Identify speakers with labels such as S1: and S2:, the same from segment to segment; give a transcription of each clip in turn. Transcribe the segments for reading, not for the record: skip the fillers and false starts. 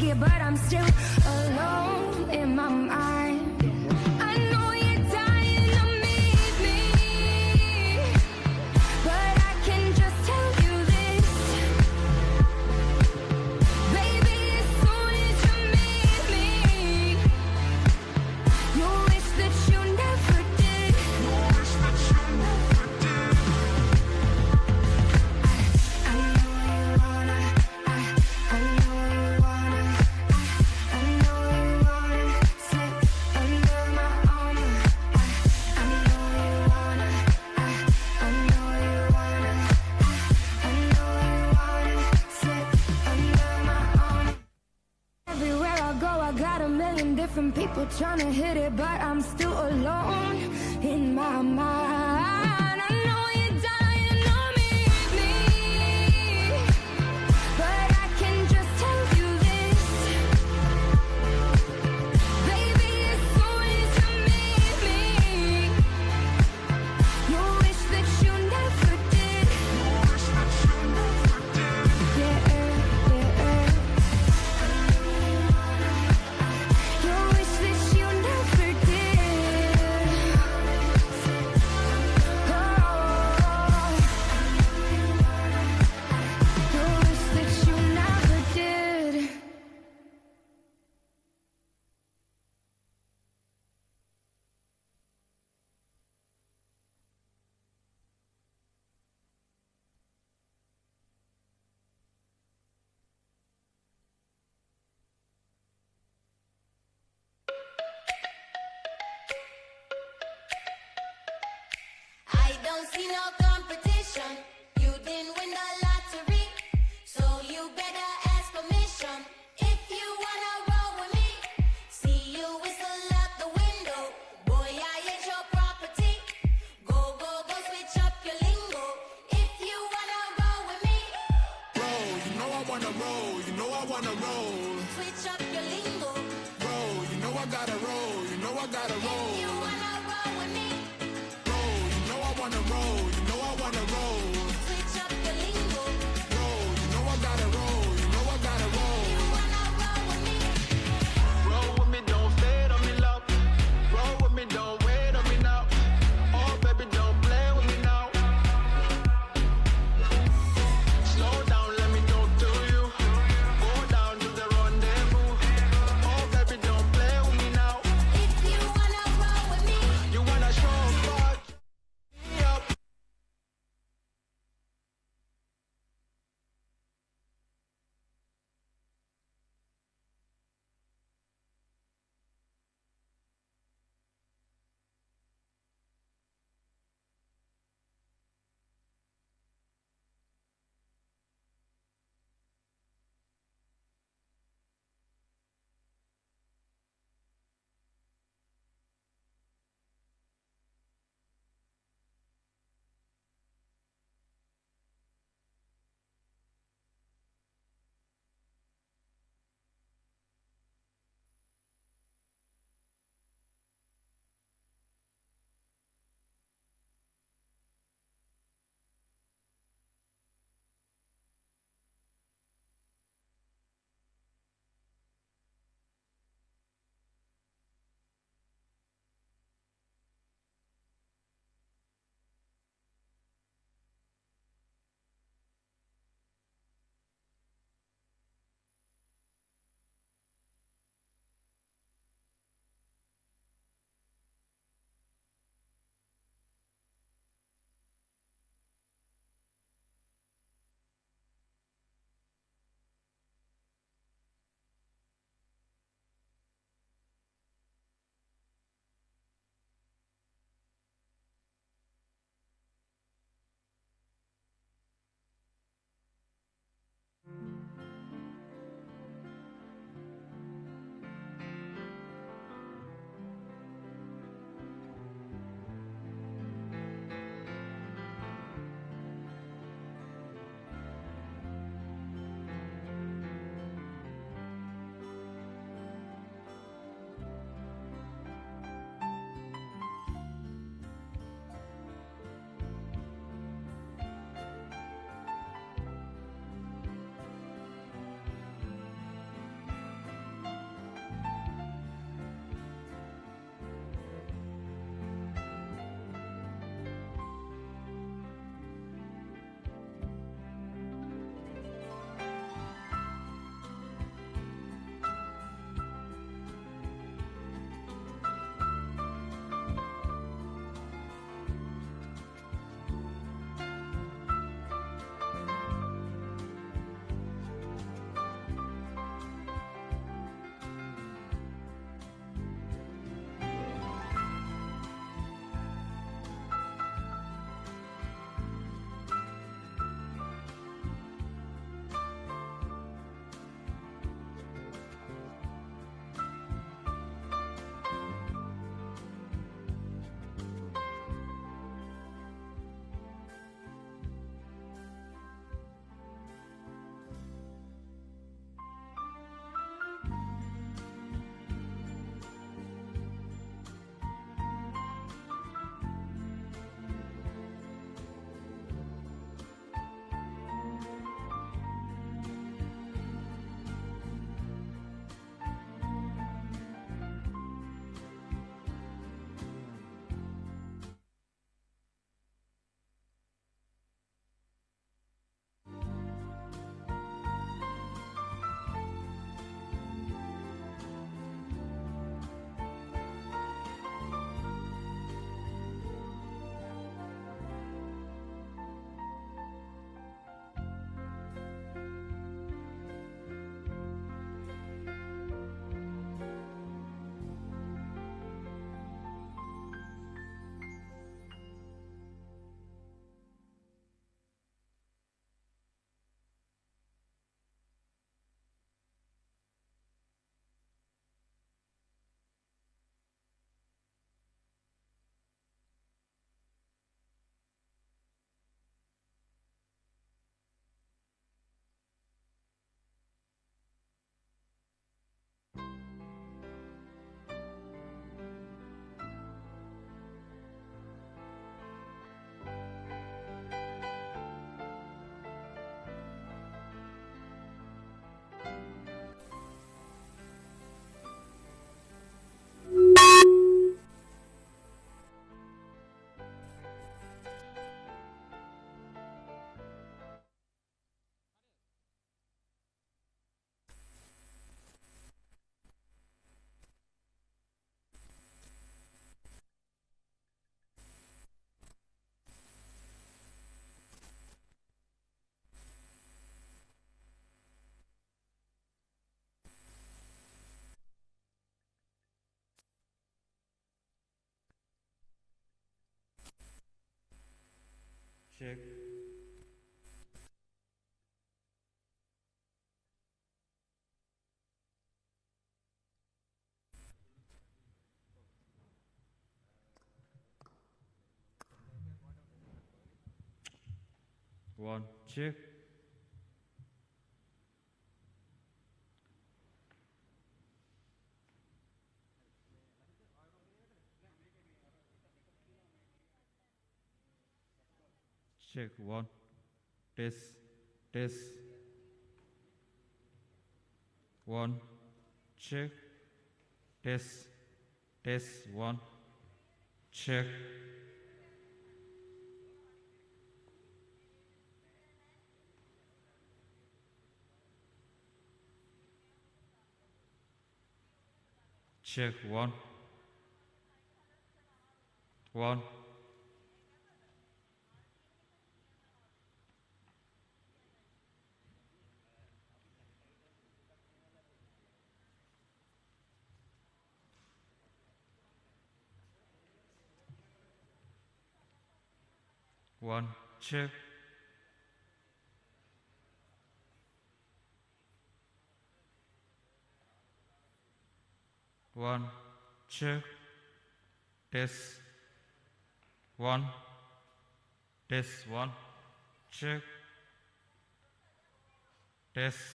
S1: it, but I'm still alone in my mind. I know you're dying to meet me, but I can just tell you this, baby, as soon as you meet me, you'll wish that you never did. I know you wanna, I know you wanna, I know you wanna slip under my arm. I know you wanna, I know you wanna, I know you wanna slip under my arm. Everywhere I go, I got a million different people trying to hit it, but I'm still alone in my mind. I know you're dying to meet me, but I can just tell you this, baby, as soon as you meet me, you'll wish that you never did. Yeah, yeah. You'll wish that you never did. Oh, you'll wish that you never did.
S2: I don't see no competition. You didn't win the lottery, so you better ask permission if you wanna roll with me. See you whistle out the window, boy, I ain't your property. Go, go, go, switch up your lingo if you wanna roll with me.
S3: Roll, you know I wanna roll, you know I wanna roll.
S2: Switch up your lingo
S3: Roll, you know I gotta roll, you know I gotta roll.
S2: if you wanna roll with me.
S3: Roll, you know I wanna roll, you know I wanna roll.
S2: Switch up your lingo
S3: Roll, you know I gotta roll, you know I gotta roll.
S2: if you wanna roll with me.
S4: Roll with me, don't fade on me, love. Roll with me, don't wait on me now. Oh, baby, don't play with me now. Slow down, let me talk to you. Go down to the rendezvous. Oh, baby, don't play with me now.
S2: If you wanna roll with me.
S4: You wanna show fuck me up.
S5: check. One, check. Check one. Test. Test. One. Check. Test. Test one. Check. Check one. One. One. Check. One. Check. Test. One. Test one. Check. Test.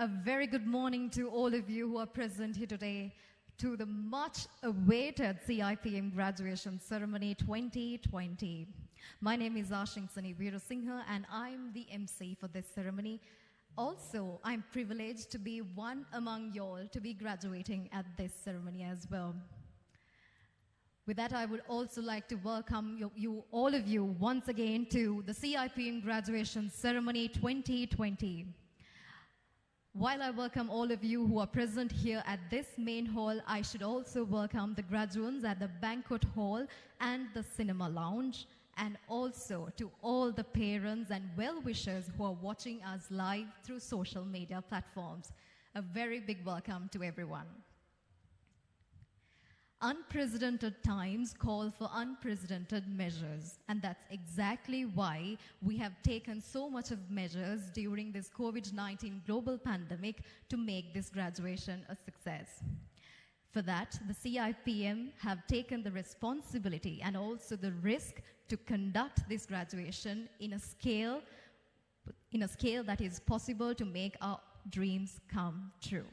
S6: A very good morning to all of you who are present here today to the much awaited CIPM graduation ceremony 2020. My name is Ashingsani Veerasinghe and I'm the MC for this ceremony. Also, I'm privileged to be one among y'all to be graduating at this ceremony as well. With that, I would also like to welcome all of you once again to the CIPM graduation ceremony 2020. While I welcome all of you who are present here at this main hall, I should also welcome the graduates at the banquet hall and the cinema lounge, and also to all the parents and well-wishers who are watching us live through social media platforms. A very big welcome to everyone. Unprecedented times call for unprecedented measures, and that's exactly why we have taken so much of measures during this COVID-19 global pandemic to make this graduation a success. For that, the CIPM have taken the responsibility and also the risk to conduct this graduation in a scale that is possible to make our dreams come true.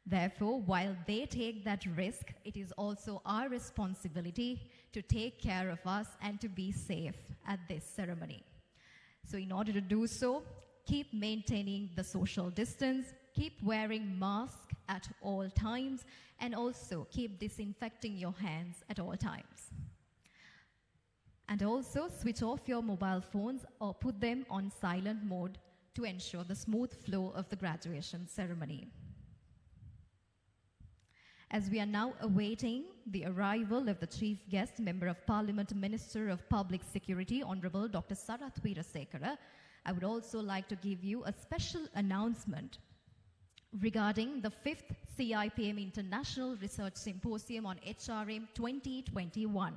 S6: Therefore, while they take that risk, it is also our responsibility to take care of us and to be safe at this ceremony. So in order to do so, keep maintaining the social distance, keep wearing masks at all times, and also keep disinfecting your hands at all times. And also switch off your mobile phones or put them on silent mode to ensure the smooth flow of the graduation ceremony. As we are now awaiting the arrival of the Chief Guest, Member of Parliament, Minister of Public Security, Honorable Dr. Sarath Weerasekara, I would also like to give you a special announcement regarding the 5th CIPM International Research Symposium on HRM 2021.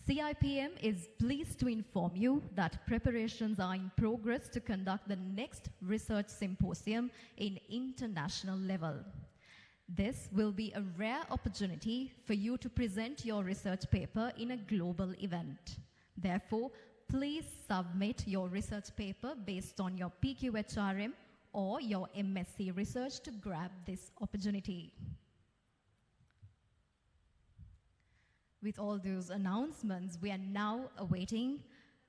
S6: CIPM is pleased to inform you that preparations are in progress to conduct the next research symposium in international level. This will be a rare opportunity for you to present your research paper in a global event. Therefore, please submit your research paper based on your PQHRM or your MSc research to grab this opportunity. With all those announcements, we are now awaiting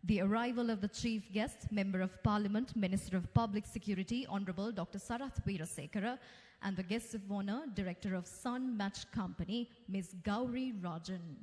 S6: the arrival of the chief guest, Member of Parliament, Minister of Public Security, Honorable Dr. Sarath Veerasekara, and the guest of honor, Director of Sun Match Company, Ms. Gauri Rajan.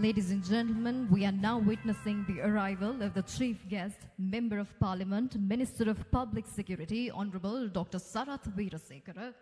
S6: Ladies and gentlemen, we are now witnessing the arrival of the chief guest, Member of Parliament, Minister of Public Security, Honorable Dr. Sarath Veerasekara.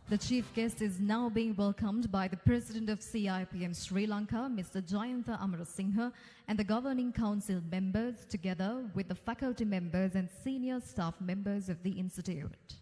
S6: The chief guest is now being welcomed by the President of CIPM Sri Lanka, Mr. Jayantha Amarasinghe, and the Governing Council members, together with the faculty members and senior staff members of the Institute.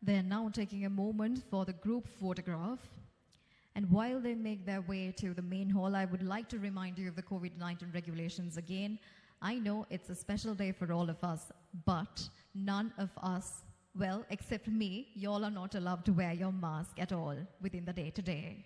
S6: They're now taking a moment for the group photograph. And while they make their way to the main hall, I would like to remind you of the COVID-19 regulations again. I know it's a special day for all of us, but none of us, well, except me, y'all are not allowed to wear your mask at all within the day today.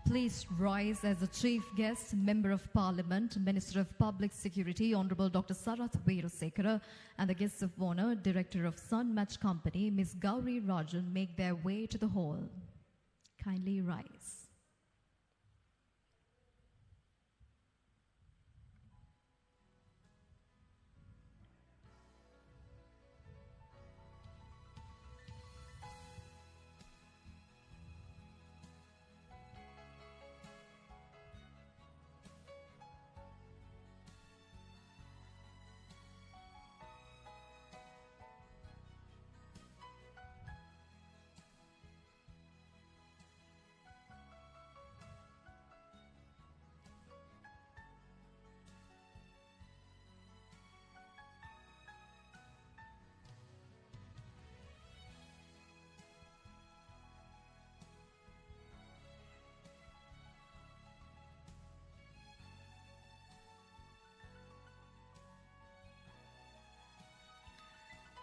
S6: Please rise as the chief guest, Member of Parliament, Minister of Public Security, Honorable Dr. Sarath Veerasekara, and the guests of honor, Director of Sun Match Company, Ms. Gauri Rajan, make their way to the hall. Kindly rise.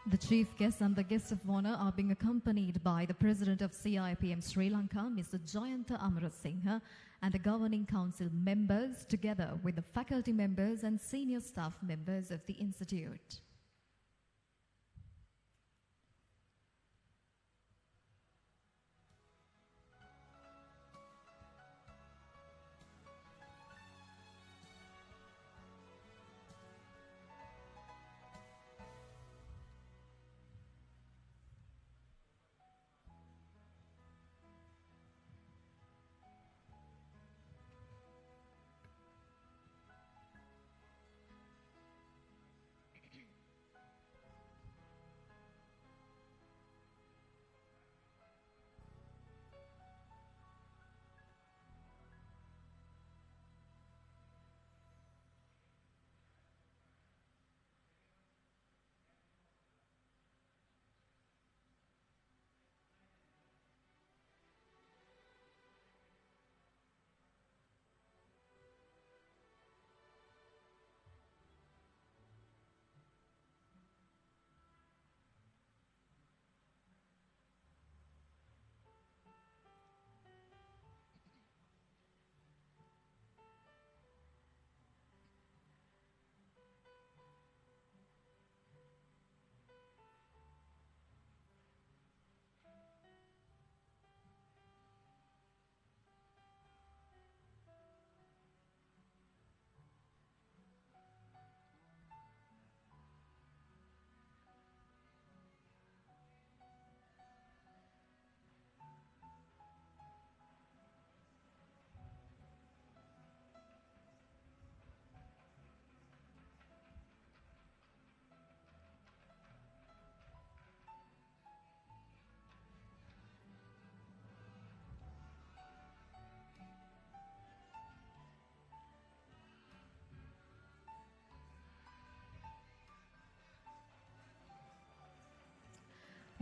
S6: The chief guests and the guests of honor are being accompanied by the President of CIPM Sri Lanka, Mr. Jayantha Amarasinghe, and the Governing Council members, together with the faculty members and senior staff members of the Institute.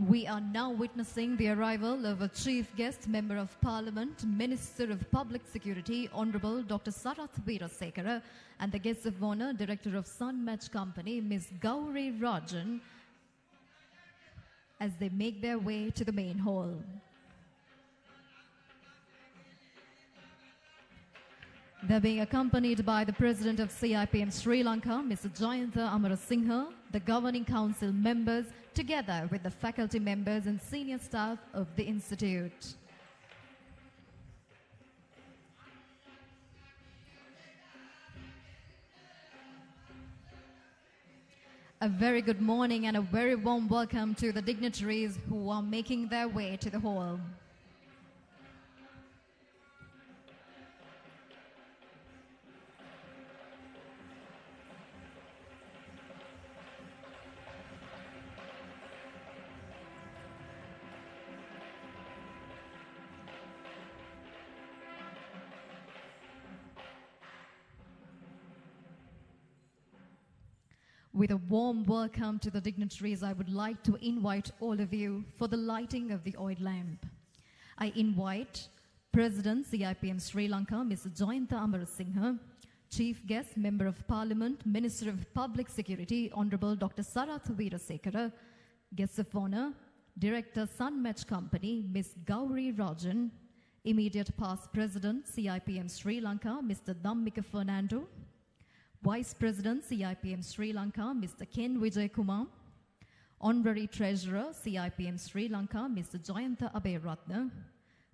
S6: We are now witnessing the arrival of a chief guest, Member of Parliament, Minister of Public Security, Honorable Dr. Sarath Veerasekara, and the guests of honor, Director of Sun Match Company, Ms. Gauri Rajan, as they make their way to the main hall. They're being accompanied by the President of CIPM Sri Lanka, Mr. Jayantha Amarasinghe, the Governing Council members, together with the faculty members and senior staff of the Institute. A very good morning and a very warm welcome to the dignitaries who are making their way to the hall. With a warm welcome to the dignitaries, I would like to invite all of you for the lighting of the oil lamp. I invite President CIPM Sri Lanka, Mr. Jayantha Amarasinghe, Chief Guest, Member of Parliament, Minister of Public Security, Honorable Dr. Sarath Veerasekara, Guests of Honor, Director Sun Match Company, Ms. Gauri Rajan, Immediate past President, CIPM Sri Lanka, Mr. Dhammika Fernando. Vice President, CIPM Sri Lanka, Mr. Ken Vijay Kumar. Honorary Treasurer, CIPM Sri Lanka, Mr. Jayantha Aberatna.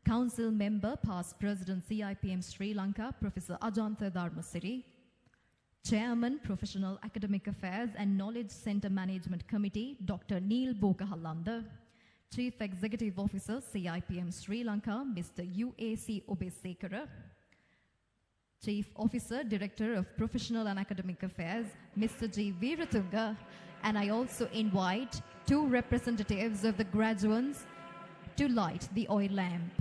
S6: Council Member, past President, CIPM Sri Lanka, Professor Ajantha Dharmasiri. Chairman, Professional Academic Affairs and Knowledge Centre Management Committee, Dr. Neil Bokahalanda. Chief Executive Officer, CIPM Sri Lanka, Mr. UAC Obesekara. Chief Officer, Director of Professional and Academic Affairs, Mr. G. Veeratunga. And I also invite two representatives of the graduates to light the oil lamp.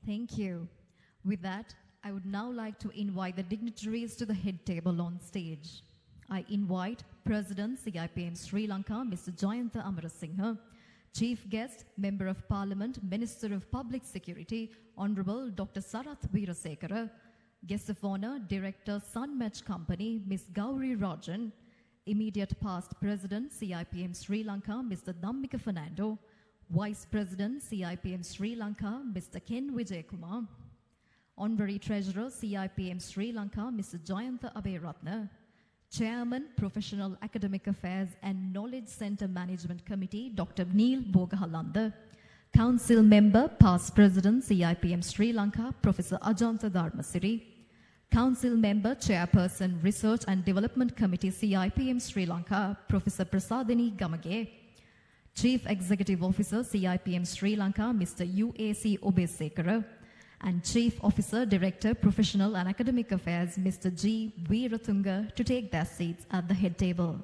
S6: Thank you. With that, I would now like to invite the dignitaries to the head table on stage. I invite President CIPM Sri Lanka, Mr. Jayantha Amarasinghe, Chief Guest, Member of Parliament, Minister of Public Security, Honorable Dr. Sarath Veerasekara, Guest of Honor, Director, Sun Match Company, Ms. Gauri Rajan, Immediate Past President, CIPM Sri Lanka, Mr. Dhammika Fernando, Vice President, CIPM Sri Lanka, Mr. Ken Vijay Kumar, Honorary Treasurer, CIPM Sri Lanka, Mr. Jayantha Aberatna, Chairman, Professional Academic Affairs and Knowledge Centre Management Committee, Dr. Neil Bogahalanda, Council Member, Past President, CIPM Sri Lanka, Professor Ajantha Dharmasiri, Council Member, Chairperson, Research and Development Committee, CIPM Sri Lanka, Professor Prasadini Gamage, Chief Executive Officer, CIPM Sri Lanka, Mr. UAC Obesekara, and Chief Officer, Director, Professional and Academic Affairs, Mr. G. Veeratunga, to take their seats at the head table.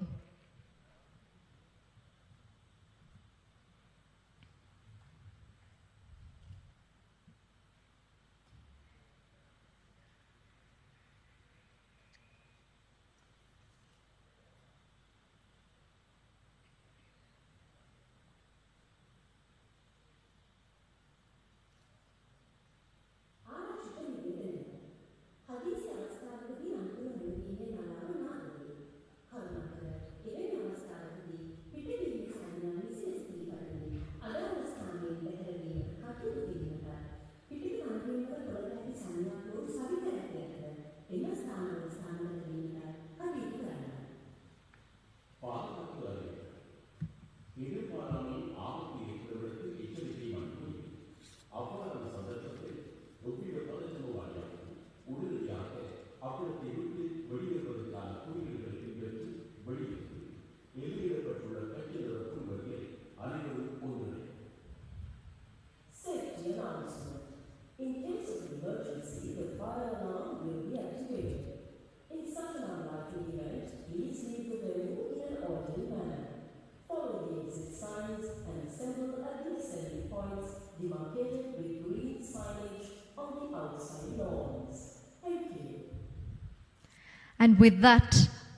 S7: හදිසි අවස්ථාවකදී අන්තිම නිවීමේ නලාව නාදකේ. කරුණාකර එවැනි අවස්ථාවකදී පිටවීමේ සංඥා නිසිලෙස පිළිපදින්නේ අදාළ ස්ථානයේ බැහැරවීම කටයුතු කිරීමට පිටවීම අන්තිමක තොරට ඇති සංඥා වූ සවිකරණයකට එම ස්ථානවල ස්ථානගත වීමට කටයුතු කරන්න.
S8: பாதுகாப்பு அறிவிப்பு எதிர்பாராமல் ஆபத்து ஏற்படுவதற்கு எச்சரிக்கை மட்டும் அவ்வாறான சந்தர்ப்பத்தில் ஒப்பிட பதற்றமாகவும் உடனடியாக அப்படத்தை விட்டு வெளியேறுவதற்கான குறியீடுகளை பின்பற்றி வெளியேற்று எதிரிடப்பட்டுள்ள கட்சியினருக்கும் வழியை அனைவரும் ஒன்றிணை.
S7: Safety announcement. In case of emergency, the fire alarm will be activated. In such an unlikely event, please leave the venue in an orderly manner. Follow the exit signs and assemble at the assembly points demarcated with green signage on the outside lawns. Thank you.
S6: And with that,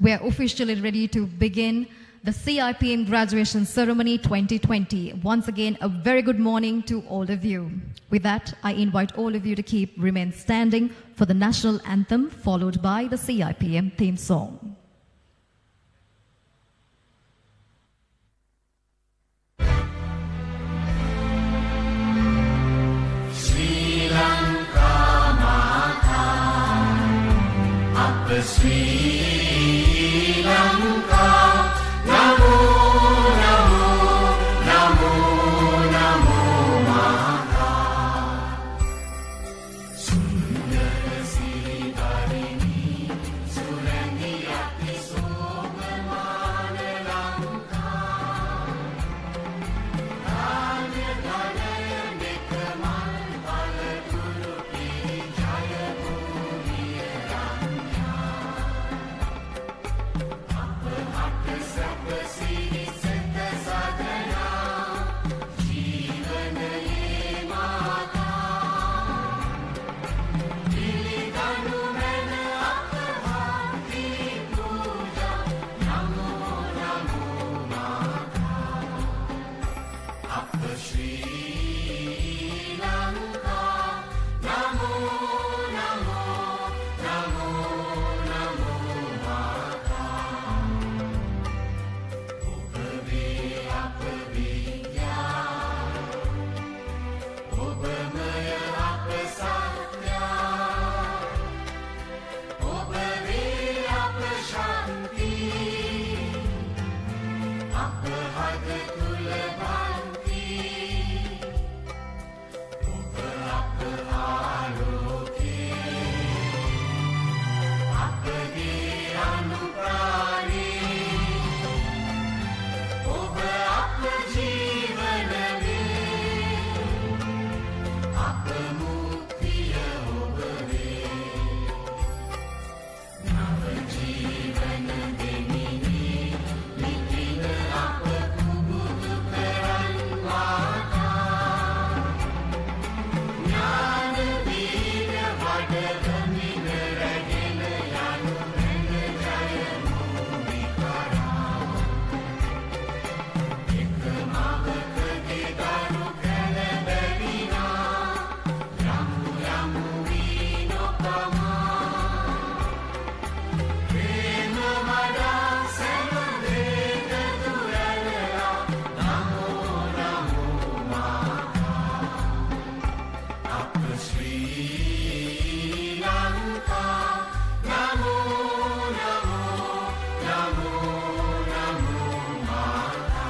S6: we are officially ready to begin the CIPM Graduation Ceremony 2020. Once again, a very good morning to all of you. With that, I invite all of you to remain standing for the national anthem, followed by the CIPM theme song.
S3: Sri Lanka Mata, Upper Sri Lanka, Namo, Namo, Namo, Namo Mata. Sundara Siridharini, Surendiyati Sobhamana Lanka. Ranya Dhanaya Nikamal Palaguru Piri Jaya Bhumiya Ranya. Apahata Sapa Siri Sita Sadhana, Jeevanaye Mata. Dilidanu Mena Apahati Puja, Namo Namo Mata. Upper Sri Lanka, Namo, Namo, Namo, Namo Mata. Obave Apavidya, Obamaya Apasatya, Obave Apashanti, Apahada Kulabhanti, Apahaloke, Apage Anuprani, Apajeevanave, Apamuktiya Obave, Navajeevana Demini, Nitina Apakubudu Karan Mata. Jnana Veeda Vadavani Naragena Yanu Mena Jaya Mumikara. Ekamavakage Daru Kalabarina, Yamu Yamu Vinokama. Prema Mada Samaveda Durara, Namo Namo Mata. Upper Sri Lanka, Namo, Namo, Namo, Namo Mata.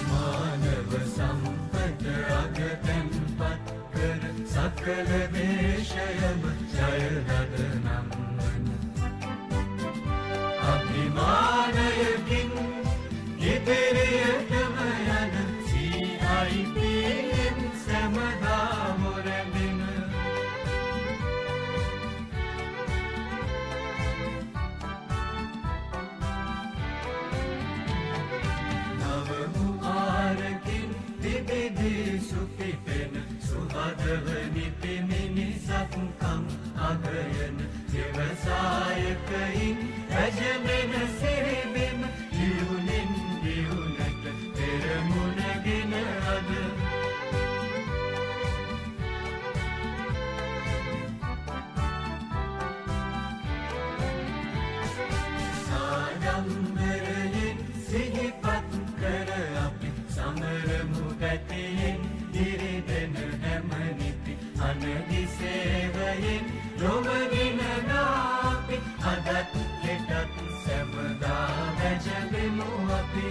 S3: මානව සම්පත අගතැන්පත් කර සකල දේශයම ජයරදනම් වන අභිමානයකින් ඉදිරියටම යන CIPM සැමදා මොරැඳෙන නවමුහාරකින් විවිධී සුපිපෙන සුහදව නිති මිනිසක්කම් අගයන ව්‍යවසායකයින් රැජමෙන සිරිබිම ලියුණින් ලියුණට පෙරමුණගෙන අද සාඩම්බරයෙන් සිහිපත් කර අපි සමරමු පැතියෙන් දිරිදෙන හැම නිති අනදි සේවයෙන් ලොවගෙන නාපි අදත් හෙටත් සැමදා වැජබෙමු අපි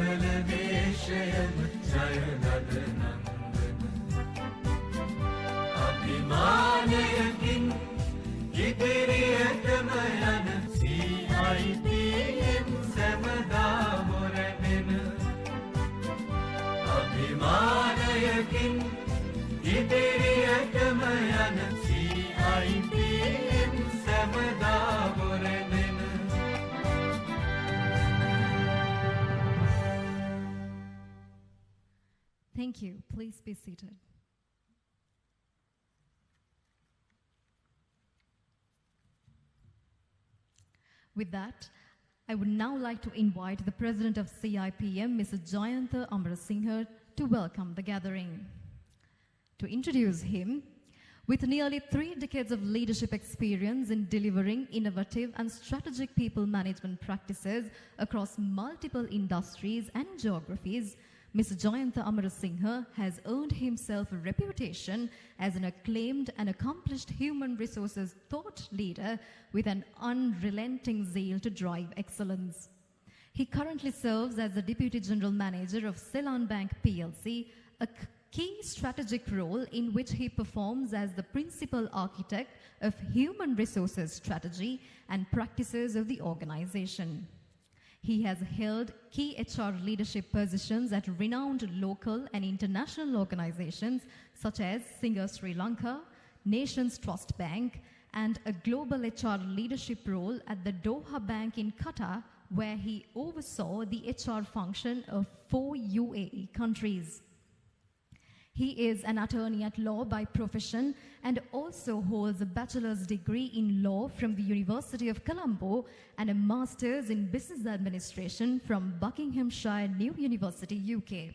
S9: මංගල දේශයම ජයනද නන්දන අභිමානයකින් ඉදිරියටම යන CIPM සැමදා මොරැපෙන අභිමානයකින් ඉදිරියටම යන CIPM සැමදා මොරැපෙන.
S6: Thank you. Please be seated. With that, I would now like to invite the President of CIPM, Mr. Jayantha Amarasinghe, to welcome the gathering. To introduce him, with nearly 3 decades of leadership experience in delivering innovative and strategic people management practices across multiple industries and geographies, Mr. Jayantha Amarasinghe has earned himself a reputation as an acclaimed and accomplished human resources thought leader with an unrelenting zeal to drive excellence. He currently serves as the Deputy General Manager of Ceylon Bank PLC, a key strategic role in which he performs as the principal architect of human resources strategy and practices of the organization. He has held key HR leadership positions at renowned local and international organizations such as Singer Sri Lanka, Nations Trust Bank, and a global HR leadership role at the Doha Bank in Qatar, where he oversaw the HR function of 4 UAE countries. He is an attorney at law by profession and also holds a bachelor's degree in law from the University of Colombo and a master's in business administration from Buckinghamshire New University, UK.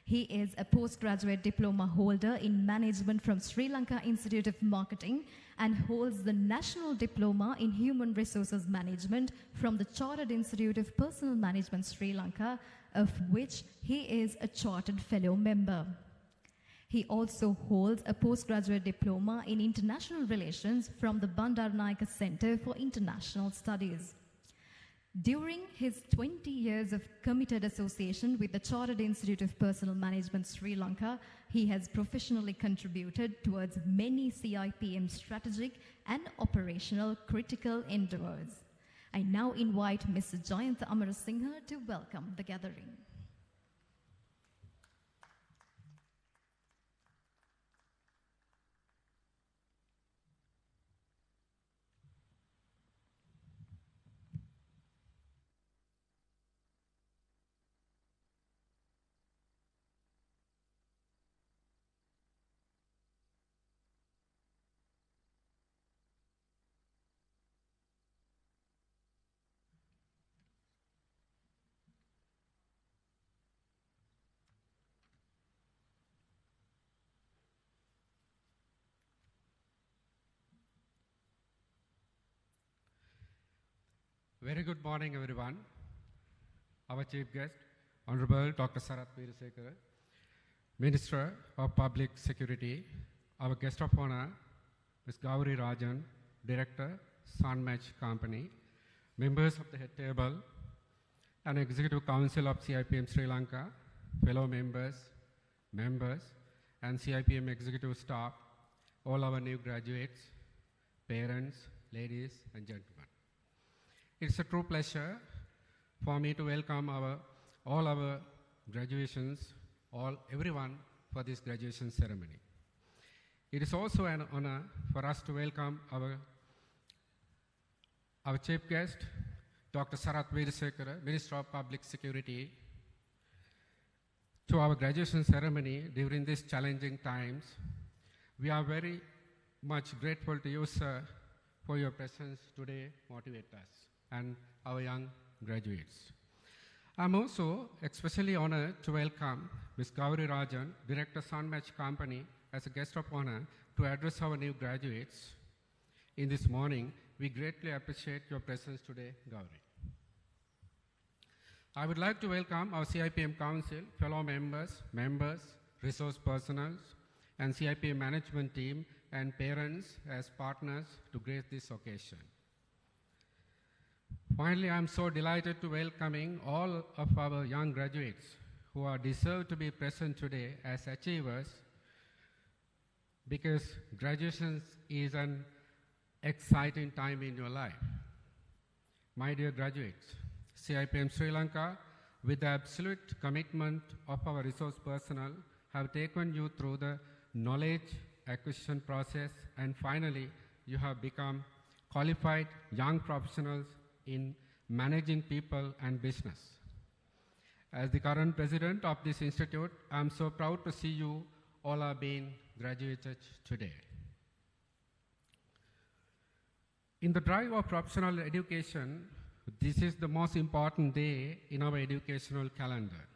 S6: He is a postgraduate diploma holder in management from Sri Lanka Institute of Marketing and holds the National Diploma in Human Resources Management from the Chartered Institute of Personal Management Sri Lanka, of which he is a Chartered Fellow member. He also holds a postgraduate diploma in international relations from the Bandaranaike Center for International Studies. During his 20 years of committed association with the Chartered Institute of Personal Management Sri Lanka, he has professionally contributed towards many CIPM strategic and operational critical endeavors. I now invite Mr. Jayantha Amarasinghe to welcome the gathering.
S10: Very good morning, everyone. Our chief guest, Honorable Dr. Sarath Veerasekara, Minister of Public Security, our guest of honor, Ms. Gauri Rajan, Director, Sunmatch Company, members of the head table, and Executive Council of CIPM Sri Lanka, fellow members, and CIPM executive staff, all our new graduates, parents, ladies and gentlemen. It's a true pleasure for me to welcome all our graduations, everyone for this graduation ceremony. It is also an honor for us to welcome our chief guest, Dr. Sarath Veerasekara, Minister of Public Security, to our graduation ceremony during these challenging times. We are very much grateful to you, sir, for your presence today, motivate us and our young graduates. I'm also especially honored to welcome Ms. Gauri Rajan, Director, Sunmatch Company, as a guest of honor to address our new graduates in this morning. We greatly appreciate your presence today, Gauri. I would like to welcome our CIPM Council, fellow members, resource personnel, and CIPM management team and parents as partners to grace this occasion. Finally, I'm so delighted to welcoming all of our young graduates who are deserved to be present today as achievers, because graduation is an exciting time in your life. My dear graduates, CIPM Sri Lanka, with the absolute commitment of our resource personnel, have taken you through the knowledge acquisition process, and finally, you have become qualified young professionals in managing people and business. As the current president of this institute, I'm so proud to see you all are being graduated today. In the drive of professional education, this is the most important day in our educational calendar.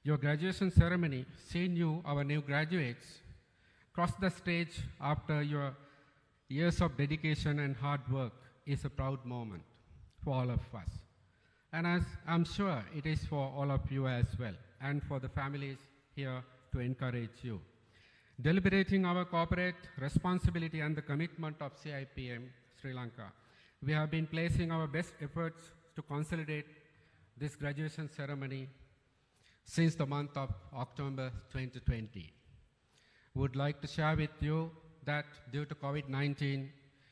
S10: Your graduation ceremony, seeing you, our new graduates, cross the stage after your years of dedication and hard work is a proud moment for all of us. And as I'm sure it is for all of you as well, and for the families here to encourage you. Deliberating our corporate responsibility and the commitment of CIPM Sri Lanka, we have been placing our best efforts to consolidate this graduation ceremony since the month of October 2020. Would like to share with you that due to COVID-19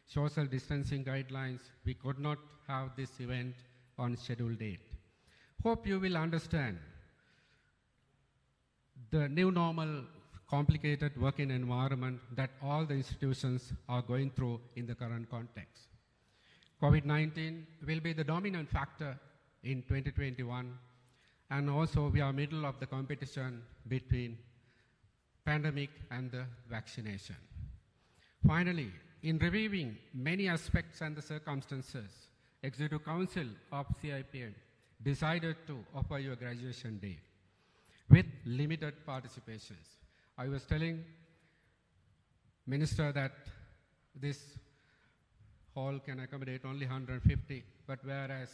S10: social distancing guidelines, we could not have this event on scheduled date. Hope you will understand the new normal complicated working environment that all the institutions are going through in the current context. COVID-19 will be the dominant factor in 2021, and also we are middle of the competition between pandemic and the vaccination. Finally, in reviewing many aspects and the circumstances, Executive Council of CIPM decided to offer you a graduation day with limited participations. I was telling Minister that this hall can accommodate only 150, but whereas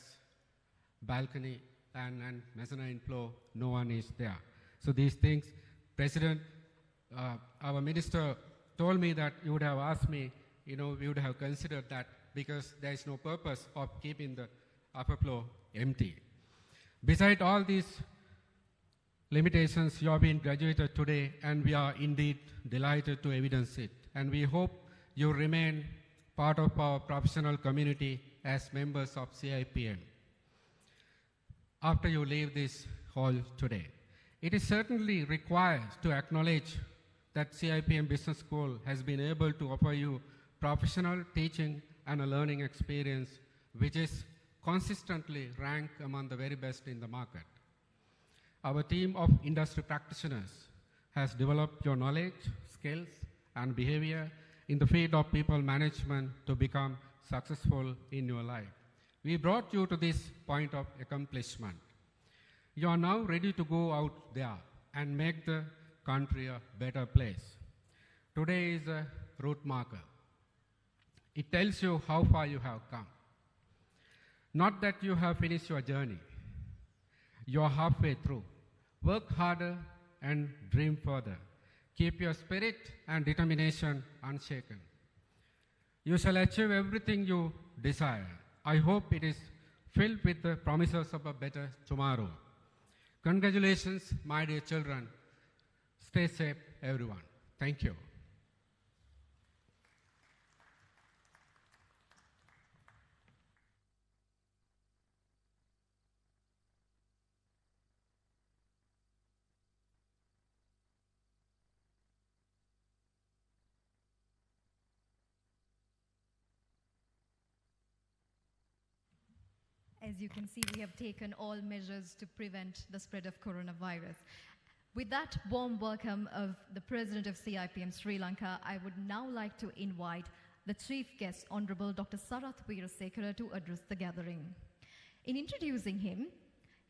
S10: balcony and mezzanine floor, no one is there. So these things, President, our minister told me that you would have asked me, we would have considered that, because there is no purpose of keeping the upper floor empty. Besides all these limitations, you have been graduated today, and we are indeed delighted to evidence it. And we hope you remain part of our professional community as members of CIPM after you leave this hall today. It is certainly required to acknowledge that CIPM Business School has been able to offer you professional teaching and a learning experience which is consistently ranked among the very best in the market. Our team of industry practitioners has developed your knowledge, skills, and behavior in the field of people management to become successful in your life. We brought you to this point of accomplishment. You are now ready to go out there and make the country a better place. Today is a route marker. It tells you how far you have come. Not that you have finished your journey. You are halfway through. Work harder and dream further. Keep your spirit and determination unshaken. You shall achieve everything you desire. I hope it is filled with the promises of a better tomorrow. Congratulations, my dear children. Stay safe, everyone. Thank you.
S6: As you can see, we have taken all measures to prevent the spread of coronavirus. With that warm welcome of the President of CIPM Sri Lanka, I would now like to invite the Chief Guest, Honorable Dr. Sarath Weerasekara, to address the gathering. In introducing him,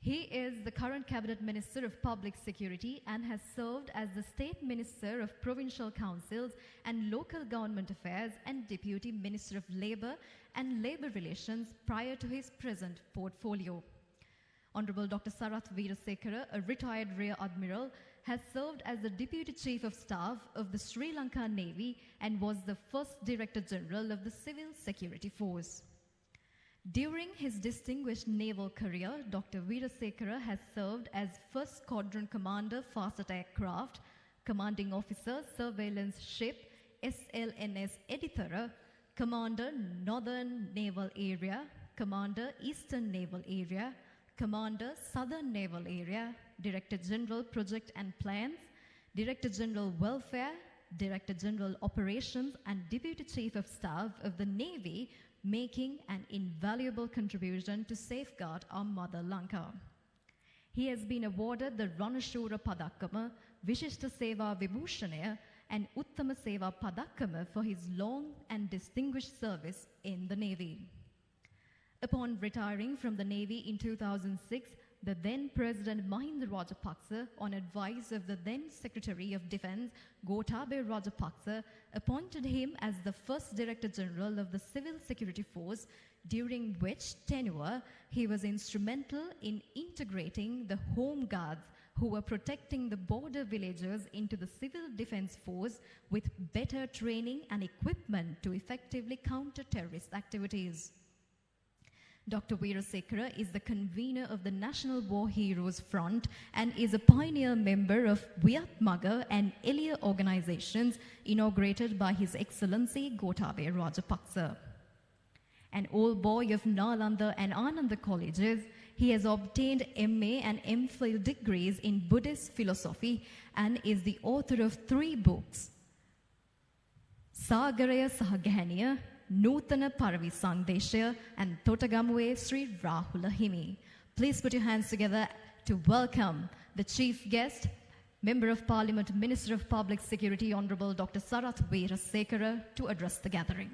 S6: he is the current Cabinet Minister of Public Security and has served as the State Minister of Provincial Councils and Local Government Affairs and Deputy Minister of Labour and Labour Relations prior to his present portfolio. Honorable Dr. Sarath Weerasekara, a retired Rear Admiral, has served as the Deputy Chief of Staff of the Sri Lanka Navy and was the first Director General of the Civil Security Force. During his distinguished naval career, Dr. Veerasekara has served as 1st Squadron Commander Fast Attack Craft, Commanding Officer Surveillance Ship SLNS Edithara, Commander Northern Naval Area, Commander Eastern Naval Area, Commander Southern Naval Area, Director General Project and Plans, Director General Welfare, Director General Operations and Deputy Chief of Staff of the Navy, making an invaluable contribution to safeguard our mother Lanka. He has been awarded the Ranashura Padakkama, Vishishta Seva Vibhushanaya and Uttama Seva Padakkama for his long and distinguished service in the Navy. Upon retiring from the Navy in 2006, the then President Mahinda Rajapaksa, on advice of the then Secretary of Defense Gotabaya Rajapaksa, appointed him as the first Director General of the Civil Security Force, during which tenure he was instrumental in integrating the Home Guards who were protecting the border villagers into the Civil Defense Force with better training and equipment to effectively counter terrorist activities. Dr. Veerasekara is the convener of the National War Heroes Front and is a pioneer member of Viyatmaga and Elia organizations inaugurated by His Excellency Gotabaya Rajapaksa. An old boy of Nalanda and Ananda colleges, he has obtained MA and MPhil degrees in Buddhist philosophy and is the author of 3 books, Sagaraya Sahagahaniya, Nutana Paravi Sandeshya and Totagamuwe Sri Rahula Himi. Please put your hands together to welcome the chief guest, Member of Parliament, Minister of Public Security, Honorable Dr. Sarath Veerasekara, to address the gathering.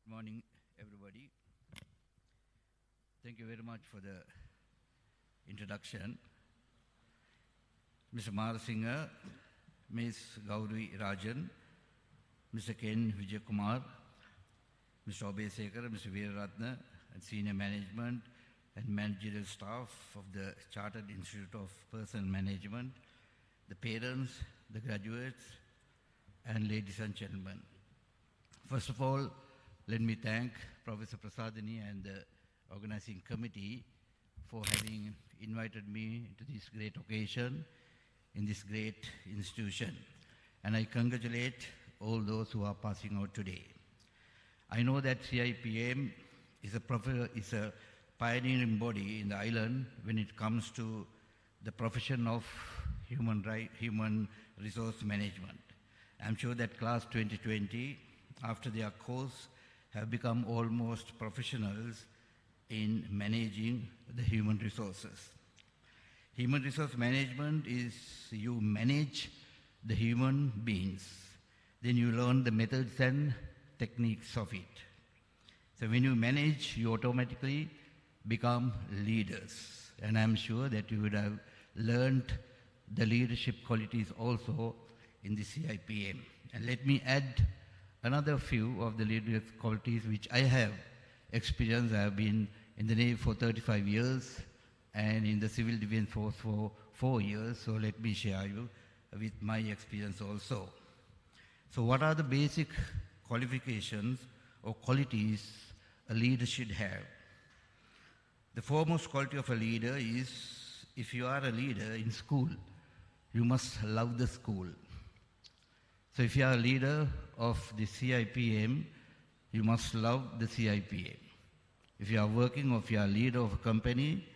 S11: Good morning, everybody. Thank you very much for the introduction. Mr. Marasinghe, Ms. Gauri Rajan, Mr. Ken Vijayakumar, Mr. Obesekara, Mr. Veeraratna, and senior management and managerial staff of the Chartered Institute of Personnel Management, the parents, the graduates, and ladies and gentlemen. First of all, let me thank Professor Prasadini and the organizing committee for having invited me to this great occasion in this great institution. And I congratulate all those who are passing out today. I know that CIPM is a pioneering body in the island when it comes to the profession of human resource management. I'm sure that class 2020, after their course, have become almost professionals in managing the human resources. Human resource management is you manage the human beings, then you learn the methods and techniques of it. So when you manage, you automatically become leaders. And I'm sure that you would have learned the leadership qualities also in the CIPM. And let me add another few of the leadership qualities which I have experienced. I have been in the Navy for 35 years and in the Civil Defense Force for 4 years. So let me share you with my experience also. So what are the basic qualifications or qualities a leader should have? The foremost quality of a leader is, if you are a leader in school, you must love the school. So if you are a leader of the CIPM, you must love the CIPM. If you are working or if you are a leader of a company,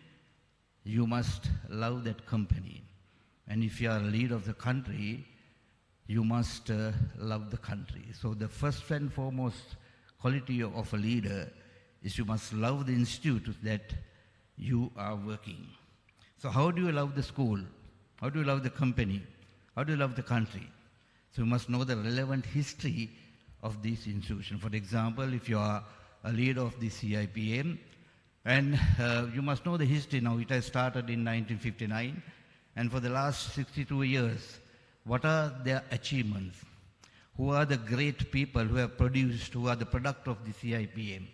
S11: you must love that company. And if you are a leader of the country, you must love the country. So the first and foremost quality of a leader is you must love the institute that you are working. So how do you love the school? How do you love the company? How do you love the country? So you must know the relevant history of this institution. For example, if you are a leader of the CIPM, and you must know the history now. It has started in 1959, and for the last 62 years, what are their achievements? Who are the great people who have produced, who are the product of the CIPM?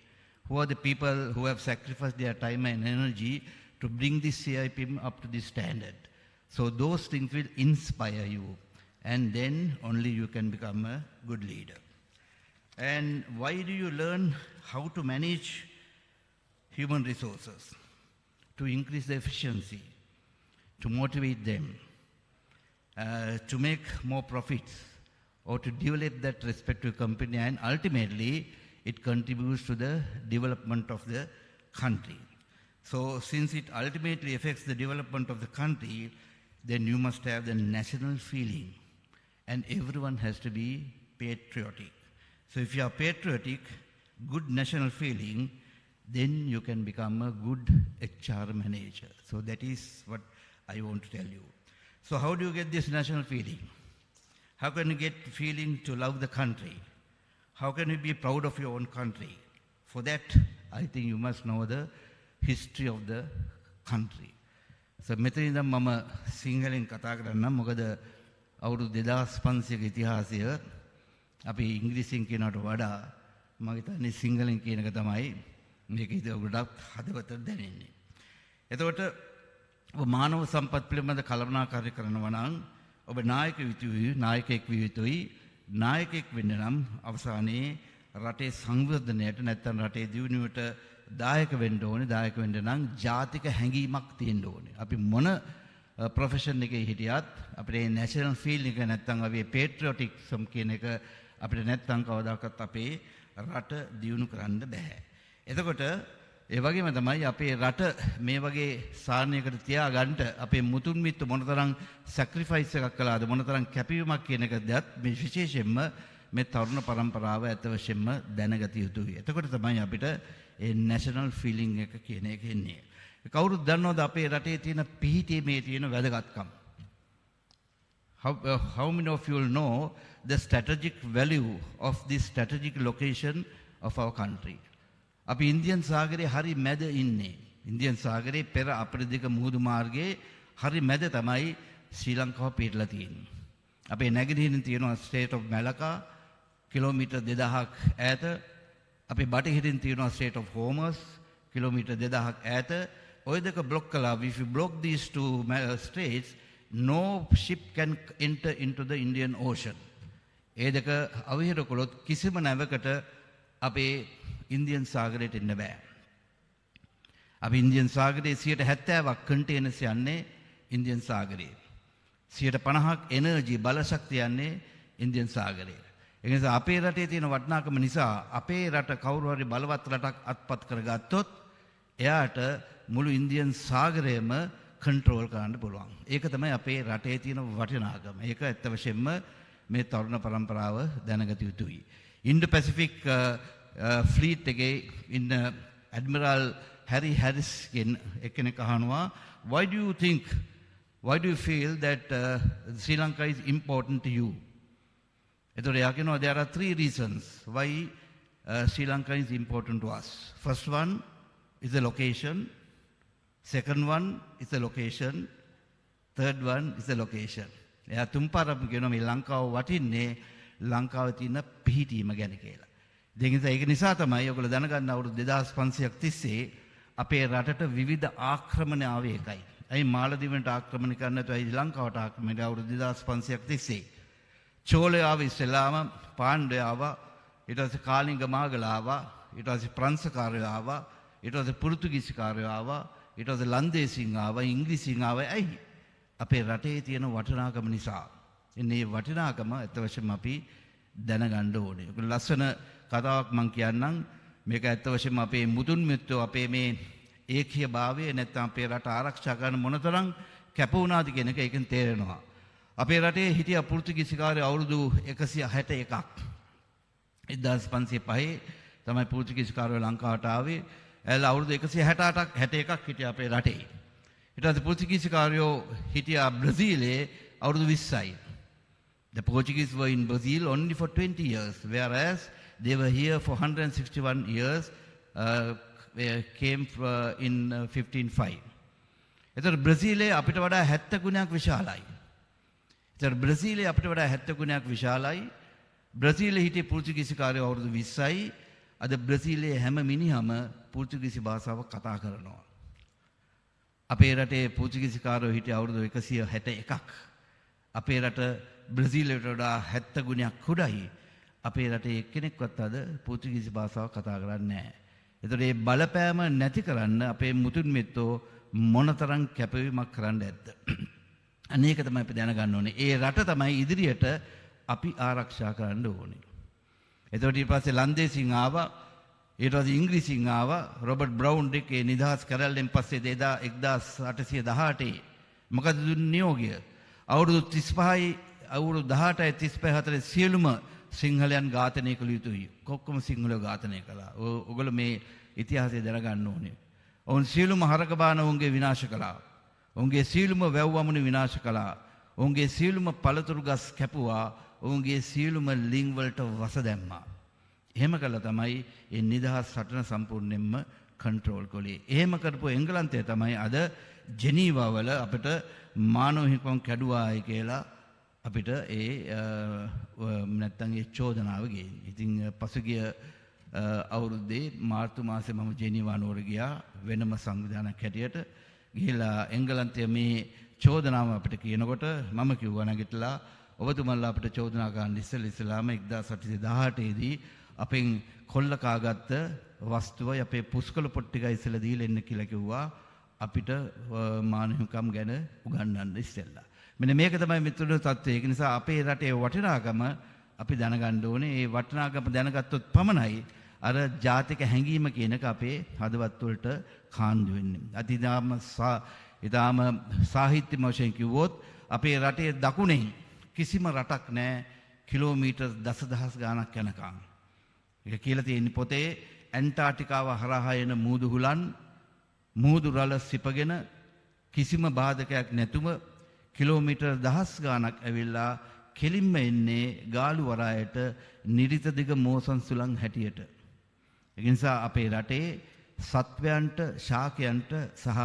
S11: Who are the people who have sacrificed their time and energy to bring this CIPM up to this standard? So those things will inspire you, and then only you can become a good leader. And why do you learn how to manage human resources? To increase the efficiency, to motivate them, to make more profits, or to develop that respective company, and ultimately it contributes to the development of the country. So since it ultimately affects the development of the country, then you must have the national feeling, and everyone has to be patriotic. So if you are patriotic, good national feeling, then you can become a good HR manager. So that is what I want to tell you. So how do you get this national feeling? How can you get feeling to love the country? How can you be proud of your own country? For that, I think you must know the history of the country. So මෙතන ඉඳන් මම සිංහලෙන් කතා කරන්නම්. මොකද අවුරුදු 2500ක ඉතිහාසය අපි ඉංග්‍රීසියෙන් කියනකට වඩා මම හිතන්නේ සිංහලෙන් කියන එක තමයි මේක ගොඩක් හදවතට දැනෙන්නේ. එතකොට ඔබ මානව සම්පත් පිළිබඳ කළමනාකාරී කරනවා නම් ඔබ නායකයෙක් විය යුතුයි. නායකයෙක් වෙන්න නම් අවසානයේ රටේ සංවර්ධනයට නැත්නම් රටේ දියුණුවට දායක වෙන්න ඕනේ. දායක වෙන්න නම් ජාතික හැඟීමක් තියෙන්න ඕනේ. අපි මොන ප්‍රොෆෙෂන් එකේ හිටියත් අපේ නැෂනල් ෆීලිං එක නැත්නම් අපි පේට්‍රියොටික්සම් කියන එක අපිට නැත්නම් කවදාකවත් අපේ රට දියුණු කරන්න බෑ. එතකොට ඒ වගේම තමයි අපේ රට මේ වගේ සාහනයකට තියාගන්න අපේ මුතුන් මිත්තු මොනතරම් සැක්‍රිෆයිස් එකක් කළාද, මොනතරම් කැපවීමක් කියන එකදත් මේ විශේෂයෙන්ම මේ තරුණ පරම්පරාව ඇත්ත වශයෙන්ම දැනගත යුතුයි. එතකොට තමයි අපිට ඒ නැෂනල් ෆීලිං එක කියන එක එන්නේ. කවුරුත් දන්නවද අපේ රටේ තියෙන පිහිටීමේ තියෙන වැදගත්කම? How many of you will know the strategic value of this strategic location of our country? අපි ඉන්දියන් සාගරයේ හරි මැද ඉන්නේ. ඉන්දියන් සාගරයේ පෙර අපරිදික මුහුදු මාර්ගයේ හරි මැද තමයි ශ්‍රී ලංකාව පිහිටලා තියෙන්නේ. අපේ නැගෙනහිරින් තියෙනවා ස්ටේට් ඔෆ් මැලකා කිලෝමීටර් 2000ක් ඈත. අපේ බටහිරින් තියෙනවා ස්ටේට් ඔෆ් හෝමර්ස් කිලෝමීටර් 2000ක් ඈත. ඔය දෙක බ්ලොක් කළා. If you block these two states, no ship can enter into the Indian Ocean. ඒ දෙක අවහිර කළොත් කිසිම නැවකට අපේ ඉන්දියන් සාගරයට එන්න බෑ. අපි ඉන්දියන් සාගරයේ 70%ක් කන්ටේනර්ස් යන්නේ ඉන්දියන් සාගරයේ. 50%ක් එනර්ජි බලශක්තිය යන්නේ ඉන්දියන් සාගරයේ. ඒ නිසා අපේ රටේ තියෙන වටිනාකම නිසා අපේ රට කවුරු හරි බලවත් රටක් අත්පත් කරගත්තොත් එයාට මුළු ඉන්දියන් සාගරයම කන්ට්‍රෝල් කරන්න පුළුවන්. ඒක තමයි අපේ රටේ තියෙන වටිනාකම. ඒක ඇත්ත වශයෙන්ම මේ තරුණ පරම්පරාව දැනගත යුතුයි. Indo-Pacific fleet එකේ ඉන්න Admiral Harry Harris කෙනෙක් අහනවා, why do you feel that Sri Lanka is important to you? එතකොට එයා කියනවා there are 3 reasons why Sri Lanka is important to us. First one is the location. Second one is the location. Third one is the location. එයා තුන්පාරක්ම කියනවා මේ ලංකාව වටින්නේ ලංකාවේ තියෙන පිහිටීම ගැන කියලා. ඒක නිසා තමයි ඔයගොල්ලෝ දැනගන්න අවුරුදු 2500ක් තිස්සේ අපේ රටට විවිධ ආක්‍රමණ ආවේ එකයි. අයි මාලදීවන්ට ආක්‍රමණ කරන්න නැතුව අයි ලංකාවට ආක්‍රමණ අවුරුදු 2500ක් තිස්සේ. චෝලය ආව ඉස්සෙල්ලාම, පාණ්ඩය ආවා, ඊට පස්සේ කාලිංග මාගල ආවා, ඊට පස්සේ ප්‍රංශකාරයෝ ආවා, ඊට පස්සේ පෘතුගීසිකාරයෝ ආවා, ඊට පස්සේ ලන්දේසින් ආවා, ඉංග්‍රීසින් ආවා. ඇයි? අපේ රටේ තියෙන වටිනාකම නිසා. එන්නේ වටිනාකම ඇත්ත වශයෙන්ම අපි දැනගන්න ඕනේ. ඒක ලස්සන කතාවක් මම කියන්නම්. මේක ඇත්ත වශයෙන්ම අපේ මුතුන් මිත්තෝ අපේ මේ ඒකීයභාවය නැත්නම් අපේ රට ආරක්ෂා කරන මොනතරම් කැප වුණාද කියන එක ඒකෙන් තේරෙනවා. අපේ රටේ හිටිය පෘතුගීසිකාරයෝ අවුරුදු 161ක්. 1505 තමයි පෘතුගීසිකාරයෝ ලංකාවට ආවේ. එයාලා අවුරුදු 161ක් හිටියා අපේ රටේ. ඊට පස්සේ පෘතුගීසිකාරයෝ හිටියා බ්‍රසීලයේ අවුරුදු 20යි. The Portuguese were in Brazil only for 20 years, whereas they were here for 161 years, came in 1505. එතකොට බ්‍රසීලයේ අපිට වඩා 70 ගුණයක් විශාලයි. ඒතර බ්‍රසීලයේ අපිට වඩා 70 ගුණයක් විශාලයි. බ්‍රසීලයේ හිටිය පෘතුගීසිකාරයෝ අවුරුදු 20යි. අද බ්‍රසීලයේ හැම මිනිහම පෘතුගීසි භාෂාව කතා කරනවා. අපේ රටේ පෘතුගීසිකාරයෝ හිටිය අවුරුදු 161ක්. අපේ රට බ්‍රසීලයට වඩා 70 ගුණයක් කුඩයි. අපේ රටේ එක්කෙනෙක්වත් අද පෘතුගීසි භාෂාව කතා කරන්නේ නැහැ. ඒතකොට මේ බලපෑම නැති කරන්න අපේ මුතුන් මිත්තෝ මොනතරම් කැපවීමක් කරන්න ඇද්ද? අනේක තමයි අපි දැනගන්න ඕනේ. ඒ රට තමයි ඉදිරියට අපි ආරක්ෂා කරන්න ඕනේ. එතකොට ඊට පස්සේ ලන්දේසින් ආවා, ඊට පස්සේ ඉංග්‍රීසින් ආවා. රොබර්ට් බ්‍රවුන් එකේ නිදහස් කරල්ලෙන් පස්සේ 1818 මොකද දුන්නේ නියෝගය? අවුරුදු 35යි අවුරුදු 18යි 35 අතර සියලුම සිංහලයන් ඝාතනය කළ යුතුයි. කොක්කම සිංහලයෝ ඝාතනය කළා. ඔයගොල්ලෝ මේ ඉතිහාසය දැනගන්න ඕනේ. ඔවුන් සියලුම හරක බාන ඔවුන්ගේ විනාශ කළා. ඔවුන්ගේ සියලුම වැව් වමුණු විනාශ කළා. ඔවුන්ගේ සියලුම පළතුරු ගස් කැපුවා. ඔවුන්ගේ සියලුම ලිං වලට වස දැම්මා. එහෙම කළා තමයි මේ නිදහස් රටන සම්පූර්ණයෙන්ම කන්ට්‍රෝල් කළේ. එහෙම කරපු එංගලන්තය තමයි අද ජෙනීවා වල අපිට මානව හිමිකම් කැඩුවායි කියලා අපිට නැත්තම් ඒ චෝදනාව ගේන්නේ. ඉතින් පසුගිය අවුරුද්දේ මාර්තු මාසේ මම ජෙනීවා නුවර ගියා වෙනම සංවිධානයක් හැටියට. ගිහිලා එංගලන්තයේ මේ චෝදනාව අපිට කියනකොට මම කිව්වා නැගිටලා ඔබතුමන්ලා අපිට චෝදනා කරන්න ඉස්සෙල්ලාම 1818 දී අපෙන් කොල්ල කාගත්ත වස්තුවයි අපේ පුස්කොළ පොට් ටිකයි ඉස්සෙල්ලා දීලා එන්න කියලා කිව්වා අපිට මානවිකම් ගැන උගන්වන්න ඉස්සෙල්ලා. මෙන්න මේක තමයි මිත්‍රයෝ තත්ත්වය. ඒක නිසා අපේ රටේ වටිනාකම අපි දැනගන්න ඕනේ. ඒ වටිනාකම දැනගත්තොත් පමණයි අර ජාතික හැඟීම කියන එක අපේ හදවත් වලට කාන්දු වෙන්නේ. ඊටාම සාහිත්‍යම වශයෙන් කිව්වොත් අපේ රටේ දකුණෙන් කිසිම රටක් නැහැ කිලෝමීටර් දසදහස් ගාණක් යනකම්. ඒක කියලා තියෙන පොතේ ඇන්ටාර්ටිකාව හරහා එන මූදු හුලන් මූදු රළ සිපගෙන කිසිම බාධකයක් නැතුව කිලෝමීටර් දහස් ගාණක් ඇවිල්ලා කෙලින්ම එන්නේ ගාලු වරායට නිරිත දිග මෝසන් සුළං හැටියට. ඒ නිසා අපේ රටේ සත්වයන්ට, ශාකයන්ට සහ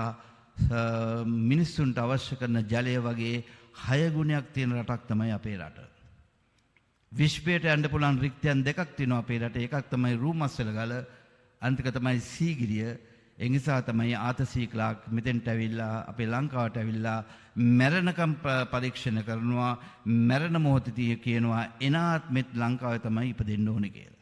S11: මිනිස්සුන්ට අවශ්‍ය කරන ජලය වගේ 6 ගුණයක් තියෙන රටක් තමයි අපේ රට. විශ්වයට යන්න පුළුවන් රික්තයන් දෙකක් තියෙනවා අපේ රටේ. එකක් තමයි රූමස්සල ගල, අනිත් එක තමයි සීගිරිය. ඒ නිසා තමයි ආතසීක්ලාක් මෙතෙන්ට ඇවිල්ලා අපේ ලංකාවට ඇවිල්ලා මැරණකම් පරීක්ෂණ කරනවා. මැරෙන මොහොතදී කියනවා එනාත්මෙත් ලංකාවේ තමයි ඉපදෙන්න ඕනේ කියලා.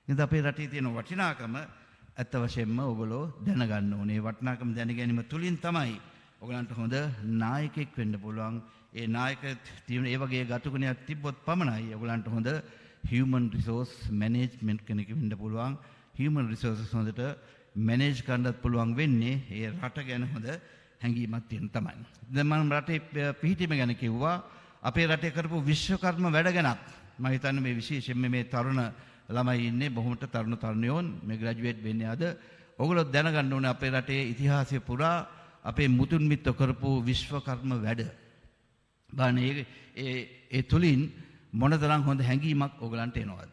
S11: ඉතින් අපේ රටේ තියෙන වටිනාකම ඇත්ත වශයෙන්ම ඔයගොල්ලෝ දැනගන්න ඕනේ. වටිනාකම දැන ගැනීම තුලින් තමයි ඔයගලන්ට හොඳ නායකයෙක් වෙන්න පුළුවන්. ඒ නායක තියෙන ඒ වගේ ගතුගුණයක් තිබ්බොත් පමණයි ඔයගලන්ට හොඳ human resource management කෙනෙක් වෙන්න පුළුවන්. human resources හොඳට මැනේජ් කරන්නත් පුළුවන් වෙන්නේ ඒ රට ගැන හොඳ හැඟීමක් තියෙන තමයි. දැන් මම රටේ පිහිටීම ගැන කිව්වා. අපේ රටේ කරපු විශ්වකර්ම වැඩ ගැනත් මම හිතන්නේ මේ විශේෂයෙන්ම මේ තරුණ ළමයි ඉන්නේ බොහොමට තරුණ තරුණියෝන් මේ ග්‍රැජුවේට් වෙන්නේ අද. ඔයගොල්ලෝ දැනගන්න ඕනේ අපේ රටේ ඉතිහාසය පුරා අපේ මුතුන් මිත්තෝ කරපු විශ්වකර්ම වැඩ. බලන්න ඒ තුලින් මොනතරම් හොඳ හැඟීමක් ඔයගලන්ට එනවද?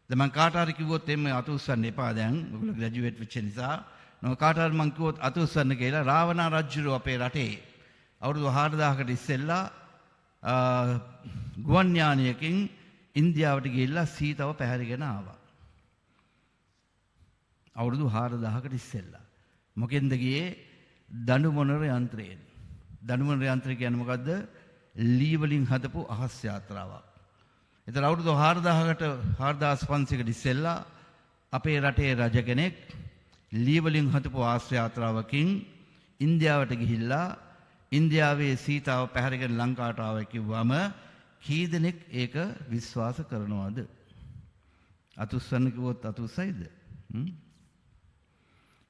S11: දැන් මම කාට හරි කිව්වොත් එම්ම අත උස්සන්න එපා දැන්. ඔයගොල්ලෝ ග්‍රැජුවේට් වෙච්ච නිසා. නෝ කාට හරි මම කිව්වොත් අත උස්සන්න කියලා රාවණා රජුරෝ අපේ රටේ අවුරුදු 4000කට ඉස්සෙල්ලා ගුවන් යානයකින් ඉන්දියාවට ගිහිල්ලා සීතව පැහැරගෙන ආවා. අවුරුදු 4000කට ඉස්සෙල්ලා. මොකෙන්ද ගියේ? දඬුමොනර යන්ත්‍රයෙන්. දඬුමොනර යන්ත්‍රය කියන්නේ මොකද්ද? ලී වලින් හදපු අහස් යාත්‍රාවක්. එතන අවුරුදු 4000කට 4500කට ඉස්සෙල්ලා අපේ රටේ රජ කෙනෙක් ලී වලින් හදපු ආහස් යාත්‍රාවකින් ඉන්දියාවට ගිහිල්ලා ඉන්දියාවේ සීතාව පැහැරගෙන ලංකාවට ආවා කිව්වම කී දෙනෙක් ඒක විශ්වාස කරනවද? අතුස්සන්න කිව්වොත් අතුස්සයිද?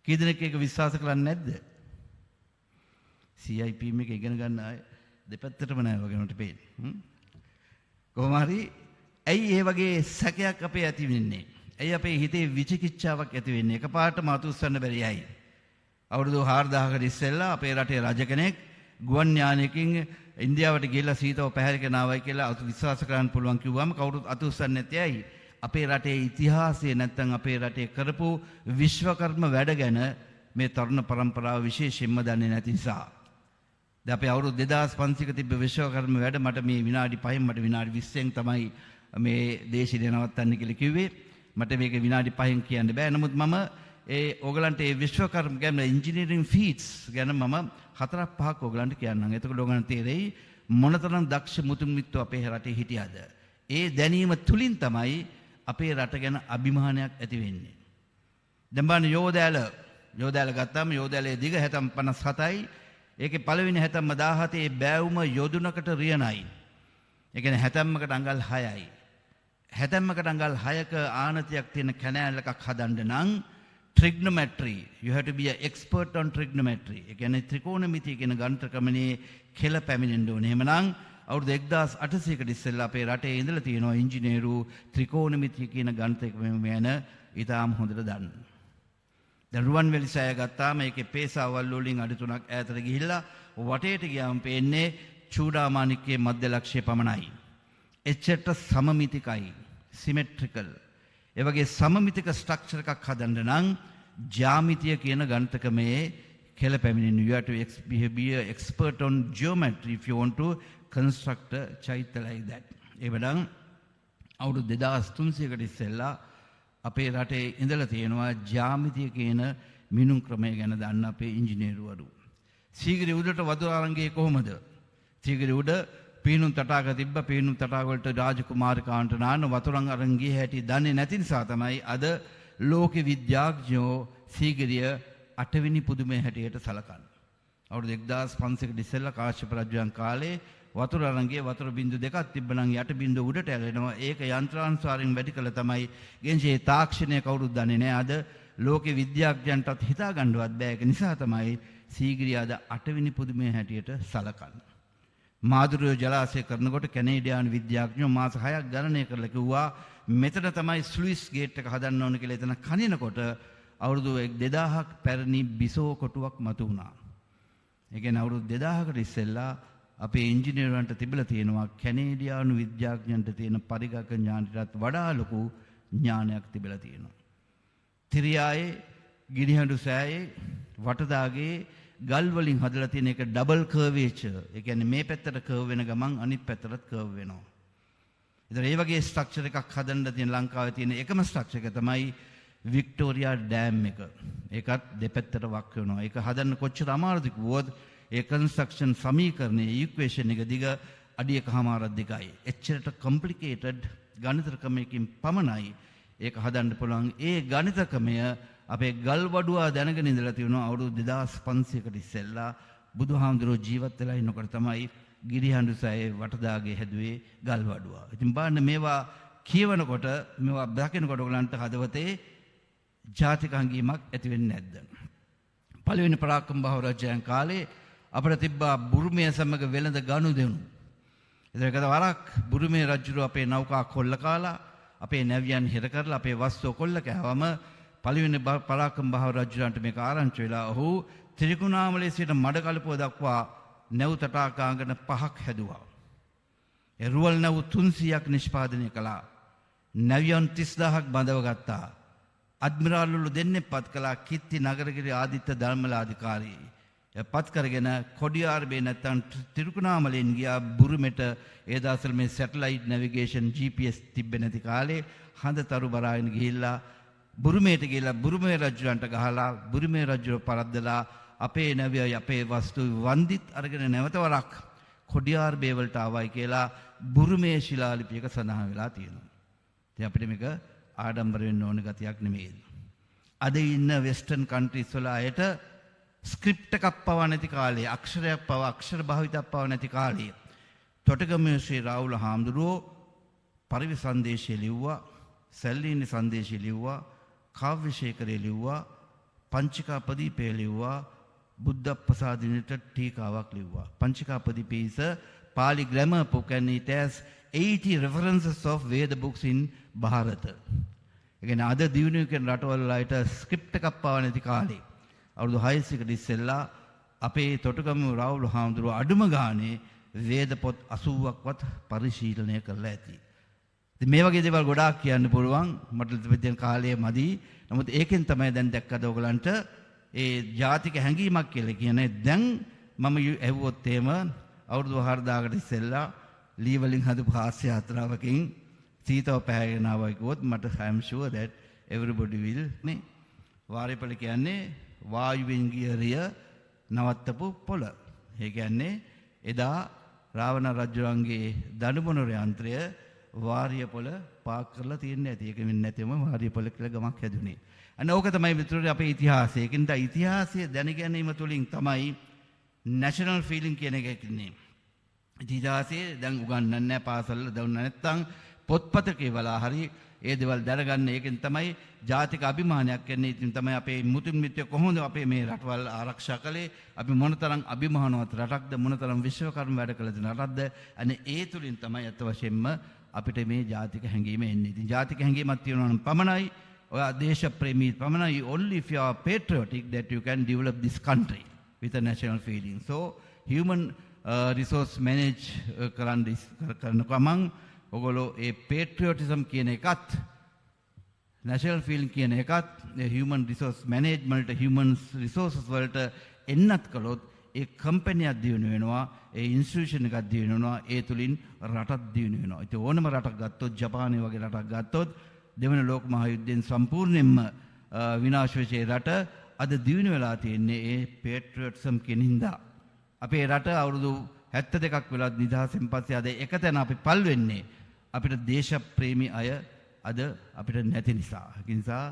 S11: කී දෙනෙක් ඒක විශ්වාස කරන්නේ නැද්ද? CIPM එක ඉගෙන ගන්න අය දෙපැත්තටම නැහැ වගේ මට පේන්නේ. කොහොම හරි ඇයි ඒ වගේ සැකයක් අපේ ඇති වෙන්නේ? ඇයි අපේ හිතේ විචිකිච්ඡාවක් ඇති වෙන්නේ? එකපාරටම අතුස්සන්න බැරි ඇයි? අවුරුදු 4000කට ඉස්සෙල්ලා අපේ රටේ රජ කෙනෙක් ගුවන් යානයකින් ඉන්දියාවට ගිහිල්ලා සීතව පැහැරගෙන ආවයි කියලා විශ්වාස කරන්න පුළුවන් කිව්වම කවුරුත් අතුස්සන්නේ නැති ඇයි? අපේ රටේ ඉතිහාසය නැත්තම් අපේ රටේ කරපු විශ්වකර්ම වැඩ ගැන මේ තරුණ පරම්පරාව විශේෂයෙන්ම දන්නේ නැති නිසා. දැන් අපේ අවුරුදු 2500ක තිබ්බ විශ්වකර්ම වැඩ මට මේ විනාඩි 5න් මට විනාඩි 20න් තමයි මේ දේශීය නවත්තන්න කියලා කිව්වේ. මට මේක විනාඩි 5න් කියන්න බෑ. නමුත් මම ඕගලන්ට ඒ විශ්වකර්ම ගැන ඉංජිනේරින් ෆීට්ස් ගැන මම 4-5ක් ඕගලන්ට කියන්නම්. එතකොට ඕගලන්ට තේරෙයි මොනතරම් දක්ෂ මුතුන් මිත්තෝ අපේ රටේ හිටියද. ඒ දැනීම තුලින් තමයි අපේ රට ගැන අභිමානයක් ඇති වෙන්නේ. දැන් බලන්න යෝධෑල ගත්තාම යෝධෑලේ දිග 57යි. ඒකේ පළවෙනි 17 බෑවුම යොදුනකට රියනයි. ඒ කියන්නේ 70කට අඟල් 6යි. 70කට අඟල් 6ක ආනතියක් තියෙන කැනෑල් එකක් හදන්න නම් trigonometry, you have to be an expert on trigonometry. ඒ කියන්නේ ත්‍රිකෝණමිතිය කියන ගණිත ක්‍රමනේ කෙල පැමිණෙන්න ඕනේ. එහෙමනම් අවුරුදු 1800කට ඉස්සෙල්ලා අපේ රටේ ඉඳලා තියෙනවා ඉංජිනේරු ත්‍රිකෝණමිතිය කියන ගණිත ක්‍රමය ගැන ඉතාම හොඳට දන්න. දැන් රුවන්වැලි සෑය ගත්තාම ඒකේ පේසාවල් වලින් අඩි 3ක් ඈතට ගිහිල්ලා වටේට ගියාම පේන්නේ චූඩාමාණික්කයේ මධ්‍ය ලක්ෂ්‍යය පමණයි. එච්චරට සමමිතිකයි, සිමෙට්‍රිකල්. ඒ වගේ සමමිතික ස්ට්‍රක්චර් එකක් හදන්න නම් ජ්‍යාමිතිය කියන ගණිතකමේ කෙල පැමිණෙන you have to be an expert on geometry if you want to construct a chaitya like that. එවනම් අවුරුදු 2300කට ඉස්සෙල්ලා අපේ රටේ ඉඳලා තියෙනවා ජ්‍යාමිතිය කියන මිනුම් ක්‍රමය ගැන දන්න අපේ ඉංජිනේරුවරු. සීගිරි උඩට වතුර අරන් ගියේ කොහොමද? සීගිරි උඩ පීනුම් තටාක තිබ්බ පීනුම් තටාක වලට රාජකුමාරිකාන්ට නාන වතුරන් අරන් ගියේ හැටි දන්නේ නැති නිසා තමයි අද ලෝක විද්‍යාඥයෝ සීගිරිය 8 වෙනි පුදුමය හැටියට සලකන්නේ. අවුරුදු 1500කට ඉස්සෙල්ලා කාශ්‍යප රජුන් කාලේ වතුර අරන් ගියේ වතුර බින්දු දෙකක් තිබ්බනම් යට බින්දුව උඩට ඇලෙනවා. ඒක යන්ත්‍රානුසාරයෙන් වැඩි කළ තමයි ගෙන්ජේ තාක්ෂණය කවුරුත් දන්නේ නැහැ. අද ලෝකේ විද්‍යාඥයන්ටත් හිතා ගන්නවත් බෑ. ඒක නිසා තමයි සීගිරිය අද 8 වෙනි පුදුමය හැටියට සලකන්නේ. මාදුරියෝ ජලාශය කරනකොට කැනේඩියානු විද්‍යාඥයෝ මාස 6ක් ගණනය කරලා කිව්වා මෙතන තමයි ස්ලුයිස් ගේට් එක හදන්න ඕන කියලා. එතන කනිනකොට අවුරුදු 2000ක් පැරණි බිසෝ කොටුවක් මතු වුණා. ඒ කියන්නේ අවුරුදු 2000කට ඉස්සෙල්ලා අපේ ඉංජිනේරුවන්ට තිබිලා තියෙනවා කැනේඩියානු විද්‍යාඥයන්ට තියෙන පරිගක ඥානයටත් වඩා ලොකු ඥානයක් තිබිලා තියෙනවා. තිරියායේ ගිනිහඬු සෑයේ වටදාගේ ගල් වලින් හදලා තියෙන එක ඩබල් කර්වේචර්. ඒ කියන්නේ මේ පැත්තට කර්ව් වෙන ගමන් අනිත් පැත්තට කර්ව් වෙනවා. ඉතින් ඒ වගේ ස්ට්‍රක්චර් එකක් හදන්න තියෙන ලංකාවේ තියෙන එකම ස්ට්‍රක්චර් එක තමයි වික්ටෝරියා ඩෑම් එක. ඒකත් දෙපැත්තට වක් වෙනවා. ඒක හදන්න කොච්චර අමාරුද කිව්වොත් ඒ කන්ස්ට්‍රක්ෂන් සමීකරණයේ ඉක්වේෂන් එක දිග අඩි 1.5ක් දිගයි. එච්චරට කොම්ප්ලිකේටඩ් ගණිත ක්‍රමයකින් පමණයි ඒක හදන්න පුළුවන්. ඒ ගණිත ක්‍රමය අපේ ගල්වඩුවා දැනගෙන ඉඳලා තියෙනවා අවුරුදු 2500කට ඉස්සෙල්ලා බුදුහාමුදුරුවෝ ජීවත් වෙලා ඉන්නකොට තමයි ගිරිහඬු සෑයේ වටදාගේ හැදුවේ ගල්වඩුවා. ඉතින් බලන්න මේවා කියවනකොට මේවා දකිනකොට ඔයගලන්ට හදවතේ ජාතික හංගීමක් ඇති වෙන්නේ නැද්ද? පළවෙනි පරාක්‍රම බහුව රජයන් කාලේ අපිට තිබ්බා බුරුමය සමග වෙළඳ ගනුදෙනු. ඒක වරක් බුරුමේ රජුරු අපේ නෞකා කොල්ල කාලා අපේ නැවියන් හිර කරලා අපේ වස්තුව කොල්ල කෑවම පළවෙනි පරාක්‍රම බහුව රජුන්ට මේක ආරංචි වෙලා ඔහු ත්‍රිකුණාමලයේ සිට මඩකලපුව දක්වා නැව් තටාකාංගන 5ක් හැදුවා. ඒ රුවල් නැව් 300ක් නිෂ්පාදනය කළා. නැවියන් 30000ක් බඳව ගත්තා. අඩ්මිරාල්වරු දෙන්නේ පත් කළා කිත්ති නගරගිරි ආදිත්‍ය ධර්මලාධිකාරී. පත් කරගෙන කොඩියාර්බේ නැත්තම් ත්‍රිකුණාමලයෙන් ගියා බුරුමෙට. ඒ දවස්වල මේ සැටලයිට් නැවිගේෂන් GPS තිබ්බේ නැති කාලේ හඳතරු බරාගෙන ගිහිල්ලා බුරුමේට ගිහිල්ලා බුරුමේ රජුන්ට ගහලා බුරුමේ රජුව පරද්දලා අපේ නැවිය අපේ වස්තු වන්දිත් අරගෙන නැවත වරක් කොඩියාර්බේ වලට ආවයි කියලා බුරුමේ ශිලාලිපියක සඳහන් වෙලා තියෙනවා. ඉතින් අපිට මේක ආඩම්බර වෙන්න ඕන ගතියක් නෙමෙයි. අද ඉන්න වෙස්ටර්න් කන්ට්‍රීස් වල අයට ස්ක්‍රිප්ට් එකක් පවා නැති කාලේ අක්ෂරයක් පවා අක්ෂර භාවිතයක් පවා නැති කාලේ තොටගමේ ශ්‍රී රාහුල හාමුදුරුවෝ පරිවි සංදේශය ලිව්වා, සැල්ලීනි සංදේශය ලිව්වා, කාව්‍යශේඛරය ලිව්වා, පංචිකා ප්‍රදීපය ලිව්වා, බුද්ධ ප්‍රසාදිනේට ටීකාවක් ලිව්වා. පංචිකා ප්‍රදීපේ is a Pali grammar book and it has 80 references of Veda books in Bharata. ඒ කියන්නේ අද දිනුවේ කියන රටවල වලට ස්ක්‍රිප්ට් එකක් පවා නැති කාලේ අවුරුදු 600කට ඉස්සෙල්ලා අපේ තොටගම රාහුල හාමුදුරුවෝ අඩුම ගානේ වේද පොත් 80ක්වත් පරිශීලනය කරලා ඇති. ඉතින් මේ වගේ දේවල් ගොඩාක් කියන්න පුළුවන්. මට තිබෙන කාලය මදි. නමුත් ඒකෙන් තමයි දැන් දැක්කද ඔයගලන්ට ඒ ජාතික හැඟීමක් කියලා කියන්නේ. දැන් මම ඇහුවොත් එහෙම අවුරුදු 4000කට ඉස්සෙල්ලා ලී වලින් හදපු හාස්‍ය යාත්‍රාවකින් සීතව පැහැගෙන ආවා කිව්වොත් මට I am sure that everybody will නේ. වාරිපොල කියන්නේ වායුවෙන් ගිය රිය නවත්තපු පොළ. ඒ කියන්නේ එදා රාවණ රජුගේ දඬුමොනර යන්ත්‍රය වාරියපොළ පාක් කරලා තියෙන්නේ නැති. ඒක වෙන්නේ නැතිවම වාරියපොළ කියලා ගමක් හැදුනේ. අන්න ඕක තමයි මිත්‍රයෝ අපේ ඉතිහාසය. ඒකින්ද ඉතිහාසය දැන ගැනීම තුළින් තමයි national feeling කියන එක ඉන්නේ. ඉතිහාසයේ දැන් උගන්වන්නේ නැහැ පාසල්වල දුන්න නැත්නම් පොත්පත කියවලා හරි ඒ දේවල් දැනගන්න. ඒකෙන් තමයි ජාතික අභිමානයක් එන්නේ. ඉතින් තමයි අපේ මුතුන් මිත්‍ය කොහොමද අපේ මේ රටවල් ආරක්ෂා කළේ? අපි මොනතරම් අභිමානවත් රටක්ද? මොනතරම් විශ්වකර්ම වැඩ කළ දෙන රටක්ද? අනේ ඒ තුලින් තමයි අත වශයෙන්ම අපිට මේ ජාතික හැඟීම එන්නේ. ඉතින් ජාතික හැඟීමක් තියෙනවා නම් පමණයි ඔය දේශ ප්‍රේමී පමණයි only if you are patriotic that you can develop this country with a national feeling. So human resource manage කරන ගමන් ඔගොල්ලෝ ඒ patriotism කියන එකත් national feeling කියන එකත් human resource management human resources වලට එන්නත් කළොත් ඒ කම්පැනියක් දියුණු වෙනවා, ඒ ඉන්ස්ටිටියුෂන් එකක් දියුණු වෙනවා, ඒ තුලින් රටක් දියුණු වෙනවා. ඉතින් ඕනම රටක් ගත්තොත් ජපානය වගේ රටක් ගත්තොත් දෙවන ලෝක මහා යුද්ධයෙන් සම්පූර්ණයෙන්ම විනාශ වෙච්ච රට අද දියුණු වෙලා තියෙන්නේ ඒ patriotism කෙනින්දා. අපේ රට අවුරුදු 72ක් වෙලා නිදහසෙන් පස්සේ අද එක තැන අපි පල් වෙන්නේ අපිට දේශප්‍රේමී අය අද අපිට නැති නිසා. ඒ නිසා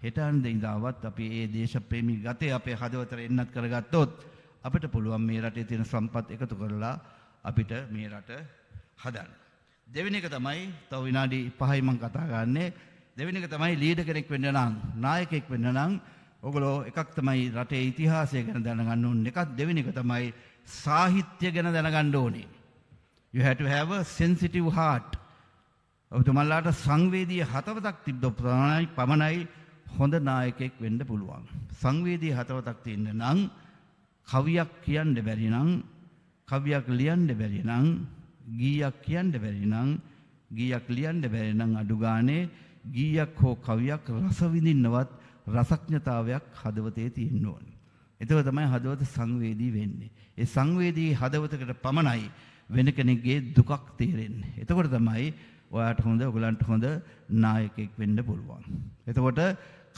S11: හෙට අන්ද ඉඳාවත් අපි මේ දේශප්‍රේමී ගතේ අපේ හදවතට එන්නත් කරගත්තොත් අපිට පුළුවන් මේ රටේ තියෙන සම්පත් එකතු කරලා අපිට මේ රට හදන්න. දෙවෙනි එක තමයි තව විනාඩි 5යි මම කතා ගන්නෙ. දෙවෙනි එක තමයි ලීඩර් කෙනෙක් වෙන්න නම්, නායකයෙක් වෙන්න නම් ඔයගොල්ලෝ එකක් තමයි රටේ ඉතිහාසය ගැන දැනගන්න ඕනේ. එකක් දෙවෙනි එක තමයි සාහිත්‍ය ගැන දැනගන්න ඕනේ. You have to have a sensitive heart. ඔබතුමාලාට සංවේදී හතවතක් තිබ්බොත් පමණයි හොඳ නායකයෙක් වෙන්න පුළුවන්. සංවේදී හතවතක් තියෙන්න නම් කවියක් කියන්න බැරි නම්, කවියක් ලියන්න බැරි නම්, ගීයක් කියන්න බැරි නම්, ගීයක් ලියන්න බැරි නම් අඩු ගානේ ගීයක් හෝ කවියක් රස විඳින්නවත් රසඥතාවයක් හදවතේ තියෙන්න ඕනේ. ඒක තමයි හදවත සංවේදී වෙන්නේ. ඒ සංවේදී හදවතකට පමණයි වෙන කෙනෙක්ගේ දුකක් තේරෙන්නේ. එතකොට තමයි ඔයාට හොඳ, ඔයගලන්ට හොඳ නායකයෙක් වෙන්න පුළුවන්. එතකොට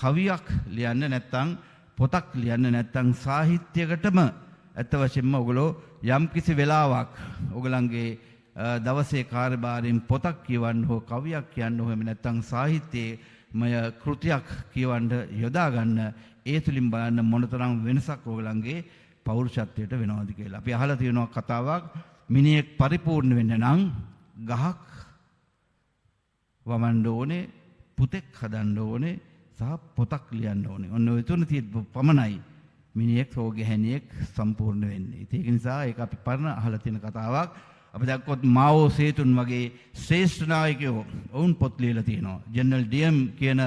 S11: කවියක් ලියන්න නැත්නම් පොතක් ලියන්න නැත්නම් සාහිත්‍යයකටම ඇත්ත වශයෙන්ම ඔයගොල්ලෝ යම් කිසි වෙලාවක් ඔයගලන්ගේ දවසේ කාර්යභාරයෙන් පොතක් කියවන්න හෝ කවියක් කියන්න හෝ එහෙම නැත්නම් සාහිත්‍යමය කෘතියක් කියවන්න යොදා ගන්න. ඒ තුලින් බලන්න මොනතරම් වෙනසක් ඔයගලන්ගේ පෞරුෂත්වයට වෙනවද කියලා. අපි අහලා තියෙනවා කතාවක්, මිනිහෙක් පරිපූර්ණ වෙන්න නම් ගහක් වමන්න ඕනේ, පුතෙක් හදන්න ඕනේ, සහ පොතක් ලියන්න ඕනේ. ඔන්න ඔය තුන තියෙද්දි පමණයි මිනිහෙක් හෝ ගැහණියෙක් සම්පූර්ණ වෙන්නේ. ඒක නිසා ඒක අපි පරණ අහලා තියෙන කතාවක්. අපි දැක්කොත් මාවෝ සේතුන් වගේ ශ්‍රේෂ්ඨ නායකයෝ වුන් පොත් ලියලා තියෙනවා. ජෙනරල් ඩීඑම් කියන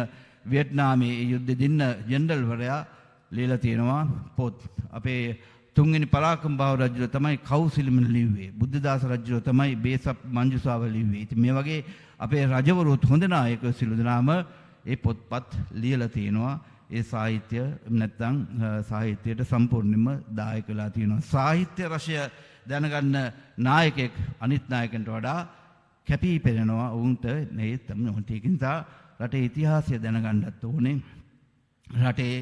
S11: වියට්නාමයේ යුද්ධ දින්න ජෙනරල් වරයා ලියලා තියෙනවා පොත්. අපේ තුන්වෙනි පරාක්‍රම බාහු රජුව තමයි කෞසිලම ලිව්වේ. බුද්ධදාස රජුව තමයි බේසප් මංජුසාව ලිව්වේ. ඉතින් මේ වගේ අපේ රජවරුත් හොඳ නායකයෝ සිළු දෙනාම ඒ පොත්පත් ලියලා තියෙනවා. ඒ සාහිත්‍ය නැත්නම් සාහිත්‍යයට සම්පූර්ණයෙන්ම දායක වෙලා තියෙනවා. සාහිත්‍ය රසය දැනගන්න නායකයෙක් අනිත් නායකයන්ට වඩා කැපී පෙනෙනවා. උන්ට මේ තමයි ඒකින්සා රටේ ඉතිහාසය දැනගන්නත් ඕනේ. රටේ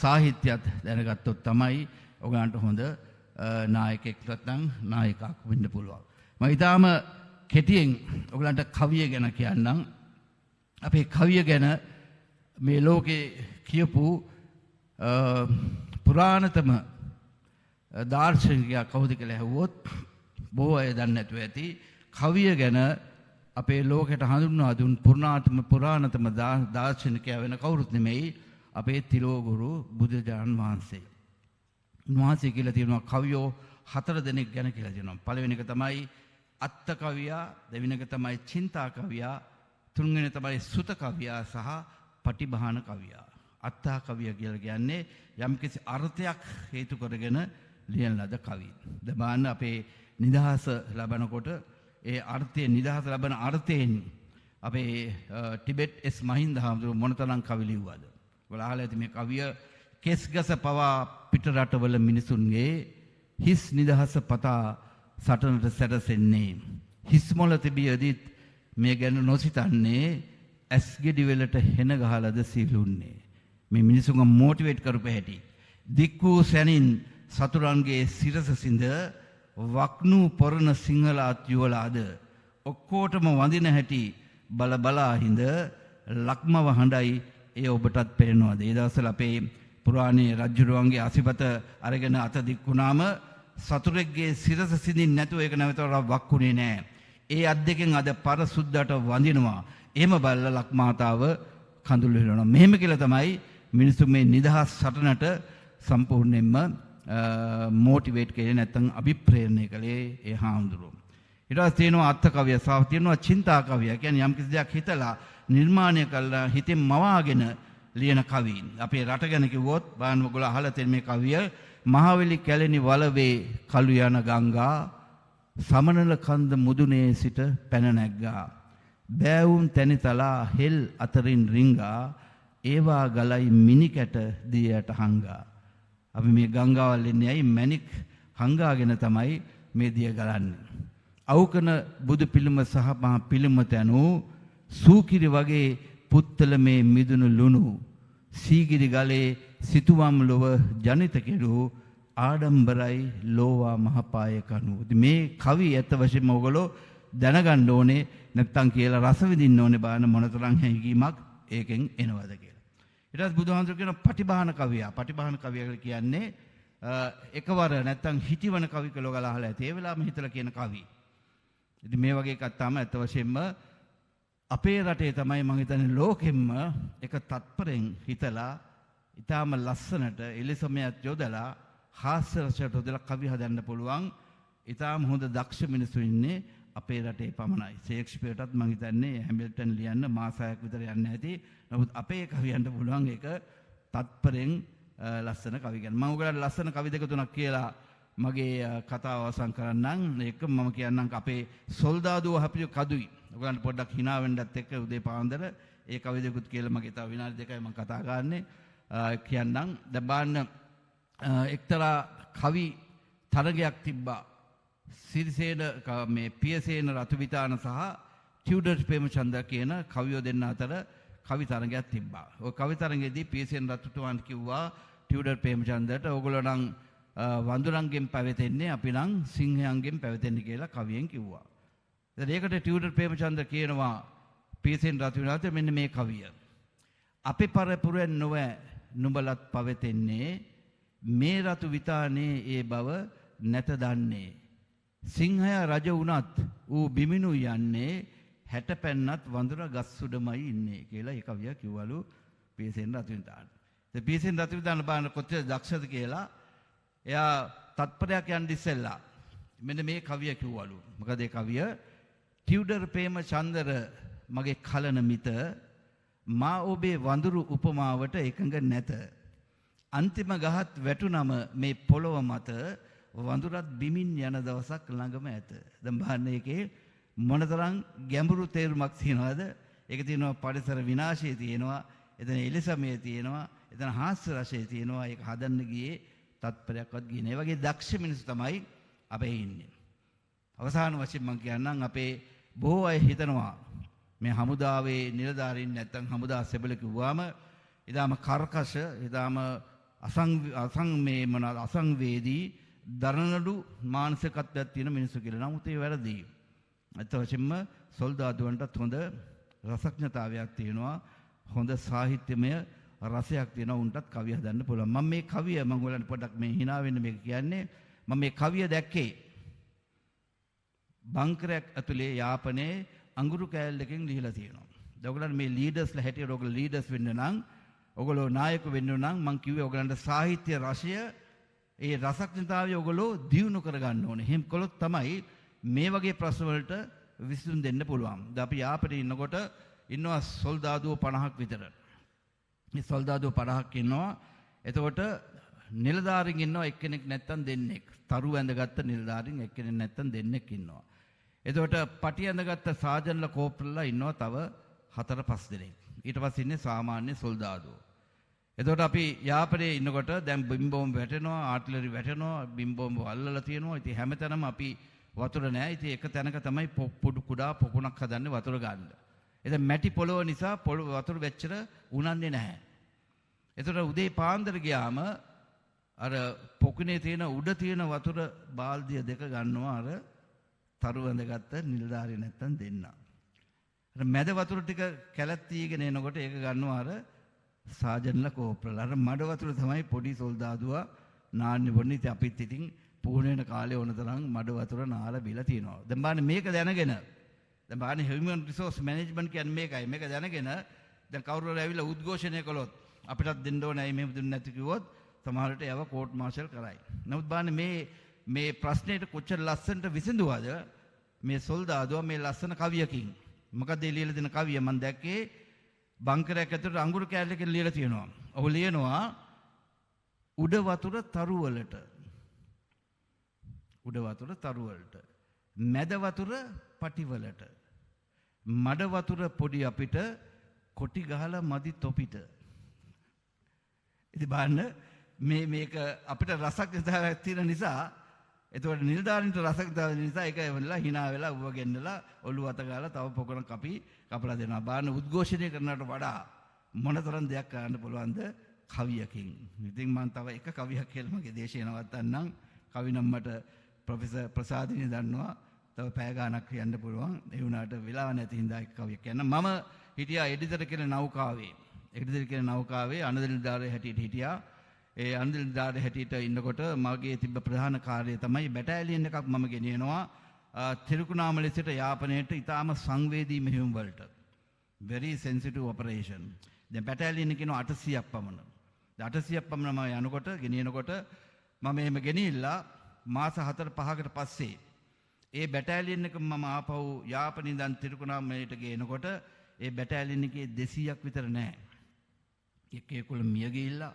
S11: සාහිත්‍යයත් දැනගත්තොත් තමයි ඔයගලන්ට හොඳ නායකයෙක් නැත්නම් නායිකාවක් වෙන්න පුළුවන්. මම ඊටාම කෙටියෙන් ඔයගලන්ට කවිය ගැන කියන්නම්. අපේ කවිය ගැන මේ ලෝකේ කියපු පුරාණතම දාර්ශනිකයා කවුද කියලා ඇහුවොත් බොහෝ අය දන්නේ නැතුව ඇති. කවිය ගැන අපේ ලෝකයට හඳුන්වා දුන් පුරාණතම දාර්ශනිකයා වෙන කවුරුත් නෙමෙයි අපේ තිලෝගුරු බුදුරජාණන් වහන්සේ. උන්වහන්සේ කියලා තියෙනවා කවියෝ 4 දෙනෙක් ගැන කියලා තියෙනවා. පළවෙනි එක තමයි අත්ත කවියා, දෙවෙනි එක තමයි චින්තා කවියා, තුන්වෙනි තමයි සුත කවියා සහ පටිභාන කවියා. අත්තා කවිය කියලා කියන්නේ යම්කිසි අර්ථයක් හේතු කරගෙන ලියන ලද කවි. දබාන්න අපේ නිදහස ලබනකොට ඒ අර්ථය නිදහස ලබන අර්ථයෙන් අපේ ටිබෙට් එස් මහින්ද හාමුදුරුවෝ මොනතරම් කවි ලිව්වද? ඔයාලා අහලා ඇති මේ කවිය කෙස්ගස පවා පිට රටවල මිනිසුන්ගේ හිස් නිදහස පතා සටනට සැරසෙන්නේ. හිස් මොළ තිබියදිත් මේ ගැන නොසිතන්නේ ඇස් ගෙඩි වලට හෙන ගහලාද සීලුන්නේ. මේ මිනිසුන්ව මොටිවේට් කරපු හැටි. දික් වූ සැනින් සතුරන්ගේ සිරස සිඳ වක්නු පොරණ සිංහලාත් යුවලාද ඔක්කොටම වඳින හැටි බල බලා හිඳ ලක්මව හඬයි ඒ ඔබටත් පේනවාද? ඒ දවස්වල අපේ පුරාණයේ රජුරුවන්ගේ අසිපත අරගෙන අත දික් වුණාම සතුරෙක්ගේ සිරස සිඳින්න නැතුව ඒක නැවතවර වක්කුනේ නැහැ. ඒ අත් දෙකෙන් අද පර සුද්දාට වඳිනවා. එහෙම බලලා ලක්මාතාව කඳුළු වෙනවා. මෙහෙම කියලා තමයි මිනිස්සු මේ නිදහස් සටනට සම්පූර්ණයෙන්ම මොටිවේට් කරේ නැත්නම් අභිප්‍රේරණය කළේ ඒ හාමුදුරුවෝ. ඊට පස්සේ තියෙනවා අර්ථ කවිය සහ තියෙනවා චින්තා කවිය. කියන්නේ යම් කිසි දෙයක් හිතලා නිර්මාණය කළා හිතෙන් මවාගෙන ලියන කවි. අපේ රට ගැන කිව්වොත් බලන්න ඔයගොල්ලෝ අහලා තියෙන මේ කවිය මහවැලි කැලණි වලවේ කළු යන ගංගා සමනල කන්ද මුදුනේ සිට පැන නැග්ගා. බෑවුම් තැනිතලා හෙල් අතරින් රිංගා ඒවා ගලයි මිනිකැට දියට හංගා. අපි මේ ගංගාවල් එන්නේ ඇයි? මැණික් හංගාගෙන තමයි මේ දිය ගලන්නේ. අවකන බුදු පිළිම සහ මහා පිළිම තැනු සූකිරි වගේ පුත්තල මේ මිදුණු ලුණු සීගිරි ගලේ සිතුවම් ලොව ජනිත කෙරු ආඩම්බරයි ලෝවා මහපාය කනු. මේ කවි ඇත්ත වශයෙන්ම ඔයගොල්ලෝ දැනගන්න ඕනේ නැත්තම් කියලා රස විඳින්න ඕනේ බලන්න මොනතරම් හැඟීමක් ඒකෙන් එනවද කියලා. ඊට පස්සේ බුදුහාමුදුරු කියන පටිභාන කවිය. පටිභාන කවිය කියන්නේ එකවර නැත්තම් හිතවන කවි කියලා ඔයාලා අහලා ඇති. ඒ වෙලාවෙම හිතලා කියන කවි. ඉතින් මේ වගේ එකක් තමයි ඇත්ත වශයෙන්ම අපේ රටේ තමයි මම හිතන්නේ ලෝකෙම්ම එක තත්පරෙන් හිතලා ඊටාම ලස්සනට එලිසමයක් යොදලා හාස්‍ය රසයට යොදලා කවි හදන්න පුළුවන් ඊටාම හොඳ දක්ෂ මිනිස්සු ඉන්නේ අපේ රටේ පමණයි. ෂේක්ස්පියර්ටත් මම හිතන්නේ හැමිල්ටන් ලියන්න මාසයක් විතර යන්න ඇති. නමුත් අපේ කවියන්ට පුළුවන් ඒක තත්පරෙන් ලස්සන කවි ගන්න. මම ඔයගලන්ට ලස්සන කවි දෙක තුනක් කියලා මගේ කතාව අවසන් කරන්නම්. ඒක මම කියන්නම් අපේ සොල්දාදුව හපිය කදුයි. ඔයගලන්ට පොඩ්ඩක් hina වෙන්නත් එක්ක උදේ පාන්දර ඒ කවි දෙකුත් කියලා මගේ තව විනාඩි දෙකයි මම කතා කරන්නේ. කියන්නම්. දැන් බලන්න එක්තරා කවි තරගයක් තිබ්බා. සිරිසේන මේ පියසේන රතුවිතාන සහ ටියුඩර් ප්‍රේමචන්ද්‍ර කියන කවියෝ දෙන්න අතර කවි තරගයක් තිබ්බා. ඔය කවි තරගයේදී පියසේන රතුතුමන් කිව්වා ටියුඩර් ප්‍රේමචන්ද්‍රට ඕගොල්ලෝ නම් වඳුරන්ගෙන් පැවතෙන්නේ අපි නම් සිංහයන්ගෙන් පැවතෙන්නේ කියලා කවියෙන් කිව්වා. ඒකට ටියුඩර් ප්‍රේමචන්ද්‍ර කියනවා පියසේන රතුවිතානට මෙන්න මේ කවිය. අපි පරපුරෙන් නොව නුඹලත් පවතෙන්නේ මේ රතු විතානේ ඒ බව නැත දන්නේ. සිංහය රජ වුණත් ඌ බිමිනු යන්නේ 60 පැන්නත් වඳුර ගස් උඩමයි ඉන්නේ කියලා ඒ කවිය කිව්වලු පියසේන රතුවිතාන. ඒ පියසේන රතුවිතාන බලන්න කොච්චර දක්ෂද කියලා එයා තත්පරයක් යන්න ඉස්සෙල්ලා මෙන්න මේ කවිය කිව්වලු. මොකද ඒ කවිය ටියුඩර් ප්‍රේමචන්ද්‍ර මගේ කලන මිත මා ඔබේ වඳුරු උපමාවට එකඟ නැත. අන්තිම ගහත් වැටුනම මේ පොළොව මත වඳුරත් බිමින් යන දවසක් ළඟම ඇත. දැන් බලන්න ඒකේ මොනතරම් ගැඹුරු තේරුමක් තියෙනවද? ඒක තියෙනවා පරිසර විනාශය තියෙනවා, එතන එලිසමය තියෙනවා, එතන හාස්‍ය රසය තියෙනවා. ඒක හදන්න ගියේ තත්පරයක්වත් ගියේ නෑ. ඒ වගේ දක්ෂ මිනිස්සු තමයි අපේ ඉන්නේ. අවසාන වශයෙන් මම කියන්නම් අපේ බොහෝ අය හිතනවා මේ හමුදාවේ නිලධාරීන් නැත්තම් හමුදා සෙබළ කිව්වම ඊදාම කර්කශ, ඊදාම අසංවේදී දරනඩු මානසිකත්වයක් තියෙන මිනිස්සු කියලා. නමුත් ඒ වැරදි. අත් වශයෙන්ම සොල්දාදුවන්ටත් හොඳ රසඥතාවයක් තියෙනවා. හොඳ සාහිත්‍යමය රසයක් තියෙනවා. උන්ටත් කවිය හදන්න පුළුවන්. මම මේ කවිය මම ඔයාලට පොඩ්ඩක් මේ hina වෙන්න මේක කියන්නේ. මම මේ කවිය දැක්කේ බංකරයක් ඇතුලේ යාපනයේ අඟුරු කෑල්ලකින් ලියලා තියෙනවා. ඔයගොල්ලන් මේ ලීඩර්ස්ලා හැටියට ඔයගොල්ලෝ ලීඩර්ස් වෙන්න නම් ඔයගොල්ලෝ නායක වෙන්න නම් මම කිව්වේ ඔයගොල්ලන්ට සාහිත්‍ය රසය ඒ රසඥතාවය ඔයගොල්ලෝ දියුණු කරගන්න ඕනේ. එහෙම කළොත් තමයි මේ වගේ ප්‍රශ්න වලට විසඳුම් දෙන්න පුළුවන්. දැන් අපි යාපනයේ ඉන්නකොට ඉන්නවා සොල්දාදුව 50ක් විතර. මේ සොල්දාදුව 50ක් ඉන්නවා. එතකොට නිලධාරීන් ඉන්නවා එක්කෙනෙක් නැත්තම් දෙන්නෙක්. තරු ඇඳගත්ත නිලධාරීන් එක්කෙනෙක් නැත්තම් දෙන්නෙක් ඉන්නවා. එතකොට පටි ඇඳගත්ත සාජන්ලා කෝප්‍රලා ඉන්නවා තව 4-5 දෙනෙක්. ඊට පස්සේ ඉන්නේ සාමාන්‍ය සොල්දාදුවෝ. එතකොට අපි යාපනයේ ඉන්නකොට දැන් බිම් බෝම්බ වැටෙනවා, ආටිලරි වැටෙනවා, බිම් බෝම්බ අල්ලලා තියෙනවා. ඉතින් හැමතැනම අපි වතුර නැහැ. ඉතින් එක තැනක තමයි පොඩු කුඩා පොකුණක් හදන්නේ වතුර ගන්න. එතන මැටි පොළොව නිසා වතුර වෙච්චර උනන්නේ නැහැ. එතකොට උදේ පාන්දර ගියාම අර පොකුණේ තියෙන උඩ තියෙන වතුර බාල්දිය දෙක ගන්නවා අර තරු වැඳගත්ත නිලධාරිය නැත්තම් දෙන්න. අර මැද වතුර ටික කැලත් තීගෙන එනකොට ඒක ගන්නවා අර සාජන්ලා කෝප්‍රලා. අර මඩ වතුර තමයි පොඩි සොල්දාදුවා නාන්නේ බොන්නේ. ඉතින් අපිත් ඉතින් පුහුණු වෙන කාලේ ඕන තරම් මඩ වතුර නාලා බිලා තියෙනවා. දැන් බලන්න මේක දැනගෙන දැන් බලන්න human resource management කියන්නේ මේකයි. මේක දැනගෙන දැන් කවුරු හරි ඇවිල්ලා උද්ඝෝෂණය කළොත් අපිටත් දෙන්න ඕනේ ඇයි මෙහෙම දුන්නේ නැති කිව්වොත් සමහරට යව කෝට් මාර්ෂල් කරයි. නමුත් බලන්න මේ ප්‍රශ්නෙට කොච්චර ලස්සනට විසඳුවාද මේ සොල්දාදුවා මේ ලස්සන කවියකින්. මොකද ඒ ලියලා දෙන කවිය මම දැක්කේ බංකරයක් ඇතුළට අඟුරු කෑල්ලකින් ලියලා තියෙනවා. ඔහු ලියනවා උඩ වතුර තරු වලට. උඩ වතුර තරු වලට. මැද වතුර පටි වලට. මඩ වතුර පොඩි අපිට කොටි ගහලා මදි තොපිට. ඉතින් බලන්න මේක අපිට රසඥතාවයක් තියෙන නිසා එතකොට නිලධාරීන්ට රසඥතාවය නිසා ඒක වෙනලා hina වෙලා ඌව ගෙන්නලා ඔළුව අත ගාලා තව පොකරක් කපලා දෙනවා. බලන්න උද්ඝෝෂණය කරනවට වඩා මොනතරම් දෙයක් කරන්න පුළුවන්ද කවියකින්. ඉතින් මම තව එක කවියක් කියලා මගේ දේශය නවත්තන්නම්. කවි නම් මට ප්‍රොෆෙසර් ප්‍රසාදිනී දන්නවා. තව පැය ගාණක් කියන්න පුළුවන්. ඒ වුණාට වෙලාව නැති හින්දා එක කවියක් කියන්න. මම හිටියා එඩිතර කියන නෞකාවේ. එඩිතර කියන නෞකාවේ අනදෙල්දාරේ හැටියට හිටියා. ඒ අනදෙල්දාරේ හැටියට ඉන්නකොට මගේ තිබ්බ ප්‍රධාන කාර්යය තමයි බැටාලියන් එකක් මම ගෙනියනවා තිරුකුණාමලේ සිට යාපනයට ඊටාම සංවේදී මෙහෙයුම් වලට. very sensitive operation. දැන් බැටාලියන් කියනවා 800ක් පමණ. 800ක් පමණ මම යනකොට ගෙනියනකොට මම එහෙම ගෙනිහිල්ලා මාස 4-5කට පස්සේ ඒ බැටාලියන් එක මම ආපහු යාපනයේ ඉඳන් තිරුකුණාමලේට ගේනකොට ඒ බැටාලියන් එකේ 200ක් විතර නැහැ. එක්කෙකුල මිය ගිහිල්ලා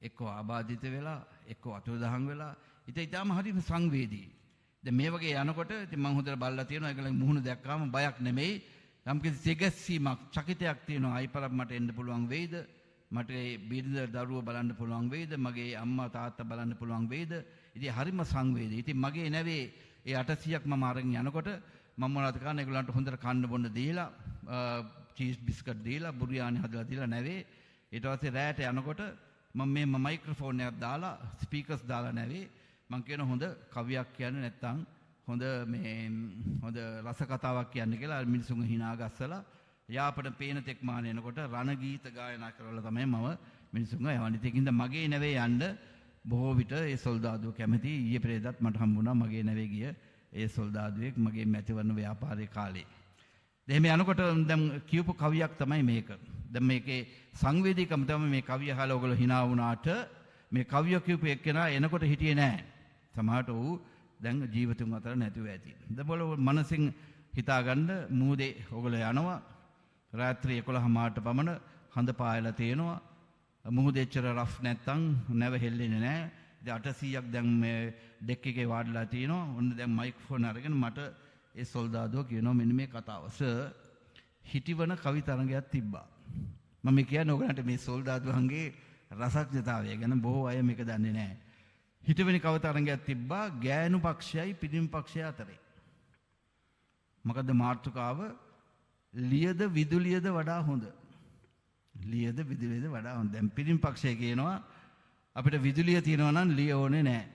S11: එක්කෝ ආබාධිත වෙලා එක්කෝ අතුරුදහන් වෙලා ඉතින් ඊටම හරිම සංවේදී. දැන් මේ වගේ යනකොට ඉතින් මම හොඳට බලලා තියෙනවා ඒගොල්ලන් මුහුණ දැක්කාම බයක් නෙමෙයි යම්කිසි සිගැස්සීමක් චකිතයක් තියෙනවා. අයිපරක් මට එන්න පුළුවන් වෙයිද? මට ඒ බිරිඳ දරුවෝ බලන්න පුළුවන් වෙයිද? මගේ අම්මා තාත්තා බලන්න පුළුවන් වෙයිද? ඉතින් හරිම සංවේදී. ඉතින් මගේ නැවේ ඒ 800ක් මම අරන් යනකොට මම මොනවද කරන්නේ? ඒගොල්ලන්ට හොඳට කන්න බොන්න දීලා චීස් බිස්කට් දීලා බුරියානි හදලා දීලා නැවේ. ඊට පස්සේ රැයට යනකොට මම මේ මයික්‍රොෆෝන් එකක් දාලා ස්පීකර්ස් දාලා නැවේ මම කියන හොඳ කවියක් කියන්නේ නැත්නම් හොඳ රස කතාවක් කියන්නේ කියලා මිනිසුන් hina ගස්සලා යාපන පේන තෙක් මාන එනකොට රණ ගීත ගායනා කරලා තමයි මම මිනිසුන්ව යවන්නේ. ඒකින්ද මගේ නැවේ යන්න බොහෝ විට ඒ සොල්දාදුව කැමති. ඊයේ පෙරේදත් මට හම්බුණා මගේ නැවේ ගිය ඒ සොල්දාදුවෙක් මගේ මැතිවරණ ව්‍යාපාරයේ කාලේ. එහෙම යනකොට දැන් කියපු කවියක් තමයි මේක. දැන් මේකේ සංවේදීකම තමයි මේ කවිය අහලා ඔයගොල්ලෝ hina වුණාට මේ කවිය කියපු එක්කෙනා එනකොට හිටියේ නැහැ. සමහරට ඌ දැන් ජීවිතුන් අතර නැතුව ඇති. දැන් බලව මනසින් හිතාගන්න මූදේ ඔයගොල්ලෝ යනවා රාත්‍රී 11:00ට පමණ හඳ පායලා තියෙනවා. මුහුද එච්චර රෆ් නැත්තම් නැව හෙල්ලෙන්නේ නැහැ. ඉතින් 800ක් දැන් මේ ඩෙක් එකේ වාඩිලා තියෙනවා. ඔන්න දැන් මයික්‍රොෆෝන් අරගෙන මට ඒ සොල්දාදුව කියනවා මෙන්න මේ කතාව. සර් හිටිවන කවි තරඟයක් තිබ්බා. මම කියන්නේ ඔයගලන්ට මේ සොල්දාදුවන්ගේ රසඥතාවය ගැන බොහෝ අය මේක දන්නේ නැහැ. හිටවෙනි කවි තරඟයක් තිබ්බා ගෑනු පක්ෂයයි පිරිමි පක්ෂය අතරේ. මොකද මාතෘකාව ලියද විදුලියද වඩා හොඳ. ලියද විදුලියද වඩා හොඳ. දැන් පිරිමි පක්ෂය කියනවා අපිට විදුලිය තියෙනවා නම් ලිය ඕනේ නැහැ.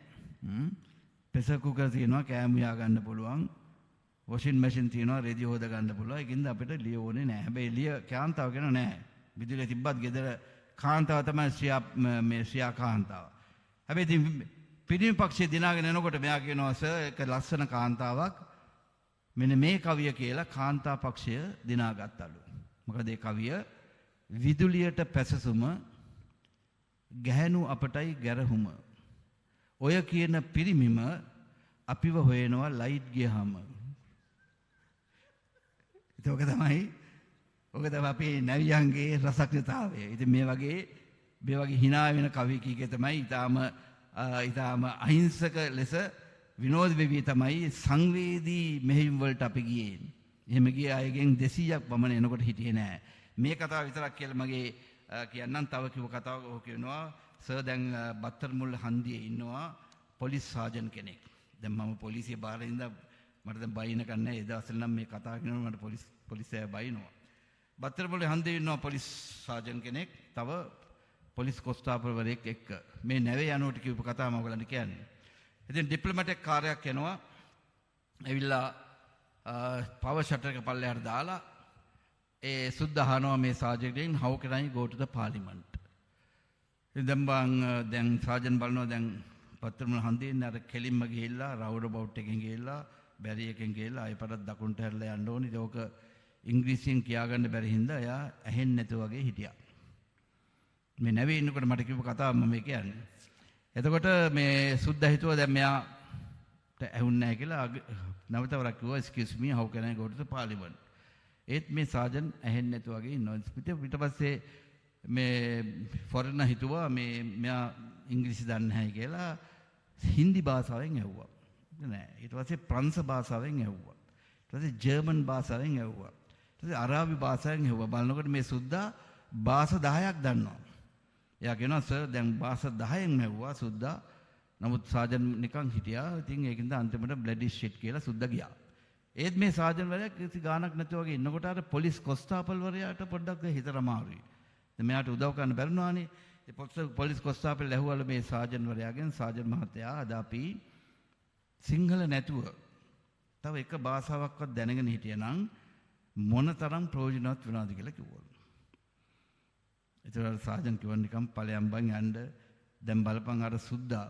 S11: ප්‍රෙෂර් කුකර් තියෙනවා කෑම උයා ගන්න පුළුවන්. වොෂින් මැෂින් තියෙනවා රෙදි හොද ගන්න පුළුවන්. ඒකින්ද අපිට ලිය ඕනේ නැහැ. හැබැයි ලිය කාන්තාව කියන නැහැ. විදුලිය තිබ්බත් ගෙදර කාන්තාව තමයි ශ්‍රියා කාන්තාව. හැබැයි ඉතින් පිරිමි පක්ෂයේ දිනාගෙන එනකොට මෙයා කියනවා සර් ඒක ලස්සන කාන්තාවක්. මෙන්න මේ කවිය කියලා කාන්තා පක්ෂය දිනාගත්තලු. මොකද ඒ කවිය විදුලියට පැසසුම ගැහැණු අපටයි ගැරහුම. ඔය කියන පිරිමිම අපිව හොයනවා ලයිට් ගියහම. ඒක තමයි අපේ නැවියන්ගේ රසඥතාවය. ඉතින් මේ වගේ hina වෙන කවි කීකේ තමයි ඊටාම අහිංසක ලෙස විනෝද වෙවි තමයි සංවේදී මෙහෙයුම් වලට අපි ගියේ. එහෙම ගිය අයගෙන් 200ක් පමණ එනකොට හිටියේ නෑ. මේ කතාව විතරක් කියලා මගේ කියන්නම්. තව කිව්ව කතාවක් ඔහු කියනවා සර් දැන් බත්තරමුල්ල හන්දියේ ඉන්නවා පොලිස් සාජන් කෙනෙක්. දැන් මම පොලිසිය බාරේ ඉඳලා මට දැන් බයින කන්නේ ඒ දවස්වල නම් මේ කතා කරනකොට මට පොලිසිය බයිනවා. බත්තරපොලේ හන්දේ ඉන්නවා පොලිස් සාජන් කෙනෙක්, තව පොලිස් කොස්තාපල්වරයෙක් එක්ක. මේ නැවේ යනකොට කියපු කතාව මම ඔයගලන්ට කියන්නේ. ඉතින් ඩිප්ලොමැටික් කාර්යයක් එනවා. ඇවිල්ලා පවර් ෂටර් එක පල්ලෙහාට දාලා ඒ සුද්ද අහනවා මේ සාජන්ගෙන් how can I go to the parliament. ඉතින් දැන් සාජන් බලනවා දැන් පත්තරමුල හන්දේ ඉන්න අර කෙලින්ම ගිහිල්ලා රවුඩ බවුට් එකෙන් ගිහිල්ලා බැරි එකෙන් ගිහිල්ලා ආයෙ පටත් දකුණට හැරලා යන්න ඕනේ. ඒක ඉංග්‍රීසියෙන් කියාගන්න බැරි හින්දා එයා ඇහෙන්නේ නැතුව වගේ හිටියා. මේ නැවේ ඉන්නකොට මට කිව්ව කතාව මම මේ කියන්නේ. එතකොට මේ සුද්දා හිතුවා දැන් මෙයාට ඇහුන්නේ නැහැ කියලා නවතවරක් කිව්වා excuse me how can I go to the parliament. ඒත් මේ සාජන් ඇහෙන්නේ නැතුව වගේ ඉන්නවා. ඊට පස්සේ මේ ෆොරෙනර් හිතුවා මේ මෙයා ඉංග්‍රීසි දන්නේ නැහැ කියලා හින්දි භාෂාවෙන් ඇහුවා. නෑ. ඊට පස්සේ ප්‍රංශ භාෂාවෙන් ඇහුවා. ඊට පස්සේ ජර්මන් භාෂාවෙන් ඇහුවා. ඊට පස්සේ අරාබි භාෂාවෙන් ඇහුවා. බලනකොට මේ සුද්දා භාෂා 10ක් දන්නවා. එයා කියනවා සර් දැන් භාෂා 10න් ඇහුවා සුද්දා. නමුත් සාජන් නිකන් හිටියා. ඉතින් ඒකින්ද අන්තිමට බ්ලඩි ෂිට් කියලා සුද්දා ගියා. ඒත් මේ සාජන් වරයා කිසි ගාණක් නැතුව වගේ ඉන්නකොට අර පොලිස් කොස්තාපල්වරයාට පොඩ්ඩක් හිතට අමාරුයි. දැන් මෙයාට උදව් කරන්න බැරිුණානේ. ඒ පොලිස් කොස්තාපල් ඇහුවල මේ සාජන් වරයාගෙන් සාජන් මහත්තයා අද අපි සිංහල නැතුව තව එක භාෂාවක්වත් දැනගෙන හිටියනම් මොනතරම් ප්‍රයෝජනවත් වෙනවද කියලා කිව්වලු. ඒතර සාජන් කිව්වා නිකම් ඵලයන් බං යන්න දැන් බලපන් අර සුද්දා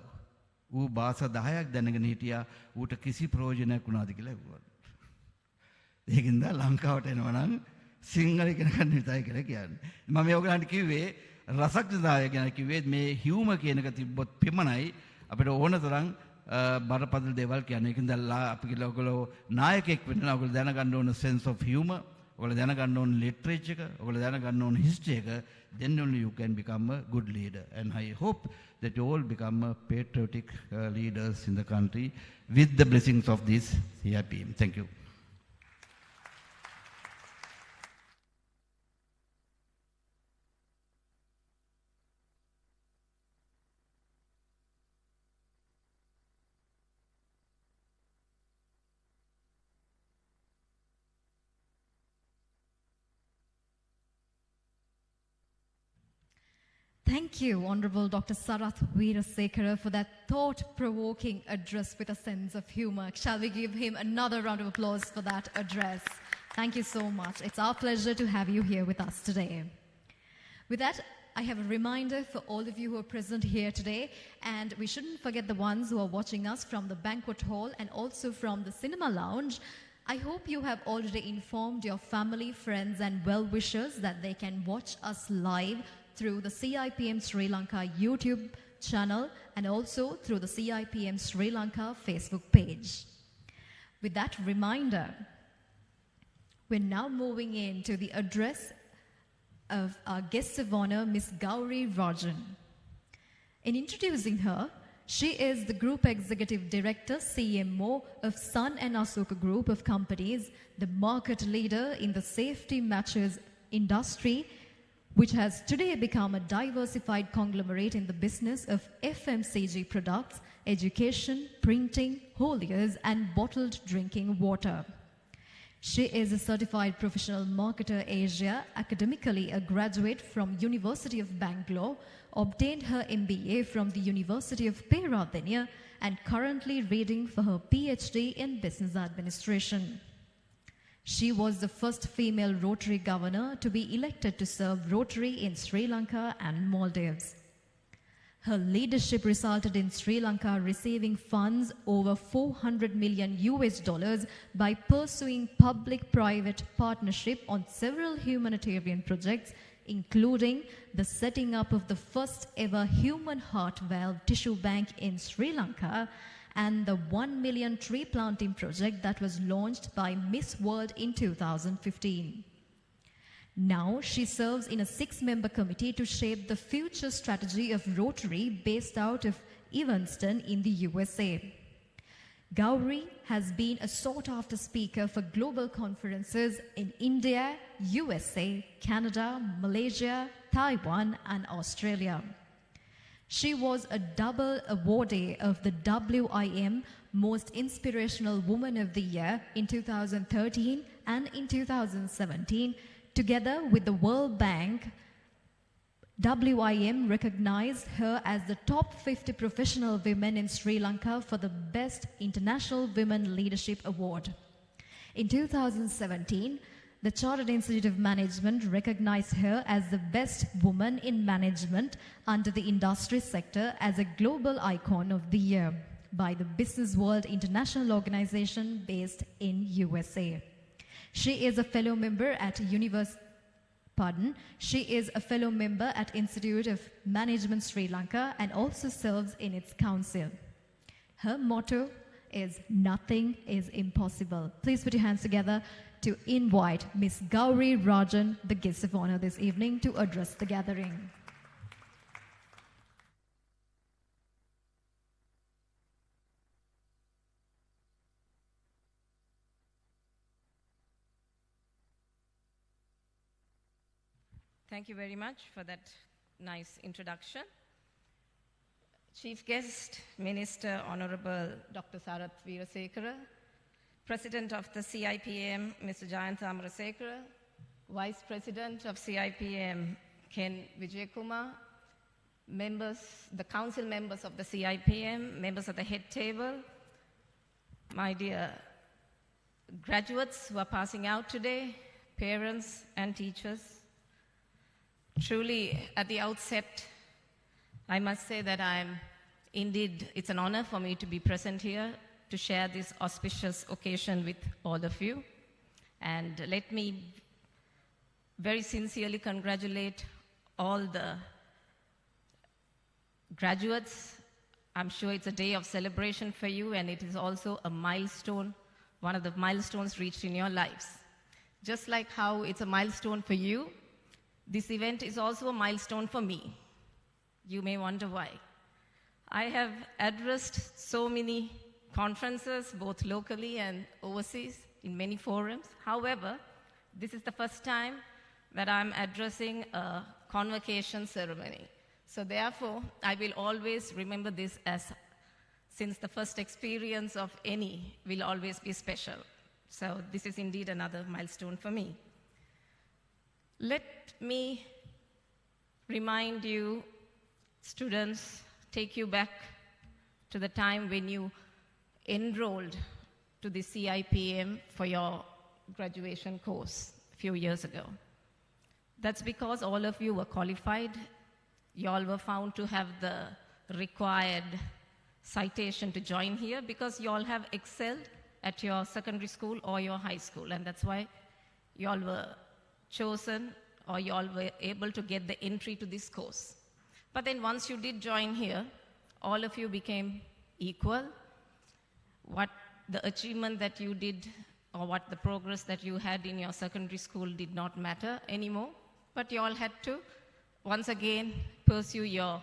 S11: ඌ භාෂා 10ක් දැනගෙන හිටියා ඌට කිසි ප්‍රයෝජනයක් වුණාද කියලා කිව්වලු. ඒකින්ද ලංකාවට එනවා නම් සිංහල ඉගෙන ගන්න විතරයි කියලා කියන්නේ. මම මේ ඔයගලන්ට කිව්වේ රසඥතාවය ගැන කිව්වේ මේ හියුමර් කියන එක තිබ්බොත් පෙමනයි අපිට ඕන තරම් බරපතල දේවල් කියන්නේ. ඒකින්ද අපි කියලා ඔයගොල්ලෝ නායකයෙක් වෙන්න ඔයගොල්ලෝ දැනගන්න ඕන sense of humor, ඔයගොල්ලෝ දැනගන්න ඕන literature එක, ඔයගොල්ලෝ දැනගන්න ඕන history එක. Then only you can become a good leader. And I hope that you all become patriotic leaders in the country with the blessings of this CIPM. Thank you.
S6: Thank you, Honorable Dr. Sarath Veerasekara, for that thought-provoking address with a sense of humor. Shall we give him another round of applause for that address? Thank you so much. It's our pleasure to have you here with us today. With that, I have a reminder for all of you who are present here today, and we shouldn't forget the ones who are watching us from the banquet hall and also from the cinema lounge. I hope you have already informed your family, friends, and well-wishers that they can watch us live through the CIPM Sri Lanka YouTube channel and also through the CIPM Sri Lanka Facebook page. With that reminder, we're now moving into the address of our guest of honor, Ms. Gauri Rajan. In introducing her, she is the Group Executive Director, CMO of Sun and Asoka Group of Companies, the market leader in the safety matches industry, which has today become a diversified conglomerate in the business of FMCG products, education, printing, holiers, and bottled drinking water. She is a certified professional marketer Asia, academically a graduate from University of Bangalore, obtained her MBA from the University of Peradeniya, and currently reading for her PhD in business administration. She was the first female Rotary governor to be elected to serve Rotary in Sri Lanka and Maldives. Her leadership resulted in Sri Lanka receiving funds over $400 million by pursuing public-private partnership on several humanitarian projects, including the setting up of the first ever human heart valve tissue bank in Sri Lanka and the 1 million tree planting project that was launched by Miss World in 2015. Now she serves in a 6-member committee to shape the future strategy of Rotary based out of Evanston in the USA. Gauri has been a sought-after speaker for global conferences in India, USA, Canada, Malaysia, Taiwan, and Australia. She was a double awardee of the WIM Most Inspirational Woman of the Year in 2013 and in 2017. Together with the World Bank, WIM recognized her as the top 50 professional women in Sri Lanka for the Best International Women Leadership Award. In 2017, the Chartered Institute of Management recognized her as the Best Woman in Management under the industry sector as a Global Icon of the Year by the Business World International Organization based in USA. She is a fellow member at She is a fellow member at Institute of Management Sri Lanka and also serves in its council. Her motto is "Nothing is impossible." Please put your hands together to invite Ms. Gauri Rajan, the guest of honor this evening, to address the gathering.
S12: Thank you very much for that nice introduction. Chief guest, Minister Honorable Dr. Sarath Veerasekara, President of the CIPM, Mr. Jayantha Amarasekara, Vice President of CIPM, Ken Vijayakumar, the council members of the CIPM, members of the head table, my dear graduates who are passing out today, parents and teachers. Truly, at the outset, I must say that it's an honor for me to be present here to share this auspicious occasion with all of you. And let me very sincerely congratulate all the graduates. I'm sure it's a day of celebration for you, and it is also a milestone, one of the milestones reached in your lives. Just like how it's a milestone for you, this event is also a milestone for me. You may wonder why. I have addressed so many conferences, both locally and overseas, in many forums. However, this is the first time that I'm addressing a convocation ceremony. So therefore, I will always remember this since the first experience of any will always be special. So this is indeed another milestone for me. Let me remind you, students, take you back to the time when you enrolled to the CIPM for your graduation course a few years ago. That's because all of you were qualified. You all were found to have the required citation to join here because you all have excelled at your secondary school or your high school, and that's why you all were chosen, or you all were able to get the entry to this course. But then once you did join here, all of you became equal. What the achievement that you did or what the progress that you had in your secondary school did not matter anymore, but you all had to once again pursue your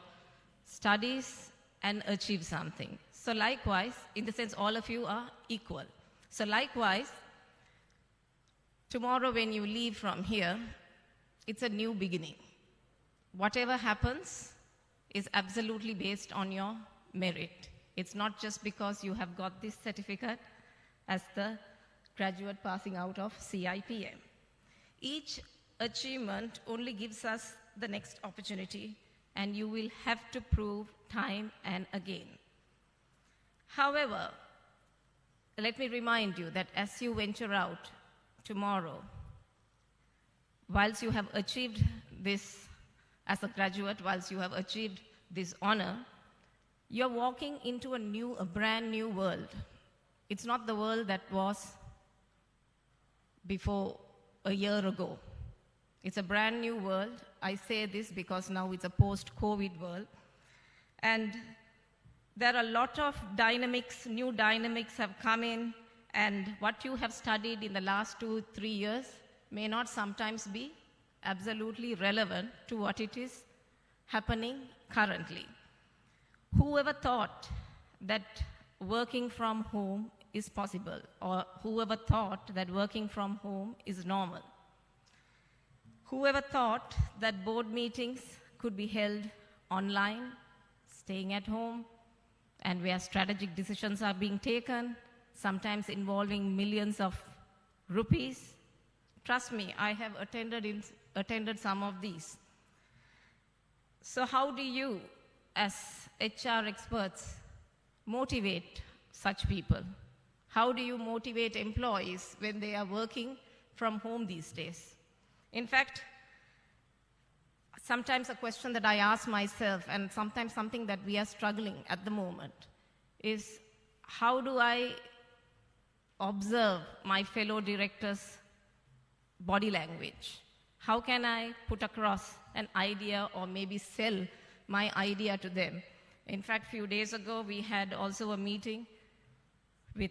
S12: studies and achieve something. So likewise, in the sense all of you are equal. So likewise, tomorrow when you leave from here, it's a new beginning. Whatever happens is absolutely based on your merit. It's not just because you have got this certificate as the graduate passing out of CIPM. Each achievement only gives us the next opportunity, and you will have to prove time and again. However, let me remind you that as you venture out tomorrow, whilst you have achieved this as a graduate, whilst you have achieved this honor, you're walking into a brand new world. It's not the world that was before a year ago. It's a brand new world. I say this because now it's a post-COVID world. And there are a lot of dynamics, new dynamics have come in, and what you have studied in the last 2-3 years may not sometimes be absolutely relevant to what it is happening currently. Whoever thought that working from home is possible, or whoever thought that working from home is normal? Whoever thought that board meetings could be held online, staying at home, and where strategic decisions are being taken, sometimes involving millions of rupees. Trust me, I have attended some of these. So how do you, as HR experts, motivate such people? How do you motivate employees when they are working from home these days? In fact, sometimes a question that I ask myself, and sometimes something that we are struggling at the moment, is how do I observe my fellow directors' body language? How can I put across an idea or maybe sell my idea to them? In fact, a few days ago, we had also a meeting with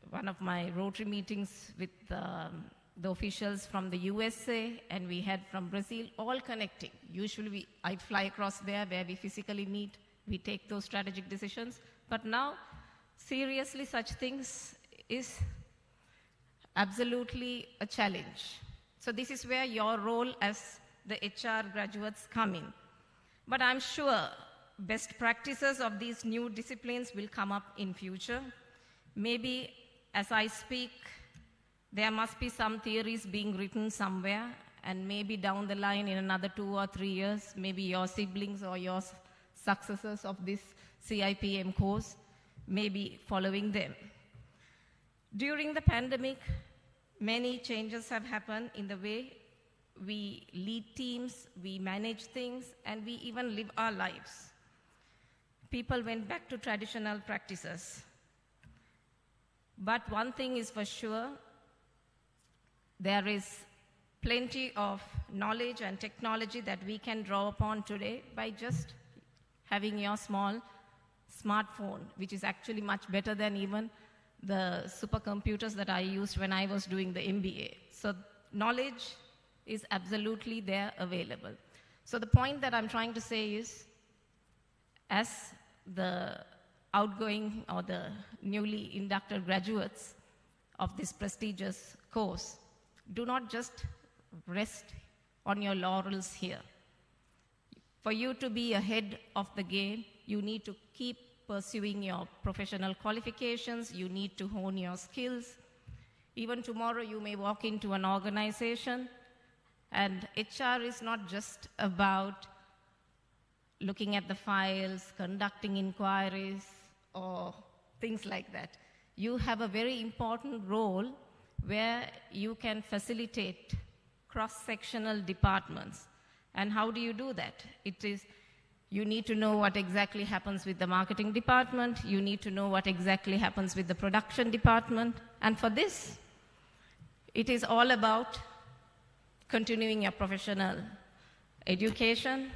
S12: one of my Rotary meetings with the officials from the USA, and we had from Brazil, all connecting. Usually I fly across there where we physically meet, we take those strategic decisions. But now, seriously, such things is absolutely a challenge. So this is where your role as the HR graduates come in. But I'm sure best practices of these new disciplines will come up in future. Maybe as I speak, there must be some theories being written somewhere, and maybe down the line in another 2 or 3 years, maybe your siblings or your successors of this CIPM course may be following them. During the pandemic, many changes have happened in the way we lead teams, we manage things, and we even live our lives. People went back to traditional practices. But one thing is for sure, there is plenty of knowledge and technology that we can draw upon today by just having your small smartphone, which is actually much better than even the supercomputers that I used when I was doing the MBA. So knowledge is absolutely there available. So the point that I'm trying to say is, as the outgoing or the newly inducted graduates of this prestigious course, do not just rest on your laurels here. For you to be ahead of the game, you need to keep pursuing your professional qualifications, you need to hone your skills. Even tomorrow you may walk into an organization, and HR is not just about looking at the files, conducting inquiries, or things like that. You have a very important role where you can facilitate cross-sectional departments. And how do you do that? You need to know what exactly happens with the marketing department, you need to know what exactly happens with the production department, and for this, it is all about continuing your professional education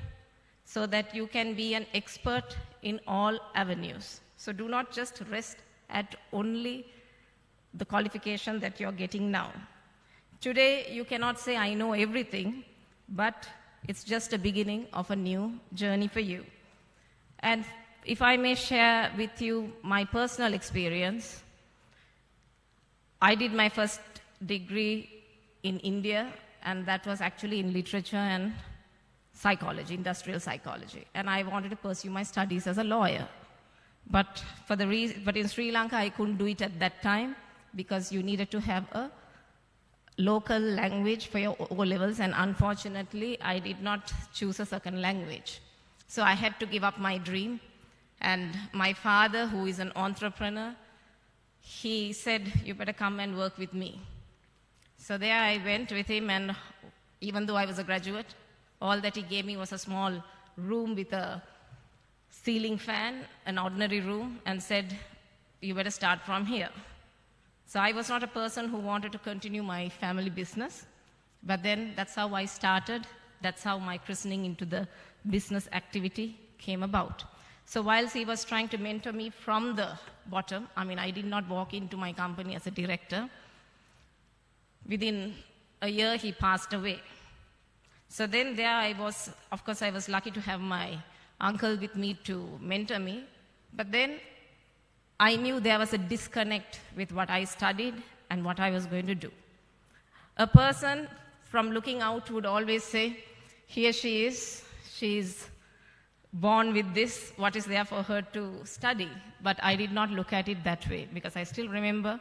S12: so that you can be an expert in all avenues. So do not just rest at only the qualification that you're getting now. Today, you cannot say, I know everything, but it's just a beginning of a new journey for you. And if I may share with you my personal experience, I did my first degree in India, and that was actually in literature and psychology, industrial psychology. And I wanted to pursue my studies as a lawyer. But in Sri Lanka, I couldn't do it at that time because you needed to have a local language for your O-levels, and unfortunately, I did not choose a second language. So I had to give up my dream, and my father, who is an entrepreneur, he said, you better come and work with me. So there I went with him, and even though I was a graduate, all that he gave me was a small room with a ceiling fan, an ordinary room, and said, you better start from here. So I was not a person who wanted to continue my family business, but then that's how I started. That's how my christening into the business activity came about. So whilst he was trying to mentor me from the bottom, I did not walk into my company as a director. Within a year, he passed away. So then there I was, of course, I was lucky to have my uncle with me to mentor me, but then I knew there was a disconnect with what I studied and what I was going to do. A person from looking out would always say, here she is, she's born with this, what is there for her to study? But I did not look at it that way, because I still remember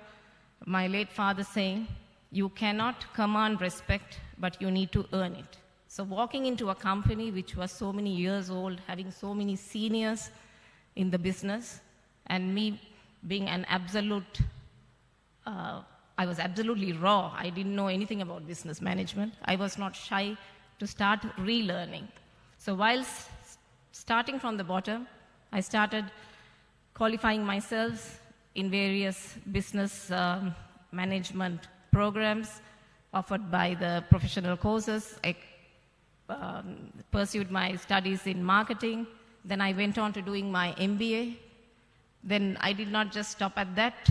S12: my late father saying, you cannot command respect, but you need to earn it. So walking into a company which was so many years old, having so many seniors in the business, and me being an absolute, I was absolutely raw. I didn't know anything about business management. I was not shy to start relearning. So while starting from the bottom, I started qualifying myself in various business management programs offered by the professional courses. I pursued my studies in marketing. Then I went on to doing my MBA. Then I did not just stop at that.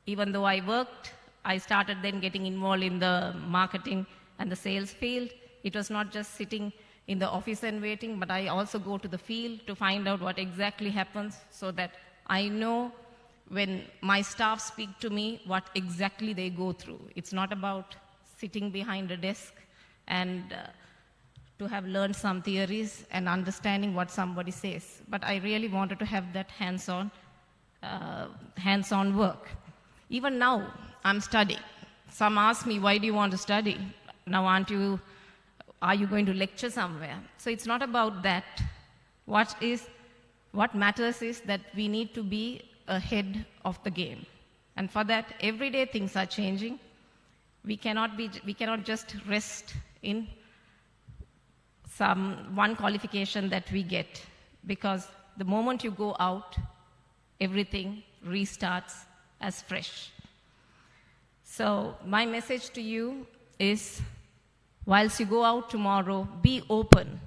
S12: Even though I worked, I started then getting involved in the marketing and the sales field. It was not just sitting in the office and waiting, but I also go to the field to find out what exactly happens, so that I know when my staff speak to me what exactly they go through. It's not about sitting behind a desk and to have learned some theories and understanding what somebody says. But I really wanted to have that hands-on work. Even now, I'm studying. Some ask me, why do you want to study? Now, are you going to lecture somewhere? So it's not about that. What matters is that we need to be ahead of the game. And for that, every day things are changing. We cannot just rest in one qualification that we get, because the moment you go out, everything restarts as fresh. So my message to you is, whilst you go out tomorrow, be open.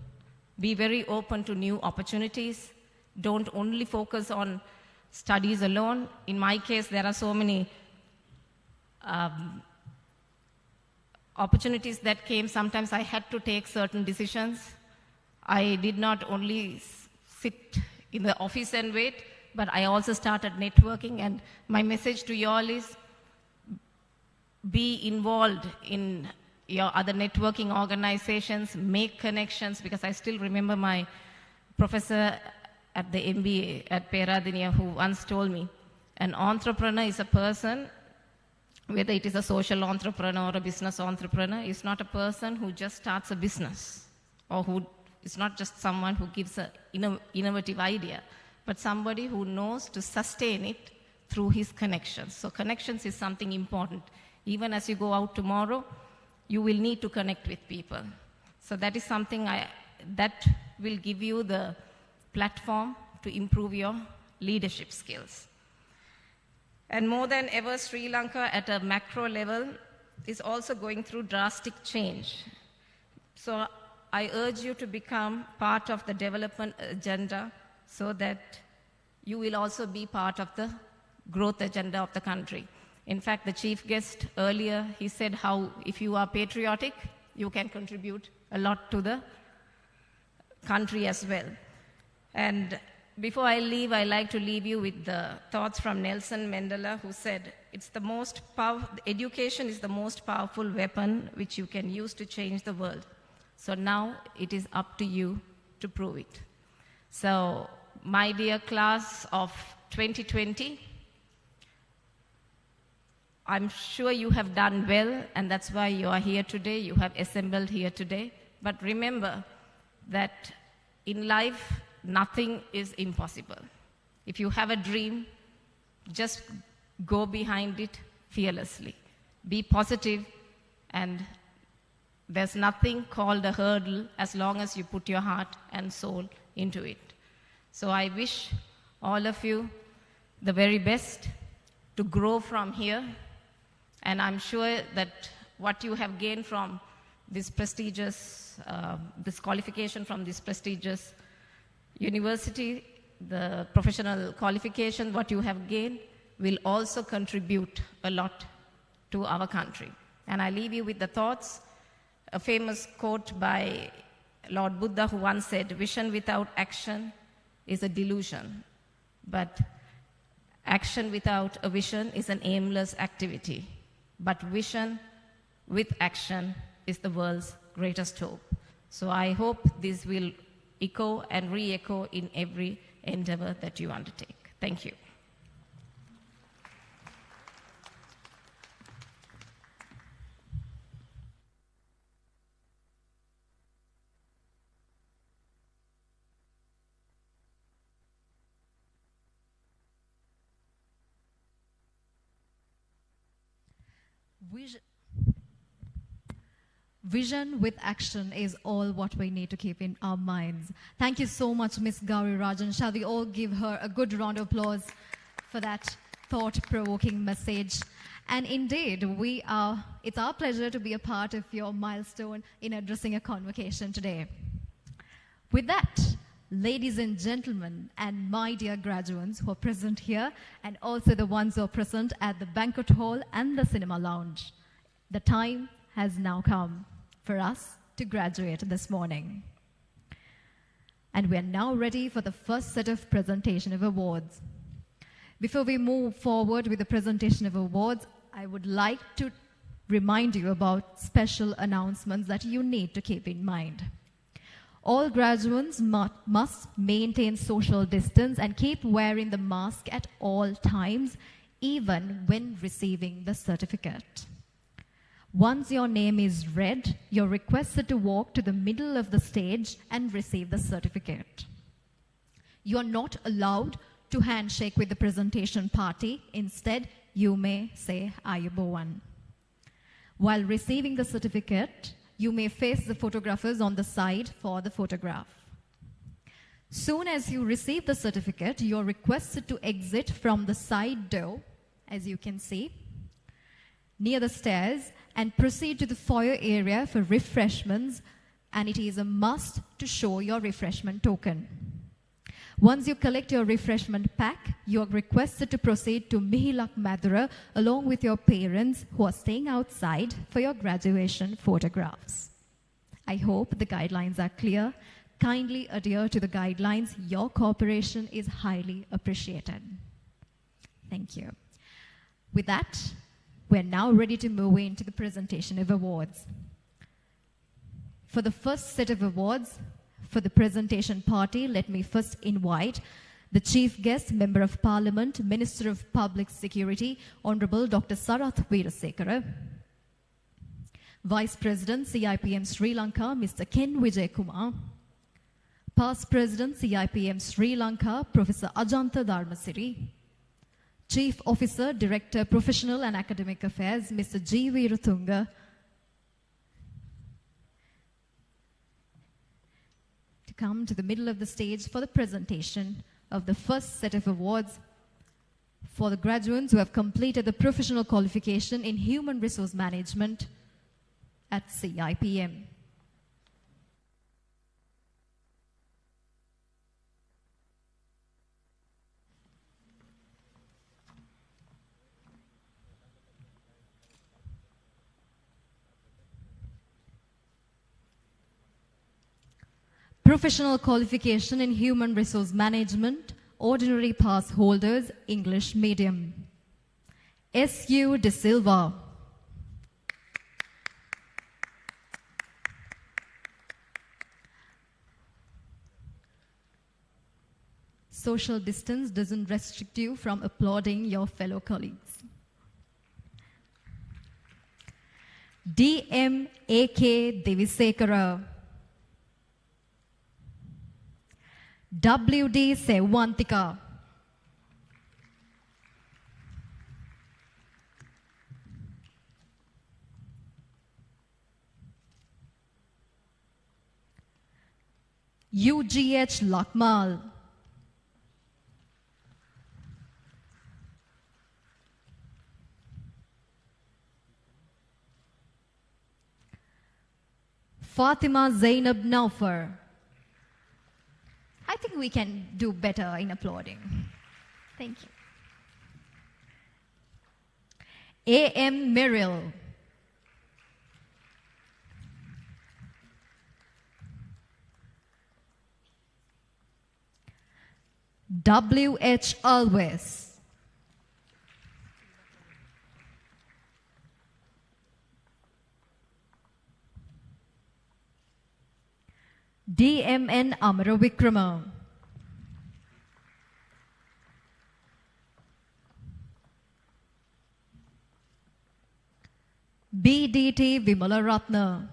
S12: Be very open to new opportunities. Don't only focus on studies alone. In my case, there are so many opportunities that came. Sometimes I had to take certain decisions. I did not only sit in the office and wait, but I also started networking. And my message to you all is, be involved in your other networking organizations, make connections, because I still remember my professor at the MBA at Peradeniya who once told me, an entrepreneur is a person, whether it is a social entrepreneur or a business entrepreneur, is not a person who just starts a business, or who is not just someone who gives an innovative idea, but somebody who knows to sustain it through his connections. So connections is something important. Even as you go out tomorrow, you will need to connect with people. So that is something that will give you the platform to improve your leadership skills. And more than ever, Sri Lanka at a macro level is also going through drastic change. So I urge you to become part of the development agenda, so that you will also be part of the growth agenda of the country. In fact, the chief guest earlier, he said how if you are patriotic, you can contribute a lot to the country as well. And before I leave, I like to leave you with the thoughts from Nelson Mandela, who said, education is the most powerful weapon which you can use to change the world. So now it is up to you to prove it. So my dear class of 2020, I'm sure you have done well, and that's why you are here today. You have assembled here today. But remember that in life, nothing is impossible. If you have a dream, just go behind it fearlessly. Be positive, and there's nothing called a hurdle as long as you put your heart and soul into it. So I wish all of you the very best to grow from here. And I'm sure that what you have gained from this prestigious, this qualification from this prestigious university, the professional qualification, what you have gained will also contribute a lot to our country. And I leave you with the thoughts, a famous quote by Lord Buddha, who once said, vision without action is a delusion, but action without a vision is an aimless activity. But vision with action is the world's greatest hope. So I hope this will echo and re-echo in every endeavor that you undertake. Thank you.
S6: Vision with action is all what we need to keep in our minds. Thank you so much, Ms. Gauri Rajan. Shall we all give her a good round of applause for that thought-provoking message? And indeed, it's our pleasure to be a part of your milestone in addressing a convocation today. With that, ladies and gentlemen, and my dear graduates who are present here, and also the ones who are present at the banquet hall and the cinema lounge, the time has now come for us to graduate this morning. And we are now ready for the first set of presentation of awards. Before we move forward with the presentation of awards, I would like to remind you about special announcements that you need to keep in mind. All graduates must maintain social distance and keep wearing the mask at all times, even when receiving the certificate. Once your name is read, you're requested to walk to the middle of the stage and receive the certificate. You're not allowed to handshake with the presentation party. Instead, you may say Ayubowan. While receiving the certificate, you may face the photographers on the side for the photograph. Soon as you receive the certificate, you're requested to exit from the side door, as you can see, near the stairs, and proceed to the foyer area for refreshments, and it is a must to show your refreshment token. Once you collect your refreshment pack, you are requested to proceed to Mihilak Madura along with your parents who are staying outside for your graduation photographs. I hope the guidelines are clear. Kindly adhere to the guidelines. Your cooperation is highly appreciated. Thank you. With that, we're now ready to move into the presentation of awards. For the first set of awards, for the presentation party, let me first invite the Chief Guest, Member of Parliament, Minister of Public Security, Honorable Dr. Sarath Weerasekara, Vice President, CIPM Sri Lanka, Mr. Ken Wijayakumar, Past President, CIPM Sri Lanka, Professor Ajantha Dharmasiri, Chief Officer, Director, Professional and Academic Affairs, Mr. G. Veeratunga, to come to the middle of the stage for the presentation of the first set of awards for the graduates who have completed the professional qualification in Human Resource Management at CIPM. Professional qualification in Human Resource Management, Ordinary Pass holders, English Medium. S.U. De Silva. Social distance doesn't restrict you from applauding your fellow colleagues. D.M.A.K. Devisekara. W.D. Sewantika. U.G.H. Lakmal. Fatima Zainab Naufar. I think we can do better in applauding. Thank you. A.M. Merrill. W.H. Alves. DMN Amaravikrama. BDT Vimalaratna.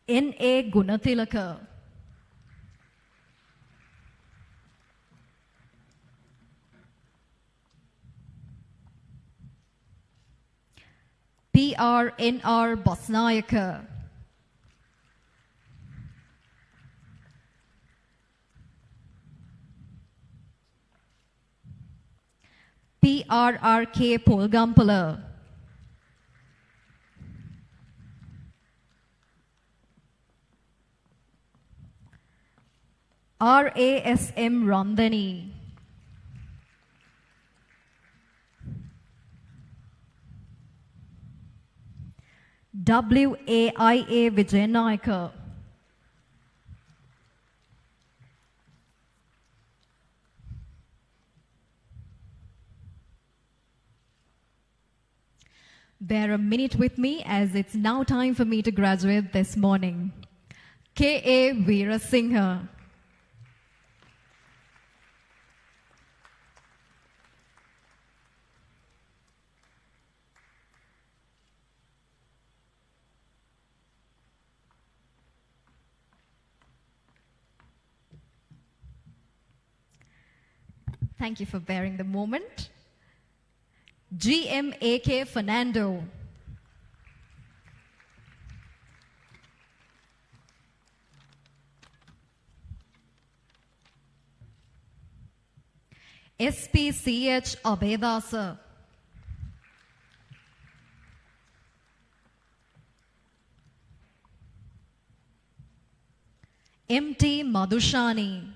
S6: NA Gunathilaka. PRNR Bosnayaka. PRRK Polgampala. RASM Randhani. WAIA Vijayanayaka. Bear a minute with me as it's now time for me to graduate this morning. K.A. Veerasinghe. Thank you for bearing the moment. GMAK Fernando. SPCH Abedasa. MT Madhushani.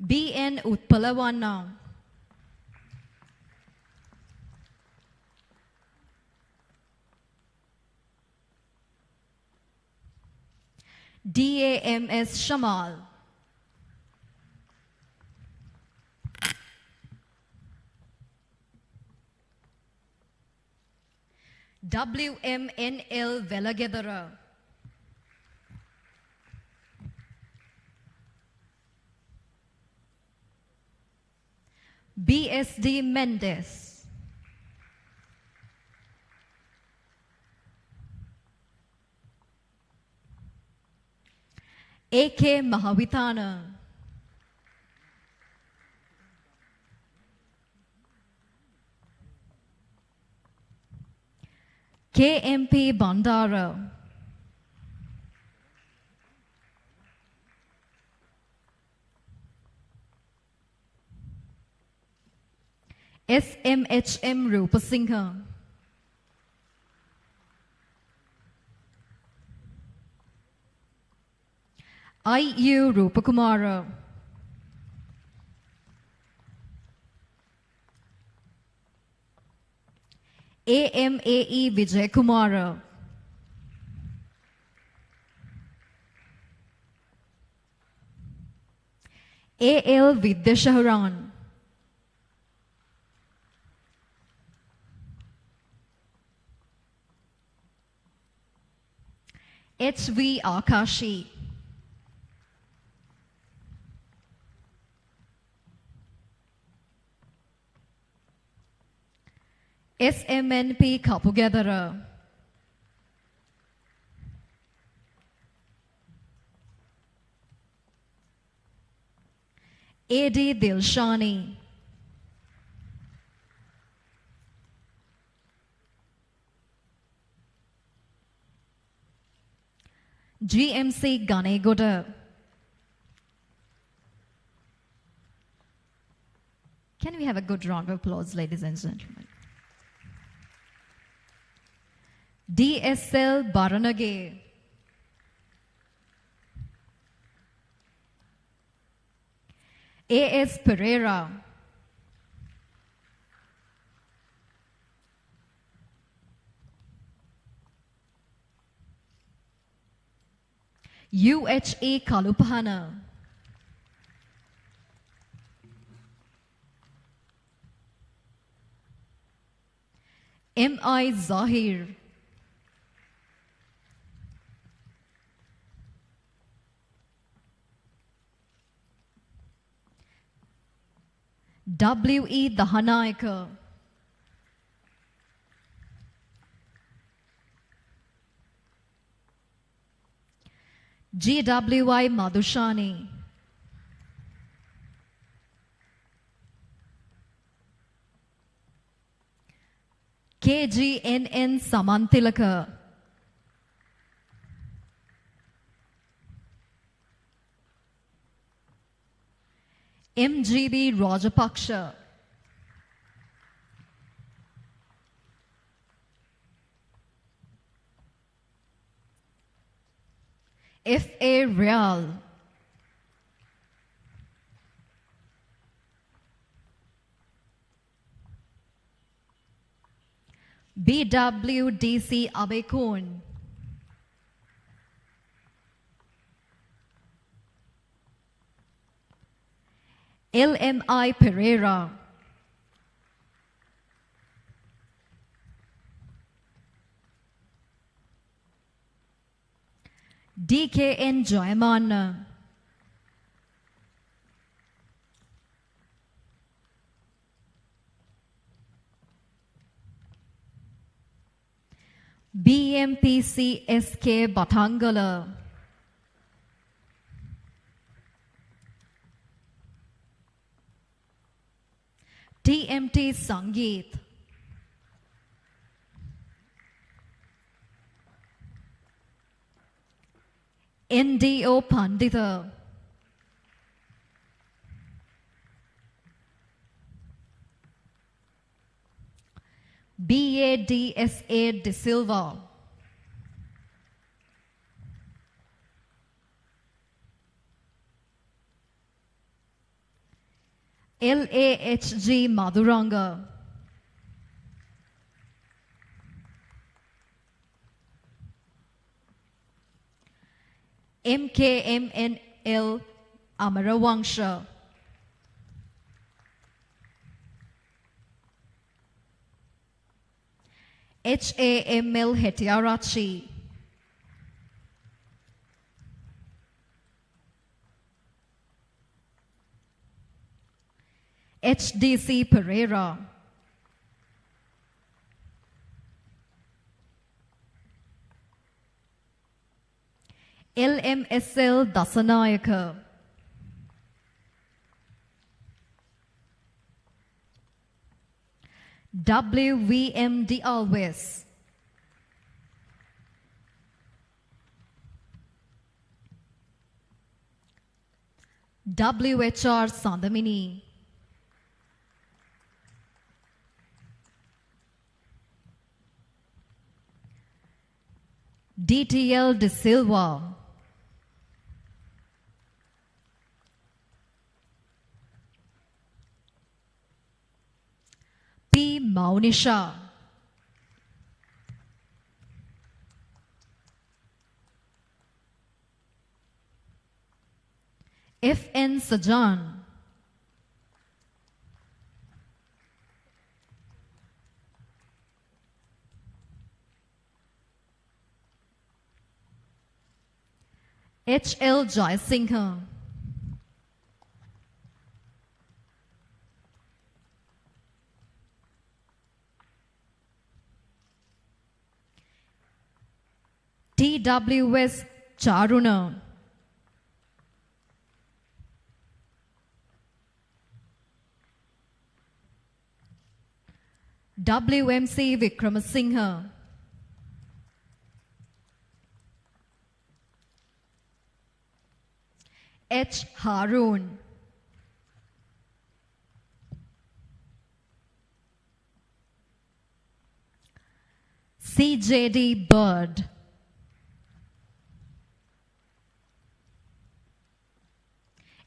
S6: BN Utpalavanna. DAMS Shamal. WMNL Velagedara. BSD Mendes. AK Mahavitana. KMP Bandara. SMHM Rupasinghe. IU Rupakumara. AMAE Vijayakumara. AL Vidyashaharan. HV Akashi. SMNP Kapugedara. AD Dilshani. GMC Ganegoda. Can we have a good round of applause, ladies and gentlemen? DSL Baranage. AS Pereira. UHE Kalupahana, MI Zahir, WE Dahanayaka, GWI Madhushani, KGNN Samantilaka, MGB Rajapaksha, FA Real, BWDC Abekun, LMI Pereira, DKN Jaimana, BMPC SK Batangala, TMT Sangeet, NDO Pandita, BADSA De Silva, LAHG Madhuranga, MKMNL Amarawangsha, HAML Hetiarachi, HDC Pereira, LMSL Dasanayaka, WVMD Always, WHR Sandamini, DTL De Silva, P. Maunisha, FN Sajan, HL Jaisingha, TWS Charuna, WMC Vikramasinghe, H. Harun, CJD Bird,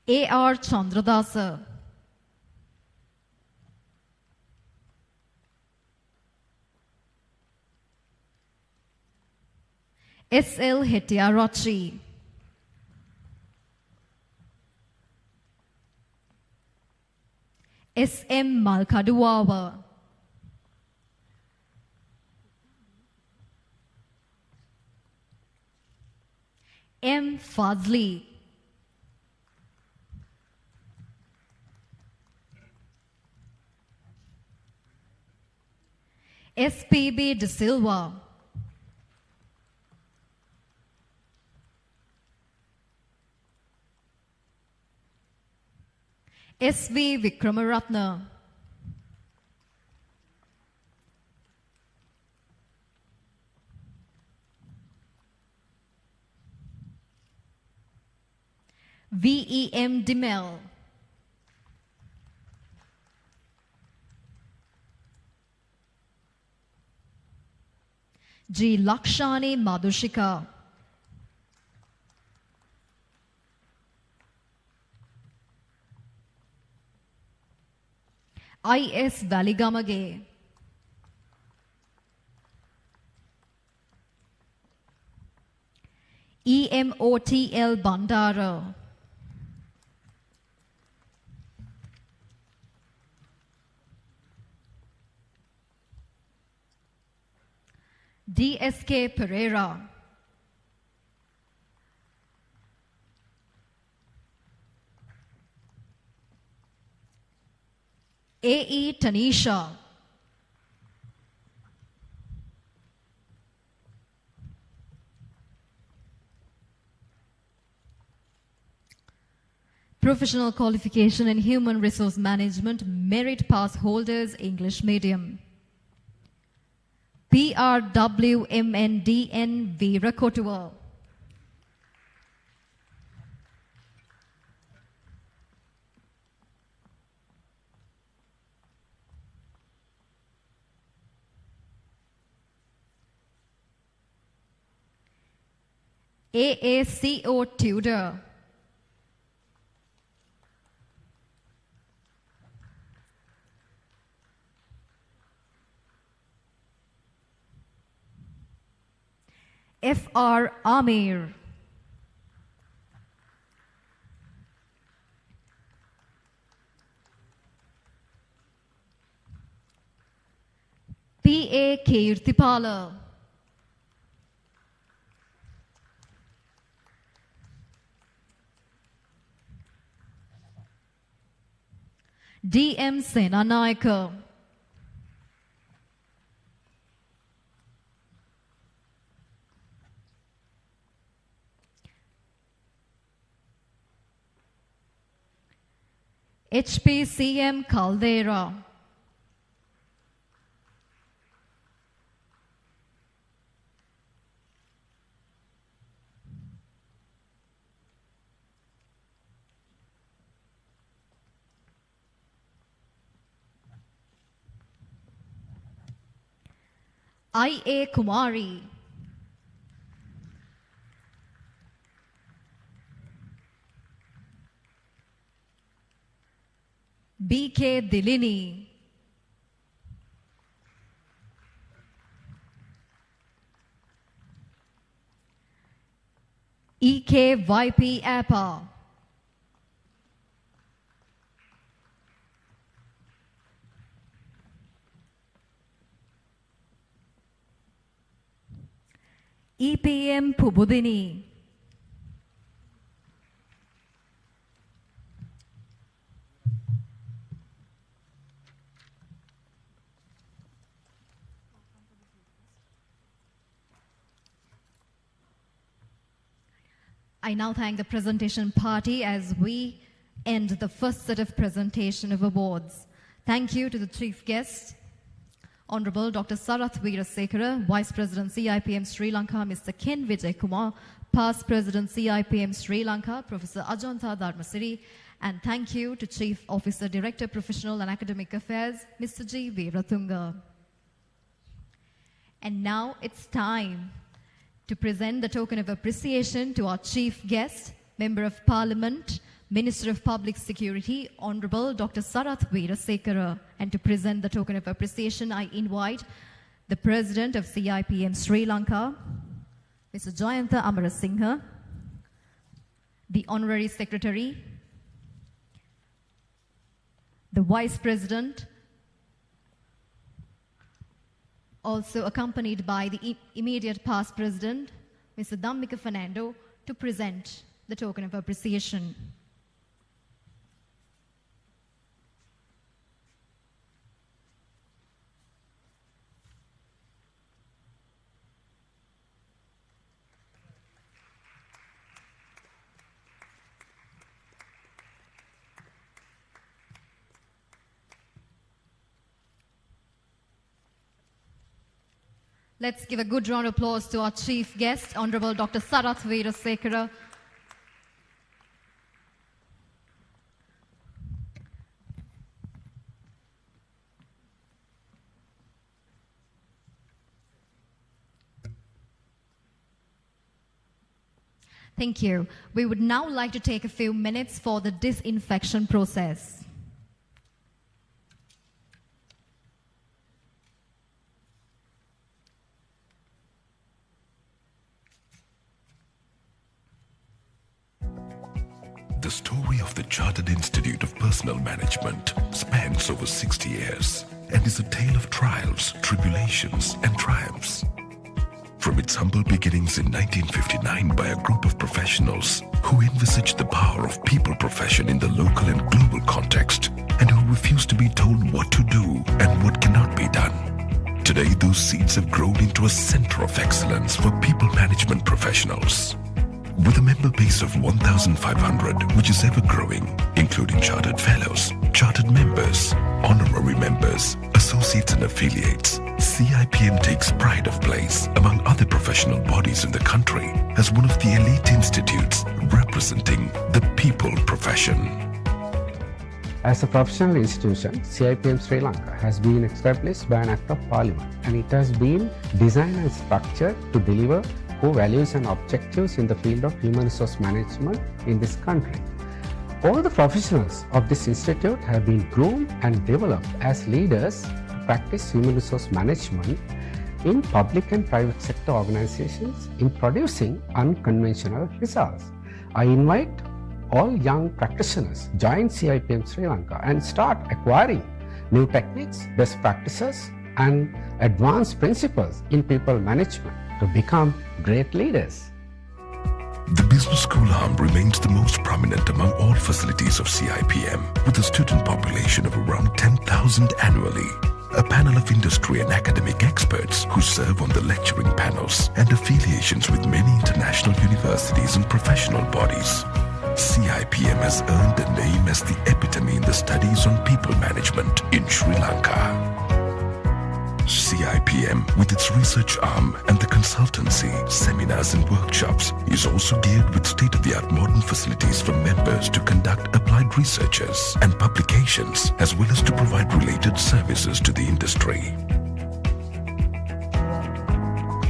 S6: AR Chandradasa, SL Hetiarachi, S.M. Malkaduwawa, M. Fazli, S.P.B. De Silva, S.V. Vikramaratna, V.E.M. Dimel, G. Lakshani Madhushika, I.S. Valigamage, E.M.O.T.L. Bandara, D.S.K. Pereira, A.E. Tanisha, Professional Qualification in Human Resource Management, Merit Pass Holders, English Medium, PRWMNDN Veerakotua, AACO Tudor, F.R. Amir, P.A. Kirtipala, D.M. Senanayaka, HPCM Caldera, I.A. Kumari, B.K. Dilini, E.K. YP Appa, EPM Pubudini, I now thank the presentation party as we end the first set of presentation of awards. Thank you to the chief guest, Honorable Dr. Sarath Veerasekara, Vice President CIPM Sri Lanka, Mr. Ken Vijay Kumar, Past President CIPM Sri Lanka, Professor Ajanta Dharmasiri, and thank you to Chief Officer Director Professional and Academic Affairs, Mr. G. Veeratunga. And now it's time to present the token of appreciation to our chief guest, Member of Parliament, Minister of Public Security, Honorable Dr. Sarath Veerasekara. And to present the token of appreciation, I invite the President of CIPM Sri Lanka, Mr. Jayantha Amarasinghe, the Honorary Secretary, the Vice President, also accompanied by the immediate past President, Mr. Dhammika Fernando, to present the token of appreciation. Let's give a good round of applause to our chief guest, Honorable Dr. Sarath Veerasekara. Thank you. We would now like to take a few minutes for the disinfection process.
S13: The story of the Chartered Institute of Personal Management spans over 60 years and is a tale of trials, tribulations, and triumphs. From its humble beginnings in 1959 by a group of professionals who envisaged the power of people profession in the local and global context and who refused to be told what to do and what cannot be done. Today, those seeds have grown into a center of excellence for people management professionals. With a member base of 1,500, which is ever growing, including chartered fellows, chartered members, honorary members, associates and affiliates, CIPM takes pride of place among other professional bodies in the country as one of the elite institutes representing the people profession.
S14: As a professional institution, CIPM Sri Lanka has been established by an Act of Parliament, and it has been designed and structured to deliver core values and objectives in the field of human resource management in this country. All the professionals of this institute have been groomed and developed as leaders to practice human resource management in public and private sector organizations in producing unconventional results. I invite all young practitioners to join CIPM Sri Lanka and start acquiring new techniques, best practices, and advanced principles in people management to become great leaders.
S13: The business school arm remains the most prominent among all facilities of CIPM, with a student population of around 10,000 annually. A panel of industry and academic experts who serve on the lecturing panels and affiliations with many international universities and professional bodies. CIPM has earned a name as the epitome in the studies on people management in Sri Lanka. CIPM, with its research arm and the consultancy, seminars and workshops, is also geared with state-of-the-art modern facilities for members to conduct applied researches and publications, as well as to provide related services to the industry.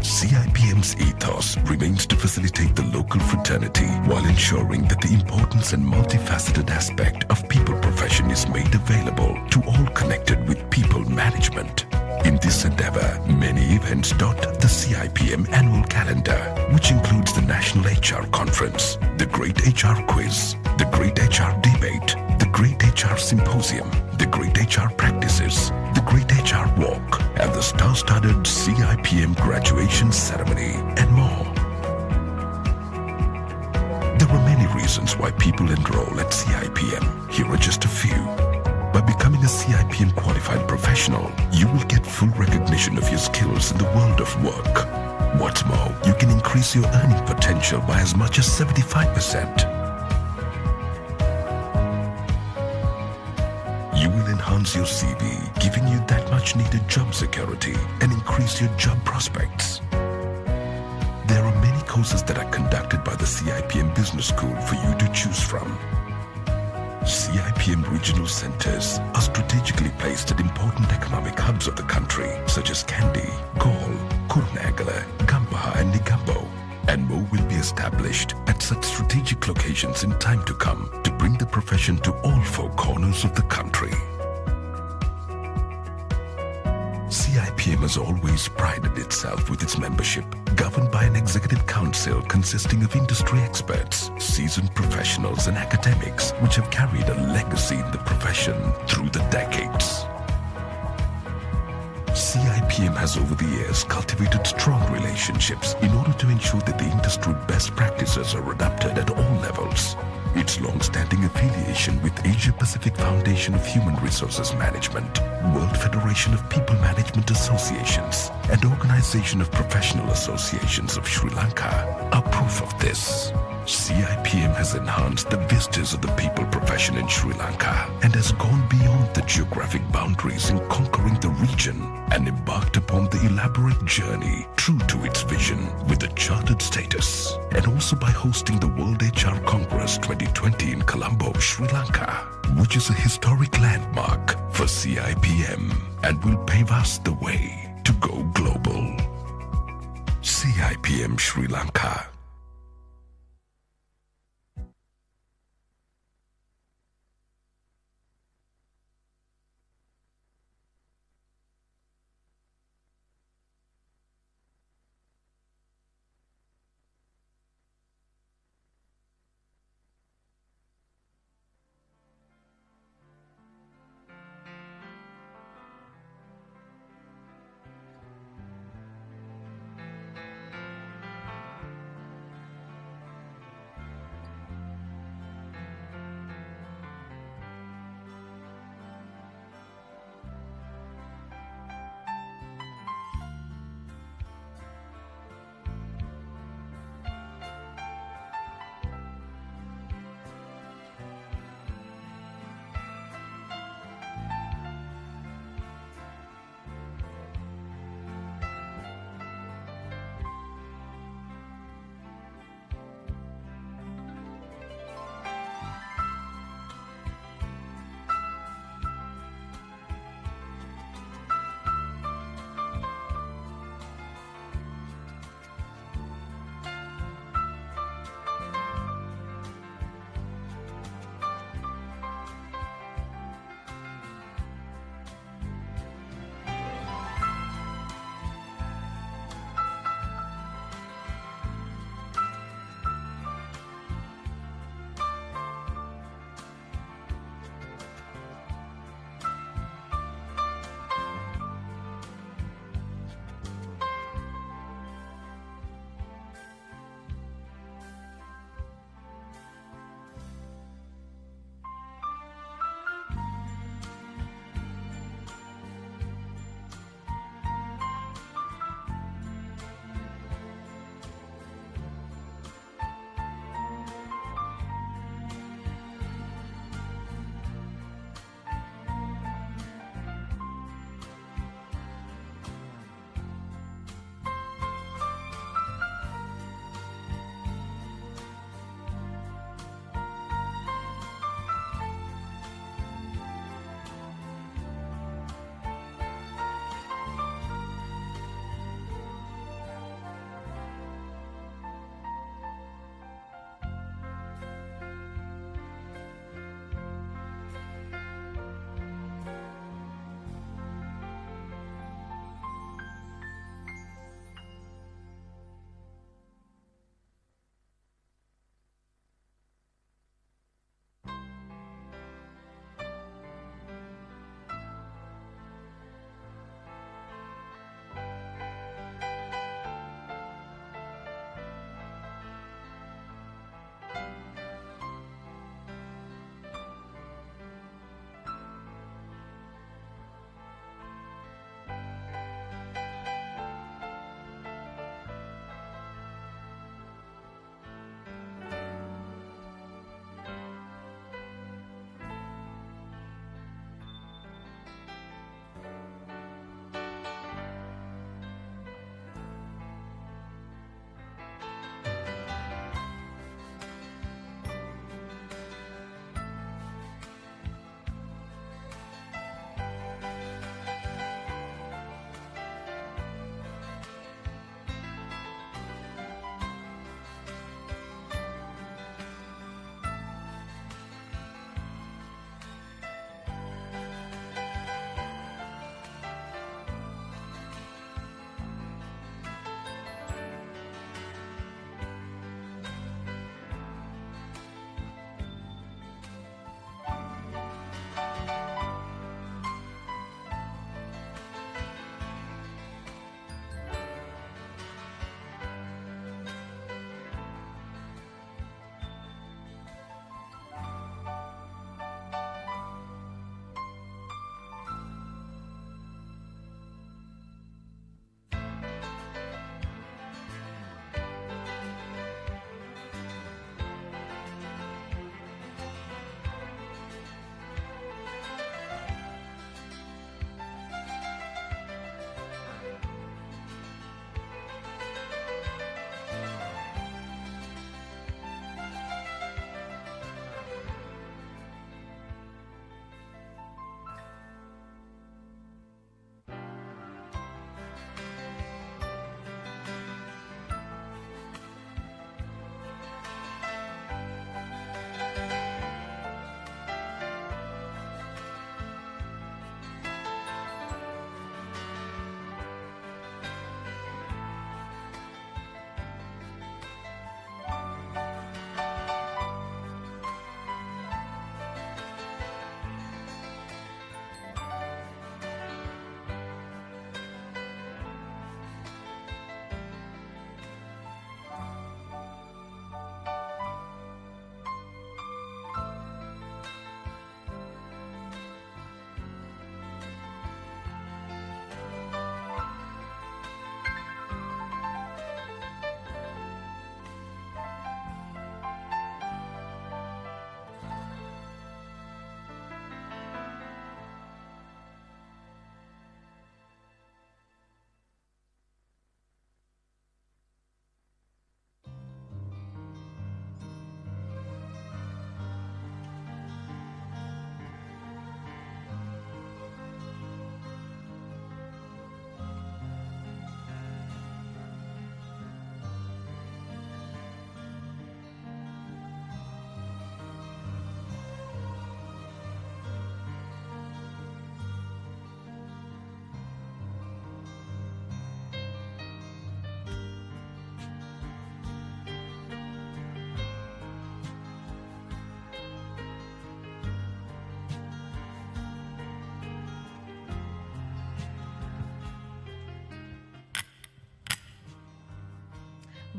S13: CIPM's ethos remains to facilitate the local fraternity while ensuring that the importance and multifaceted aspect of people profession is made available to all connected with people management. In this endeavor, many events dot the CIPM annual calendar, which includes the National HR Conference, the Great HR Quiz, the Great HR Debate, the Great HR Symposium, the Great HR Practices, the Great HR Walk, and the star-studded CIPM graduation ceremony, and more. There are many reasons why people enroll at CIPM. Here are just a few. By becoming a CIPM qualified professional, you will get full recognition of your skills in the world of work. What's more, you can increase your earning potential by as much as 75%. You will enhance your CV, giving you that much needed job security and increase your job prospects. There are many courses that are conducted by the CIPM Business School for you to choose from. CIPM regional centers are strategically placed at important economic hubs of the country, such as Kandy, Galle, Kurunegala, Gampaha and Negombo, and more will be established at such strategic locations in time to come to bring the profession to all four corners of the country. CIPM CIPM has always prided itself with its membership, governed by an executive council consisting of industry experts, seasoned professionals and academics, which have carried a legacy in the profession through the decades. CIPM has over the years cultivated strong relationships in order to ensure that the industry best practices are adopted at all levels. Its long-standing affiliation with Asia Pacific Foundation of Human Resources Management, World Federation of People Management Associations, and Organization of Professional Associations of Sri Lanka are proof of this. CIPM has enhanced the vistas of the people profession in Sri Lanka and has gone beyond the geographic boundaries in conquering the region and embarked upon the elaborate journey true to its vision with a chartered status, and also by hosting the World HR Congress 2020 in Colombo, Sri Lanka, which is a historic landmark for CIPM and will pave us the way to go global. CIPM Sri Lanka.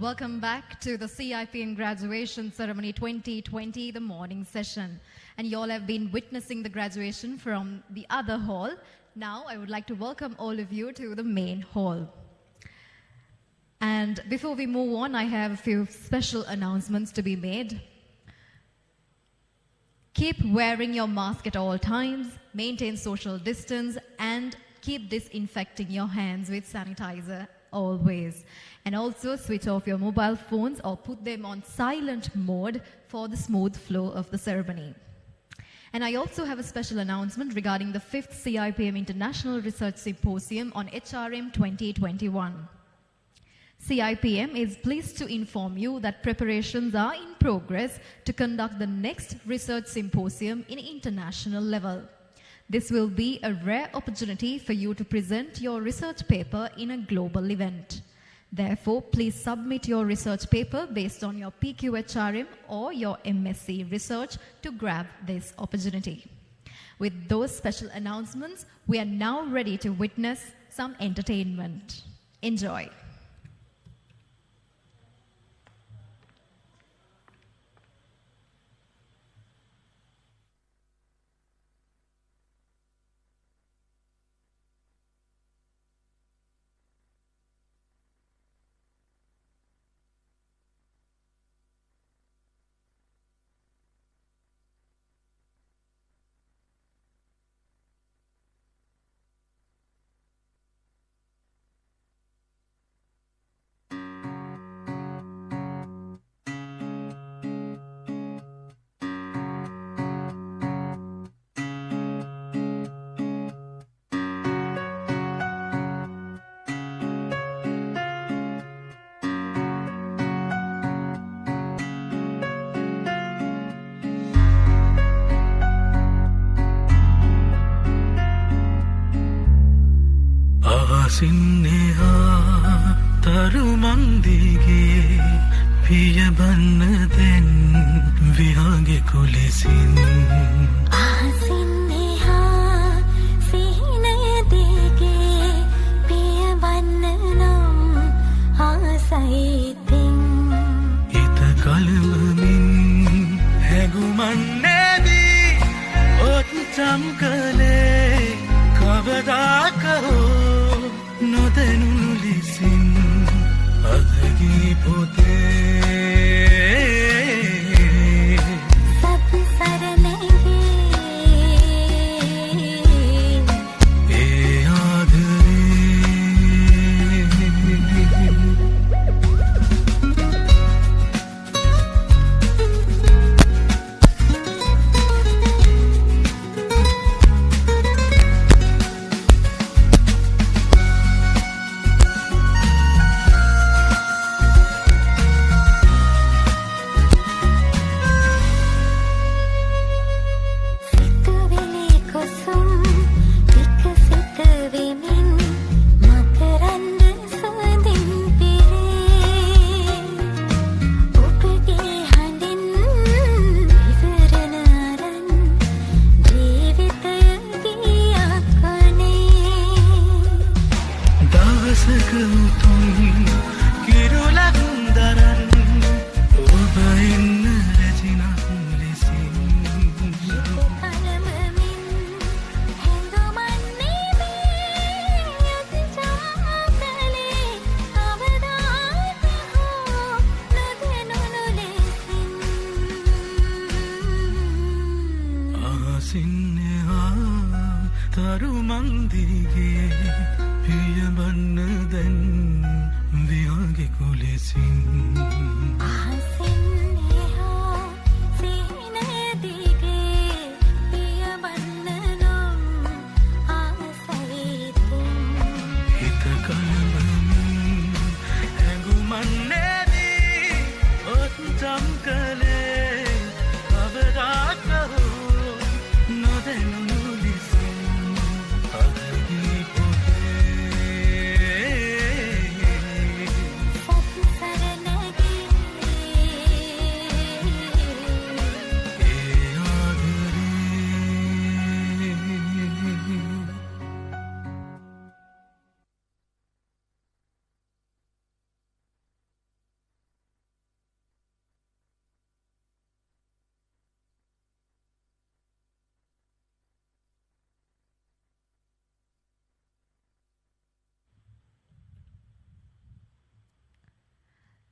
S6: Welcome back to the CIPM Graduation Ceremony 2020, the morning session. And you all have been witnessing the graduation from the other hall. Now I would like to welcome all of you to the main hall. And before we move on, I have a few special announcements to be made. Keep wearing your mask at all times, maintain social distance, and keep disinfecting your hands with sanitizer always. And also switch off your mobile phones or put them on silent mode for the smooth flow of the ceremony. And I also have a special announcement regarding the 5th CIPM International Research Symposium on HRM 2021. CIPM is pleased to inform you that preparations are in progress to conduct the next research symposium in international level. This will be a rare opportunity for you to present your research paper in a global event. Therefore, please submit your research paper based on your PQHRM or your MSc research to grab this opportunity. With those special announcements, we are now ready to witness some entertainment. Enjoy.
S9: සින්නෙහා තරුමන්දිගේ පියබන්න දෙන් විහාගේ කුලෙසින්
S2: ආසින්නෙහා සිහිනයදිගේ පියබන්න නම් ආසයිතින්
S9: හිත කලමමින් හැඟුමන්නේදී ඔත්චම් කළේ කවදාකෝ නොදැනුණු ලෙසින් අදගී පොතේ
S2: සත්සරණගේ
S9: ඒ ආදරේ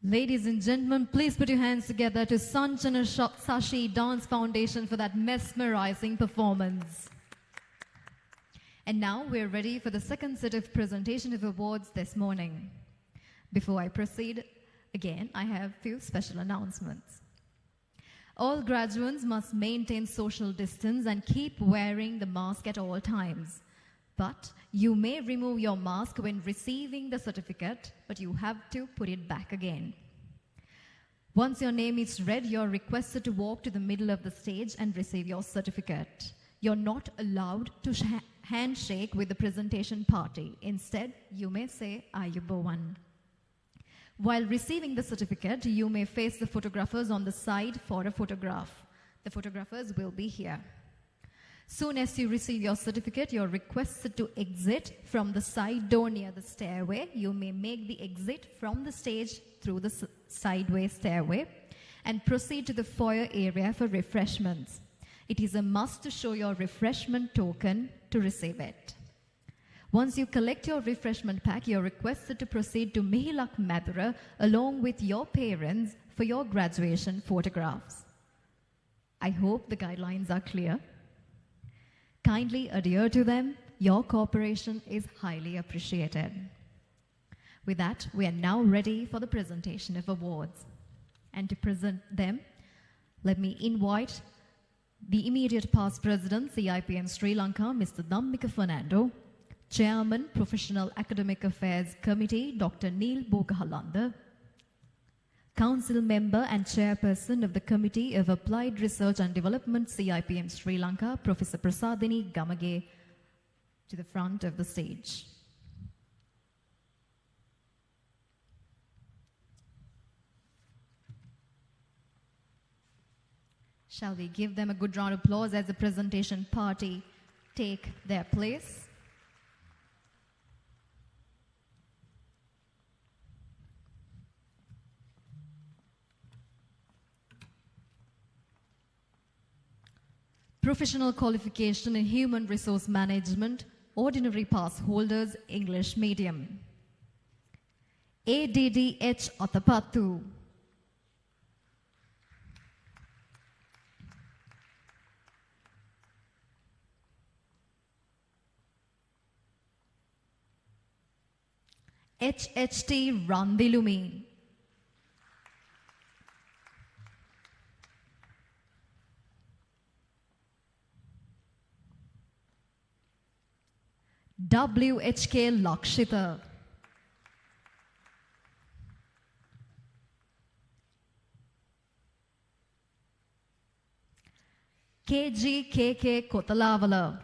S6: Ladies and gentlemen, please put your hands together to Sanjana Sashi Dance Foundation for that mesmerizing performance. And now we're ready for the second set of presentation of awards this morning. Before I proceed, again, I have a few special announcements. All graduates must maintain social distance and keep wearing the mask at all times. But you may remove your mask when receiving the certificate, but you have to put it back again. Once your name is read, you're requested to walk to the middle of the stage and receive your certificate. You're not allowed to handshake with the presentation party. Instead, you may say, Ayubowan. While receiving the certificate, you may face the photographers on the side for a photograph. The photographers will be here. Soon as you receive your certificate, you're requested to exit from the side door near the stairway. You may make the exit from the stage through the sideway stairway and proceed to the foyer area for refreshments. It is a must to show your refreshment token to receive it. Once you collect your refreshment pack, you're requested to proceed to Mihilak Madura along with your parents for your graduation photographs. I hope the guidelines are clear. Kindly adhere to them. Your cooperation is highly appreciated. With that, we are now ready for the presentation of awards. And to present them, let me invite the immediate past president, CIPM Sri Lanka, Mr. Dhammika Fernando, Chairman, Professional Academic Affairs Committee, Dr. Neil Bogahalanda, Council Member and Chairperson of the Committee of Applied Research and Development, CIPM Sri Lanka, Professor Prasadini Gamage, to the front of the stage. Shall we give them a good round of applause as the presentation party take their place? Professional qualification in human resource management, ordinary pass holders, English medium. ADDH Atapattu. HHT Randilumi. WHK Lakshita. KGKK Kotalavala.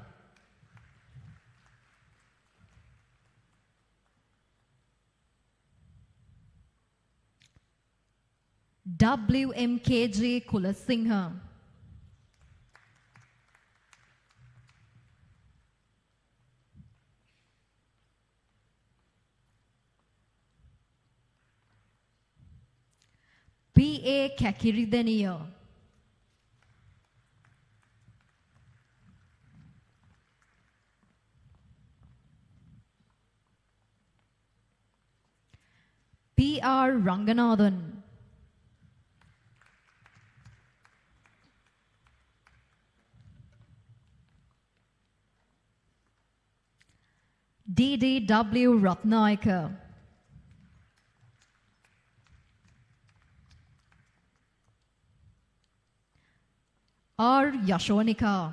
S6: WMKG Kulasingha. PA Kakiridaniya. PR Ranganathan. DDW Ratnaika. R. Yashonika.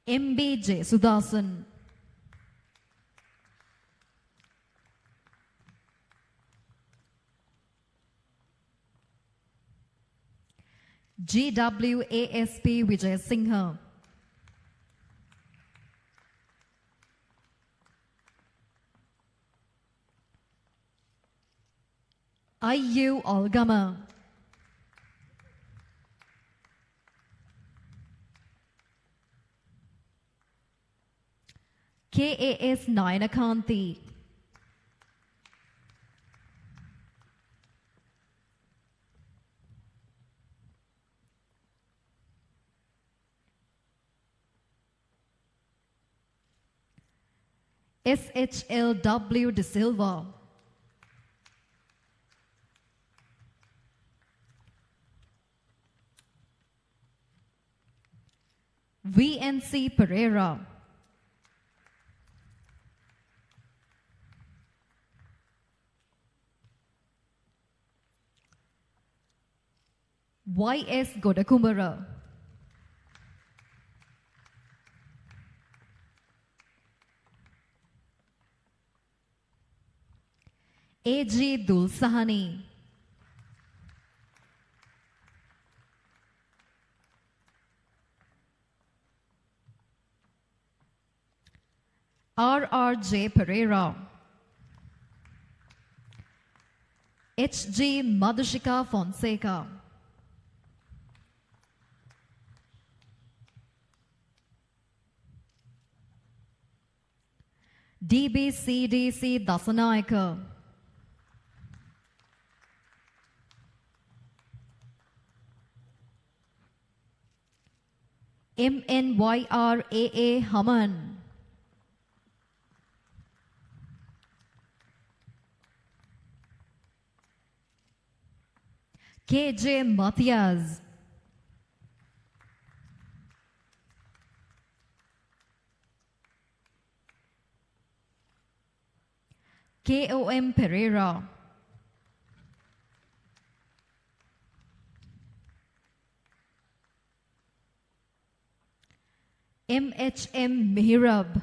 S6: MBJ Sudasan. GWASP Vijay Singha. IU Algama. KAS Nainakanti. SHLW De Silva, VNC Pereira, YS Godakumara, AG Dulsahani, RRJ Pereira, HG Madhushika Fonseca, DBCDC Dasanayaka, MNYRAA Haman, KJ Matias, KOM Pereira, MHM Mihrab,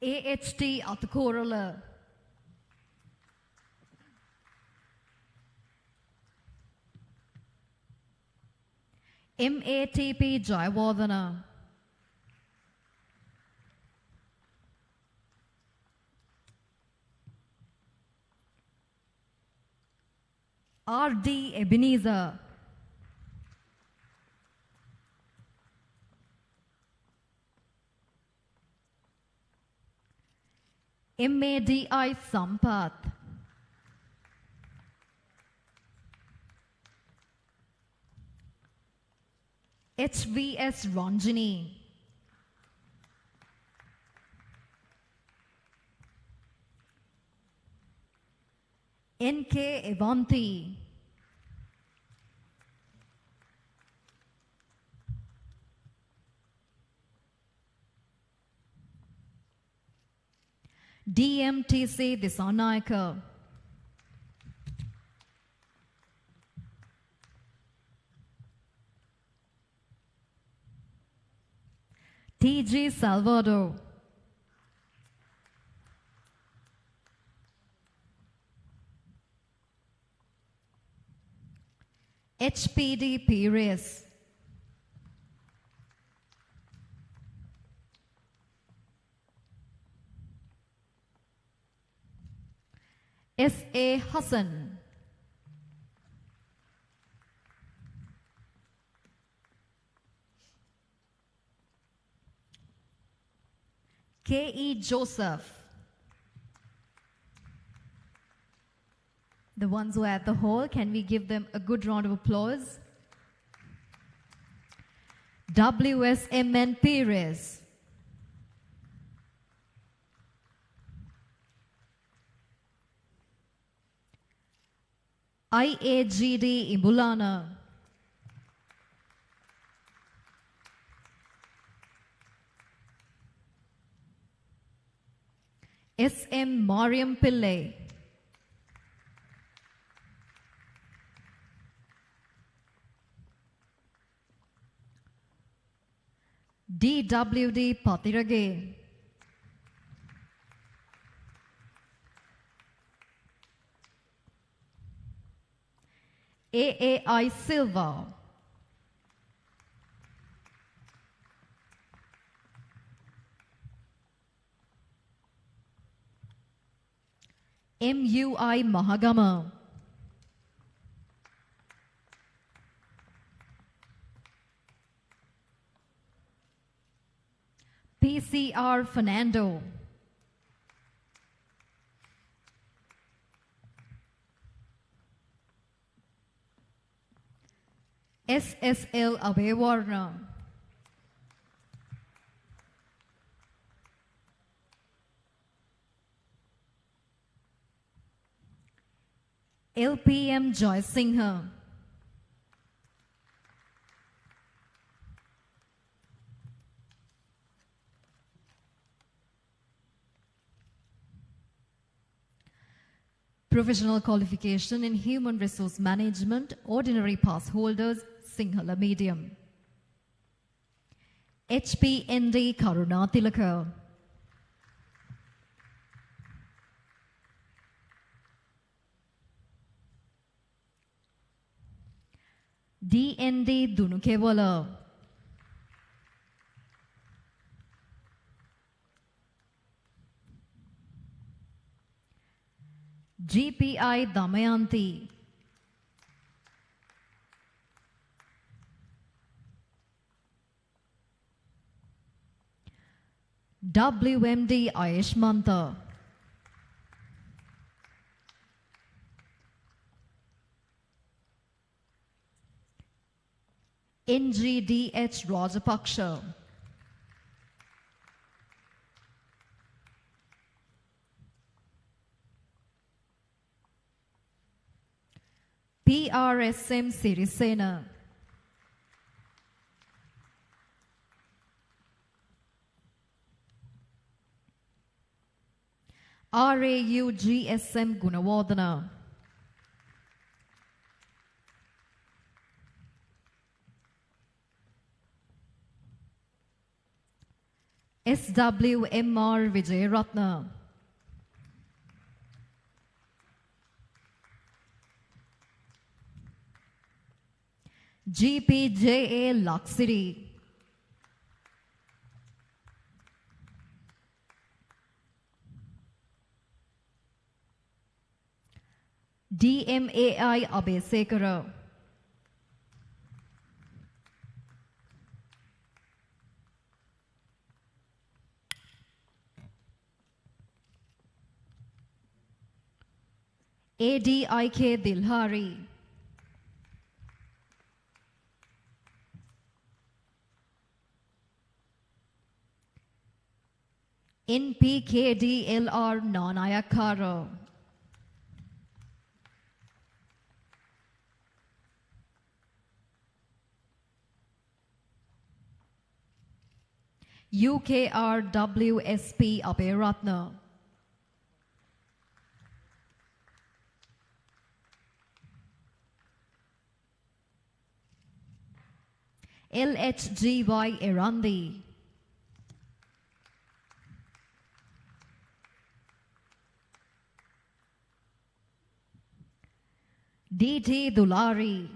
S6: AHT Atakorala, MATP Jayawardena, RD Ebenezer, MADI Sampath, HVS Ranjini, NK Evanti, DMTC Disanayaka, TG Salvador, HPD Pires, SA Hassan, KE Joseph. The ones who are at the hall, can we give them a good round of applause? WSMN Perez, IAGD Ibulana, SM Mariam Pillai, DWD Patirage, AAI Silva, MUI Mahagama, PCR Fernando, SSL Abhevarna. LPM Joy Singha. Professional qualification in human resource management, ordinary pass holders, Sinhala medium. HPND Karuna Tilaka. DND Dunukewala. GPI Damayanti. WMD Ayeshmanta. NGDH Rajapaksha. PRSM Sirisena. RAU GSM Gunawardana. SWMR Vijayaratna. GPJA Luxury. DMAI Abesekara. ADIK Dilhari. NPKDLR Nanayakara. UKRWSP Abheratna. LHGY Erandi. DT Dulari.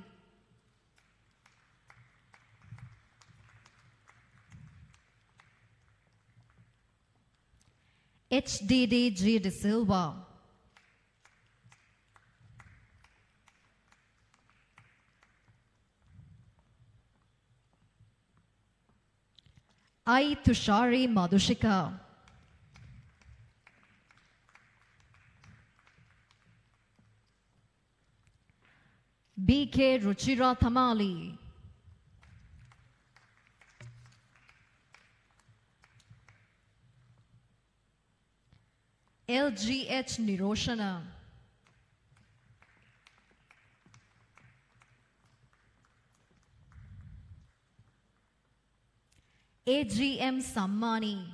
S6: HDDG De Silva. I Tushari Madhushika. BK Ruchira Thamali. LGH Niroshana. AGM Sammani.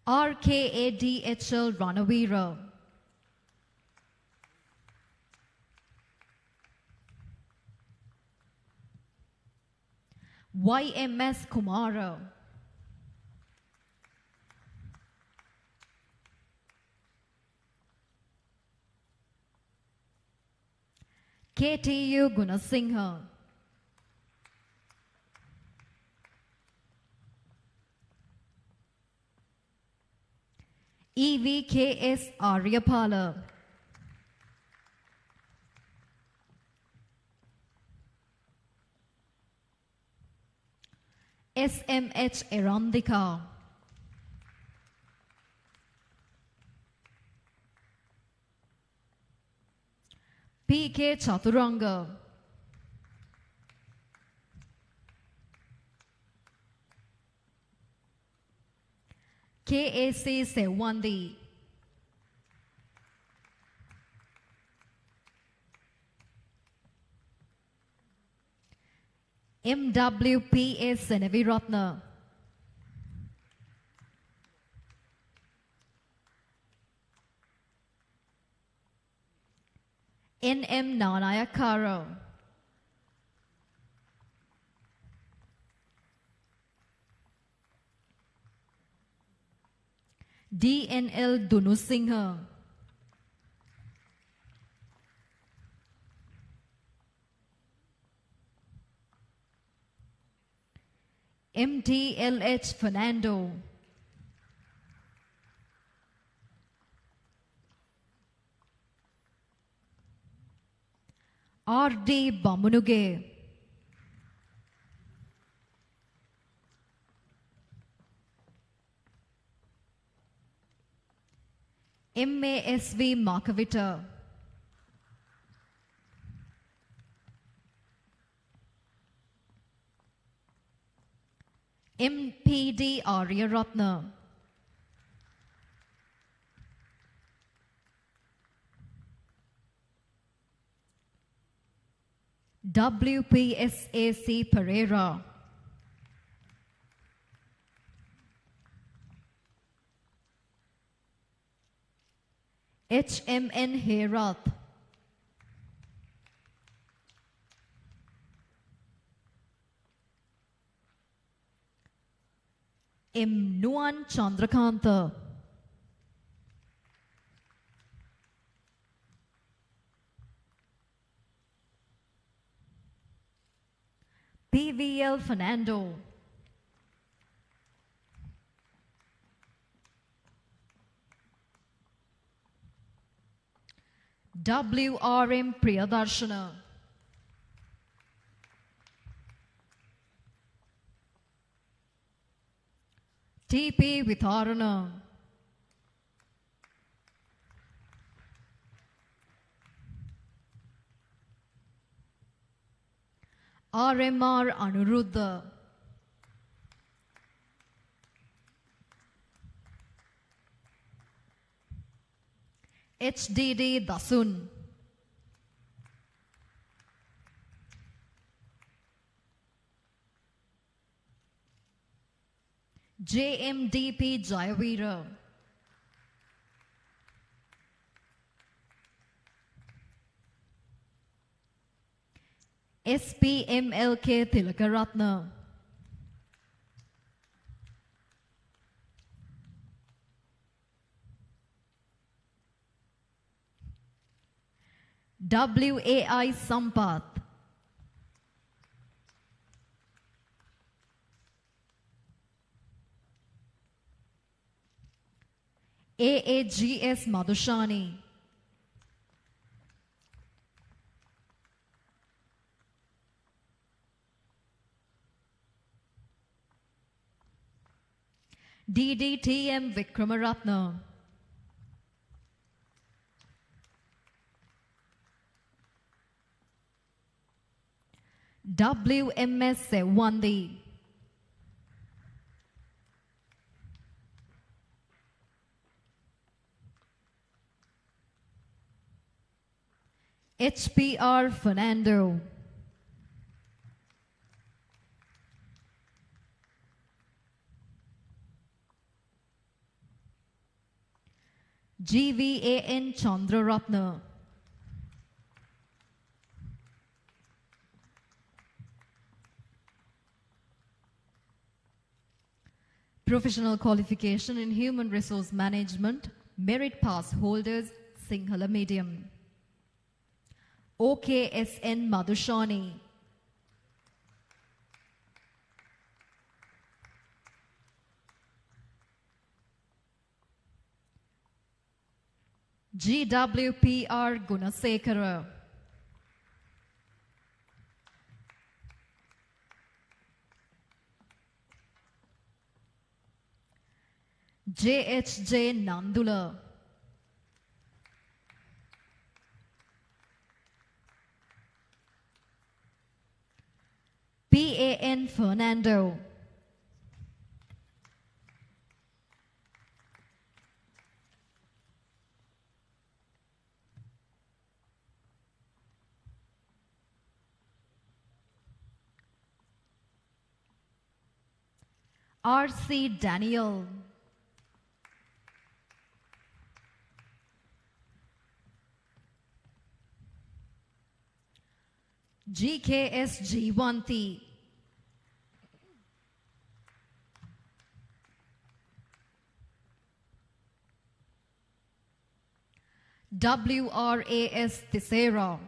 S6: RKADHL Ranavira. YMS Kumara. KTU Gunasingha. EVKS Aryapala. SMH Erandika. P.K. Chaturanga. K.A.C. Sewandi. M.W.P.A. Seneviratna. N.M. Nanayakara. D.N.L. Dunusingha. M.T.L.H. Fernando. R.D. Bamunuge. M.A.S.V. Markavita. M.P.D. Aryaratna. W.P.S.A.C. Pereira. H.M.N. Herath. M. Nuan Chandrakanta. P.V.L. Fernando. W.R.M. Priyadarshana. T.P. Vitharana. R.M.R. Anuruddha. H.D.D. Dasun. J.M.D.P. Jayavira. S.P.M.L.K. Tilakaratna. W.A.I. Sampath. A.A.G.S. Madhushani. D.D.T.M. Vikramaratna. W.M.S. Sewandi. H.P.R. Fernando. G.V.A.N. Chandraratna. Professional qualification in human resource management, merit pass holders, Sinhala medium. OKSN Madhushani. GWPR Gunasekara. JHJ Nandula. KAN Fernando. RC Daniel. GKS Jiwanti. WRAS Tisera.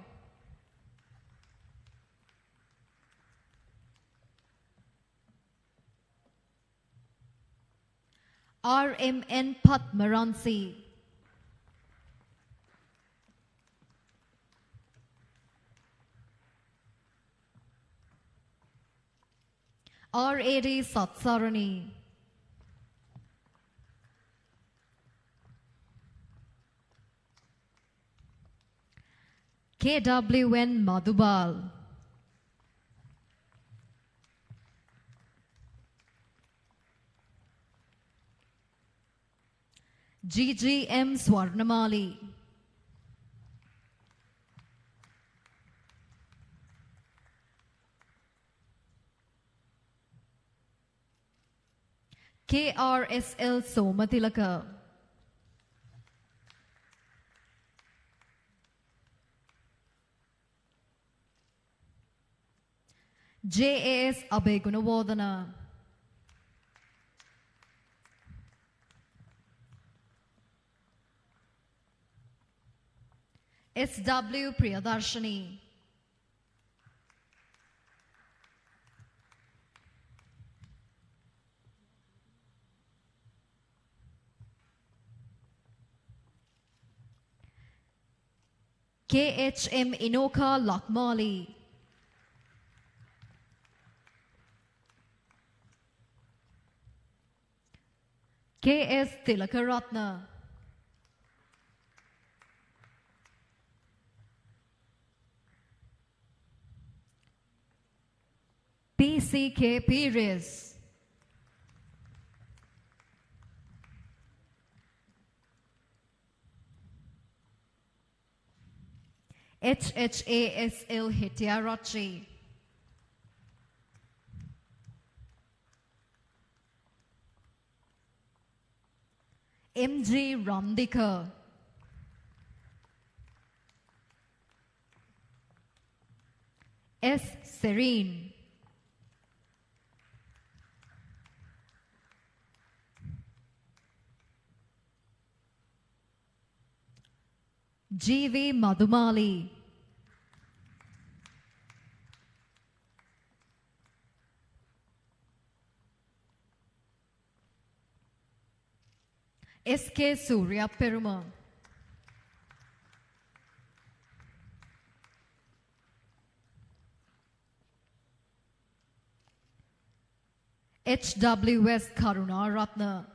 S6: RMN Patmaransi. RAD Satsarani. KWN Madhubal. GGM Swarnamali. KRSL Somatilaka. JAS Abegunawardana. SW Priyadarshani. KHM Inoka Lakmali. KS Tilakaratna. PCK Pires. HHASL Hitiarachi. MG Ramdika. S. Serene. GV Madhumali. SK Surya Peruma. HWS Karuna Ratna.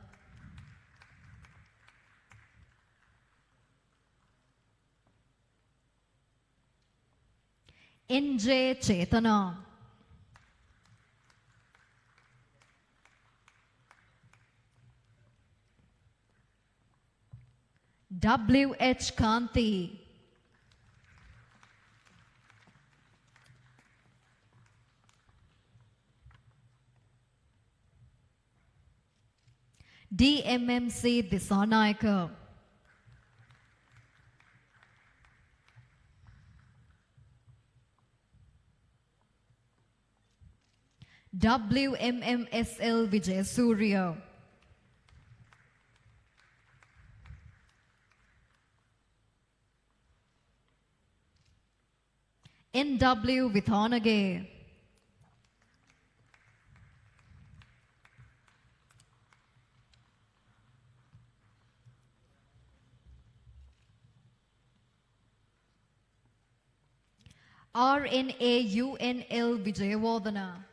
S6: NJ Chetana. WH Kanti. DMMC Disanayaka. WMMSL Vijay Surya. NW Vithanage. RNA UNL Vijayawardana.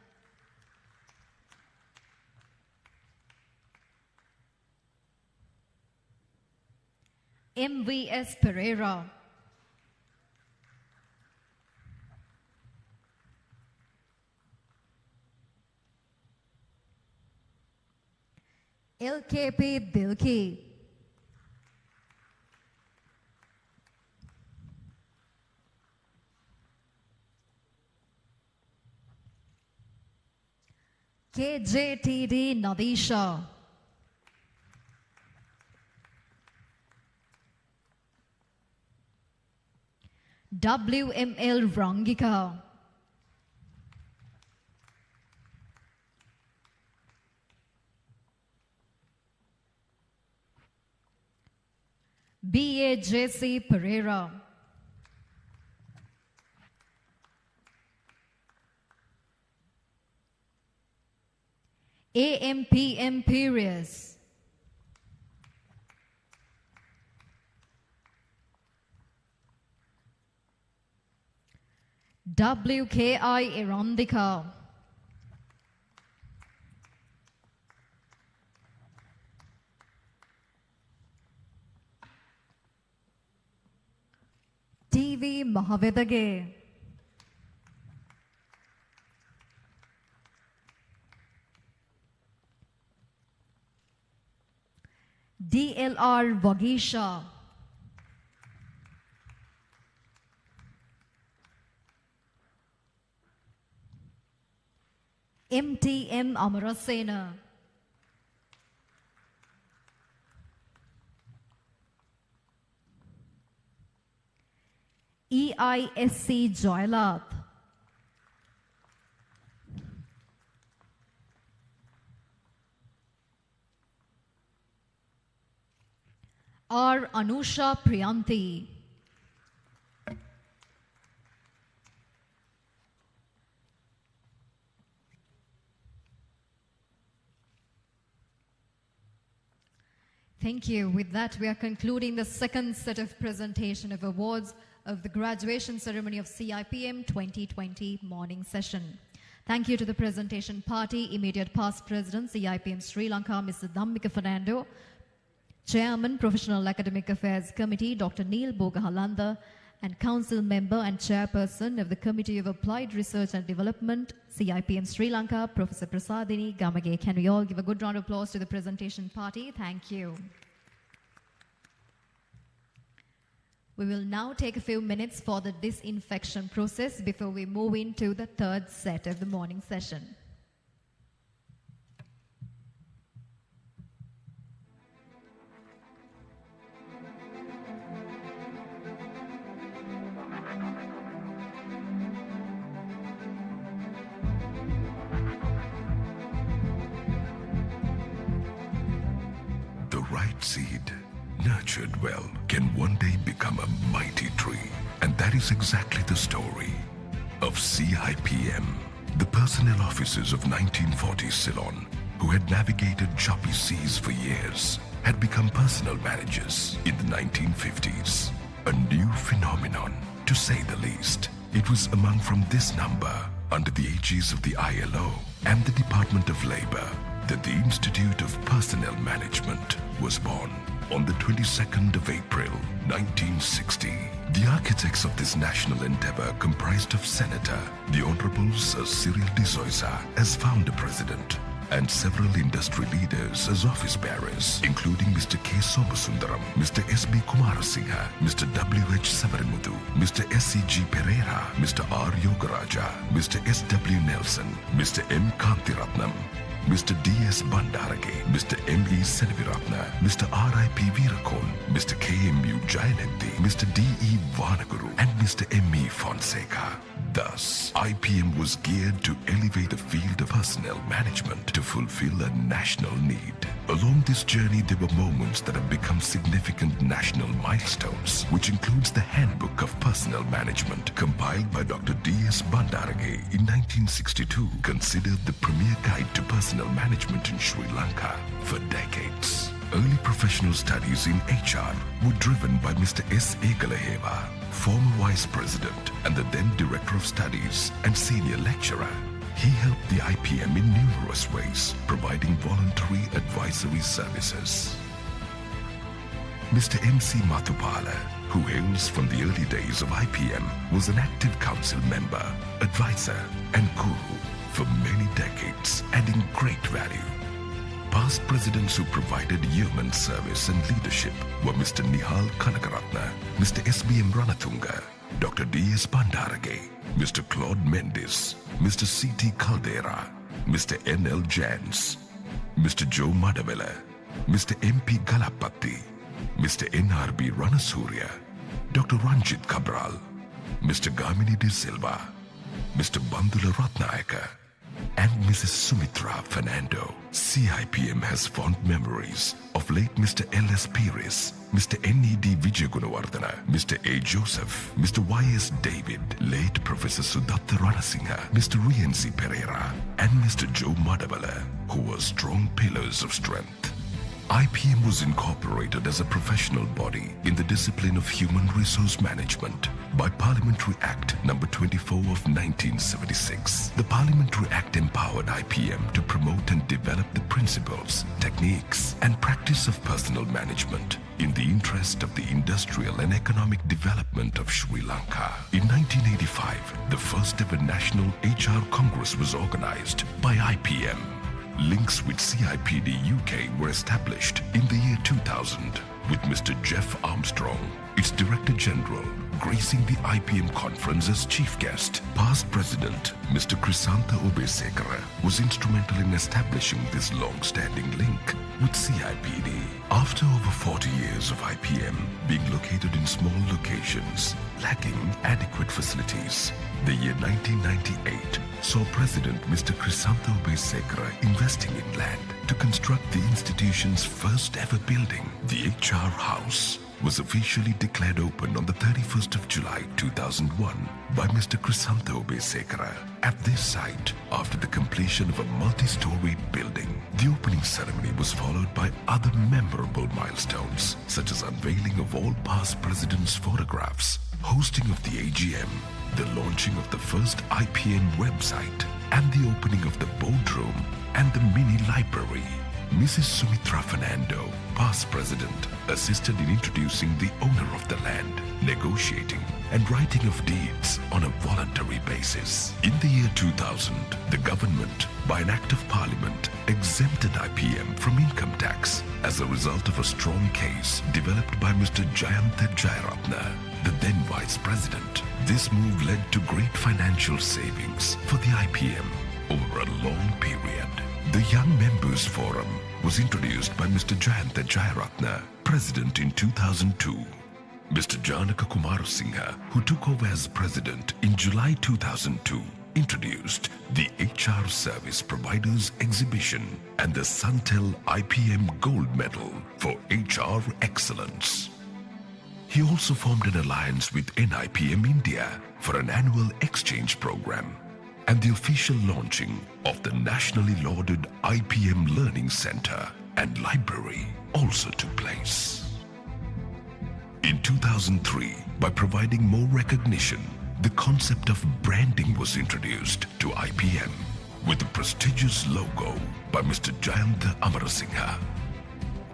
S6: MVS Pereira. LKP Dilki. KJTD Nadisha. WML Rangika. BAJC Pereira. AMPM Perez. WKI Irandika. TV Mahavedage. DLR Vagisha. MTM Amarasena. EISC Joylath. R. Anusha Priyanti. Thank you. With that, we are concluding the second set of presentation of awards of the graduation ceremony of CIPM 2020 morning session. Thank you to the presentation party, immediate past president, CIPM Sri Lanka, Mr. Dhammika Fernando, Chairman, Professional Academic Affairs Committee, Dr. Neil Bogahalanda, and Council Member and Chairperson of the Committee of Applied Research and Development, CIPM Sri Lanka, Professor Prasadini Gamage. Can we all give a good round of applause to the presentation party? Thank you. We will now take a few minutes for the disinfection process before we move into the third set of the morning session.
S13: The right seed, nurtured well, can one day become a mighty tree. And that is exactly the story of CIPM. The personnel officers of 1940 Ceylon, who had navigated choppy seas for years, had become personnel managers in the 1950s. A new phenomenon, to say the least. It was among from this number, under the aegis of the ILO and the Department of Labor, that the Institute of Personnel Management was born. On the 22nd of April, 1960, the architects of this national endeavor comprised of Senator, the Honorable Sir Cyril de Souza as founder president, and several industry leaders as office bearers, including Mr. K. Somasundaram, Mr. S.B. Kumarasinghe, Mr. W.H. Savarimuthu, Mr. S.C.G. Pereira, Mr. R. Yogaraja, Mr. S.W. Nelson, Mr. M. Kantiratnam, Mr. D.S. Bandarage, Mr. M.E. Selviratna, Mr. R.I.P. Veerakon, Mr. K.M.U. Jayanthi, Mr. D.E. Vanaguru, and Mr. M.E. Fonseca. Thus, IPM was geared to elevate the field of personnel management to fulfill a national need. Along this journey, there were moments that have become significant national milestones, which includes the Handbook of Personnel Management, compiled by Dr. D.S. Bandarage in 1962, considered the premier guide to personnel management in Sri Lanka for decades. Early professional studies in HR were driven by Mr. S. Egalaheva, former Vice President and the then Director of Studies and Senior Lecturer. He helped the IPM in numerous ways, providing voluntary advisory services. Mr. M.C. Mathupala, who hails from the early days of IPM, was an active council member, advisor, and guru for many decades, adding great value. Past presidents who provided yeoman service and leadership were Mr. Nihal Kanakaratna, Mr. SBM Ranatunga, Dr. D.S. Bandarage, Mr. Claude Mendes, Mr. C.T. Caldera, Mr. N.L. Jans, Mr. Joe Madavela, Mr. M.P. Galapatti, Mr. N.R.B. Ranasurya, Dr. Ranjit Cabral, Mr. Gamini De Silva, Mr. Bandula Ratnayaka, and Mrs. Sumitra Fernando. CIPM has fond memories of late Mr. L.S. Pires, Mr. N.E.D. Vijayagunawardana, Mr. A. Joseph, Mr. Y.S. David, late Professor Sudatta Ranasinghe, Mr. Rienzi Pereira, and Mr. Joe Madavala, who were strong pillars of strength. IPM was incorporated as a professional body in the discipline of human resource management by Parliamentary Act No. 24 of 1976. The Parliamentary Act empowered IPM to promote and develop the principles, techniques, and practice of personal management in the interest of the industrial and economic development of Sri Lanka. In 1985, the first ever National HR Congress was organized by IPM. Links with CIPD UK were established in the year 2000 with Mr. Jeff Armstrong, its Director General, gracing the IPM conference as chief guest. Past President Mr. Krisantha Obesekara was instrumental in establishing this long-standing link with CIPD. After over 40 years of IPM being located in small locations, lacking adequate facilities, the year 1998 saw President Mr. Krisantha Obesekara investing in land to construct the institution's first ever building. The HR House was officially declared open on the 31st of July 2001 by Mr. Krisantha Obesekara. At this site, after the completion of a multi-story building, the opening ceremony was followed by other memorable milestones, such as unveiling of all past presidents' photographs, hosting of the AGM, the launching of the first IPM website, and the opening of the boardroom and the mini library. Mrs. Sumitra Fernando, past president, assisted in introducing the owner of the land, negotiating and writing of deeds on a voluntary basis. In the year 2000, the government, by an act of parliament, exempted IPM from income tax as a result of a strong case developed by Mr. Jayantha Jayaratna, the then vice president. This move led to great financial savings for the IPM over a long period. The Young Members Forum was introduced by Mr. Jayantha Jayaratna, president in 2002. Mr. Janaka Kumarasinghe, who took over as president in July 2002, introduced the HR Service Providers Exhibition and the Suntel IPM Gold Medal for HR Excellence. He also formed an alliance with NIPM India for an annual exchange program, and the official launching of the nationally lauded IPM Learning Center and Library also took place. In 2003, by providing more recognition, the concept of branding was introduced to IPM with the prestigious logo by Mr. Jayantha Amarasinghe.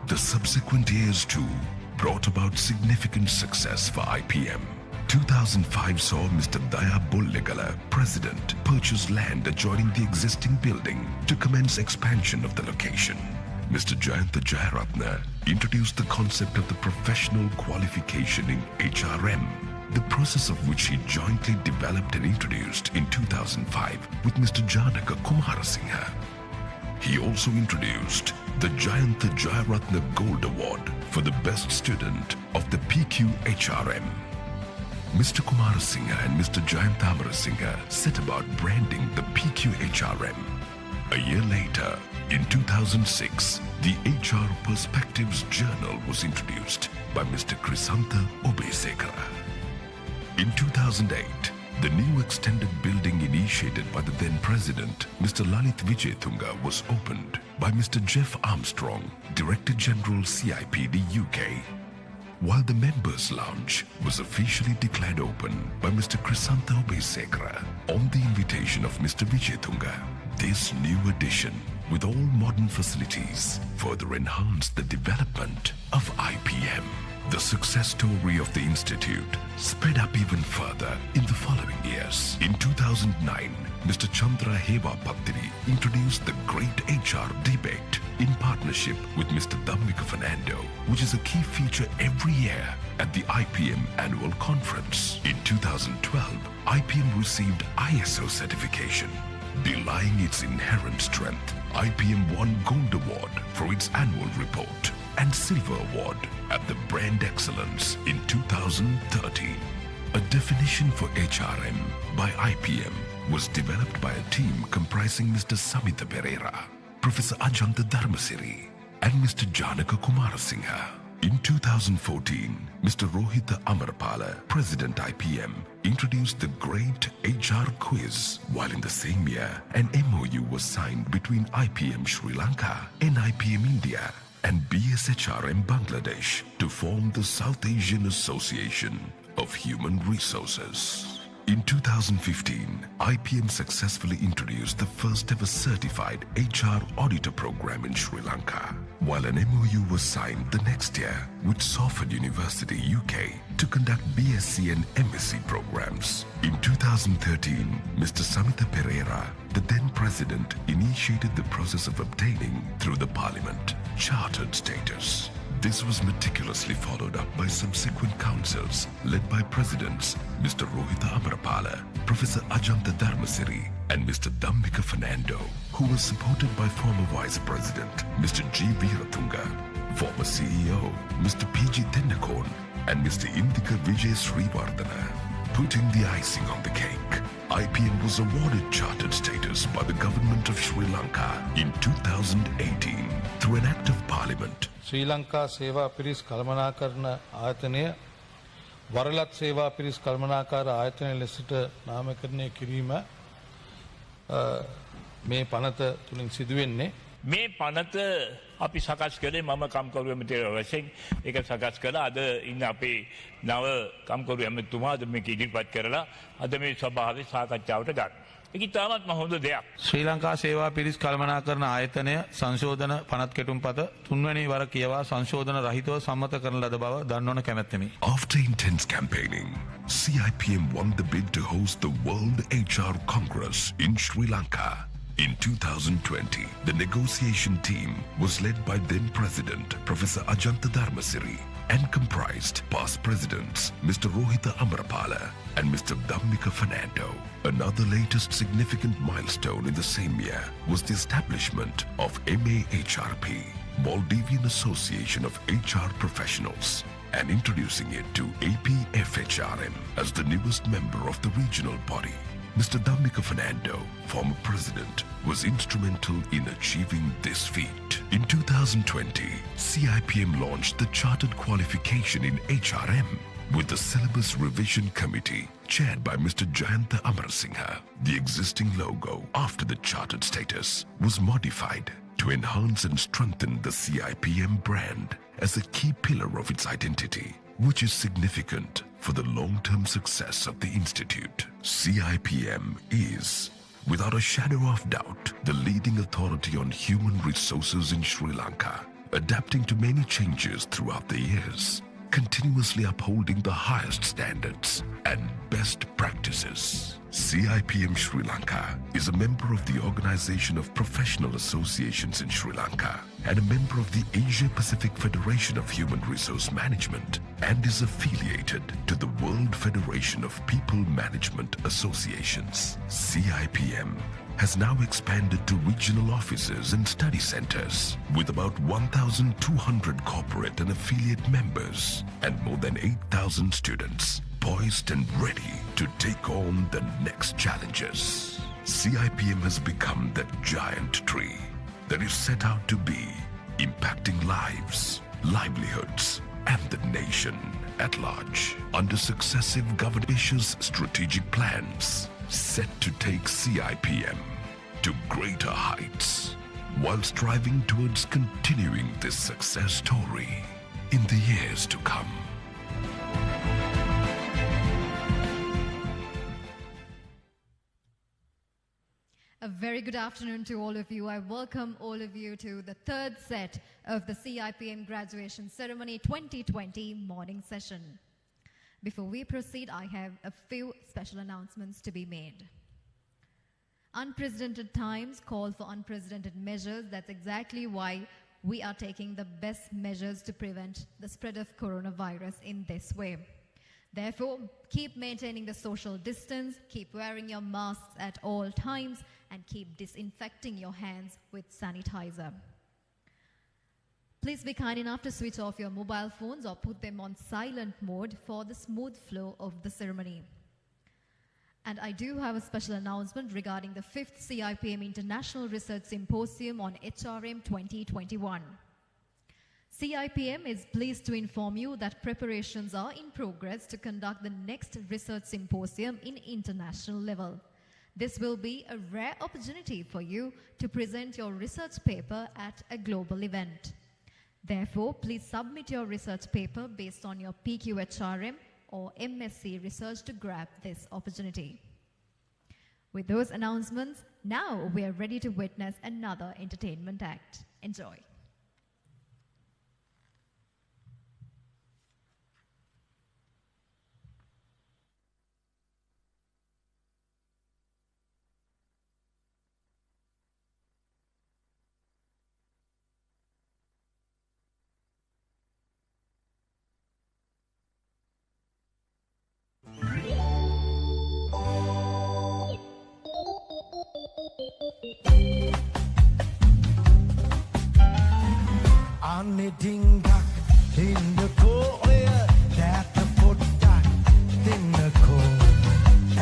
S13: The subsequent years too brought about significant success for IPM. 2005 saw Mr. Daya Bollegala, president, purchase land adjoining the existing building to commence expansion of the location. Mr. Jayantha Jayaratna introduced the concept of the professional qualification in HRM, the process of which he jointly developed and introduced in 2005 with Mr. Janaka Kumarasinghe. He also introduced the Jayantha Jayaratna Gold Award for the best student of the PQHRM. Mr. Kumarasinghe and Mr. Jayantha Amarasinghe set about branding the PQHRM. A year later, in 2006, the HR Perspectives Journal was introduced by Mr. Krisantha Obesekara. In 2008, the new extended building initiated by the then president, Mr. Lalit Vijayatunga, was opened by Mr. Jeff Armstrong, Director General CIPD UK. While the members' lounge was officially declared open by Mr. Krisantha Obesekara on the invitation of Mr. Vijayatunga, this new addition, with all modern facilities, further enhanced the development of IPM. The success story of the institute sped up even further in the following years. In 2009, Mr. Chandra Heva Pattiri introduced the Great HR Debate in partnership with Mr. Dhammika Fernando, which is a key feature every year at the IPM Annual Conference. In 2012, IPM received ISO certification. Belying its inherent strength, IPM won Gold Award for its annual report and Silver Award at the Brand Excellence in 2013. A definition for HRM by IPM was developed by a team comprising Mr. Samita Pereira, Professor Ajanta Dharmasiri, and Mr. Janaka Kumarasinghe. In 2014, Mr. Rohitha Amarpala, President IPM, introduced the Great HR Quiz, while in the same year, an MOU was signed between IPM Sri Lanka and IPM India and BSHRM Bangladesh to form the South Asian Association of Human Resources. In 2015, IPM successfully introduced the first ever certified HR auditor program in Sri Lanka, while an MOU was signed the next year with Salford University, UK, to conduct BSc and MSc programs. In 2013, Mr. Samita Pereira, the then president, initiated the process of obtaining, through the parliament, chartered status. This was meticulously followed up by subsequent councils led by presidents Mr. Rohitha Amarpala, Professor Ajanta Dharmasiri, and Mr. Dhammika Fernando, who was supported by former Vice President Mr. G. Veeratunga, former CEO Mr. P.G. Tennakoon, and Mr. Indika Vijay Srivardhana. Putting the icing on the cake, IPM was awarded chartered status by the government of Sri Lanka in 2018 through an act of parliament.
S15: ශ්‍රී ලංකා සේවා පිරිස් කළමනාකරණ ආයතනය වරලත් සේවා පිරිස් කළමනාකාර ආයතනය ලෙසට නාමකරණය කිරීම මේ පනත තුලින් සිදුවෙන්නේ.
S16: මේ පනත අපි සකස් කළේ මම කම්කරු ඇමතිවරයා වශයෙන් ඒක සකස් කළා. අද ඉන්න අපේ නව කම්කරු ඇමතිතුමා අද මේක ඉදිරිපත් කරලා අද මේ සභාවේ සාකච්ඡාවට ගන්න. ඒක ඉතාමත්ම හොඳ දෙයක්.
S15: ශ්‍රී ලංකා සේවා පිරිස් කළමනාකරණ ආයතනය සංශෝධන පනත් කෙටුම්පත තුන්වැනි වර කියවා සංශෝධන රහිතව සම්මත කරන ලද බව දන්වන කැමැත්තෙමි.
S13: After intense campaigning, CIPM won the bid to host the World HR Congress in Sri Lanka. In 2020, the negotiation team was led by then President Professor Ajanta Dharmasiri and comprised past presidents Mr. Rohitha Amarpala and Mr. Dhammika Fernando. Another latest significant milestone in the same year was the establishment of MAHRP, Maldivian Association of HR Professionals, and introducing it to APFHRM as the newest member of the regional body. Mr. Dhammika Fernando, former president, was instrumental in achieving this feat. In 2020, CIPM launched the Chartered Qualification in HRM with the Syllabus Revision Committee chaired by Mr. Jayanta Amarasinghe. The existing logo after the chartered status was modified to enhance and strengthen the CIPM brand as a key pillar of its identity, which is significant for the long-term success of the Institute. CIPM is, without a shadow of doubt, the leading authority on human resources in Sri Lanka, adapting to many changes throughout the years, continuously upholding the highest standards and best practices. CIPM Sri Lanka is a member of the Organization of Professional Associations in Sri Lanka and a member of the Asia-Pacific Federation of Human Resource Management and is affiliated to the World Federation of People Management Associations. CIPM has now expanded to regional offices and study centers with about 1,200 corporate and affiliate members and more than 8,000 students poised and ready to take on the next challenges. CIPM has become that giant tree that is set out to be impacting lives, livelihoods, and the nation at large under successive government's strategic plans set to take CIPM to greater heights while striving towards continuing this success story in the years to come.
S6: A very good afternoon to all of you. I welcome all of you to the third set of the CIPM Graduation Ceremony 2020 morning session. Before we proceed, I have a few special announcements to be made. Unprecedented times call for unprecedented measures. That's exactly why we are taking the best measures to prevent the spread of coronavirus in this way. Therefore, keep maintaining the social distance, keep wearing your masks at all times, and keep disinfecting your hands with sanitizer. Please be kind enough to switch off your mobile phones or put them on silent mode for the smooth flow of the ceremony. And I do have a special announcement regarding the 5th CIPM International Research Symposium on HRM 2021. CIPM is pleased to inform you that preparations are in progress to conduct the next research symposium in international level. This will be a rare opportunity for you to present your research paper at a global event. Therefore, please submit your research paper based on your PQHRM or MSc research to grab this opportunity. With those announcements, now we are ready to witness another entertainment act. Enjoy.
S9: Anne dingak tinnako oya data pottak tinnako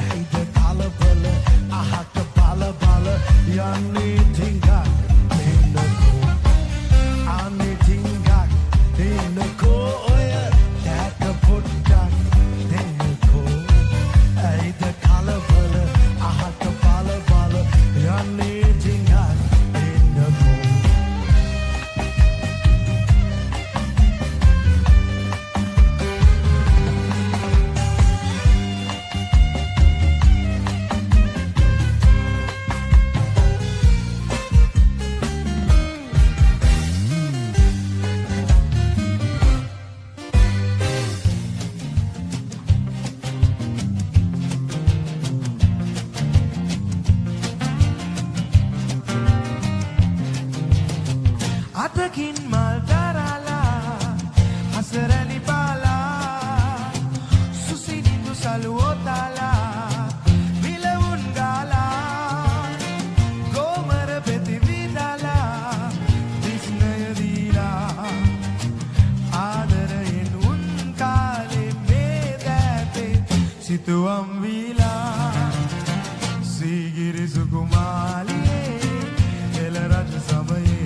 S9: ඇයිද කලබල අහක බල බල යන්නේ dingak tinnako Anne dingak tinnako oya data pottak tinnako ඇයිද කලබල අහක බල බල යන්නේ dingak tinnako අතකින් මල් දරලා හසරැලි බාලා සුසිනිඳු සලුවෝ තාලා විලවුන් ගාලා ගෝමර පෙති විදලා විස්නය දීලා ආදරයෙන් උන් කාලේ මේ දැපේ සිතුවම් වීලා සීගිරි සුකුමාලියේ එල රජ සමයේ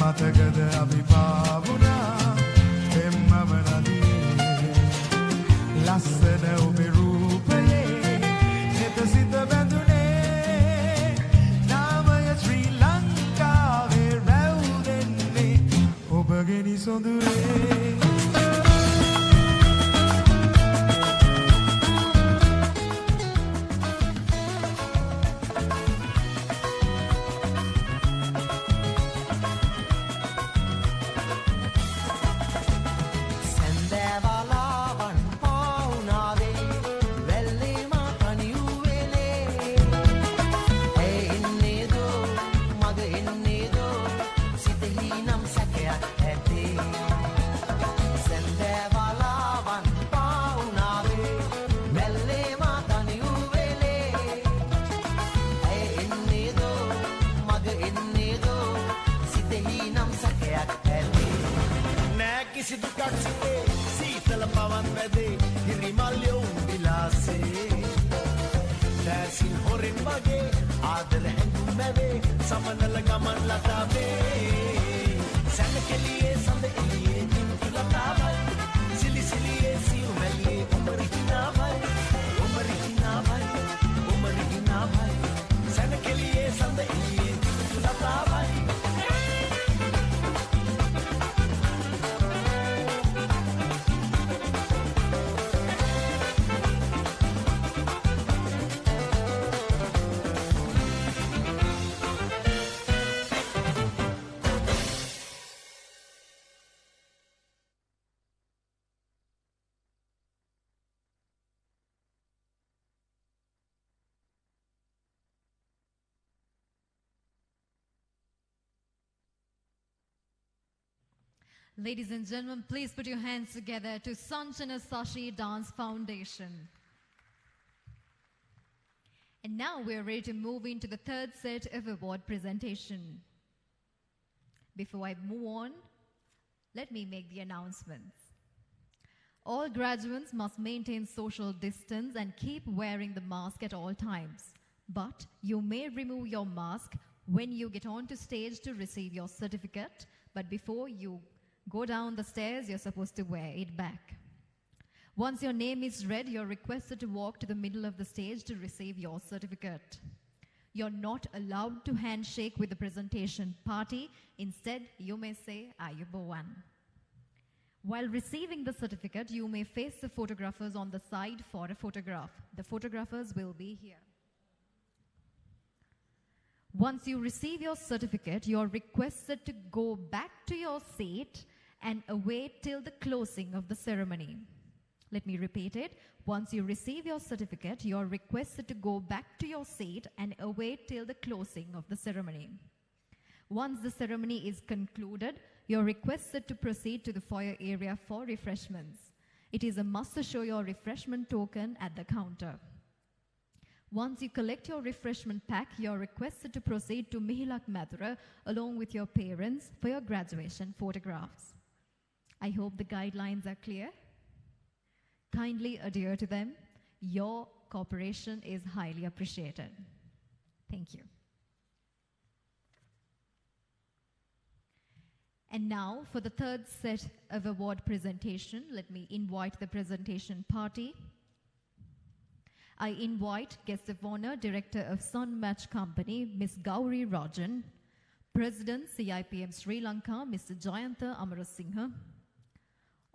S9: මතකද අපි පාවුනා එම්මම නදියේ ලස්සන ඔබේ රූපයේ හෙත සිත බැඳුනේ නාමය ශ්‍රී ලංකාවේ රැව් දෙන්නේ ඔබගෙනි සොඳුරේ සීතල පවන් වැදේ හිරිමල්යෝ විලාසේ දැසින් හොරෙන් වගේ ආදර හැඟුම් මැවේ සමනල ගමන් ලතාවේ සැනකෙලියේ සඳ එළියේ දින්තු ලතාවයි සිලි සිලියේ සියු මැල්ලේ උමරිහිනාවයි උමරිහිනාවයි උමරිහිනාවයි සැනකෙලියේ සඳ එළියේ දින්තු ලතාවයි
S6: Ladies and gentlemen, please put your hands together to Sanchana Sashi Dance Foundation. And now we're ready to move into the third set of award presentation. Before I move on, let me make the announcements. All graduates must maintain social distance and keep wearing the mask at all times. But you may remove your mask when you get onto stage to receive your certificate, but before you go down the stairs, you're supposed to wear it back. Once your name is read, you're requested to walk to the middle of the stage to receive your certificate. You're not allowed to handshake with the presentation party. Instead, you may say, Ayubowan. While receiving the certificate, you may face the photographers on the side for a photograph. The photographers will be here. Once you receive your certificate, you're requested to go back to your seat and await till the closing of the ceremony. Let me repeat it. Once you receive your certificate, you're requested to go back to your seat and await till the closing of the ceremony. Once the ceremony is concluded, you're requested to proceed to the foyer area for refreshments. It is a must to show your refreshment token at the counter. Once you collect your refreshment pack, you're requested to proceed to Mihilak Mathura along with your parents for your graduation photographs. I hope the guidelines are clear. Kindly adhere to them. Your cooperation is highly appreciated. Thank you. And now for the third set of award presentation, let me invite the presentation party. I invite guest of honor, Director of Sun Match Company, Ms. Gauri Rajan, President CIPM Sri Lanka, Mr. Jayantha Amarasinghe,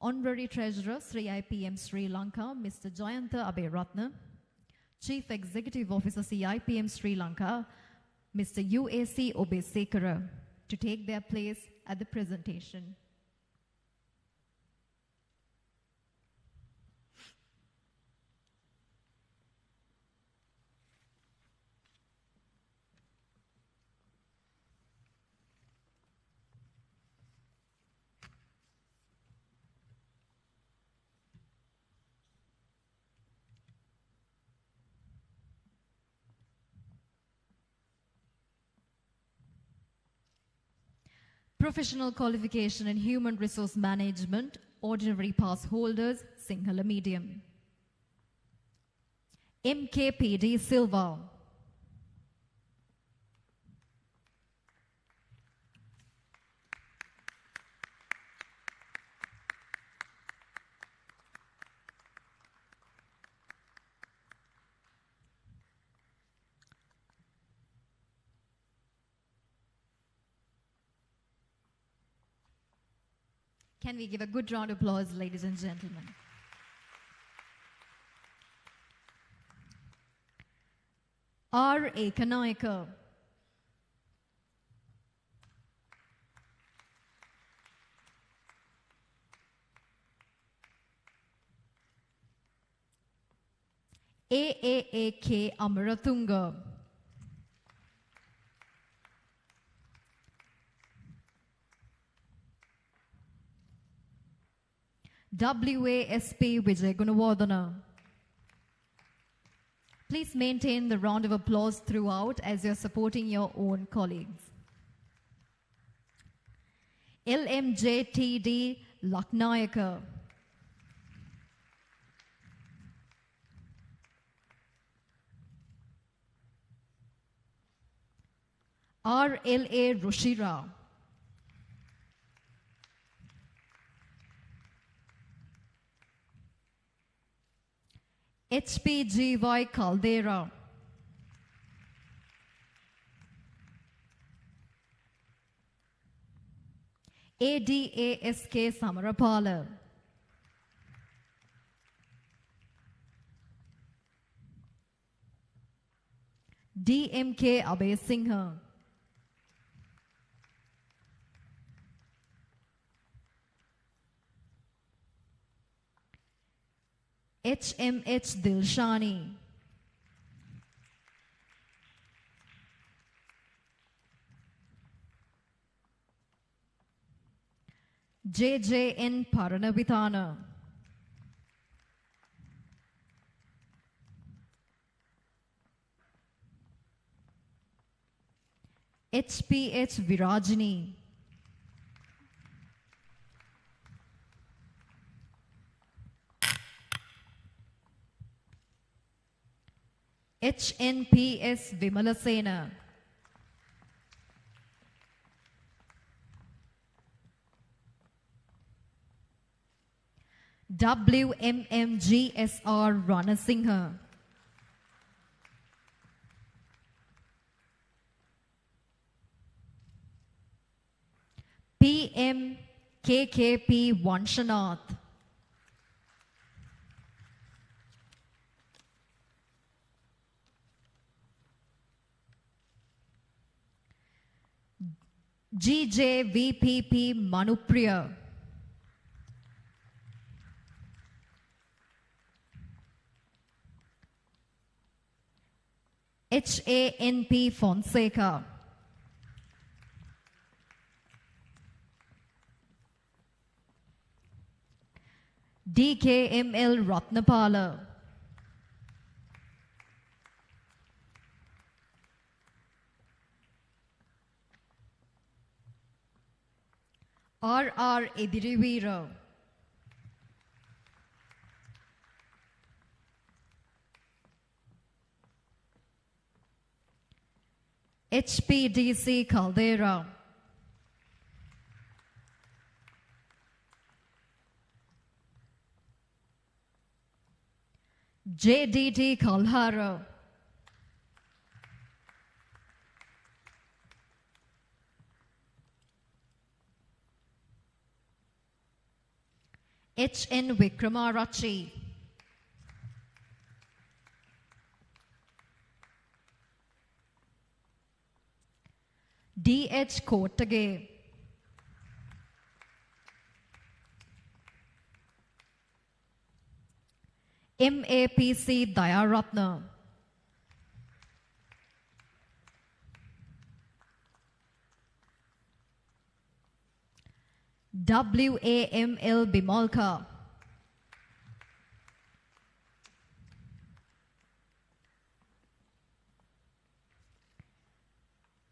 S6: Honorary Treasurer CIPM Sri Lanka, Mr. Jayantha Aberatna, Chief Executive Officer CIPM Sri Lanka, Mr. UAC Obesekara, to take their place at the presentation. Professional Qualification in Human Resource Management, Ordinary Pass Holders, Sinhala Medium. MKPD Silva. Can we give a good round of applause, ladies and gentlemen? R.A. Kanayaka. AAAK Amaratunga. WASP Vijay Gunawardana. Please maintain the round of applause throughout as you're supporting your own colleagues. LMJTD Laknayaka. RLA Rushira. HPGY Caldera. ADASK Samarapala. DMK Abhay Singha. HMH Dilshani. JJN Paranavithana, HPH Virajini, HNPS Vimalasena, WMMGSR Ranasinghe, PMKKP Vanshanath, GJVPP Manupriya, HANP Fonseca, DKML Ratnapala, RR Edirivira, HPDC Caldera, JDT Kalhara, HN Vikramarachi, DH Kotage, MAPC Dayaratna, WAML Bimalka,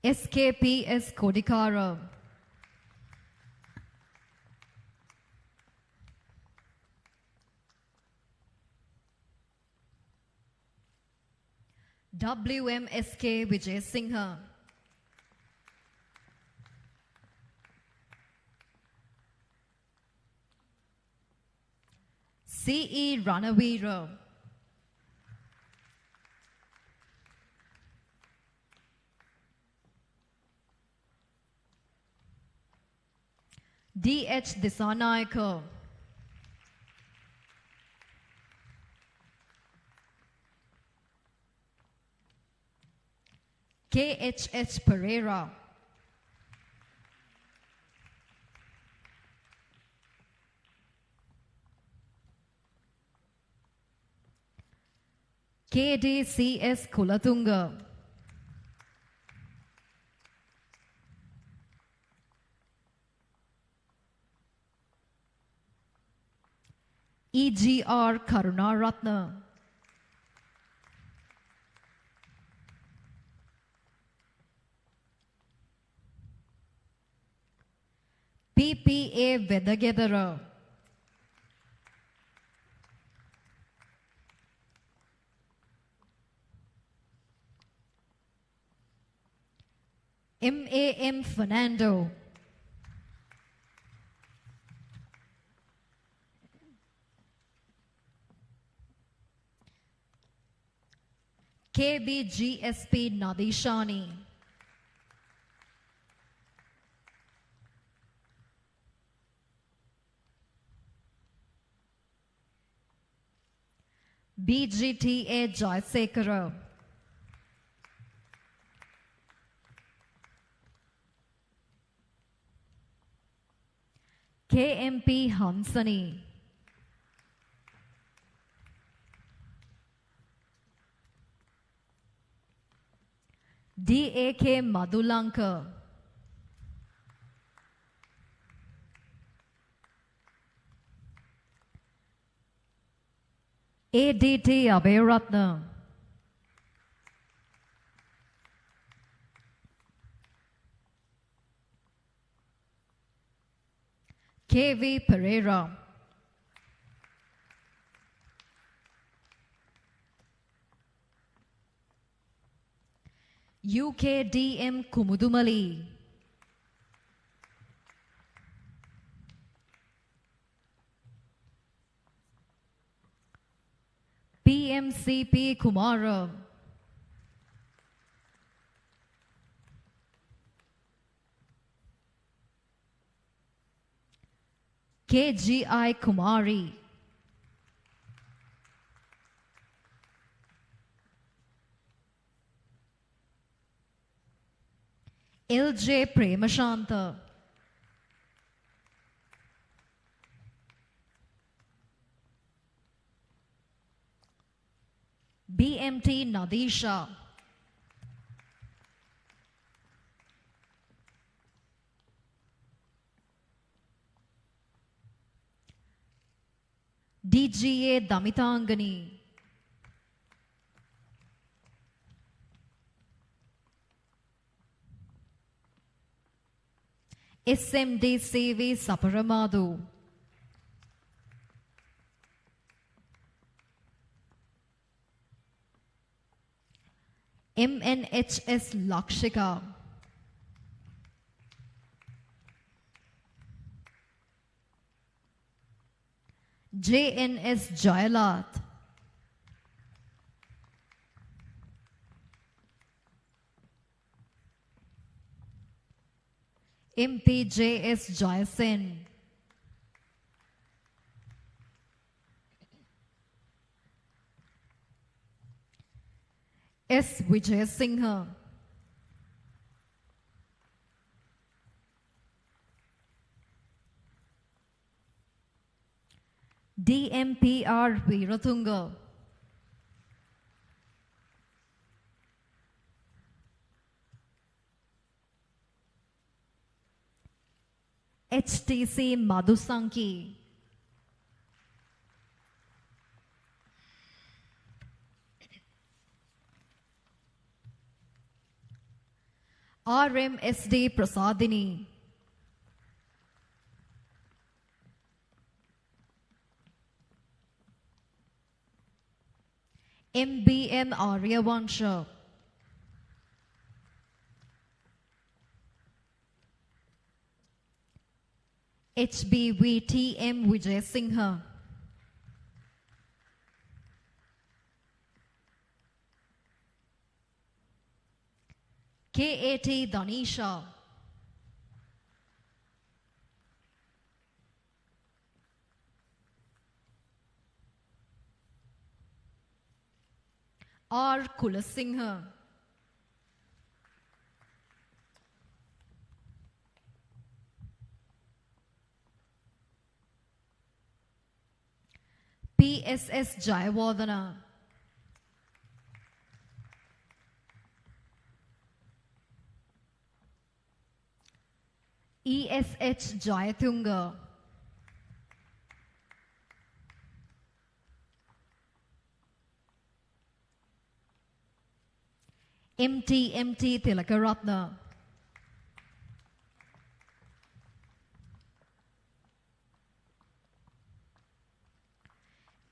S6: SKPS Kodikara, WMSK Vijay Singha, CE Ranavira, DH Disanayaka, KHH Pereira, KDCS Kulatunga, EGR Karunaratna, PPA Vedagedara, MAM Fernando, KBGSP Nadishani, BGTA Jaisekara, KMP Hansani, DAK Madulanka, ADT Abhayratna. KV Pereira. UKDM Kumudumali. PMCP Kumara. KGI Kumari. LJ Premashanta. BMT Nadisha. DGA Damitangani. SMD CV Saparamadu. MNHS Lakshika. JNS Jayalat. MPJS Jayasen. S. Vijay Singha. DMPR Veeratunga. HTC Madhusanki. RMSD Prasadini. MBM Aryavansha. HBVTM Vijay Singha. KAT Danisha. R. Kulasingha. PSS Jayawardena. ESH Jayatunga. MT Tilakaratna.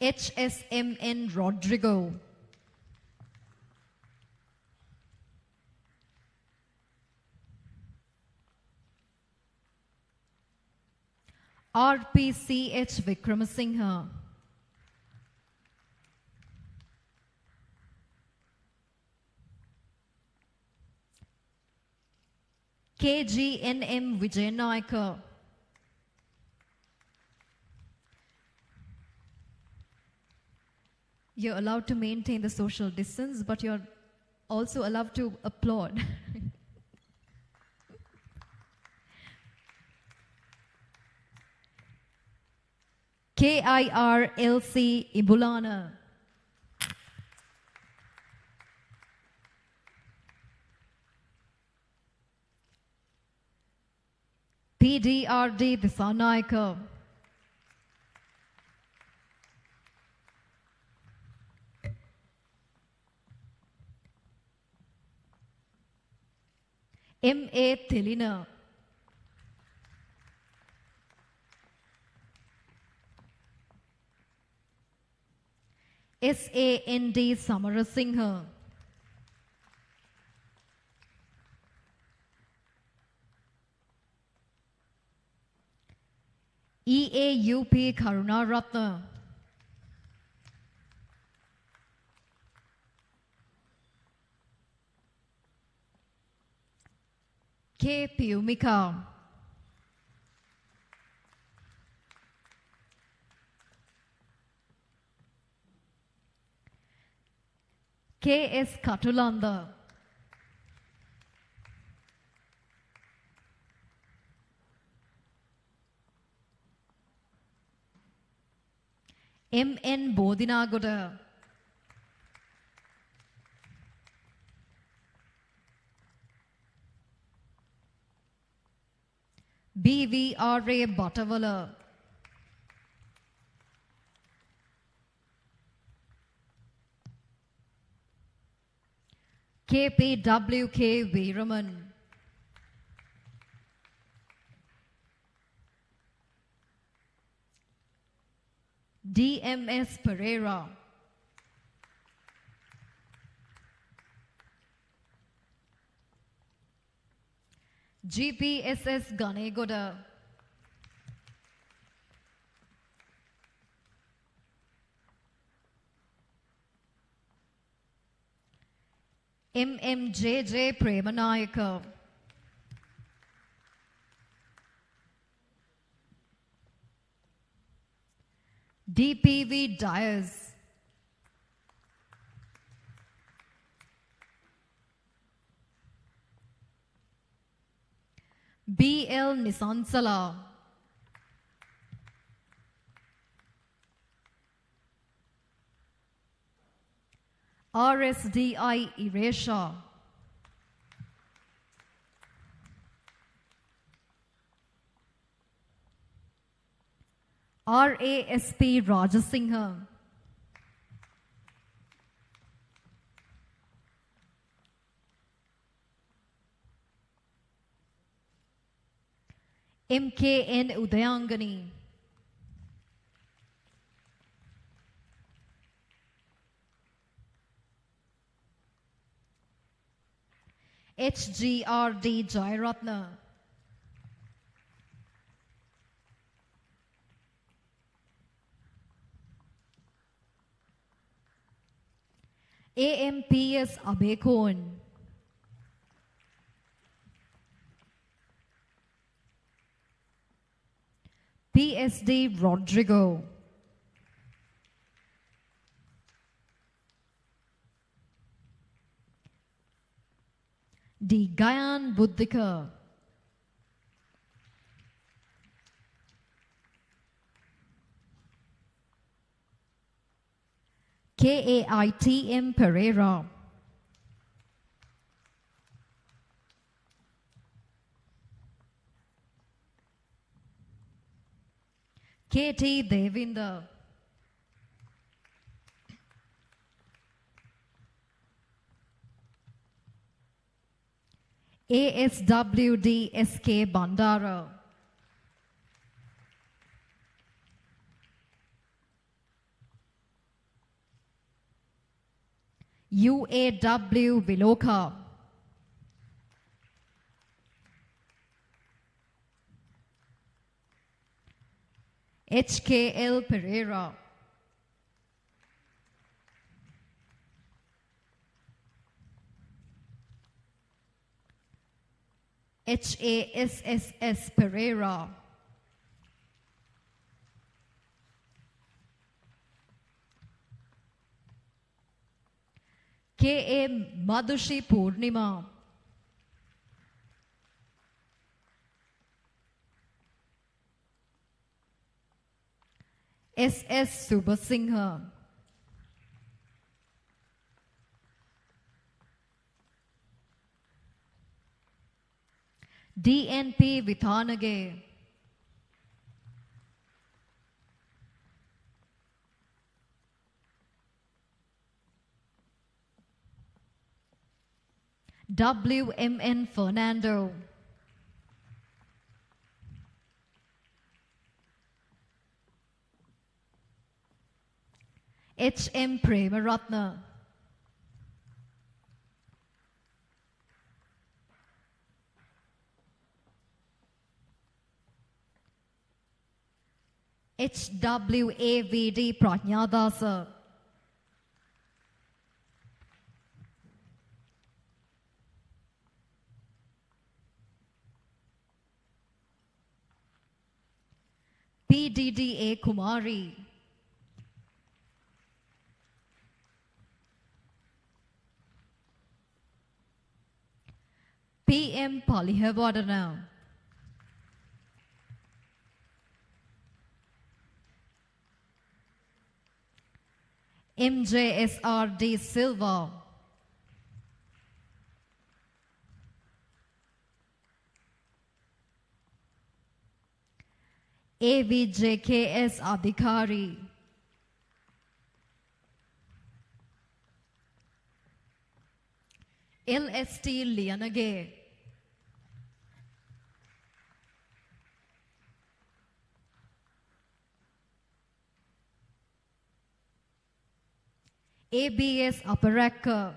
S6: HSMN Rodrigo. RPCH Vikramasinghe. KGNM Vijayanaika. You're allowed to maintain the social distance, but you're also allowed to applaud. KIRLC Ibulana. PDRD Disanaika. M.A. Tilina. S.A.N.D. Samarasinghe. E.A.U.P. Karunaratna. K. Piyumika. K. S. Katulanda. M. N. Bodhinagoda. B. V. R. A. Batavala. K. P. W. K. Veeraman. D. M. S. Pereira. G. P. S. S. Ganegoda. M. M. J. J. Premanayaka. D. P. V. Dyers. B. L. Nisansala. R. S. D. I. Iresha. R. A. S. P. Rajasinghe. M. K. N. Udayangani. H. G. R. D. Jairatna. A. M. P. S. Abekon. P. S. D. Rodrigo. D. Gayan Buddhika. K. A. I. T. M. Pereira. K. T. Devinder. A. S. W. D. S. K. Bandara. U. A. W. Viloka. H. K. L. Pereira. H. A. S. S. S. Pereira. K. A. Madhushi Purnima. S. S. Subhasinghe. D. N. P. Vithanage. WMN Fernando. HM Premaratna. HWAVD Prajnadasa. PDDA Kumari. PM Palihevadana. MJSRD Silva. AVJKS Adhikari. LST Lianage. ABS Aparaka.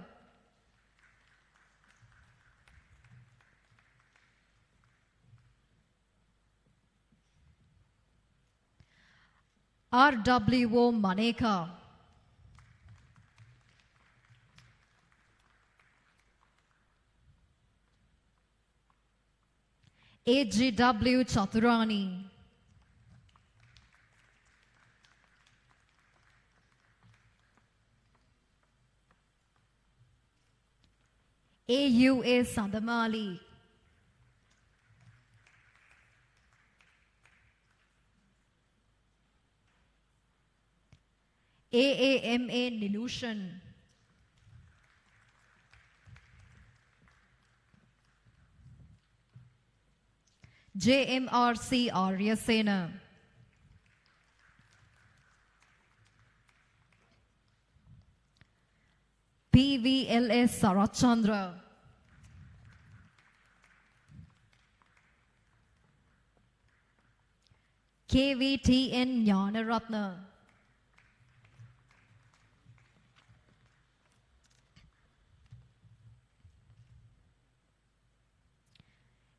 S6: RWO Maneka. AGW Chaturani. AUA Sandamali. AAMA Nilushan. JMRC Arya Sena. PVLS Sarachandra. KVTN Jnanaratna.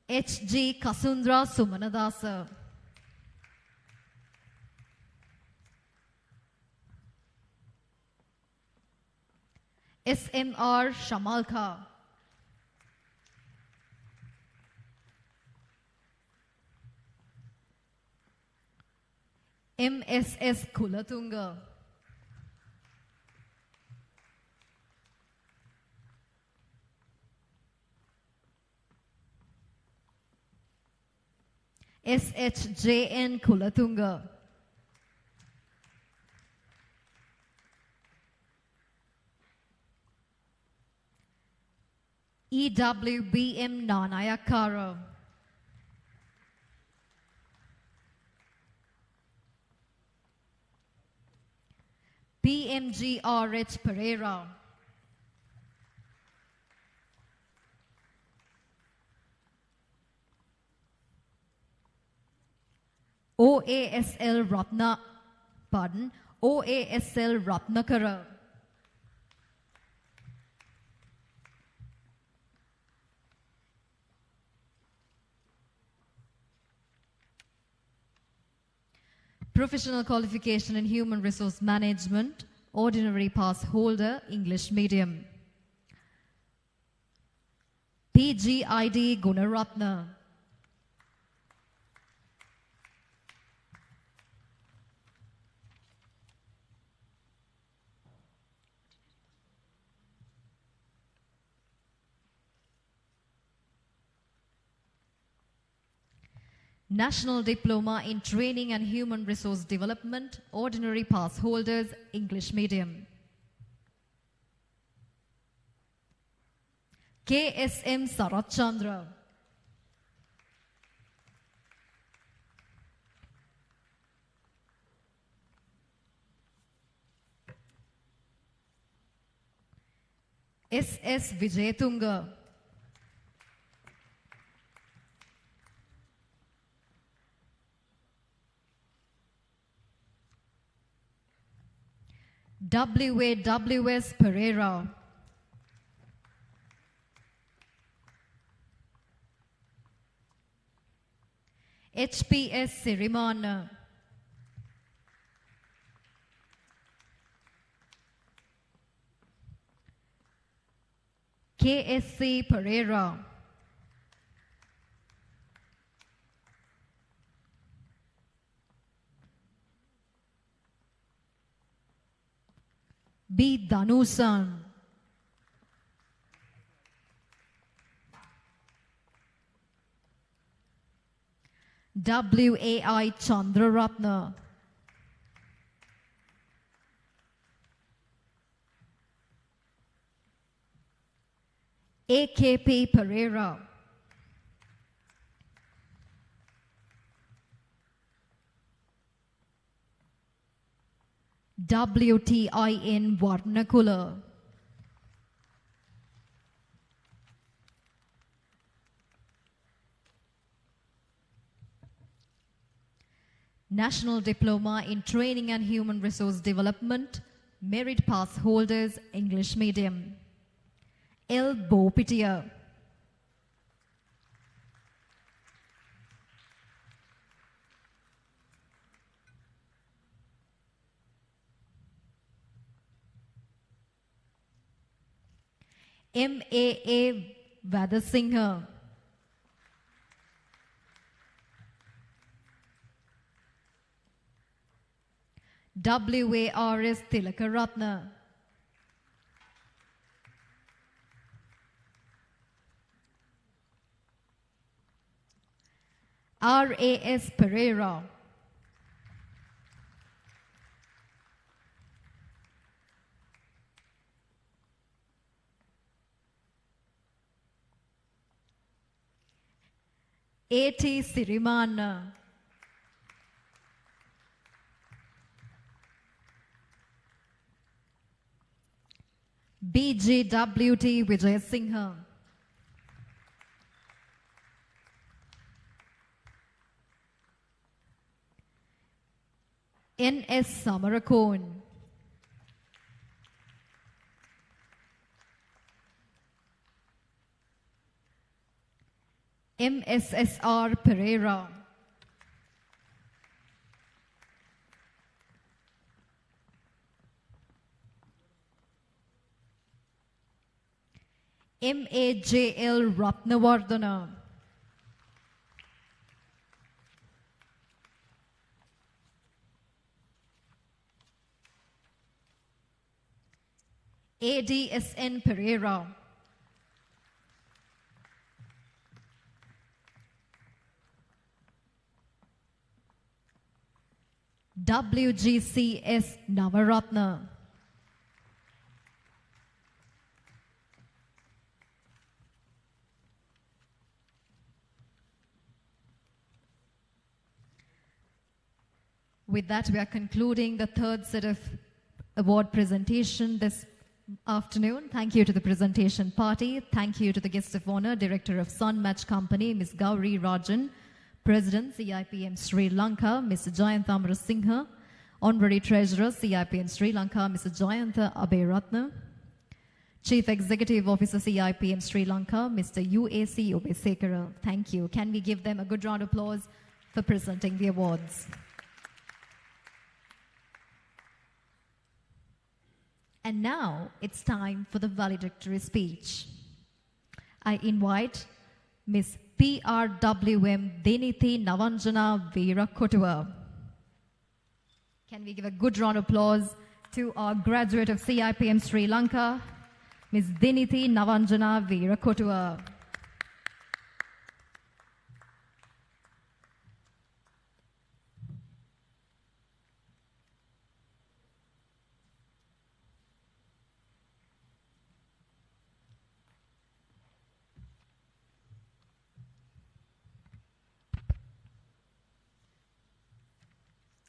S6: HG Kasundra Sumanadasa. SMR Shamalka. MSS Kulatunga. SHJN Kulatunga. EWBM Nanayakara. PMGRH Pereira. OASL Ratnakara. Professional qualification in human resource management, ordinary pass holder, English medium. PGID Gunaratna. National Diploma in Training and Human Resource Development, ordinary pass holders, English medium. KSM Sarachandra. SS Vijayatunga. WAWS Pereira. HPS Sirimana. KSC Pereira. B. Danusan. WAI Chandraratna. AKP Pereira. WTIN Varnakula. National Diploma in Training and Human Resource Development, Merit Pass Holders, English Medium. L. Bopitia. MAA Vadasinghe. WARS Tilakaratna. RAS Pereira. AT Sirimana. BGWT Vijay Singha. NS Samarakon. MSSR Pereira. MAJL Ratnavardhana. ADSN Pereira. WGCS Navaratna. With that, we are concluding the third set of award presentation this afternoon. Thank you to the presentation party. Thank you to the guest of honor, Director of Sun Match Company, Ms. Gauri Rajan, President, CIPM Sri Lanka, Mr. Jayantha Amarasinghe, Honorary Treasurer, CIPM Sri Lanka, Mr. Jayantha Aberatna, Chief Executive Officer, CIPM Sri Lanka, Mr. UAC Obesekara. Thank you. Can we give them a good round of applause for presenting the awards? And now it's time for the valedictory speech. I invite Ms. PRWM Deniti Navanjana Veerakotua. Can we give a good round of applause to our graduate of CIPM Sri Lanka, Ms. Deniti Navanjana Veerakotua.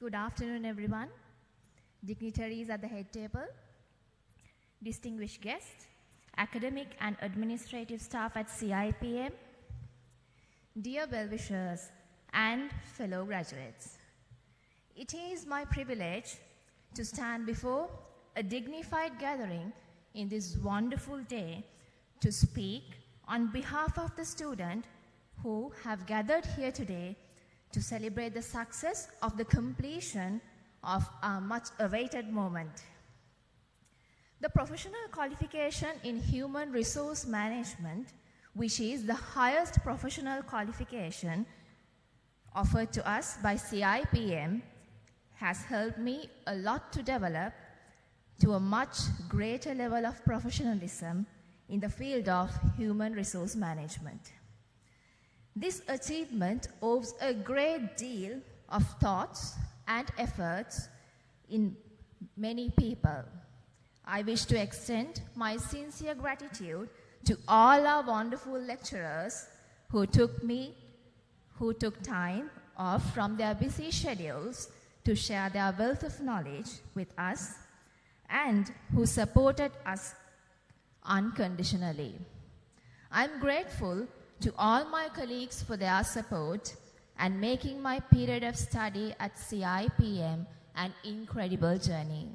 S17: Good afternoon, everyone. Dignitaries at the head table, distinguished guests, academic and administrative staff at CIPM, dear well-wishers and fellow graduates. It is my privilege to stand before a dignified gathering in this wonderful day to speak on behalf of the students who have gathered here today to celebrate the success of the completion of our much awaited moment. The professional qualification in human resource management, which is the highest professional qualification offered to us by CIPM, has helped me a lot to develop to a much greater level of professionalism in the field of human resource management. This achievement owes a great deal of thoughts and efforts in many people. I wish to extend my sincere gratitude to all our wonderful lecturers who took time off from their busy schedules to share their wealth of knowledge with us and who supported us unconditionally. I'm grateful to all my colleagues for their support and making my period of study at CIPM an incredible journey.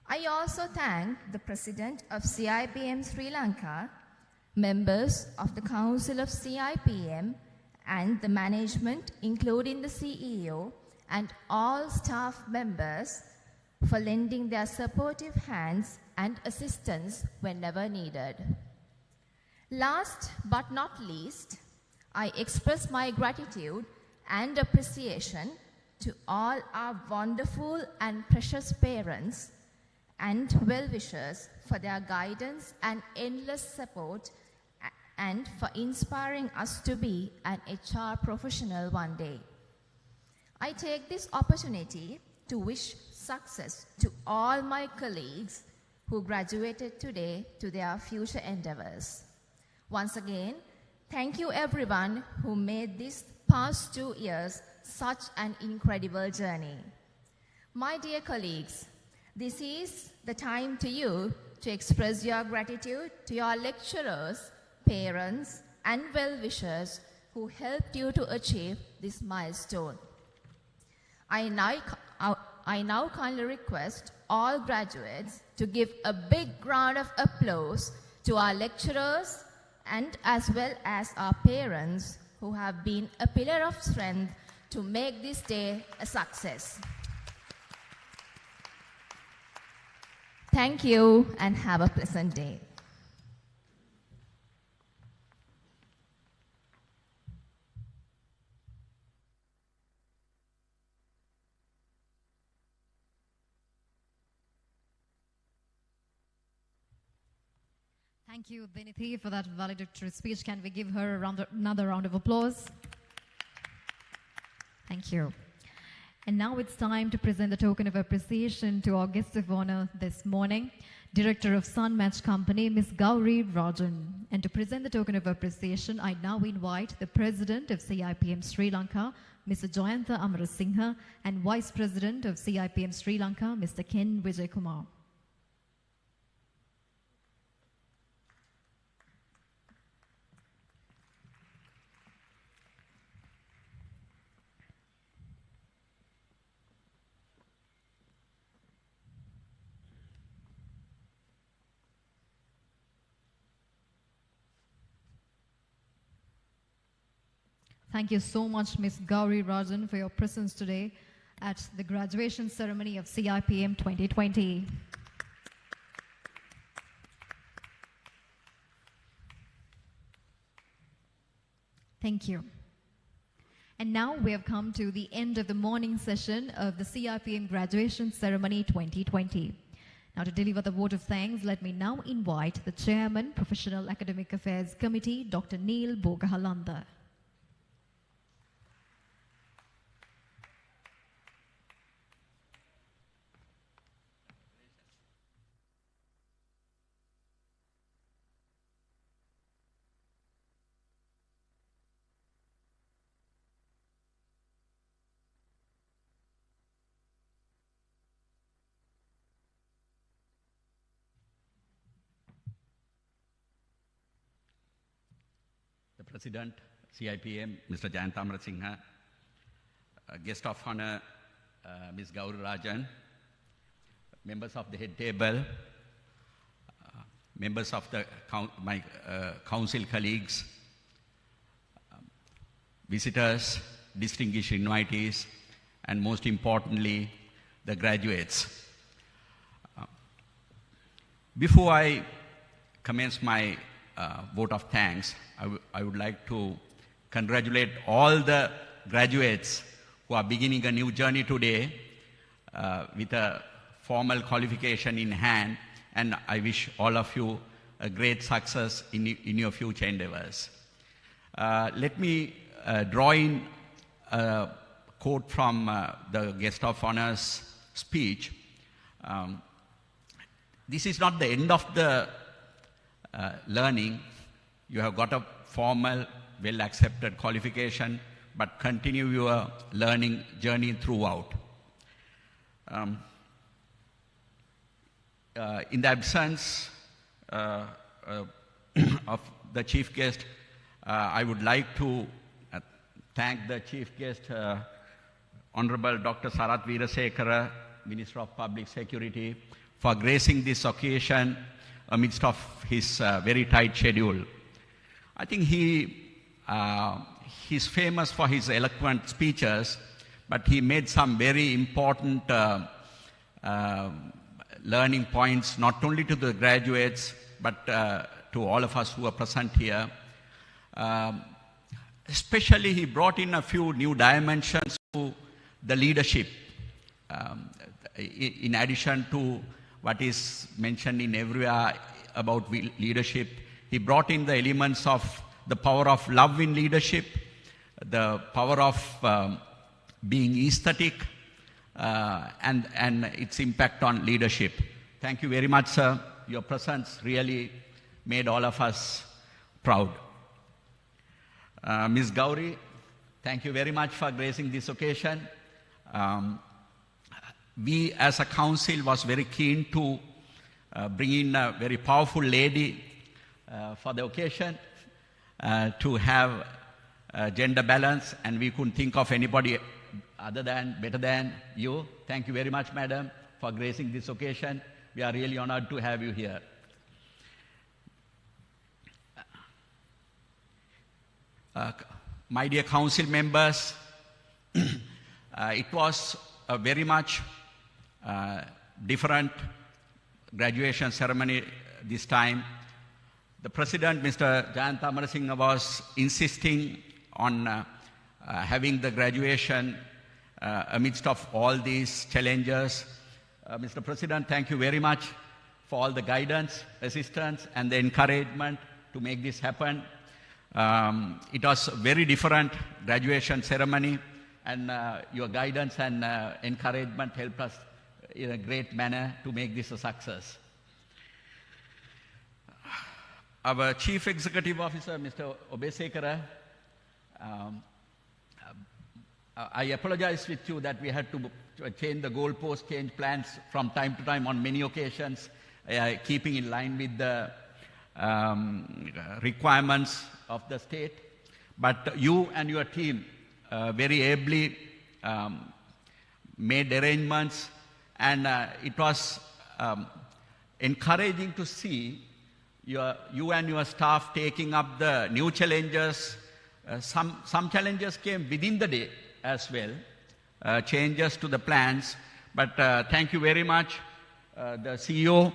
S17: I also thank the President of CIPM Sri Lanka, members of the Council of CIPM, and the management, including the CEO, and all staff members for lending their supportive hands and assistance whenever needed. Last but not least, I express my gratitude and appreciation to all our wonderful and precious parents and well-wishers for their guidance and endless support and for inspiring us to be an HR professional one day. I take this opportunity to wish success to all my colleagues who graduated today to their future endeavors. Once again, thank you everyone who made this past 2 years such an incredible journey. My dear colleagues, this is the time to you to express your gratitude to your lecturers, parents, and well-wishers who helped you to achieve this milestone. I now kindly request all graduates to give a big round of applause to our lecturers and as well as our parents who have been a pillar of strength to make this day a success. Thank you and have a pleasant day.
S6: Thank you, Dinithi, for that valedictory speech. Can we give her another round of applause? Thank you. And now it's time to present the token of appreciation to our guest of honor this morning, Director of Sun Match Company, Ms. Gauri Rajan. And to present the token of appreciation, I now invite the President of CIPM Sri Lanka, Mr. Jayantha Amarasinghe, and Vice President of CIPM Sri Lanka, Mr. Ken Vijayakumar. Thank you so much, Ms. Gauri Rajan, for your presence today at the graduation ceremony of CIPM 2020. Thank you. And now we have come to the end of the morning session of the CIPM graduation ceremony 2020. Now to deliver the vote of thanks, let me now invite the Chairman, Professional Academic Affairs Committee, Dr. Neil Bogahalanda.
S18: President, CIPM, Mr. Jayantha Amarasinghe, guest of honor, Ms. Gauri Rajan, members of the head table, members of the my council colleagues, visitors, distinguished invitees, and most importantly, the graduates. Before I commence my vote of thanks, I would like to congratulate all the graduates who are beginning a new journey today with a formal qualification in hand, and I wish all of you a great success in your future endeavors. Let me draw in a quote from the guest of honor's speech. This is not the end of the learning. You have got a formal, well-accepted qualification, but continue your learning journey throughout. In the absence of the chief guest, I would like to thank the chief guest, Honorable Dr. Sarath Veerasekara, Minister of Public Security, for gracing this occasion amidst of his very tight schedule. I think he's famous for his eloquent speeches, but he made some very important learning points, not only to the graduates, but to all of us who are present here. Especially, he brought in a few new dimensions to the leadership. In addition to what is mentioned in everywhere about leadership, he brought in the elements of the power of love in leadership, the power of being aesthetic, and its impact on leadership. Thank you very much, sir. Your presence really made all of us proud. Ms. Gauri, thank you very much for gracing this occasion. We as a council was very keen to bring in a very powerful lady for the occasion to have gender balance, and we couldn't think of anybody better than you. Thank you very much, madam, for gracing this occasion. We are really honored to have you here. My dear council members, it was a very much different graduation ceremony this time. The President, Mr. Jayant Amarasinghe, was insisting on having the graduation amidst of all these challenges. Mr. President, thank you very much for all the guidance, assistance, and the encouragement to make this happen. It was a very different graduation ceremony, and your guidance and encouragement helped us in a great manner to make this a success. Our Chief Executive Officer, Mr. Obesekara, I apologize with you that we had to change the goalpost, change plans from time to time on many occasions, keeping in line with the requirements of the state. But you and your team very ably made arrangements, and it was encouraging to see you and your staff taking up the new challenges. Some challenges came within the day as well, changes to the plans. But thank you very much, the CEO,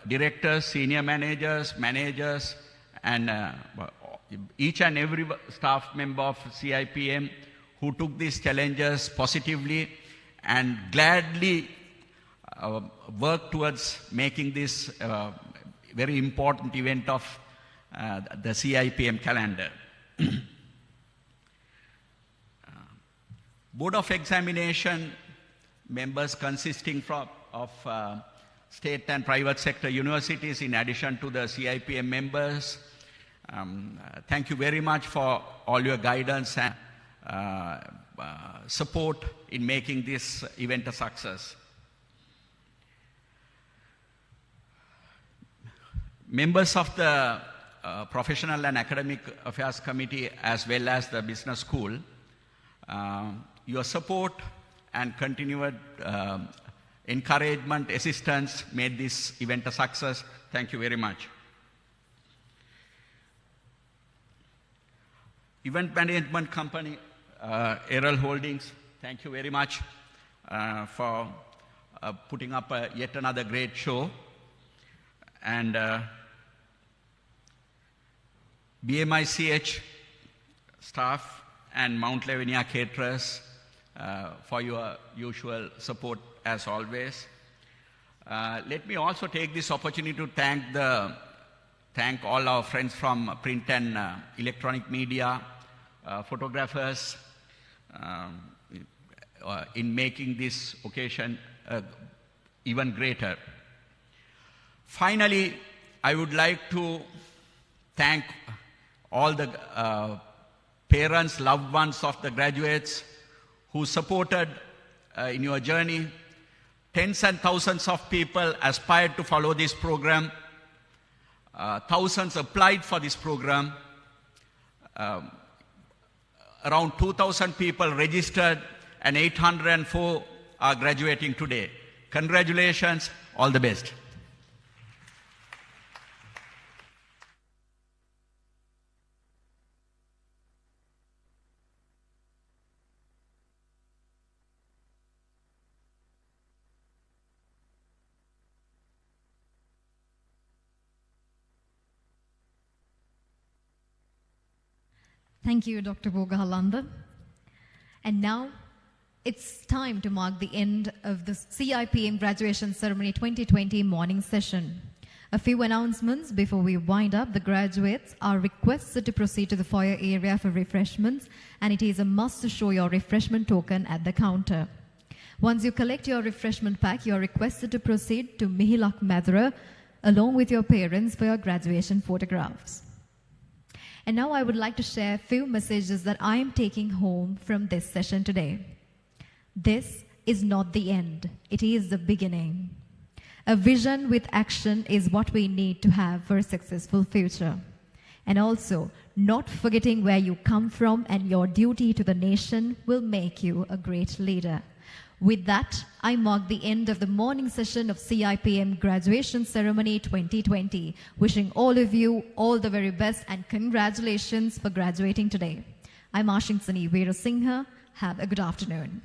S18: directors, senior managers, and each and every staff member of CIPM who took these challenges positively and gladly worked towards making this very important event of the CIPM calendar. Board of Examination members consisting of state and private sector universities in addition to the CIPM members. Thank you very much for all your guidance and support in making this event a success. Members of the Professional and Academic Affairs Committee as well as the Business School, your support and continued encouragement, assistance made this event a success. Thank you very much. Event management company, Errol Holdings, thank you very much for putting up yet another great show. And BMICH staff and Mount Lavinia caterers for your usual support as always. Let me also take this opportunity to thank all our friends from print and electronic media, photographers, in making this occasion even greater. Finally, I would like to thank all the parents, loved ones of the graduates who supported in your journey. Tens and thousands of people aspired to follow this program. Thousands applied for this program. Around 2,000 people registered and 804 are graduating today. Congratulations, all the best.
S6: Thank you, Dr. Bogahalanda. And now it's time to mark the end of the CIPM Graduation Ceremony 2020 morning session. A few announcements before we wind up. The graduates are requested to proceed to the foyer area for refreshments, and it is a must to show your refreshment token at the counter. Once you collect your refreshment pack, you are requested to proceed to Mihilak Madura along with your parents for your graduation photographs. And now I would like to share a few messages that I am taking home from this session today. This is not the end. It is the beginning. A vision with action is what we need to have for a successful future. And also, not forgetting where you come from and your duty to the nation will make you a great leader. With that, I mark the end of the morning session of CIPM Graduation Ceremony 2020. Wishing all of you all the very best and congratulations for graduating today. I'm Ashinsani Veerasinghe. Have a good afternoon.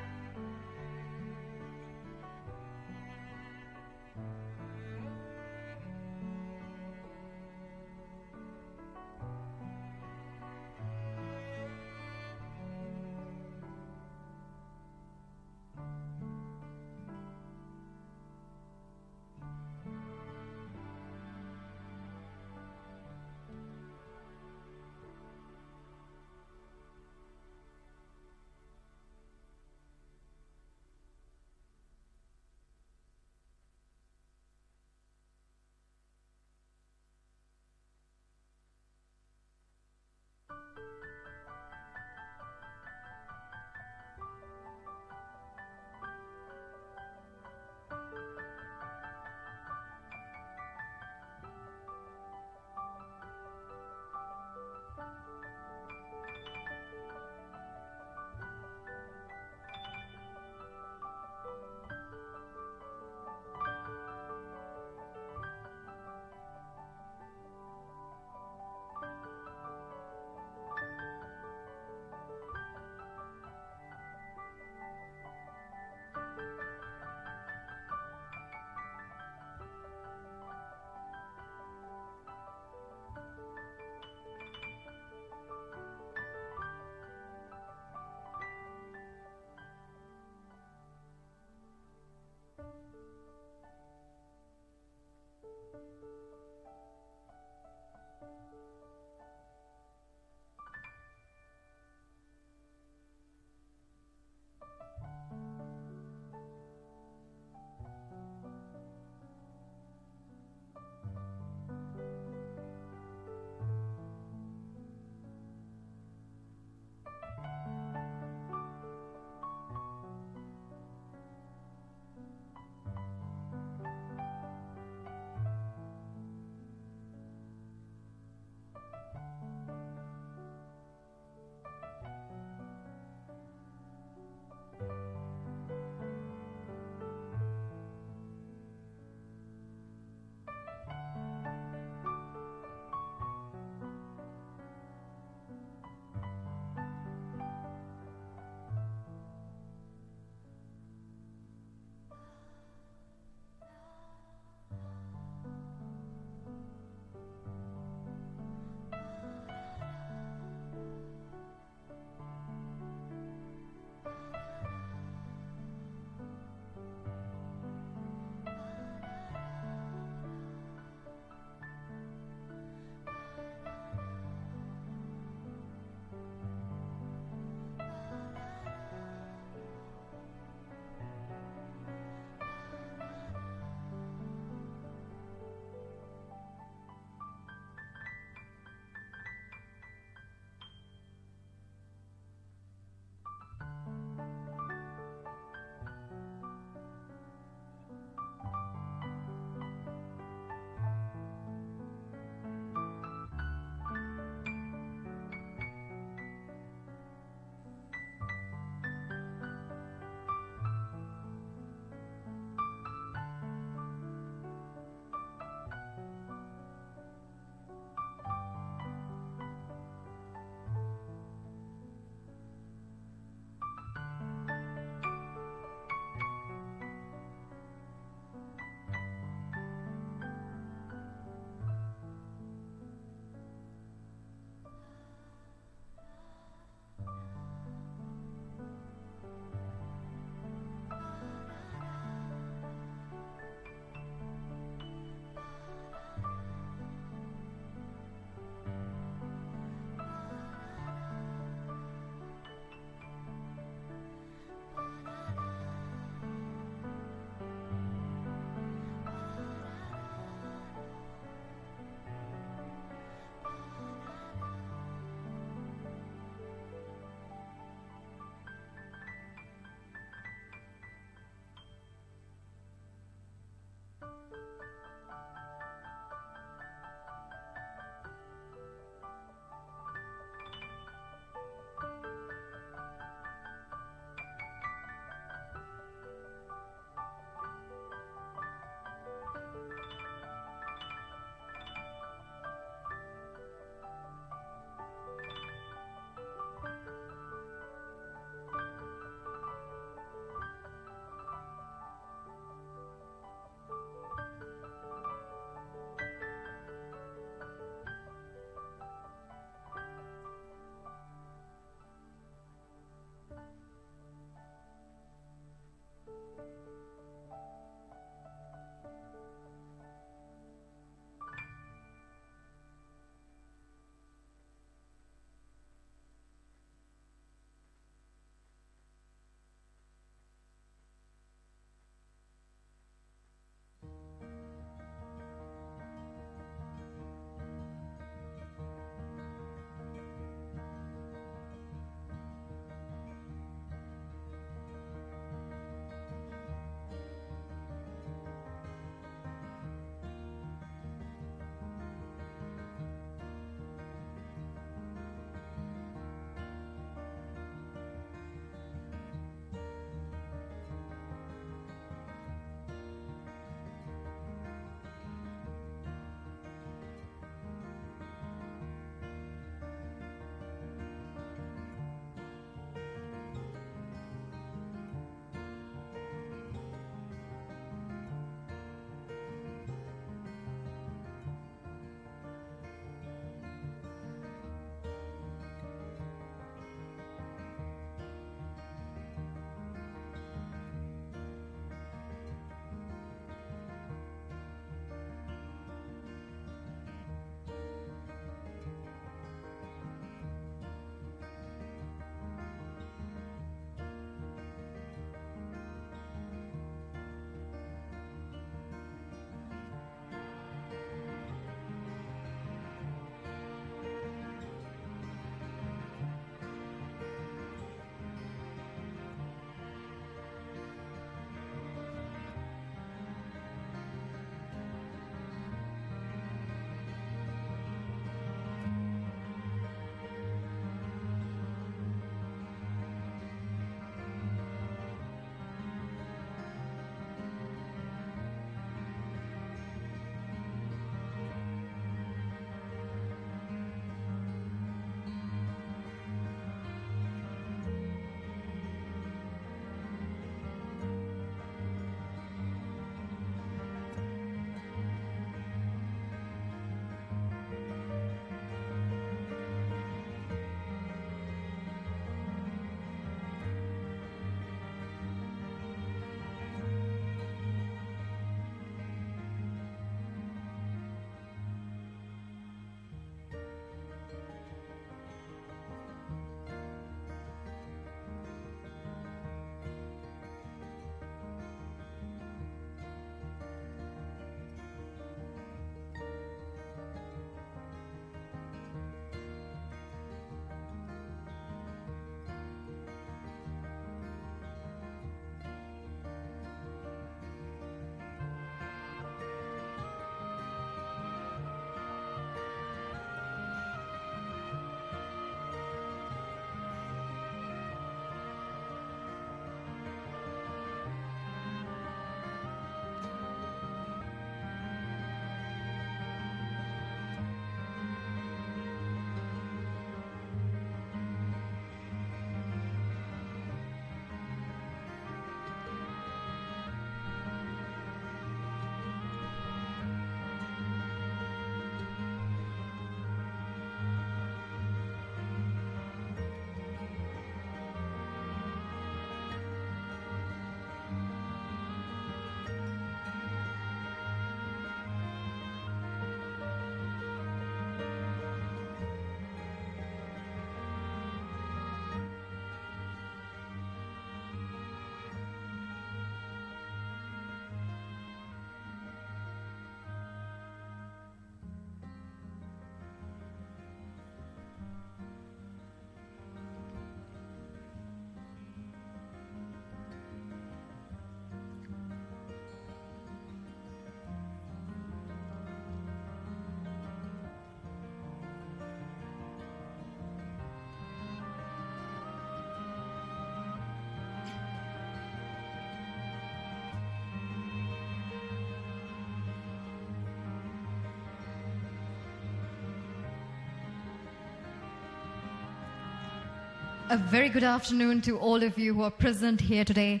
S6: A very good afternoon to all of you who are present here today.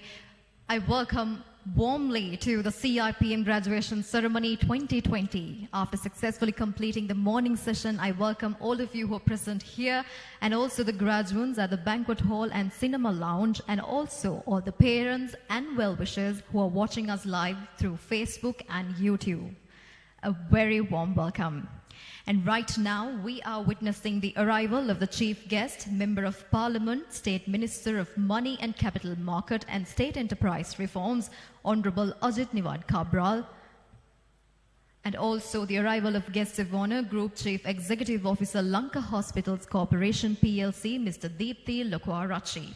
S6: I welcome warmly to the CIPM graduation ceremony 2020. After successfully completing the morning session, I welcome all of you who are present here and also the graduates at the banquet hall and cinema lounge, and also all the parents and well-wishers who are watching us live through Facebook and YouTube. A very warm welcome. And right now, we are witnessing the arrival of the chief guest, Member of Parliament, State Minister of Money and Capital Market and State Enterprise Reforms, Honorable Ajit Niwad Cabral, and also the arrival of guests of honor, Group Chief Executive Officer, Lanka Hospitals Corporation PLC, Mr. Deepthi Lokwarachi.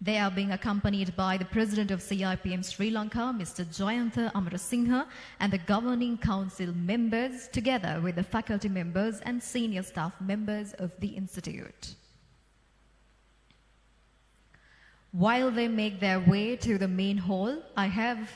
S6: They are being accompanied by the President of CIPM Sri Lanka, Mr. Jayantha Amarasinghe, and the Governing Council members, together with the faculty members and senior staff members of the Institute. While they make their way to the main hall, I have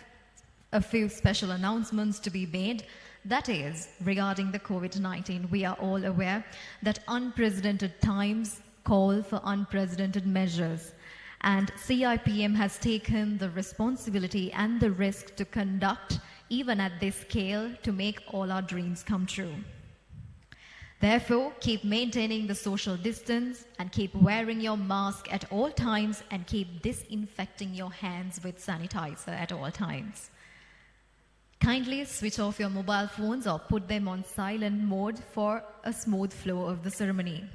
S6: a few special announcements to be made. That is, regarding the COVID-19, we are all aware that unprecedented times call for unprecedented measures. And CIPM has taken the responsibility and the risk to conduct, even at this scale, to make all our dreams come true. Therefore, keep maintaining the social distance and keep wearing your mask at all times and keep disinfecting your hands with sanitizer at all times. Kindly switch off your mobile phones or put them on silent mode for a smooth flow of the ceremony.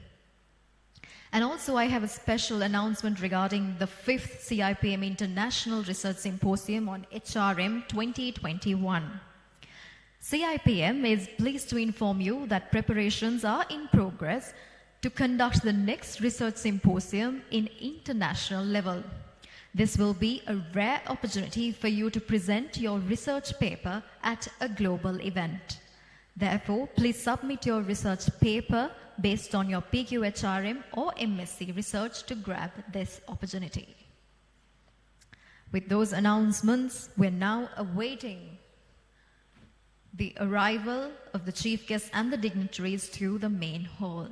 S6: And also, I have a special announcement regarding the 5th CIPM International Research Symposium on HRM 2021. CIPM is pleased to inform you that preparations are in progress to conduct the next research symposium in international level. This will be a rare opportunity for you to present your research paper at a global event. Therefore, please submit your research paper based on your PQHRM or MSc research to grab this opportunity. With those announcements, we're now awaiting the arrival of the chief guests and the dignitaries to the main hall.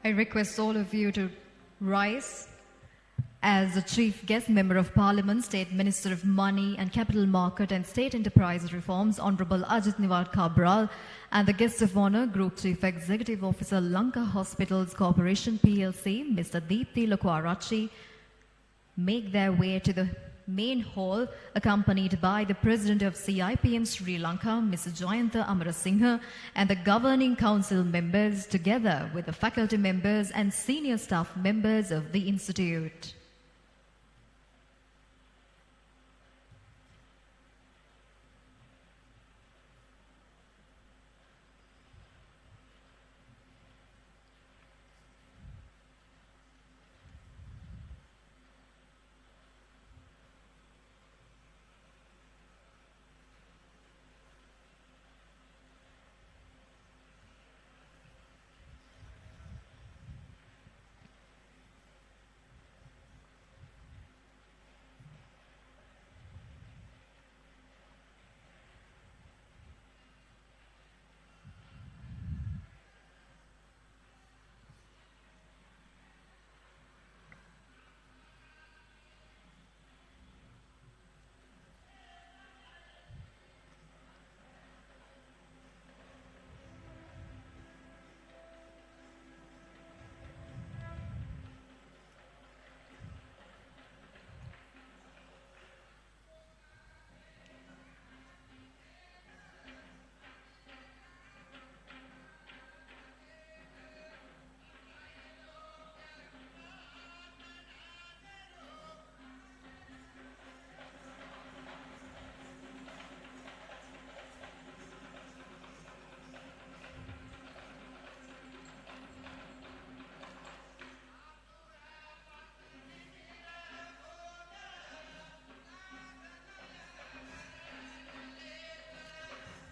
S6: I request all of you to rise as the Chief Guest Member of Parliament, State Minister of Money and Capital Market and State Enterprise Reforms, Honorable Ajit Niwad Cabral, and the Guest of Honour, Group Chief Executive Officer, Lanka Hospitals Corporation PLC, Mr. Deepthi Lokwarachi, make their way to the main hall, accompanied by the President of CIPM Sri Lanka, Mr. Jayantha Amarasinghe, and the Governing Council members, together with the faculty members and senior staff members of the Institute.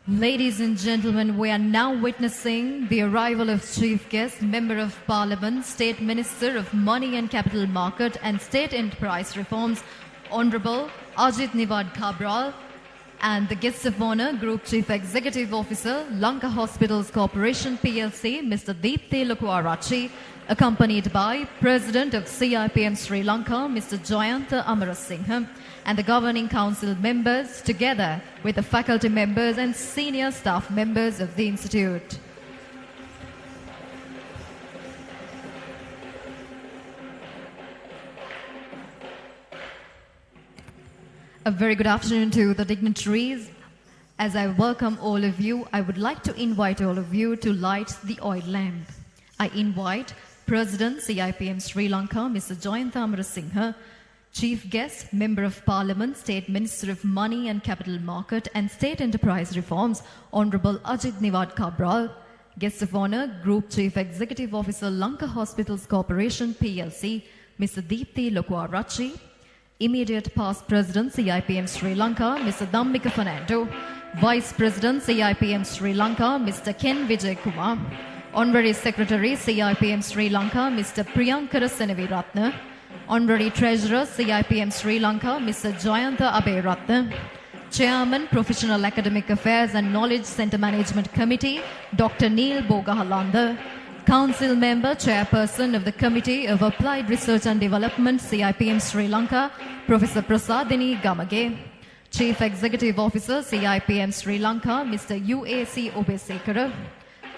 S6: Ladies and gentlemen, we are now witnessing the arrival of Chief Guest, Member of Parliament, State Minister of Money and Capital Market and State Enterprise Reforms, Honorable Ajit Niwad Cabral, and the Guest of Honour, Group Chief Executive Officer, Lanka Hospitals Corporation PLC, Mr. Deepthi Lokwarachi, accompanied by President of CIPM Sri Lanka, Mr. Jayantha Amarasinghe, and the Governing Council members, together with the faculty members and senior staff members of the Institute. A very good afternoon to the dignitaries. As I welcome all of you, I would like to invite all of you to light the oil lamp. I invite President CIPM Sri Lanka, Mr. Jayantha Amarasinghe, Chief Guest, Member of Parliament, State Minister of Money and Capital Market and State Enterprise Reforms, Honorable Ajit Niwad Cabral, Guest of Honour, Group Chief Executive Officer, Lanka Hospitals Corporation PLC, Mr. Deepthi Lokwarachi, Immediate Past President CIPM Sri Lanka, Mr. Dhammika Fernando, Vice President CIPM Sri Lanka, Mr. Ken Vijay Kumar, Honorary Secretary CIPM Sri Lanka, Mr. Priyankara Senaviratne, Honorary Treasurer CIPM Sri Lanka, Mr. Jayantha Aberatne, Chairman Professional Academic Affairs and Knowledge Centre Management Committee, Dr. Neil Bogahalanda, Council Member, Chairperson of the Committee of Applied Research and Development, CIPM Sri Lanka, Professor Prasadini Gamage, Chief Executive Officer, CIPM Sri Lanka, Mr. UAC Obesekara,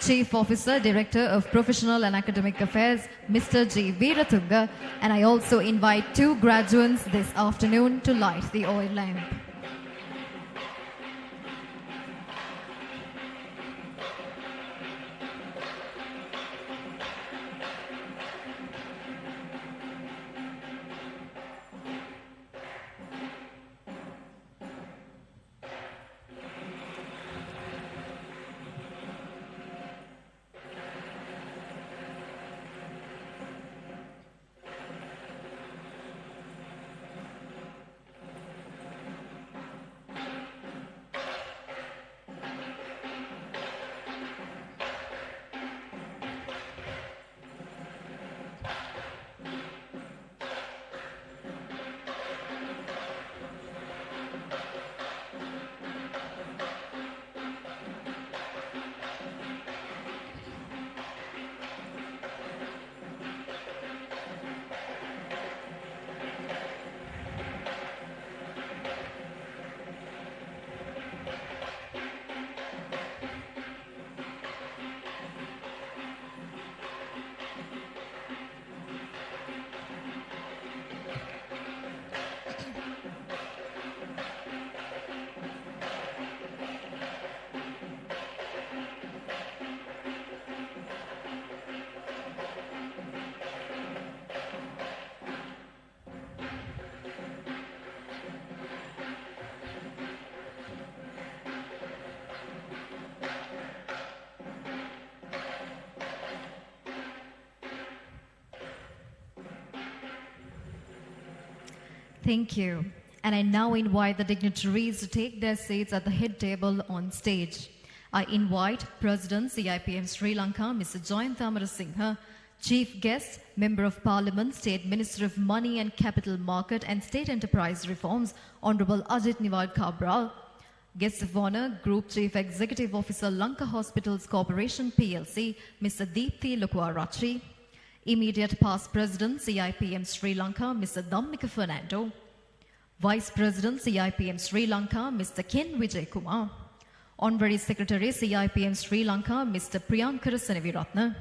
S6: Chief Officer, Director of Professional and Academic Affairs, Mr. G. Veeratunga, and I also invite two graduates this afternoon to light the oil lamp. Thank you. And I now invite the dignitaries to take their seats at the head table on stage. I invite President CIPM Sri Lanka, Mr. Jayantha Amarasinghe, Chief Guest, Member of Parliament, State Minister of Money and Capital Market and State Enterprise Reforms, Honorable Ajit Niwad Cabral. Guest of Honour, Group Chief Executive Officer, Lanka Hospitals Corporation PLC, Mr. Deepthi Lukwarachi. Immediate Past President, CIPM Sri Lanka, Mr. Dhammika Fernando. Vice President, CIPM Sri Lanka, Mr. Ken Vijay Kumar. Honorary Secretary, CIPM Sri Lanka, Mr. Priyankara Seneviratne.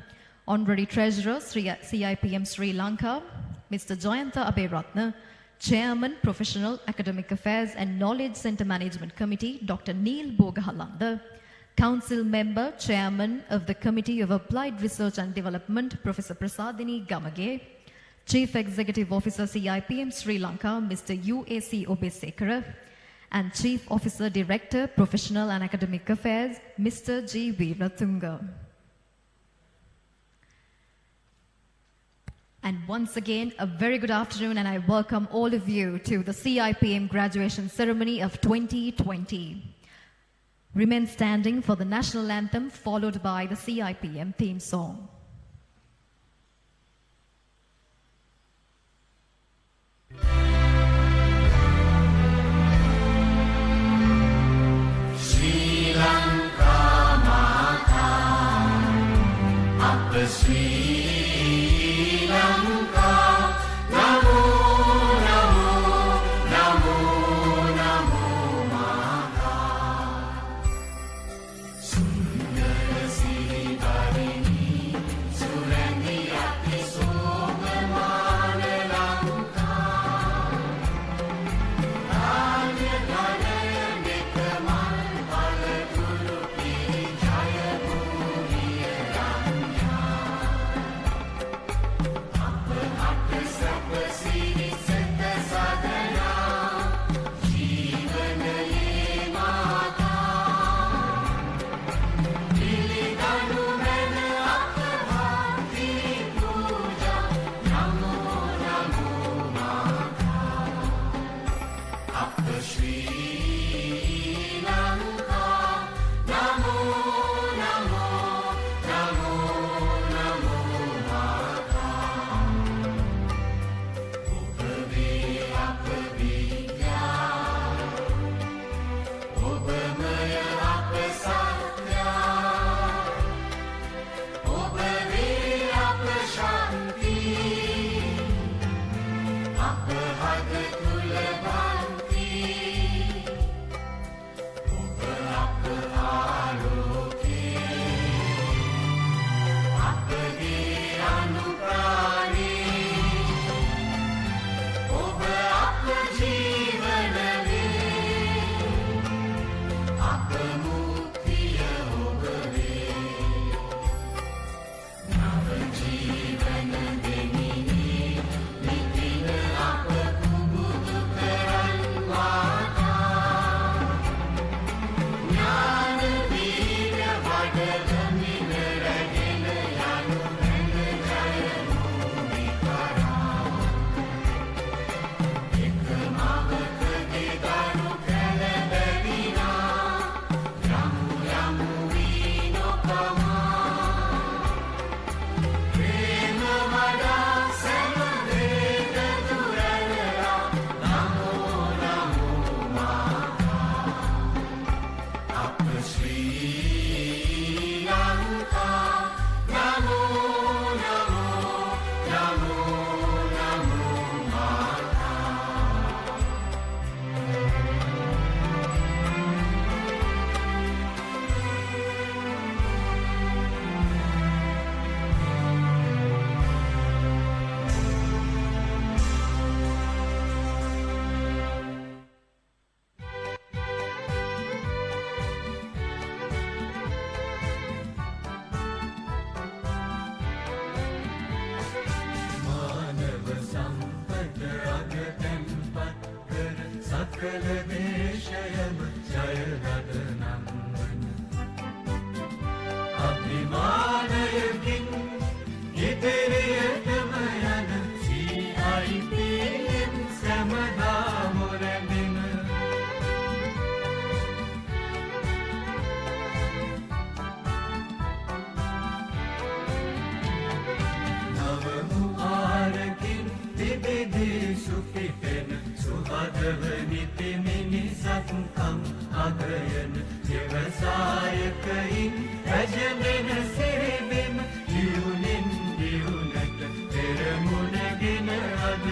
S6: Honorary Treasurer, CIPM Sri Lanka, Mr. Jayantha Aberatne. Chairman, Professional Academic Affairs and Knowledge Centre Management Committee, Dr. Neil Bogahalanda. Council Member, Chairman of the Committee of Applied Research and Development, Professor Prasadini Gamage. Chief Executive Officer, CIPM Sri Lanka, Mr. UAC Obesekara. And Chief Officer Director, Professional and Academic Affairs, Mr. G. Veeratunga. And once again, a very good afternoon, and I welcome all of you to the CIPM graduation ceremony of 2020. Remain standing for the national anthem, followed by the CIPM theme song.
S9: Sri Lanka Mata, Upper Sri Lanka, Namo, Namo, Namo, Namo Mata. Sundara Siridharini, Surandi Ati Sogamana Lanka. Raya Raya Nekamal Palaguru Piri Jaya Bhuriya Ranya. Apa hata sapa siri seta sadana, Jivana ye mata. Pilih danu mena apa bhakti puja, Namo Namo Mata. Apa Sri Lanka, Namo Namo, Namo Namo Mata. Obabe apa vidya, Obamaya apa satya, Obabe apa shanti, apa hada kula bhanti, Oba apa aloke, apa ge anuprani, Oba apa jivanave, apa muktiya obave. Nava jivana demini, Nipina apa kubudu karan mata. Jnana virya vadala minaragena yanu mena jaya mumikara. Ekamavaka gedanu kala bavina, නිති මිනිසත්කම් අගයන ව්‍යවසායකයින් රැජමෙන සිරිබිම දියුණින් දියුණට පෙරමුණගෙන අද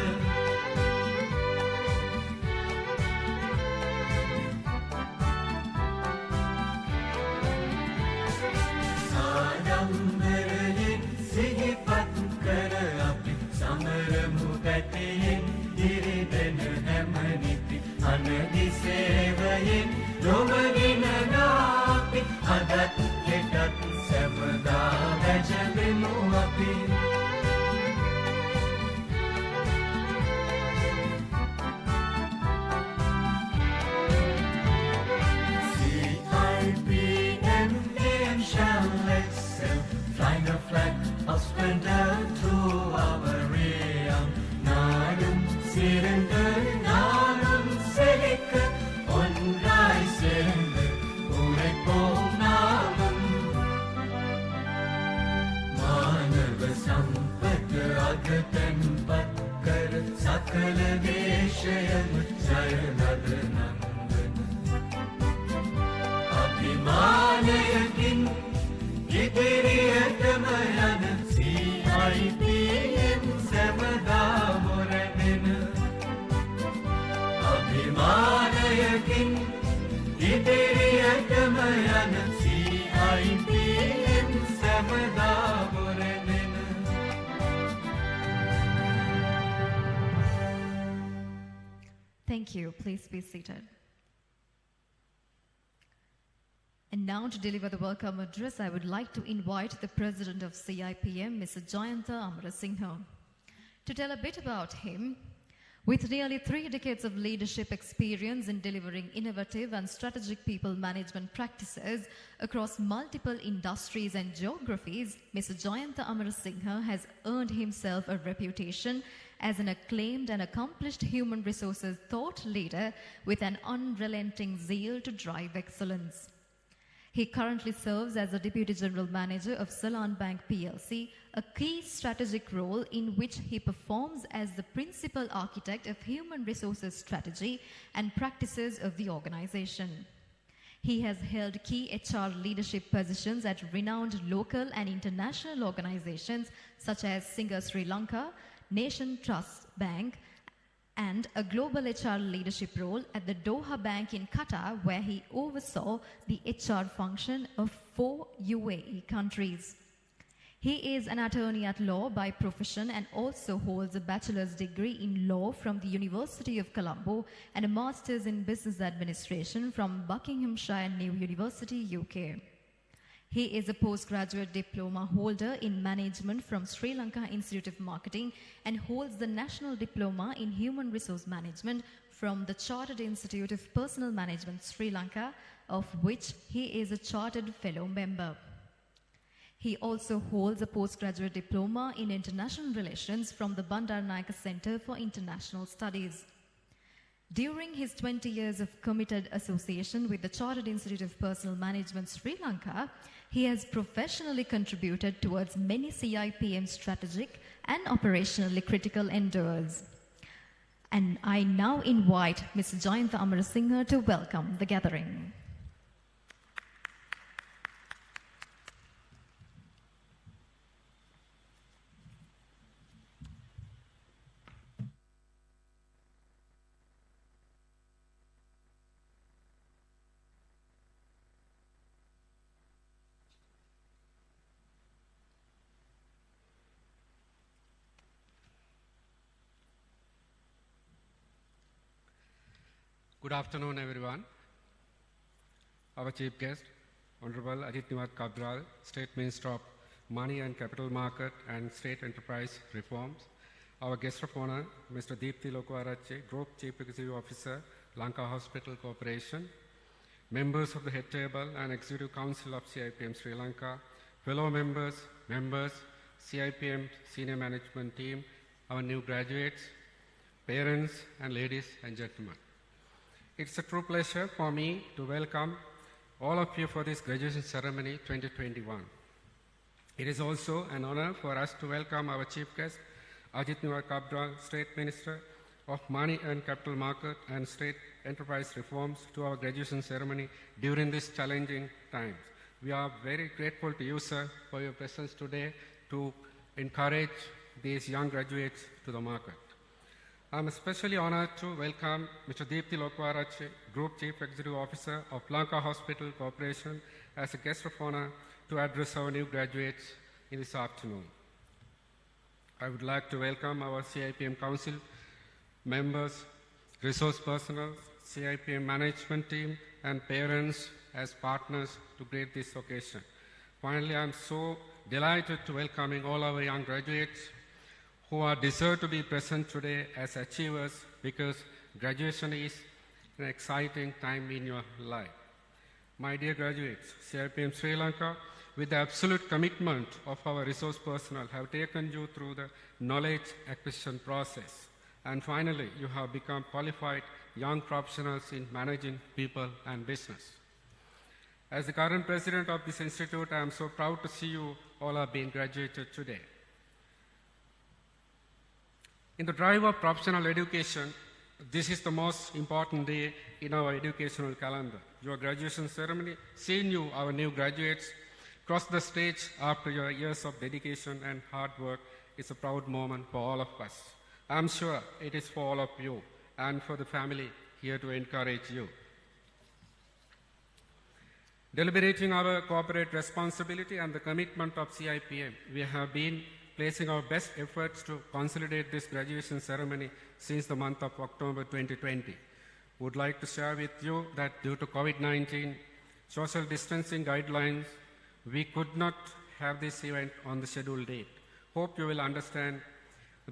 S9: සාඩම්බරයෙන් සිහිපත් කර අපි සමරමු පැටියෙන් දිරිදෙන හැමනිති අනදිසේවයෙන් ලොවගෙන නාපි අදත් හෙටත් සැමදා වැජබෙමු අපි CIPM shall excel, flying a flag of splendor through our realm. Nadum sirenda nadum selika onrai serenda urepom namam manav sampata agatan patkar sakala deshayam jayanadana අභිමානයකින් ඉදිරියටම යන CIPM සැමදා මොරැගෙන අභිමානයකින් ඉදිරියටම යන CIPM සැමදා මොරැගෙන
S6: Thank you. Please be seated. And now to deliver the welcome address, I would like to invite the President of CIPM, Mr. Jayanta Amarasinghe. To tell a bit about him, with nearly 3 decades of leadership experience in delivering innovative and strategic people management practices across multiple industries and geographies, Mr. Jayanta Amarasinghe has earned himself a reputation as an acclaimed and accomplished human resources thought leader with an unrelenting zeal to drive excellence. He currently serves as the Deputy General Manager of Ceylon Bank PLC, a key strategic role in which he performs as the principal architect of human resources strategy and practices of the organization. He has held key HR leadership positions at renowned local and international organizations such as Singer Sri Lanka, Nation Trust Bank, and a global HR leadership role at the Doha Bank in Qatar, where he oversaw the HR function of 4 UAE countries. He is an attorney at law by profession and also holds a bachelor's degree in law from the University of Colombo and a master's in business administration from Buckinghamshire New University, UK. He is a postgraduate diploma holder in management from Sri Lanka Institute of Marketing and holds the national diploma in human resource management from the Chartered Institute of Personal Management Sri Lanka, of which he is a chartered fellow member. He also holds a postgraduate diploma in international relations from the Bandaranaike Center for International Studies. During his 20 years of committed association with the Chartered Institute of Personal Management Sri Lanka, he has professionally contributed towards many CIPM strategic and operationally critical endeavors. And I now invite Mr. Jayanta Amarasinghe to welcome the gathering.
S10: Good afternoon, everyone. Our Chief Guest, Honorable Ajit Niwat Kabral, State Minister of Money and Capital Market and State Enterprise Reforms. Our guest of honor, Mr. Deepthi Lokwarache, Group Chief Executive Officer, Lanka Hospital Corporation. Members of the Head Table and Executive Council of CIPM Sri Lanka, fellow members, CIPM Senior Management Team, our new graduates, parents, and ladies and gentlemen. It's a true pleasure for me to welcome all of you for this graduation ceremony 2021. It is also an honor for us to welcome our chief guest, Ajit Niwat Kabral, State Minister, of money and capital market and state enterprise reforms to our graduation ceremony during these challenging times. We are very grateful to you, sir, for your presence today to encourage these young graduates to the market. I'm especially honored to welcome Mr. Deepthi Lokwarache, Group Chief Executive Officer of Lanka Hospital Corporation, as a guest of honor to address our new graduates in this afternoon. I would like to welcome our CIPM Council members, resource personnel, CIPM management team, and parents as partners to greet this occasion. Finally, I'm so delighted to welcoming all our young graduates who are deserved to be present today as achievers, because graduation is an exciting time in your life. My dear graduates, CIPM Sri Lanka, with the absolute commitment of our resource personnel, have taken you through the knowledge acquisition process. And finally, you have become qualified young professionals in managing people and business. As the current president of this institute, I am so proud to see you all are being graduated today. In the drive of professional education, this is the most important day in our educational calendar. Your graduation ceremony, seeing you, our new graduates, cross the stage after your years of dedication and hard work is a proud moment for all of us. I'm sure it is for all of you and for the family here to encourage you. Deliberating our corporate responsibility and the commitment of CIPM, we have been placing our best efforts to consolidate this graduation ceremony since the month of October 2020. Would like to share with you that due to COVID-19 social distancing guidelines, we could not have this event on the scheduled date. Hope you will understand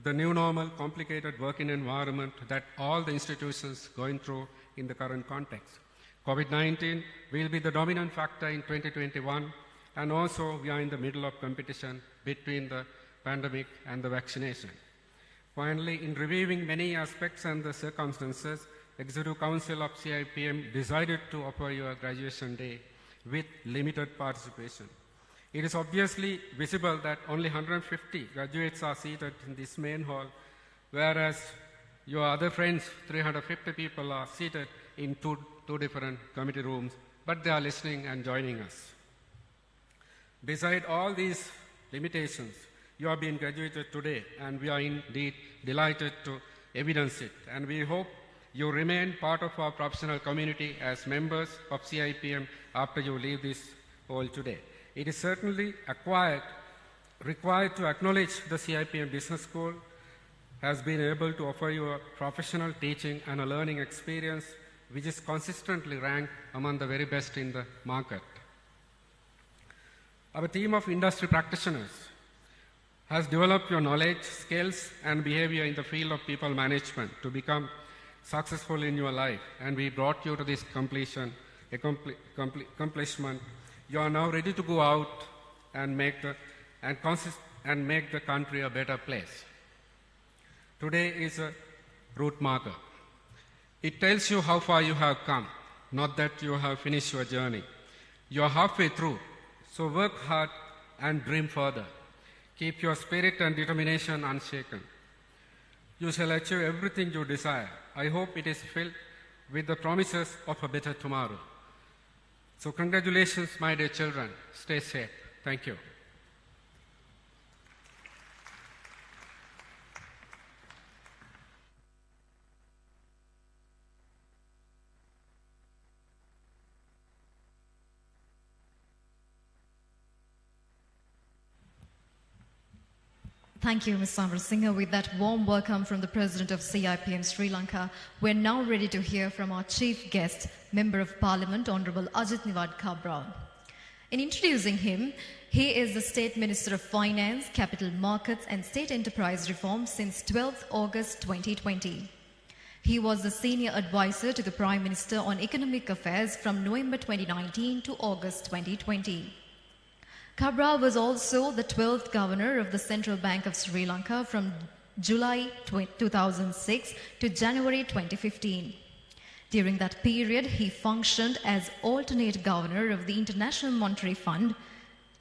S10: the new normal, complicated working environment that all the institutions going through in the current context. COVID-19 will be the dominant factor in 2021, and also we are in the middle of competition between the pandemic and the vaccination. Finally, in reviewing many aspects and the circumstances, Executive Council of CIPM decided to offer you a graduation day with limited participation. It is obviously visible that only 150 graduates are seated in this main hall, whereas your other friends, 350 people, are seated in two different committee rooms, but they are listening and joining us. Beside all these limitations, you are being graduated today, and we are indeed delighted to evidence it. And we hope you remain part of our professional community as members of CIPM after you leave this hall today. It is certainly required to acknowledge the CIPM Business School has been able to offer you a professional teaching and a learning experience which is consistently ranked among the very best in the market. Our team of industry practitioners has developed your knowledge, skills, and behavior in the field of people management to become successful in your life, and we brought you to this accomplishment. You are now ready to go out and make the country a better place. Today is a route marker. It tells you how far you have come, not that you have finished your journey. You are halfway through, so work hard and dream further. Keep your spirit and determination unshaken. You shall achieve everything you desire. I hope it is filled with the promises of a better tomorrow. So congratulations, my dear children. Stay safe. Thank you.
S6: Thank you, Ms. Samarasinha. With that warm welcome from the President of CIPM Sri Lanka, we're now ready to hear from our chief guest, Member of Parliament, Honorable Ajit Niwad Cabral. In introducing him, he is the State Minister of Finance, Capital Markets and State Enterprise Reform since 12th August 2020. He was the Senior Advisor to the Prime Minister on Economic Affairs from November 2019 to August 2020. Cabral was also the 12th Governor of the Central Bank of Sri Lanka from July 2006 to January 2015. During that period, he functioned as alternate Governor of the International Monetary Fund,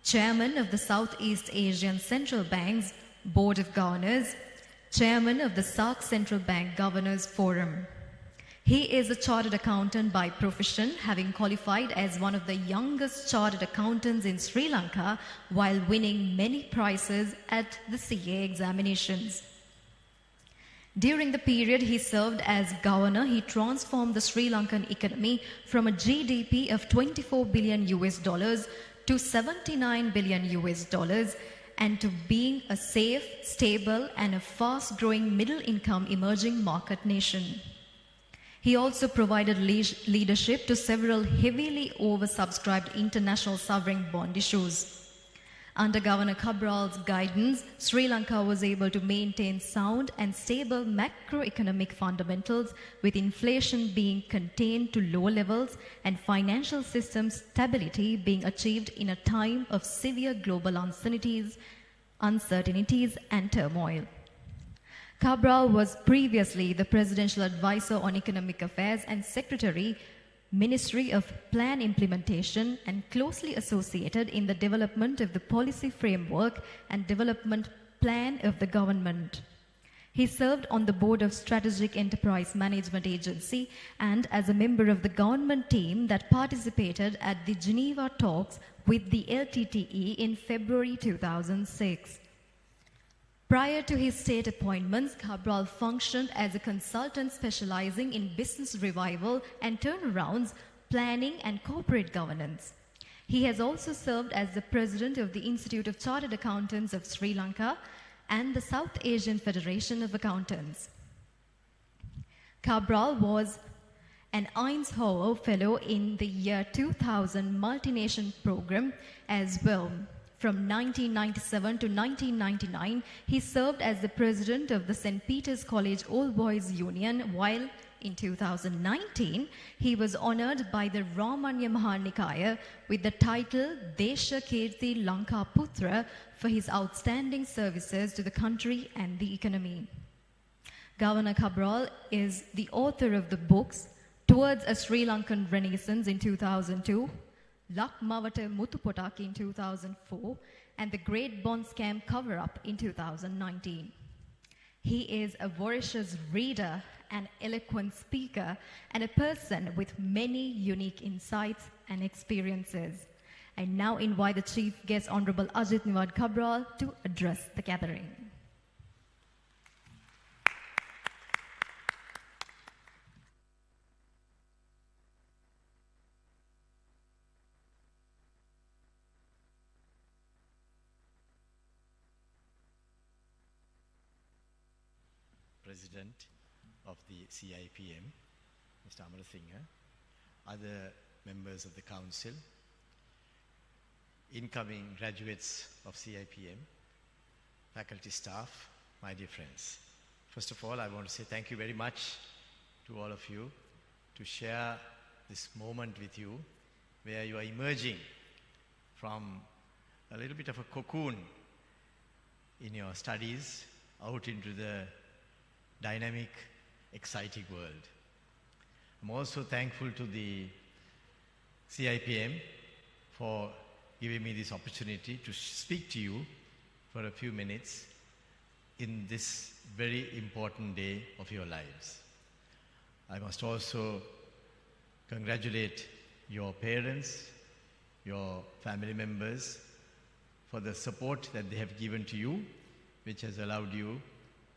S6: Chairman of the Southeast Asian Central Bank's Board of Governors, chairman of the SAARC Central Bank Governors Forum. He is a chartered accountant by profession, having qualified as one of the youngest chartered accountants in Sri Lanka while winning many prizes at the CA examinations. During the period he served as governor, he transformed the Sri Lankan economy from a GDP of 24 billion US dollars to 79 billion US dollars and to being a safe, stable and a fast-growing middle-income emerging market nation. He also provided leadership to several heavily oversubscribed international sovereign bond issues. Under Governor Cabral's guidance, Sri Lanka was able to maintain sound and stable macroeconomic fundamentals, with inflation being contained to low levels and financial system stability being achieved in a time of severe global uncertainties and turmoil. Cabral was previously the Presidential Advisor on Economic Affairs and Secretary, Ministry of Plan Implementation, and closely associated in the development of the policy framework and development plan of the government. He served on the board of Strategic Enterprise Management Agency and as a member of the government team that participated at the Geneva talks with the LTTE in February 2006. Prior to his state appointments, Cabral functioned as a consultant specializing in business revival and turnarounds, planning and corporate governance. He has also served as the president of the Institute of Chartered Accountants of Sri Lanka and the South Asian Federation of Accountants. Cabral was an Eisenhower Fellow in the year 2000 Multi-Nation Program as well. From 1997 to 1999, he served as the president of the St. Peter's College All Boys Union, while in 2019, he was honored by the Ramanya Mahanikaya with the title Desha Kirti Lanka Putra for his outstanding services to the country and the economy. Governor Cabral is the author of the books Towards a Sri Lankan Renaissance in 2002, Lakmavata Muthupotak in 2004, and the Great Bond Scam Cover-Up in 2019. He is a voracious reader, an eloquent speaker, and a person with many unique insights and experiences. I now invite the Chief Guest, Honorable Ajit Niwad Cabral, to address the gathering.
S19: President of the CIPM, Mr. Amarasinghe, other members of the Council, incoming graduates of CIPM, faculty staff, my dear friends. First of all, I want to say thank you very much to all of you to share this moment with you where you are emerging from a little bit of a cocoon in your studies out into the dynamic, exciting world. I'm also thankful to the CIPM for giving me this opportunity to speak to you for a few minutes in this very important day of your lives. I must also congratulate your parents, your family members for the support that they have given to you, which has allowed you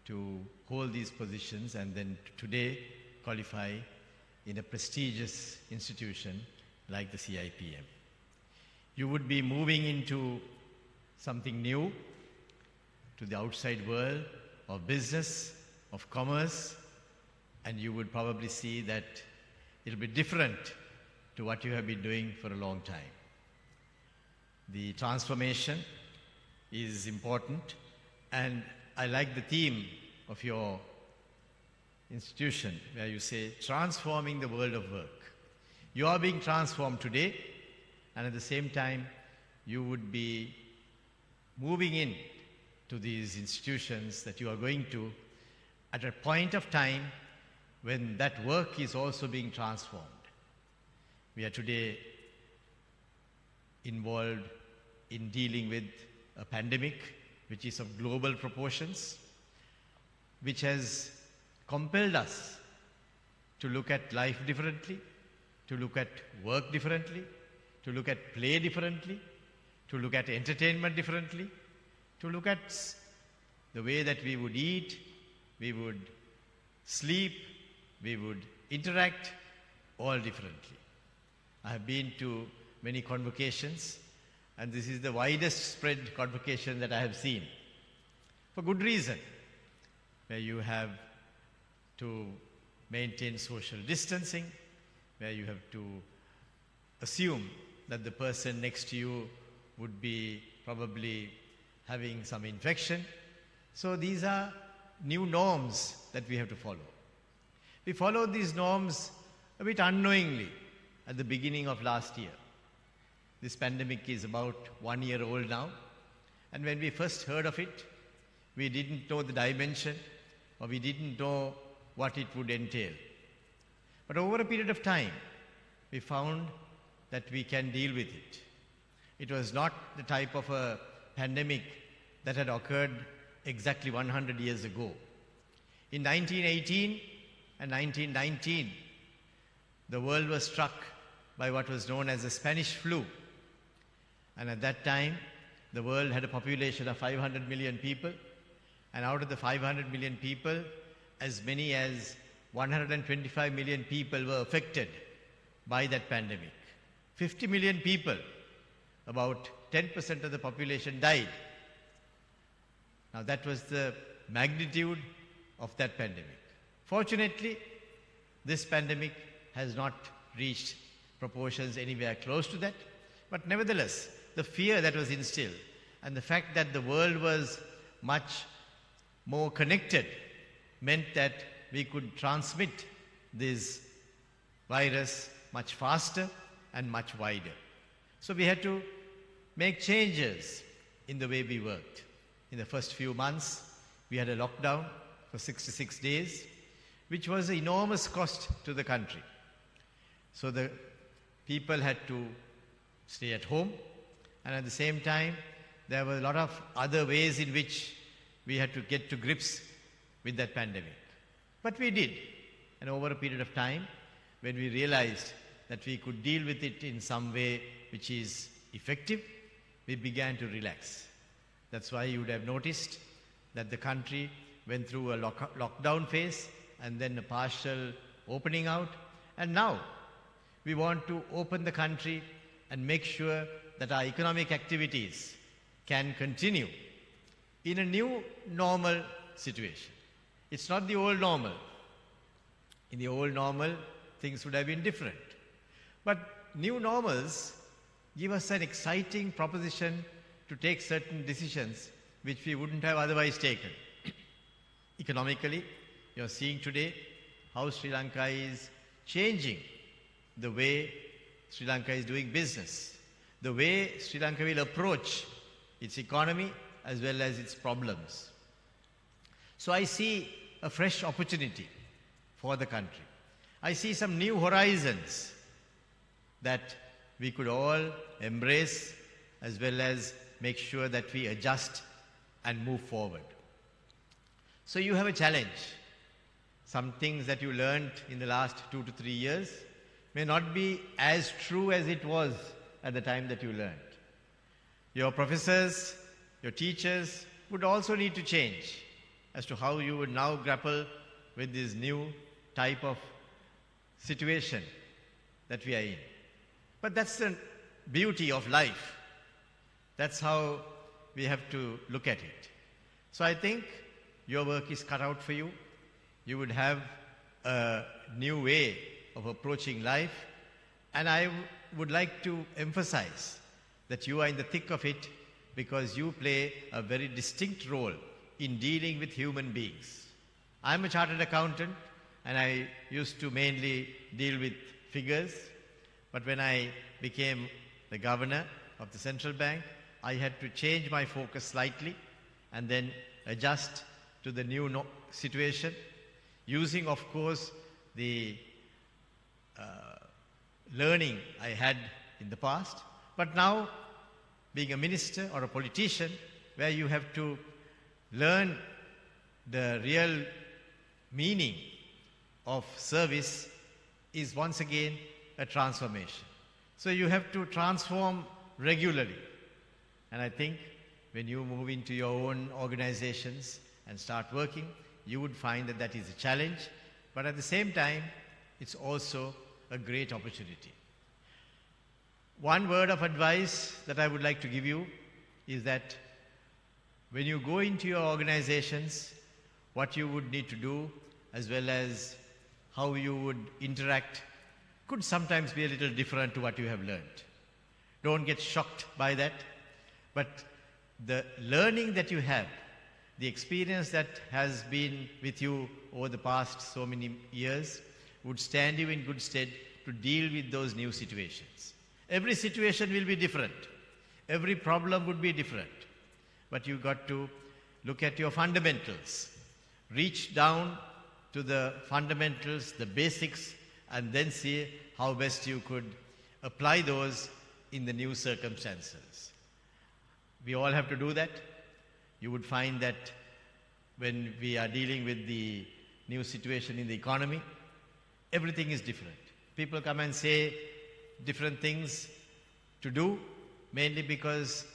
S19: to hold these positions and then today qualify in a prestigious institution like the CIPM. You would be moving into something new, to the outside world of business, of commerce, and you would probably see that it'll be different to what you have been doing for a long time. The transformation is important, and I like the theme of your institution where you say transforming the world of work. You are being transformed today, and at the same time you would be moving in to these institutions that you are going to at a point of time when that work is also being transformed. We are today involved in dealing with a pandemic which is of global proportions. which has compelled us to look at life differently, to look at work differently, to look at play differently, to look at entertainment differently, to look at the way that we would eat, we would sleep, we would interact, all differently. I have been to many convocations, and this is the widest spread convocation that I have seen, for good reason, where you have to maintain social distancing, where you have to assume that the person next to you would be probably having some infection. So these are new norms that we have to follow. We followed these norms a bit unknowingly at the beginning of last year. This pandemic is about 1 year old now, and when we first heard of it, we didn't know the dimension, or we didn't know what it would entail. But over a period of time, we found that we can deal with it. It was not the type of a pandemic that had occurred exactly 100 years ago. In 1918 and 1919, the world was struck by what was known as the Spanish flu. And at that time, the world had a population of 500 million people. And out of the 500 million people, as many as 125 million people were affected by that pandemic. 50 million people, about 10% of the population, died. Now that was the magnitude of that pandemic. Fortunately, this pandemic has not reached proportions anywhere close to that, but nevertheless, the fear that was instilled and the fact that the world was much more connected meant that we could transmit this virus much faster and much wider. So we had to make changes in the way we worked. In the first few months, we had a lockdown for 66 days, which was an enormous cost to the country. So the people had to stay at home, and at the same time, there were a lot of other ways in which we had to get to grips with that pandemic. But we did. And over a period of time, when we realized that we could deal with it in some way which is effective, we began to relax. That's why you would have noticed that the country went through a lockdown phase and then a partial opening out. And now we want to open the country and make sure that our economic activities can continue in a new normal situation. It's not the old normal. In the old normal, things would have been different. But new normals give us an exciting proposition to take certain decisions which we wouldn't have otherwise taken. Economically, you're seeing today how Sri Lanka is changing the way Sri Lanka is doing business, the way Sri Lanka will approach its economy as well as its problems. So I see a fresh opportunity for the country. I see some new horizons that we could all embrace as well as make sure that we adjust and move forward. So you have a challenge. Some things that you learned in the last 2 to 3 years may not be as true as it was at the time that you learned. Your professors, your teachers would also need to change as to how you would now grapple with this new type of situation that we are in. But that's the beauty of life. That's how we have to look at it. So I think your work is cut out for you. You would have a new way of approaching life. And I would like to emphasize that you are in the thick of it because you play a very distinct role in dealing with human beings. I'm a chartered accountant and I used to mainly deal with figures. But when I became the governor of the central bank, I had to change my focus slightly and then adjust to the new situation, using, of course, the learning I had in the past. But now, being a minister or a politician, where you have to learn the real meaning of service is once again a transformation. So you have to transform regularly. And I think when you move into your own organizations and start working, you would find that that is a challenge, but at the same time, it's also a great opportunity. One word of advice that I would like to give you is that when you go into your organizations, what you would need to do, as well as how you would interact, could sometimes be a little different to what you have learned. Don't get shocked by that, but the learning that you have, the experience that has been with you over the past so many years would stand you in good stead to deal with those new situations. Every situation will be different. Every problem would be different. But you've got to look at your fundamentals. Reach down to the fundamentals, the basics, and then see how best you could apply those in the new circumstances. We all have to do that. You would find that when we are dealing with the new situation in the economy, everything is different. People come and say different things to do, mainly because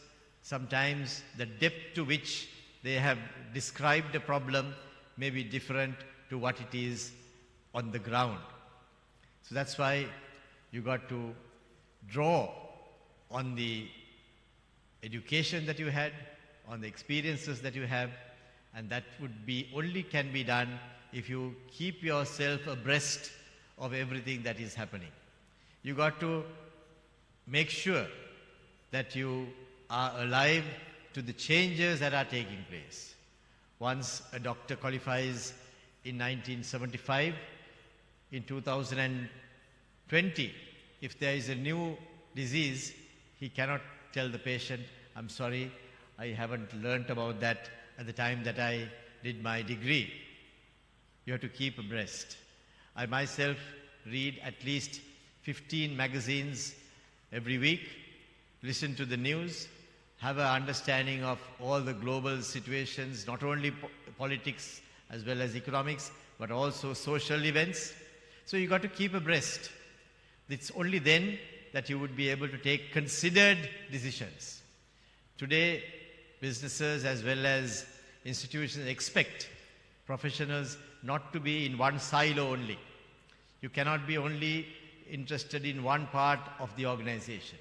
S19: sometimes the depth to which they have described a problem may be different to what it is on the ground. So that's why you got to draw on the education that you had, on the experiences that you have, and that would be only can be done if you keep yourself abreast of everything that is happening. You got to make sure that you are alive to the changes that are taking place. Once a doctor qualifies in 1975, in 2020, if there is a new disease, he cannot tell the patient, I'm sorry, I haven't learnt about that at the time that I did my degree. You have to keep abreast. I myself read at least 15 magazines every week, listen to the news, have an understanding of all the global situations, not only politics as well as economics, but also social events. So you got to keep abreast. It's only then that you would be able to take considered decisions. Today, businesses as well as institutions expect professionals not to be in one silo only. You cannot be only interested in one part of the organization.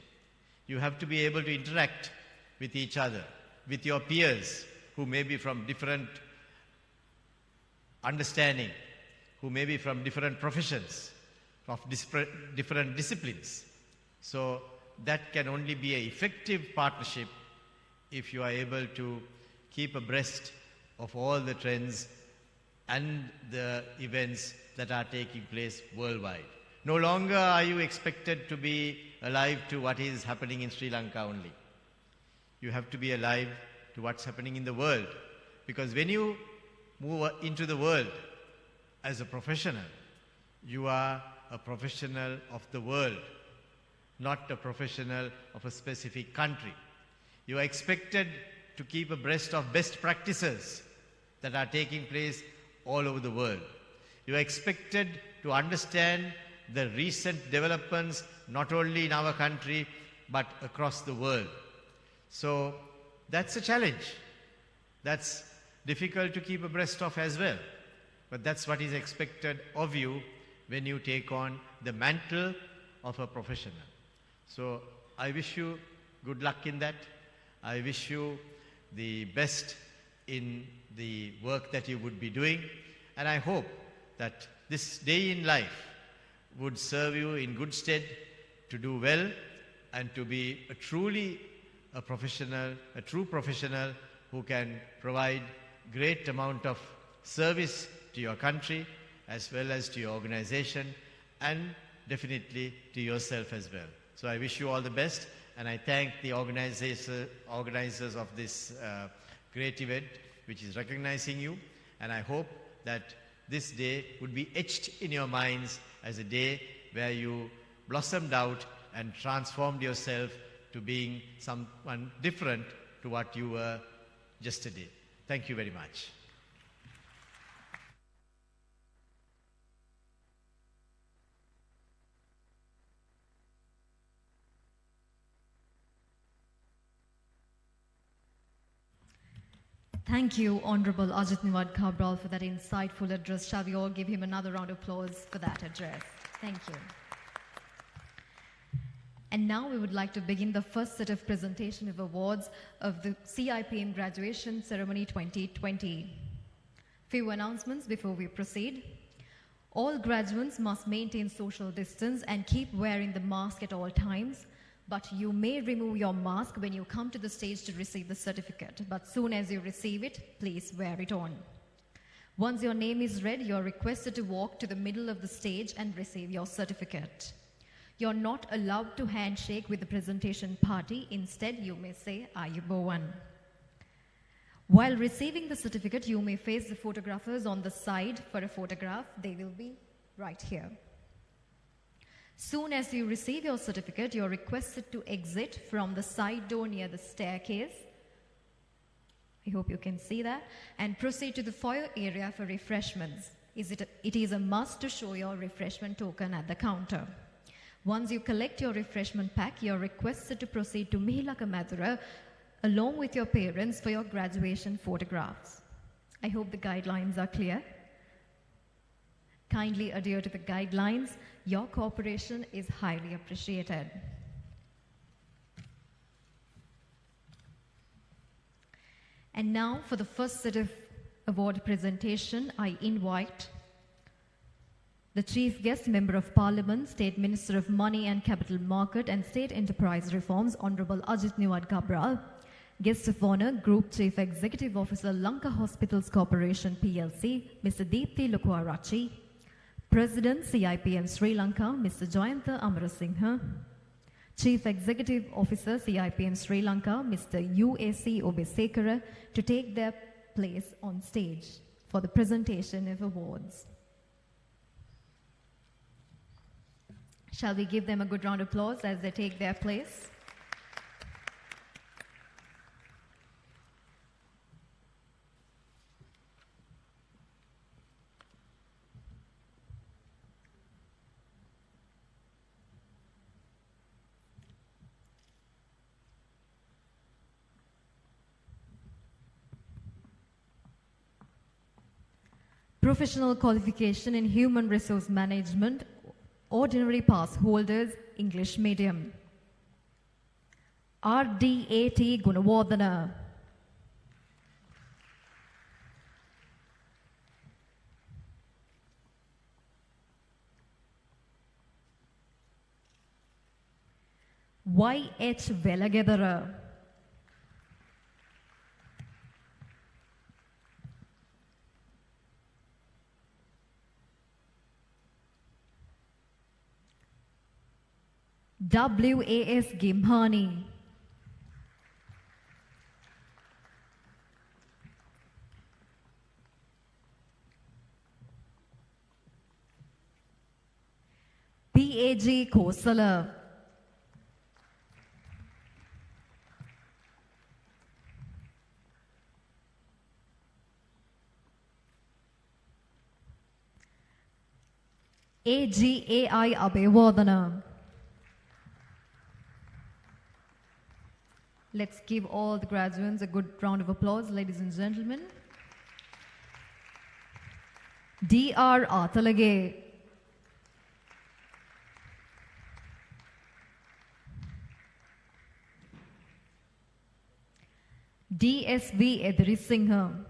S19: You have to be able to interact with each other, with your peers who may be from different understanding, who may be from different professions, of different disciplines. So that can only be an effective partnership if you are able to keep abreast of all the trends and the events that are taking place worldwide. No longer are you expected to be alive to what is happening in Sri Lanka only. You have to be alive to what's happening in the world. Because when you move into the world as a professional, you are a professional of the world, not a professional of a specific country. You are expected to keep abreast of best practices that are taking place all over the world. You are expected to understand the recent developments not only in our country but across the world. So that's a challenge. That's difficult to keep abreast of as well. But that's what is expected of you when you take on the mantle of a professional. So I wish you good luck in that. I wish you the best in the work that you would be doing. And I hope that this day in life would serve you in good stead to do well and to be truly a professional, a true professional who can provide great amount of service to your country as well as to your organization and definitely to yourself as well. So I wish you all the best, and I thank the organizers of this great event which is recognizing you, and I hope that this day would be etched in your minds as a day where you blossomed out and transformed yourself to being someone different to what you were yesterday. Thank you very much.
S6: Thank you, Honorable Ajit Niwad Cabral, for that insightful address. Shall we all give him another round of applause for that address? Thank you. And now we would like to begin the first set of presentation of awards of the CIPM Graduation Ceremony 2020. Few announcements before we proceed. All graduates must maintain social distance and keep wearing the mask at all times. But you may remove your mask when you come to the stage to receive the certificate. But soon as you receive it, please wear it on. Once your name is read, you are requested to walk to the middle of the stage and receive your certificate. You're not allowed to handshake with the presentation party. Instead, you may say, Ayubowan. While receiving the certificate, you may face the photographers on the side for a photograph. They will be right here. Soon as you receive your certificate, you're requested to exit from the side door near the staircase. I hope you can see that. And proceed to the foyer area for refreshments. It is a must to show your refreshment token at the counter. Once you collect your refreshment pack, you're requested to proceed to Mihilaka Madura along with your parents for your graduation photographs. I hope the guidelines are clear. Kindly adhere to the guidelines. Your cooperation is highly appreciated. And now for the first set of award presentation, I invite the Chief Guest Member of Parliament, State Minister of Money and Capital Market and State Enterprise Reforms, Honorable Ajit Niwad Cabral, Guest of Honor, Group Chief Executive Officer, Lanka Hospitals Corporation PLC, Mr. Deepthi Lukwarachi, President CIPM Sri Lanka, Mr. Jayantha Amarasinghe, Chief Executive Officer CIPM Sri Lanka, Mr. UAC Obesekara, to take their place on stage for the presentation of awards. Shall we give them a good round of applause as they take their place? Professional qualification in Human Resource Management, Ordinary Pass Holders, English Medium. RDAT Gunawardhana. YH Velagedara. WAS Gimhani. PAG Kosala. AGAI Abewardhana. Let's give all the graduates a good round of applause, ladies and gentlemen. DR Athalage. DSV Edrisinghe.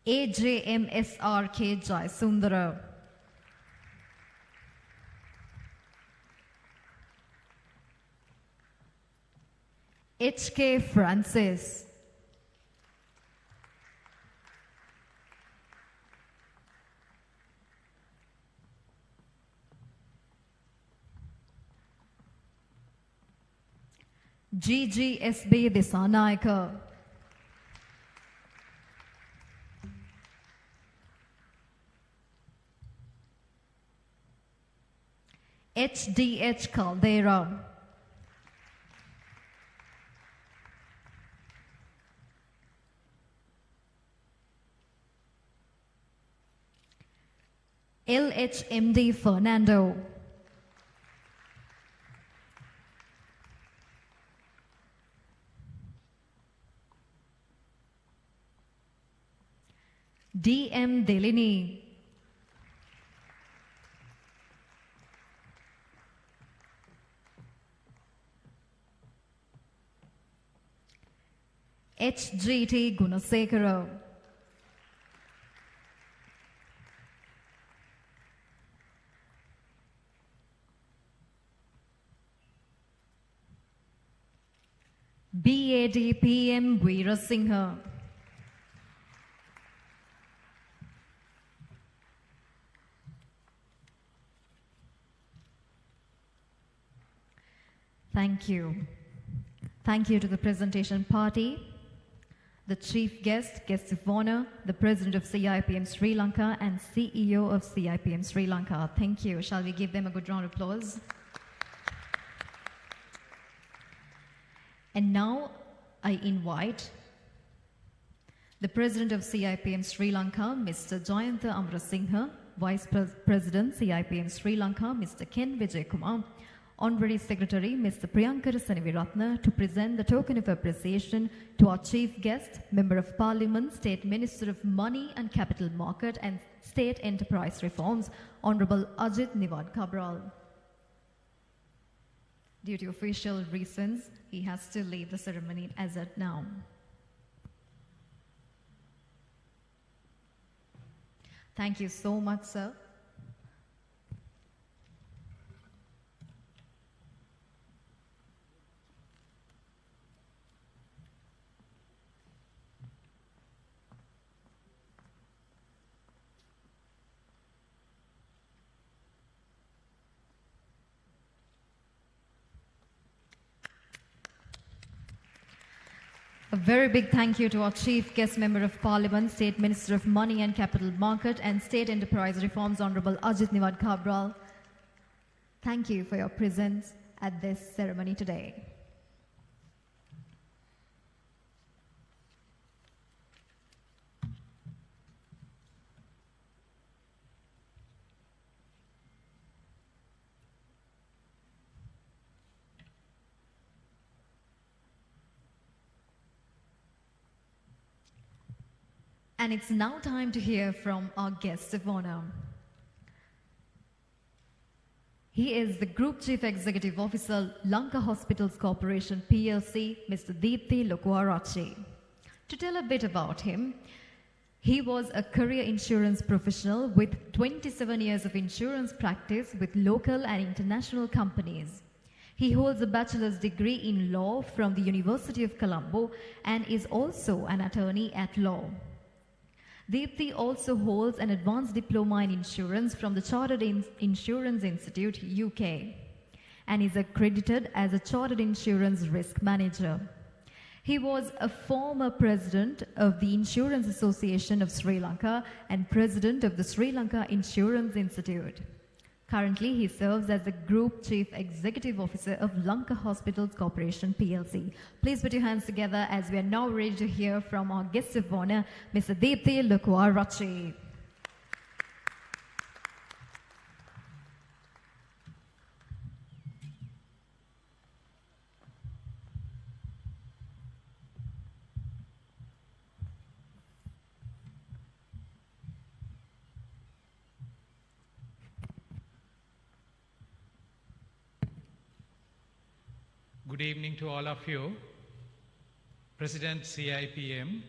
S6: AJMSRK Jayasundara. HK Francis. GGSB Disanayaka. HDH Caldera. LHMD Fernando. DM Delini. HGT Gunasekara. BADPM Veerasinghe. Thank you. Thank you to the presentation party, the chief guest, guest of honor, the president of CIPM Sri Lanka and CEO of CIPM Sri Lanka. Thank you. Shall we give them a good round of applause? And now I invite the president of CIPM Sri Lanka, Mr. Jayantha Amarasinghe, Vice President CIPM Sri Lanka, Mr. Ken Vijayakumar, Honorary Secretary Mr. Priyankara Saniviratna to present the token of appreciation to our chief guest, Member of Parliament, State Minister of Money and Capital Market and State Enterprise Reforms, Honorable Ajit Niwad Cabral. Due to official reasons, he has to leave the ceremony as at now. Thank you so much, sir. A very big thank you to our Chief Guest Member of Parliament, State Minister of Money and Capital Market and State Enterprise Reforms, Honorable Ajit Niwad Cabral. Thank you for your presence at this ceremony today. And it's now time to hear from our guest of honor. He is the Group Chief Executive Officer, Lanka Hospitals Corporation PLC, Mr. Deepthi Lokuarachi. To tell a bit about him, he was a career insurance professional with 27 years of insurance practice with local and international companies. He holds a bachelor's degree in law from the University of Colombo and is also an attorney at law. Deepthi also holds an advanced diploma in insurance from the Chartered Insurance Institute, UK, and is accredited as a Chartered Insurance Risk Manager. He was a former president of the Insurance Association of Sri Lanka and president of the Sri Lanka Insurance Institute. Currently, he serves as the Group Chief Executive Officer of Lanka Hospitals Corporation PLC. Please put your hands together as we are now ready to hear from our guest of honor, Mr. Deepthi Lokuarachi.
S20: Good evening to all of you. President CIPM,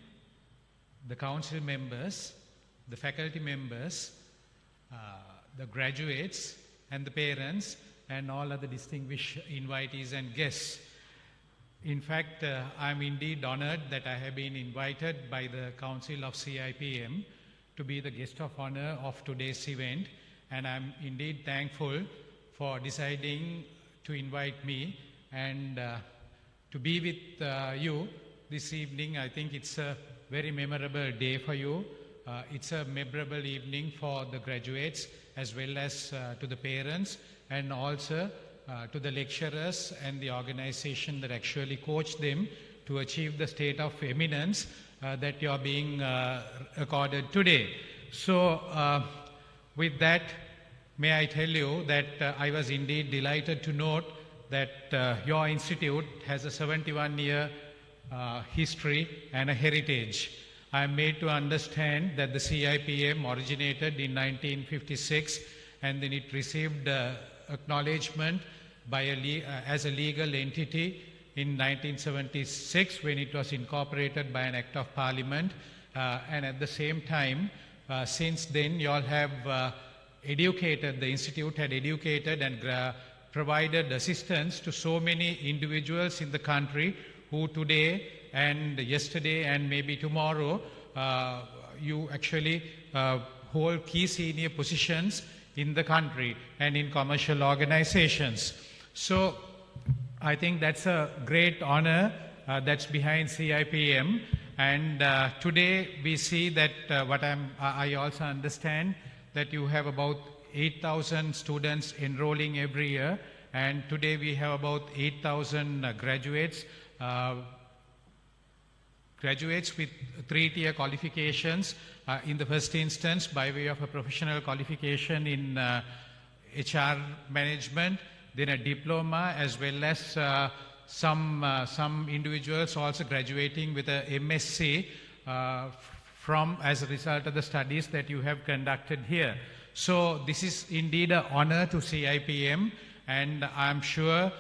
S20: the council members, the faculty members, the graduates and the parents and all other distinguished invitees and guests. In fact, I'm indeed honored that I have been invited by the Council of CIPM to be the guest of honor of today's event, and I'm indeed thankful for deciding to invite me and to be with you this evening. I think it's a very memorable day for you. It's a memorable evening for the graduates as well as to the parents and also to the lecturers and the organization that actually coached them to achieve the state of eminence that you are being accorded today. So with that, may I tell you that I was indeed delighted to note that your institute has a 71-year history and a heritage. I am made to understand that the CIPM originated in 1956 and then it received acknowledgement by as a legal entity in 1976 when it was incorporated by an Act of Parliament. And at the same time, since then, you all have educated, the Institute had educated and provided assistance to so many individuals in the country who today and yesterday and maybe tomorrow, you actually hold key senior positions in the country and in commercial organizations. So I think that's a great honor that's behind CIPM. And today we see that I also understand that you have about 8,000 students enrolling every year. And today we have about 8,000 graduates with 3-tier qualifications in the first instance by way of a professional qualification in HR management, then a diploma, as well as some individuals also graduating with a MSc as a result of the studies that you have conducted here. So this is indeed an honor to CIPM, and I'm sure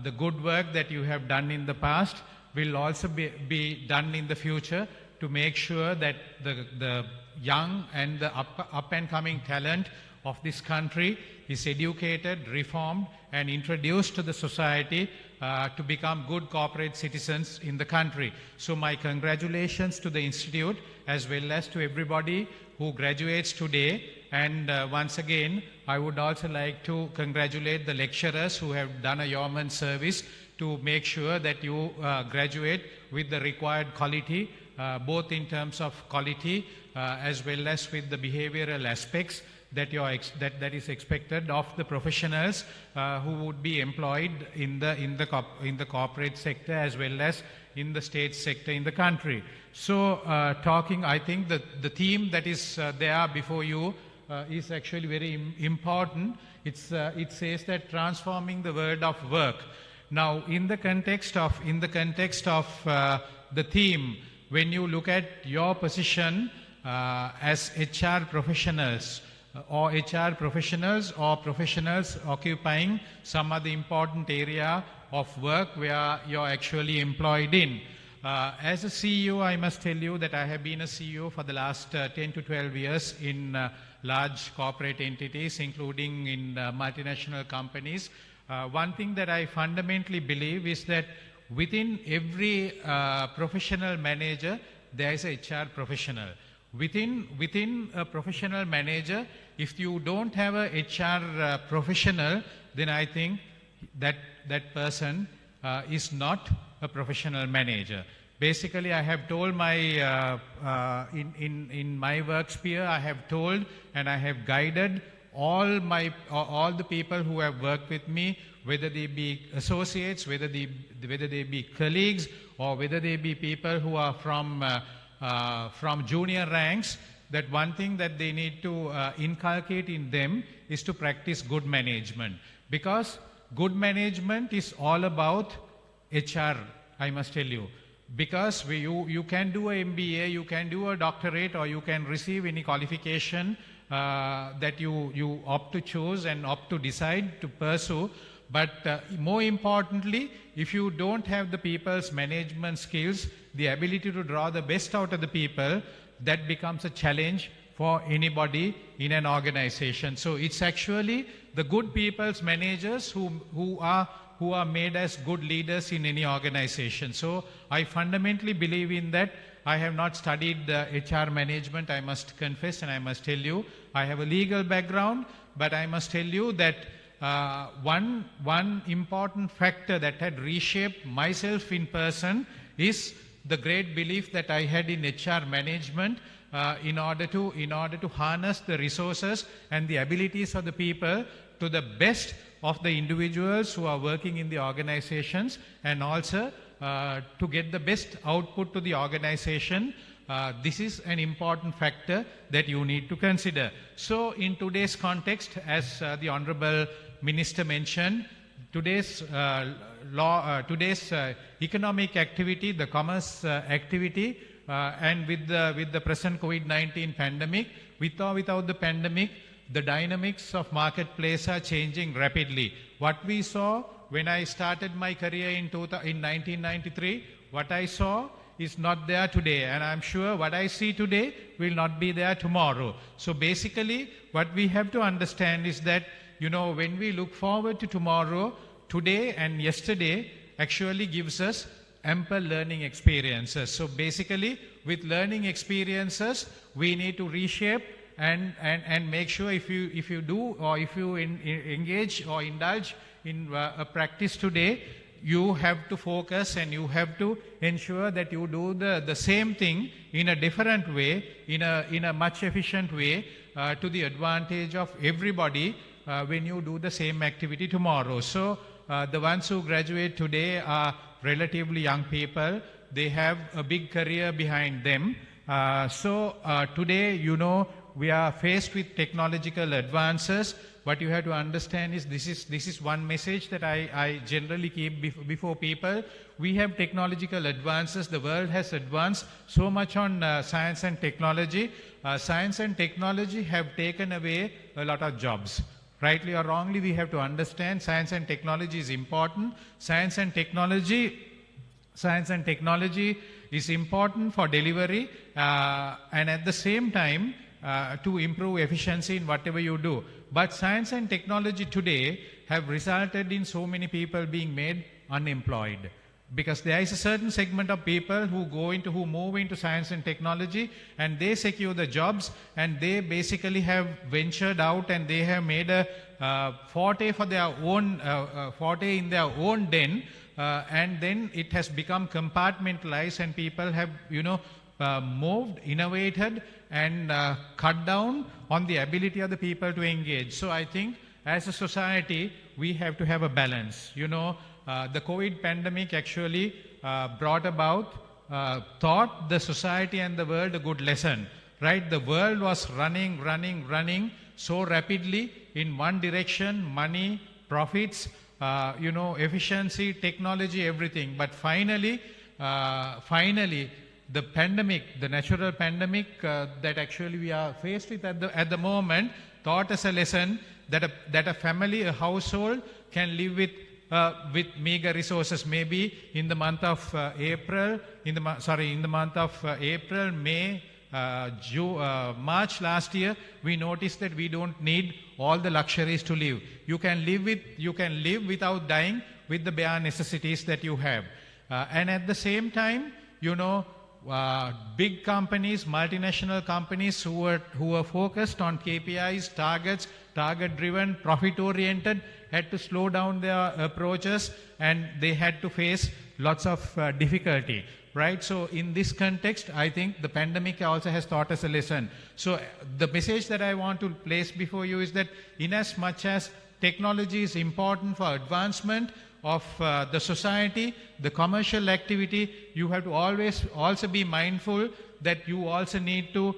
S20: the good work that you have done in the past will also be done in the future to make sure that the young and the up and coming talent of this country is educated, reformed, and introduced to the society to become good corporate citizens in the country. So my congratulations to the Institute as well as to everybody who graduates today. And once again, I would also like to congratulate the lecturers who have done a yeoman's service to make sure that you graduate with the required quality, both in terms of quality as well as with the behavioral aspects that is expected of the professionals who would be employed in the corporate sector as well as in the state sector in the country. So I think the theme that is there before you is actually very important. It says that transforming the world of work. Now, in the context of the theme, when you look at your position as HR professionals, or professionals occupying some other important area of work where you're actually employed in. As a CEO, I must tell you that I have been a CEO for the last 10 to 12 years in large corporate entities, including in multinational companies. One thing that I fundamentally believe is that within every professional manager, there is a HR professional. Within a professional manager, if you don't have a HR professional, then I think that person is not a professional manager. Basically, I have told my in my work sphere, I have told and I have guided all the people who have worked with me, whether they be associates, whether they be colleagues, or whether they be people who are from junior ranks, that one thing that they need to inculcate in them is to practice good management. Because good management is all about HR, I must tell you. Because you can do an MBA, you can do a doctorate, or you can receive any qualification that you opt to choose and opt to decide to pursue. But more importantly, if you don't have the people's management skills, the ability to draw the best out of the people, that becomes a challenge for anybody in an organization. So it's actually the good people's managers who are made as good leaders in any organization. So I fundamentally believe in that. I have not studied HR management, I must confess, and I must tell you. I have a legal background, but I must tell you that one important factor that had reshaped myself in person is the great belief that I had in HR management in order to harness the resources and the abilities of the people to the best of the individuals who are working in the organizations, and also to get the best output to the organization this is an important factor that you need to consider. So in today's context, as the Honorable Minister mentioned, today's economic activity, the commerce activity, and with the present COVID-19 pandemic, with or without the pandemic, the dynamics of marketplace are changing rapidly. What we saw when I started my career in 1993, what I saw is not there today, and I'm sure what I see today will not be there tomorrow. So basically, what we have to understand is that, when we look forward to tomorrow, today and yesterday actually gives us ample learning experiences. So basically, with learning experiences, we need to reshape and make sure if you do or if you engage or indulge in a practice today, you have to focus and you have to ensure that you do the same thing in a different way, in a much efficient way, to the advantage of everybody when you do the same activity tomorrow. So the ones who graduate today are relatively young people. They have a big career behind them. So today, we are faced with technological advances. What you have to understand is this is one message that I generally keep before people. We have technological advances. The world has advanced so much on science and technology. Science and technology have taken away a lot of jobs. Rightly or wrongly, we have to understand science and technology is important. Science and technology is important for delivery and at the same time to improve efficiency in whatever you do. But science and technology today have resulted in so many people being made unemployed, because there is a certain segment of people who move into science and technology, and they secure the jobs, and they basically have ventured out and they have made a forte for their own forte in their own den, and then it has become compartmentalized, and people have moved, innovated, and cut down on the ability of the people to engage. So I think as a society, we have to have a balance. The COVID pandemic actually brought about, taught the society and the world a good lesson, right? The world was running so rapidly in one direction: money, profits, efficiency, technology, everything. But finally, the pandemic, the natural pandemic that actually we are faced with at the moment, taught us a lesson that a family, a household can live with meager resources. Maybe in the month of April, May, March last year, we noticed that we don't need all the luxuries to live. You can live without dying with the bare necessities that you have. And at the same time, big companies, multinational companies who were focused on KPIs, targets, target-driven, profit-oriented, had to slow down their approaches, and they had to face lots of difficulty, right? So in this context, I think the pandemic also has taught us a lesson. So the message that I want to place before you is that in as much as technology is important for advancement of the society, the commercial activity, you have to always also be mindful that you also need to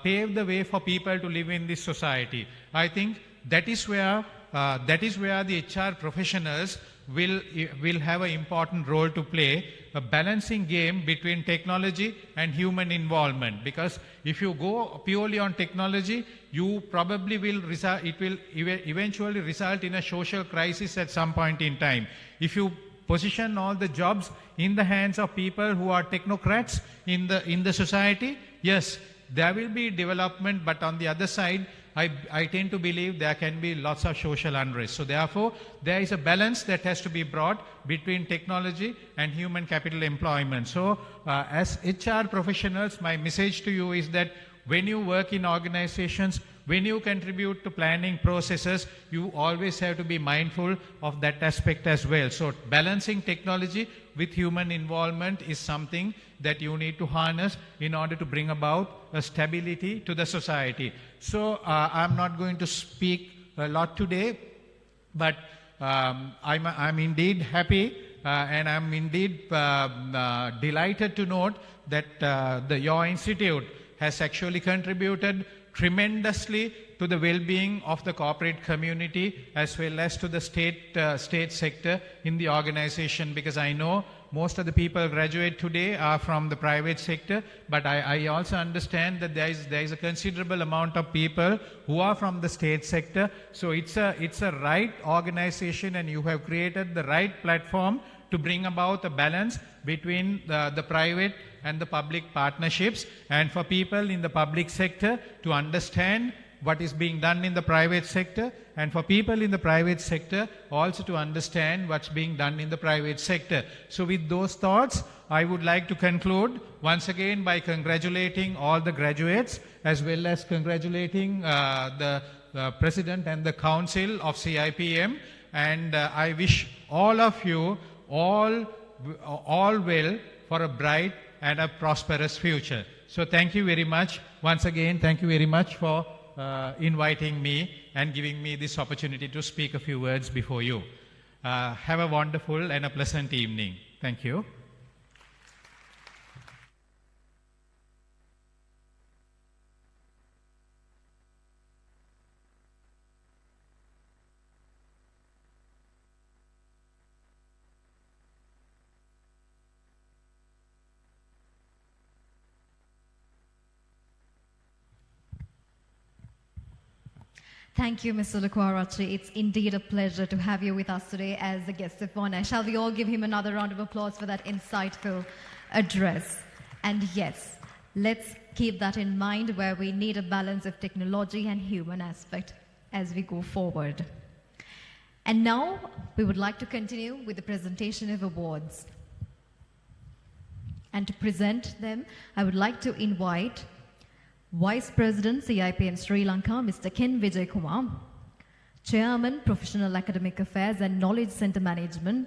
S20: pave the way for people to live in this society. I think that is where the HR professionals will have an important role to play, a balancing game between technology and human involvement. Because if you go purely on technology, you probably will eventually result in a social crisis at some point in time. If you position all the jobs in the hands of people who are technocrats in the society, yes, there will be development, but on the other side, I tend to believe there can be lots of social unrest. So therefore, there is a balance that has to be brought between technology and human capital employment. So as HR professionals, my message to you is that when you work in organizations, when you contribute to planning processes, you always have to be mindful of that aspect as well. So balancing technology with human involvement is something that you need to harness in order to bring about a stability to the society. So I'm not going to speak a lot today, but I'm indeed happy and I'm indeed delighted to note that your institute has actually contributed tremendously to the well-being of the corporate community as well as to the state sector in the organization, because I know most of the people graduate today are from the private sector, but I also understand that there is a considerable amount of people who are from the state sector. So it's a right organization, and you have created the right platform to bring about a balance between the private and the public partnerships, and for people in the public sector to understand what is being done in the private sector, and for people in the private sector also to understand what's being done in the private sector. So with those thoughts, I would like to conclude once again by congratulating all the graduates as well as congratulating the President and the Council of CIPM, and I wish all of you all well for a bright and a prosperous future. So thank you very much. Once again, thank you very much for inviting me and giving me this opportunity to speak a few words before you. Have a wonderful and a pleasant evening. Thank you.
S6: Thank you, Mr. Lukwarachi. It's indeed a pleasure to have you with us today as a guest of honor. Shall we all give him another round of applause for that insightful address? And yes, let's keep that in mind, where we need a balance of technology and human aspect as we go forward. And now we would like to continue with the presentation of awards. And to present them, I would like to invite Vice President CIPM Sri Lanka, Mr. Ken Vijay Kumar, Chairman Professional Academic Affairs and Knowledge Center Management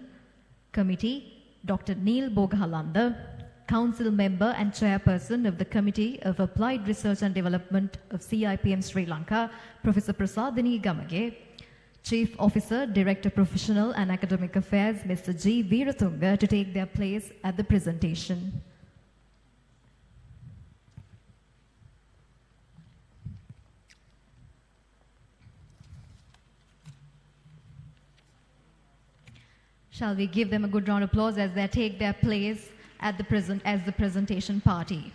S6: Committee, Dr. Neil Bogahalanda, Council Member and Chairperson of the Committee of Applied Research and Development of CIPM Sri Lanka, Professor Prasadini Gamage, Chief Officer, Director Professional and Academic Affairs, Mr. G. Veeratunga, to take their place at the presentation. Shall we give them a good round of applause as they take their place at the presentation party?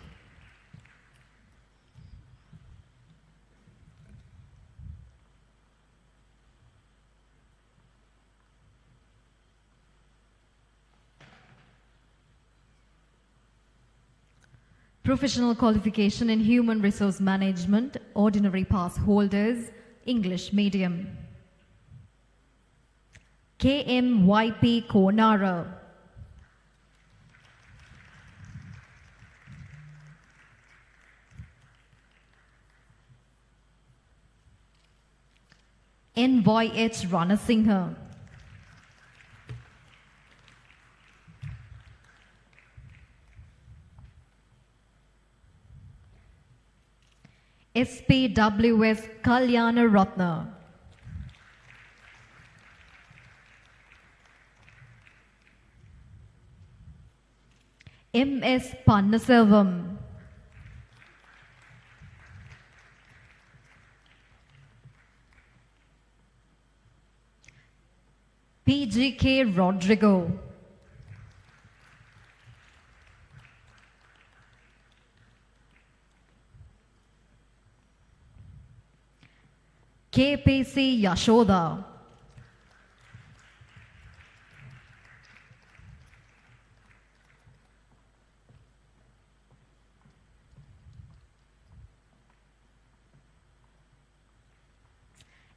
S6: Professional qualification in human resource management, ordinary pass holders, English medium. KMYP Konara. NYH Ranasinghe. SPWS Kalyana Ratna. MS Pannaselvam. PGK Rodrigo. KPC Yashoda.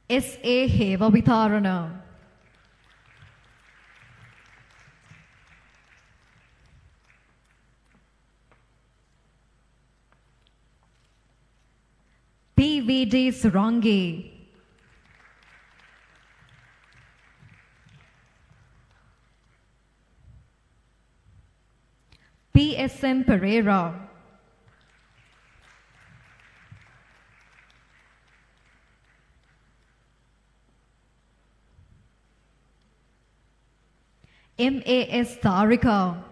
S6: S.A. Heva Vitarana. PVD Surangi. PSM Pereira. MAS Tharika.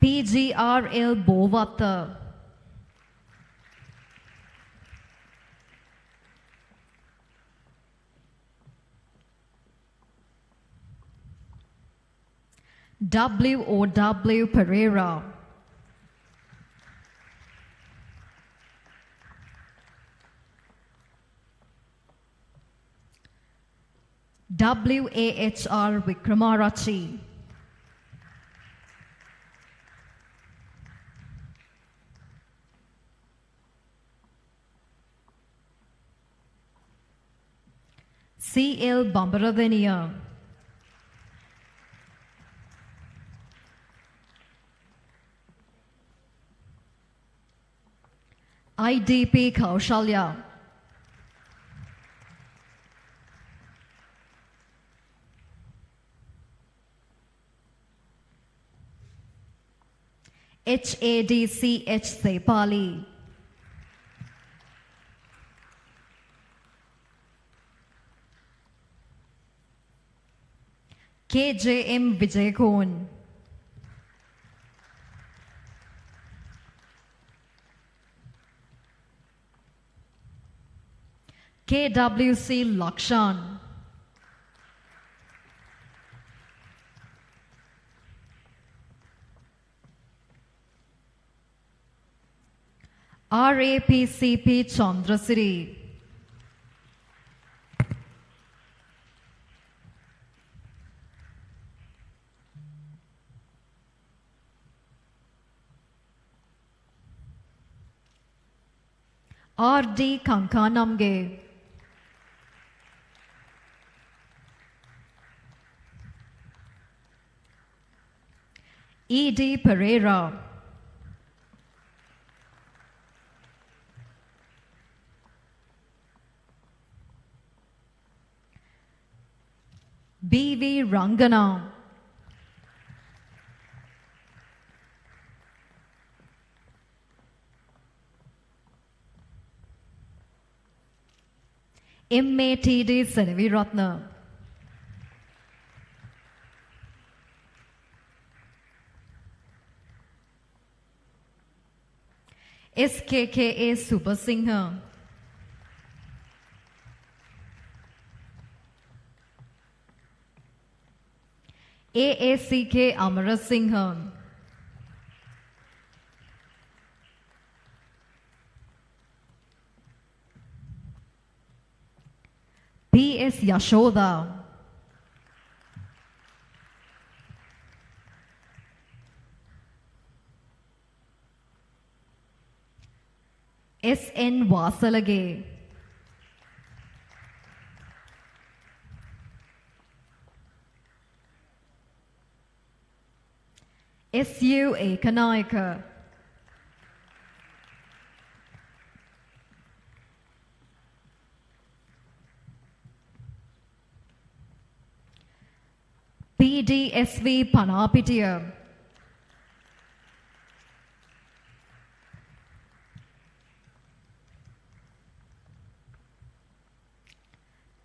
S6: PGRL Bovata. WOW Pereira. WAHR Vikramarachi. CL Bambaradeniya. IDP Kaushalya. HADCH Sepali. KJM Vijayakon. KWC Lakshan. RAPCP Chandrasiri. RD Kankanamge. ED Pereira. BV Rangana. MATD Senaviratna. SKKA Supersingha. AACK Amarasingha. PS Yashoda. SN Vasalage. SU Ekanayaka. PDSV Panapitiya.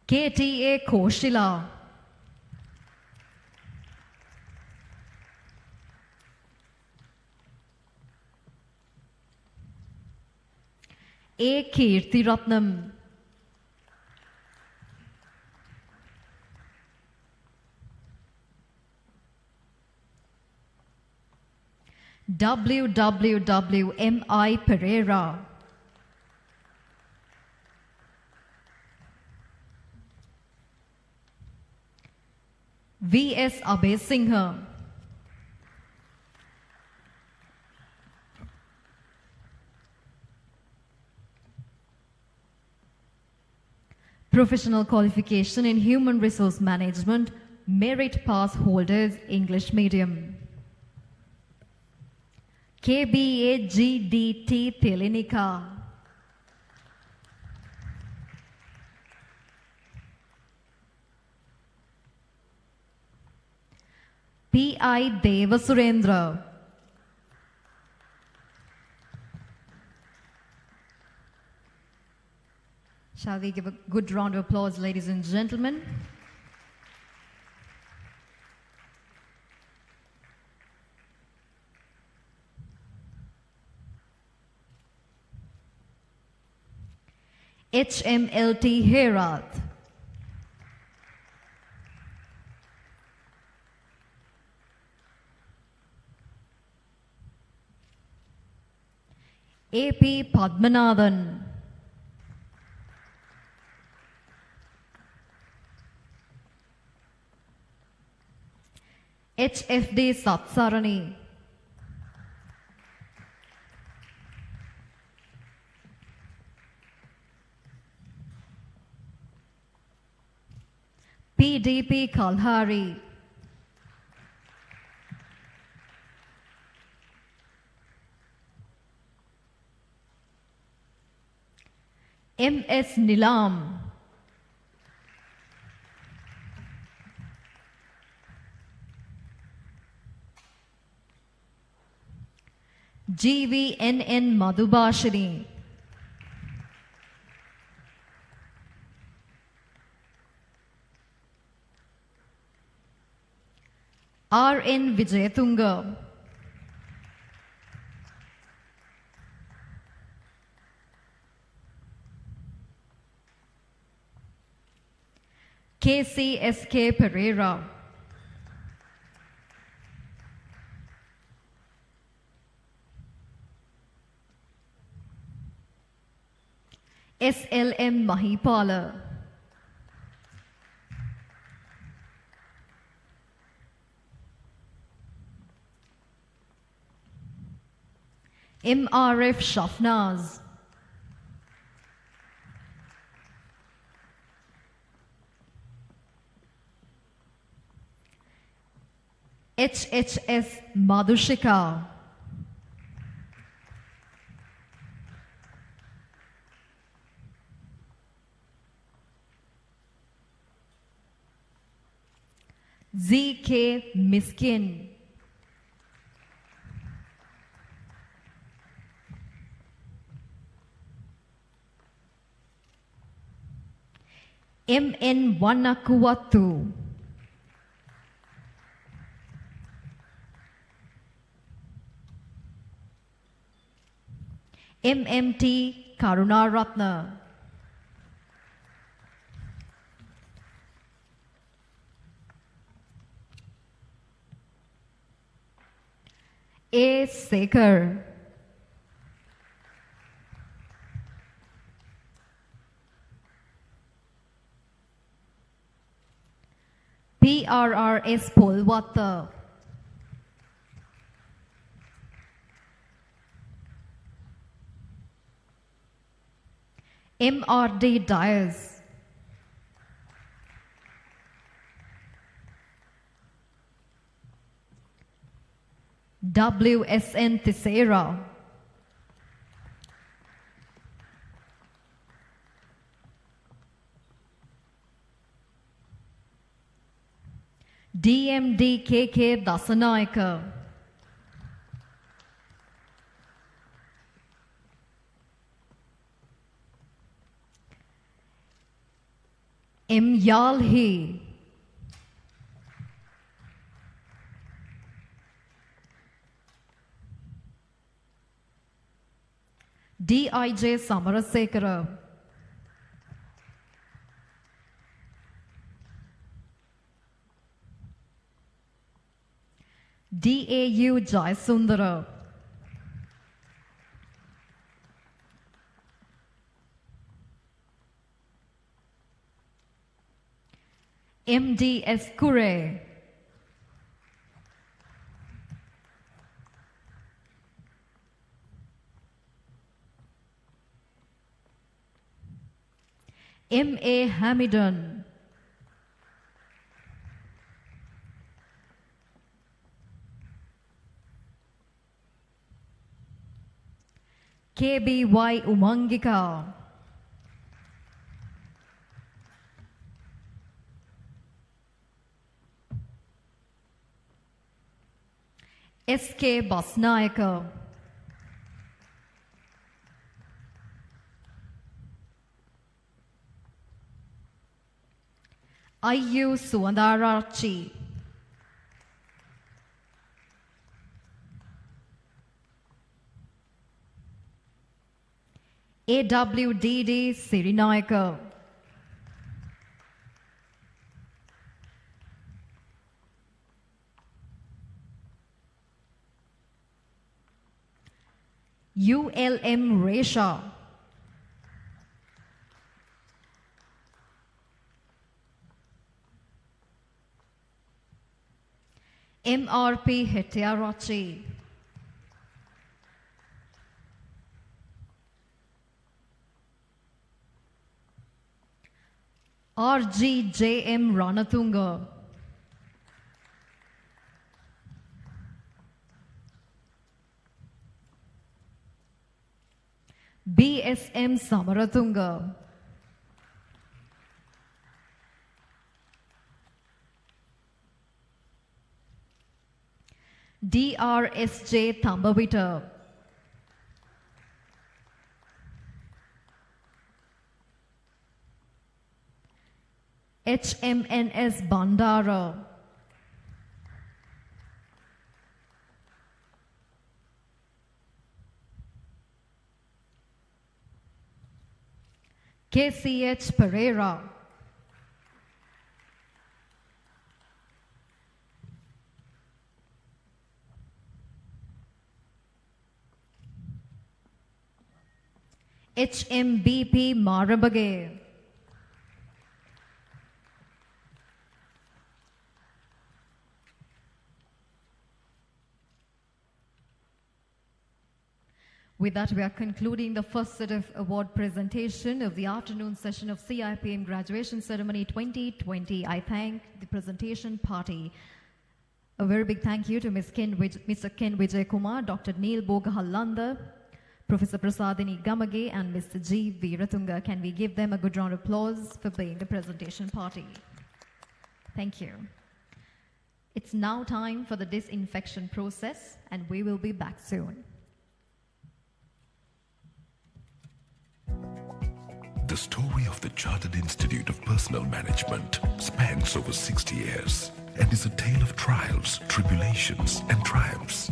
S6: KTA Koshila. A Kirthiratnam. WWWMI Pereira. VS Abesingha. Professional qualification in human resource management, merit pass holders, English medium. KBA GDT Telinika. PI Devasurendra. Shall we give a good round of applause, ladies and gentlemen? HMLT Herat. AP Padmanathan. HFD Satsarani. PDP Kalhari. MS Nilam. GVNN Madhubashini. RN Vijayatunga. KCSK Pereira. SLM Mahipala. MRF Shafnaz. HHS Madhushika. ZK Miskin. MN Wanakuwatu. MMT Karunaratna. A. Sekar. PRRS Polwata. MRD Dias. WSN Tissera. DMDKK Dasanayaka. M. Yalhi. DIJ Samarasekara. DAU Jayasundara. MDS Kure. M.A. Hamidon. KBY Umangika. SK Basnayaka. Ayyu Suandarachi. AWDD Sirinayaka. ULM Resha. MRP Hetiarachi. RGJM Ranatunga. BSM Samaratunga. DRSJ Thambavita. HMNS Bandara. KCH Pereira. HMBP Marabage. With that, we are concluding the first set of award presentation of the afternoon session of CIPM Graduation Ceremony 2020. I thank the presentation party. A very big thank you to Mr. Ken Vijay Kumar, Dr. Neil Bogahallanda, Professor Prasadini Gamage, and Mr. G. Veeratunga. Can we give them a good round of applause for being the presentation party? Thank you. It's now time for the disinfection process, and we will be back soon.
S13: The story of the Chartered Institute of Personal Management spans over 60 years and is a tale of trials, tribulations, and triumphs.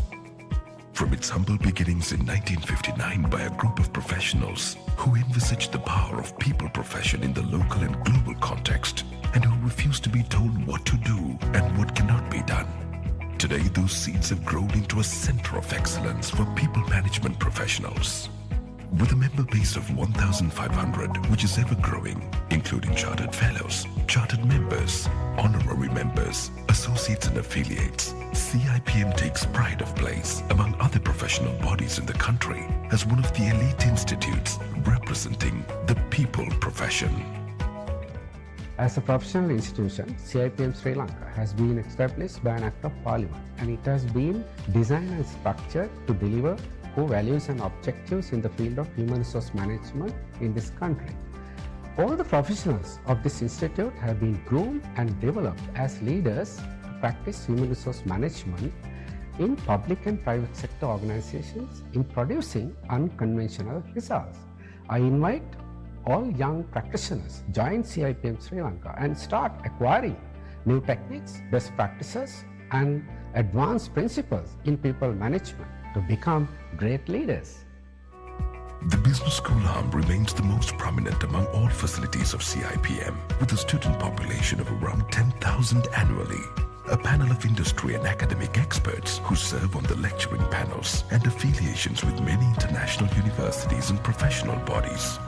S13: From its humble beginnings in 1959 by a group of professionals who envisaged the power of people profession in the local and global context and who refused to be told what to do and what cannot be done. Today, those seeds have grown into a center of excellence for people management professionals. With a member base of 1,500, which is ever growing, including chartered fellows, chartered members, honorary members, associates and affiliates, CIPM takes pride of place among other professional bodies in the country as one of the elite institutes representing the people profession.
S14: As a professional institution, CIPM Sri Lanka has been established by an Act of Parliament, and it has been designed and structured to deliver core values and objectives in the field of human resource management in this country. All the professionals of this institute have been groomed and developed as leaders to practice human resource management in public and private sector organizations in producing unconventional results. I invite all young practitioners join CIPM Sri Lanka and start acquiring new techniques, best practices, and advanced principles in people management to become great leaders.
S13: The business school arm remains the most prominent among all facilities of CIPM, with a student population of around 10,000 annually. A panel of industry and academic experts who serve on the lecturing panels and affiliations with many international universities and professional bodies.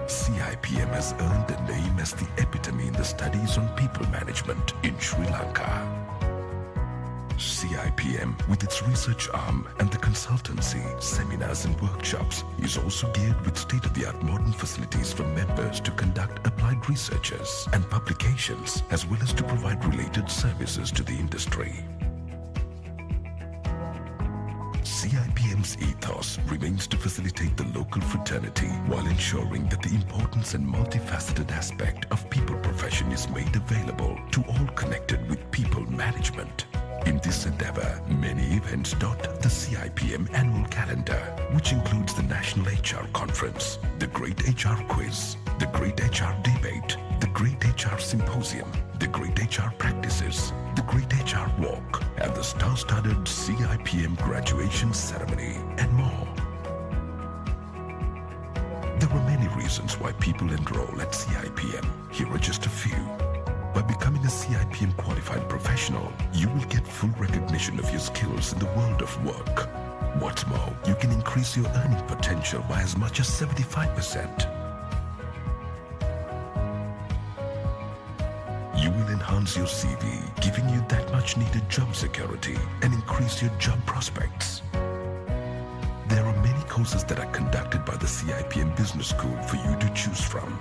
S13: CIPM has earned a name as the epitome in the studies on people management in Sri Lanka. CIPM, with its research arm and the consultancy, seminars and workshops, is also geared with state-of-the-art modern facilities for members to conduct applied researches and publications, as well as to provide related services to the industry. CIPM's ethos remains to facilitate the local fraternity while ensuring that the importance and multifaceted aspect of people profession is made available to all connected with people management. In this endeavor, many events dot the CIPM annual calendar, which includes the National HR Conference, the Great HR Quiz, the Great HR Debate, the Great HR Symposium, the Great HR Practices, the Great HR Walk, and the star-studded CIPM graduation ceremony, and more. There are many reasons why people enroll at CIPM. Here are just a few. By becoming a CIPM qualified professional, you will get full recognition of your skills in the world of work. What's more, you can increase your earning potential by as much as 75%. You will enhance your CV, giving you that much needed job security and increase your job prospects. There are many courses that are conducted by the CIPM Business School for you to choose from.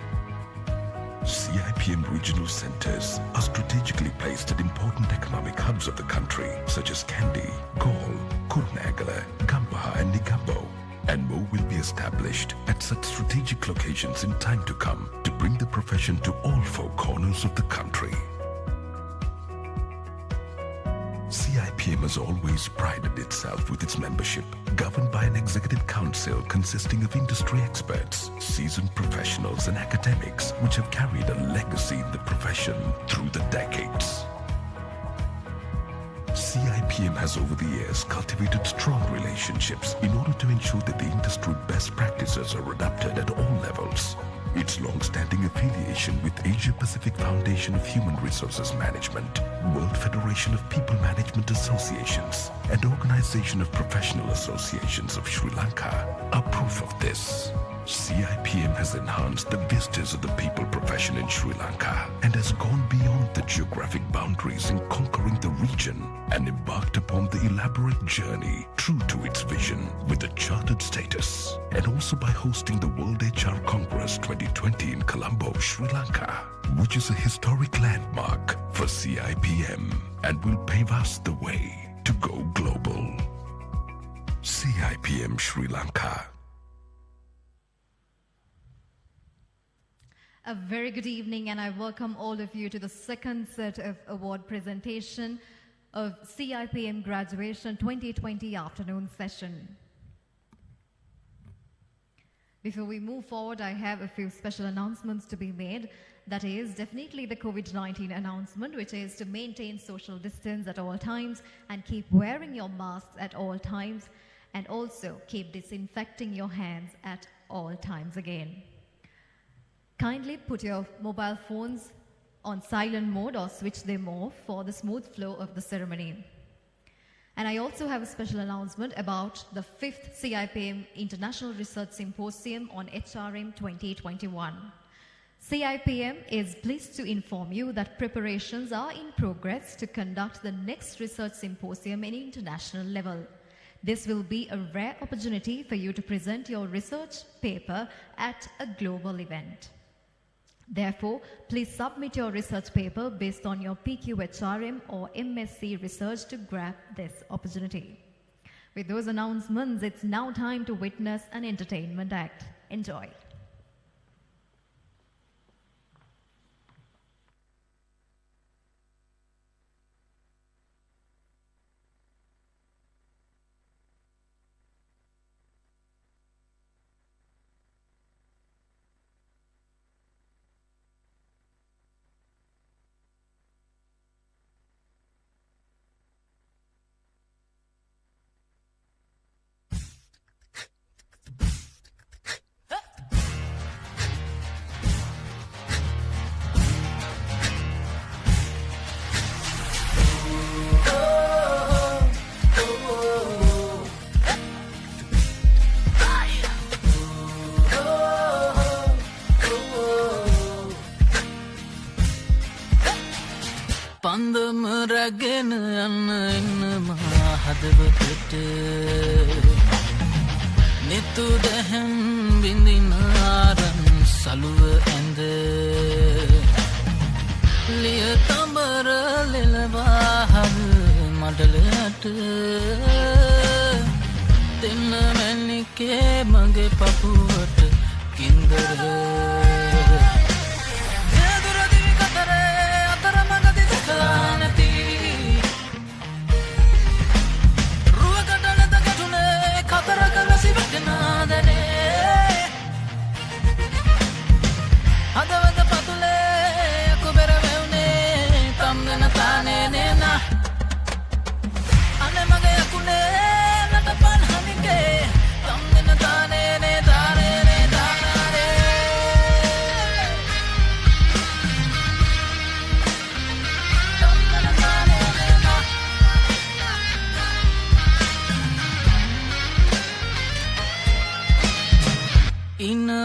S13: CIPM regional centers are strategically placed at important economic hubs of the country, such as Kandy, Galle, Kurunegala, Gampaha and Negombo. And more will be established at such strategic locations in time to come to bring the profession to all four corners of the country. CIPM has always prided itself with its membership, governed by an executive council consisting of industry experts, seasoned professionals and academics, which have carried a legacy in the profession through the decades. CIPM has over the years cultivated strong relationships in order to ensure that the industry best practices are adopted at all levels. Its long-standing affiliation with Asia Pacific Foundation of Human Resources Management, World Federation of People Management Associations, and Organization of Professional Associations of Sri Lanka are proof of this. CIPM has enhanced the vistas of the people profession in Sri Lanka and has gone beyond the geographic boundaries in conquering the region and embarked upon the elaborate journey true to its vision with a chartered status, and also by hosting the World HR Congress 2020 in Colombo, Sri Lanka, which is a historic landmark for CIPM and will pave us the way to go global. CIPM Sri Lanka.
S6: A very good evening, and I welcome all of you to the second set of award presentation of CIPM Graduation 2020 afternoon session. Before we move forward, I have a few special announcements to be made. That is definitely the COVID-19 announcement, which is to maintain social distance at all times and keep wearing your masks at all times, and also keep disinfecting your hands at all times again. Kindly put your mobile phones on silent mode or switch them off for the smooth flow of the ceremony. And I also have a special announcement about the 5th CIPM International Research Symposium on HRM 2021. CIPM is pleased to inform you that preparations are in progress to conduct the next research symposium in international level. This will be a rare opportunity for you to present your research paper at a global event. Therefore, please submit your research paper based on your PQHRM or MSc research to grab this opportunity. With those announcements, it's now time to witness an entertainment act. Enjoy.
S21: පන්දම රැගෙන යන්න එන්න මා හදවතට නිතු දැහැම් බිඳින ආරන් සලුව ඇඳ ලිය තඹර ලෙලවා හද මඩලට දෙන්න මැනිකේ මගේ පපුවට කින්දර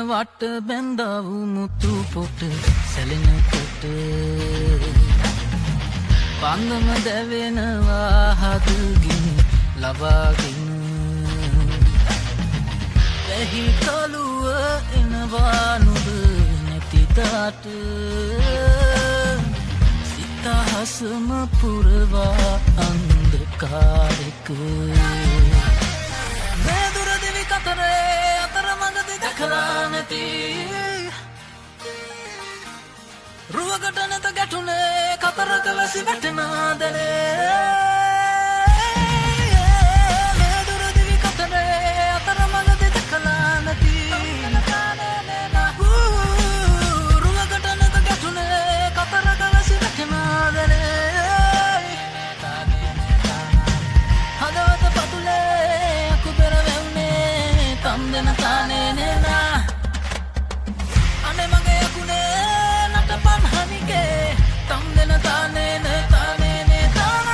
S21: වට බැඳවු මුතු පොට සැලෙනකොට පන්දම දැවෙනවා හදගින් ලබාගෙන වැහි කළුව එනවා නුඹ නැතිතාට සිතහසම පුරවා අන්ධකාරෙක මේ දුර දිවි කතරේ අතරමඟදි දැකලා නැති රුවකට නැත ගැටුනේ කතරක වැසි වැටෙනා දැනේ මේ දුර දිවි කතරේ අතරමඟදි දැකලා නැති රුවකට නැත ගැටුනේ කතරක වැසි වැටෙනා දැනේ හදවත පතුලේ අකුබෙර වැවුනේ තම් දෙන තානේ නේනා අනේ මගේ යකුනේ නටපන් හනිගේ තම් දෙන තානේ නේ තානේ නේ තානේ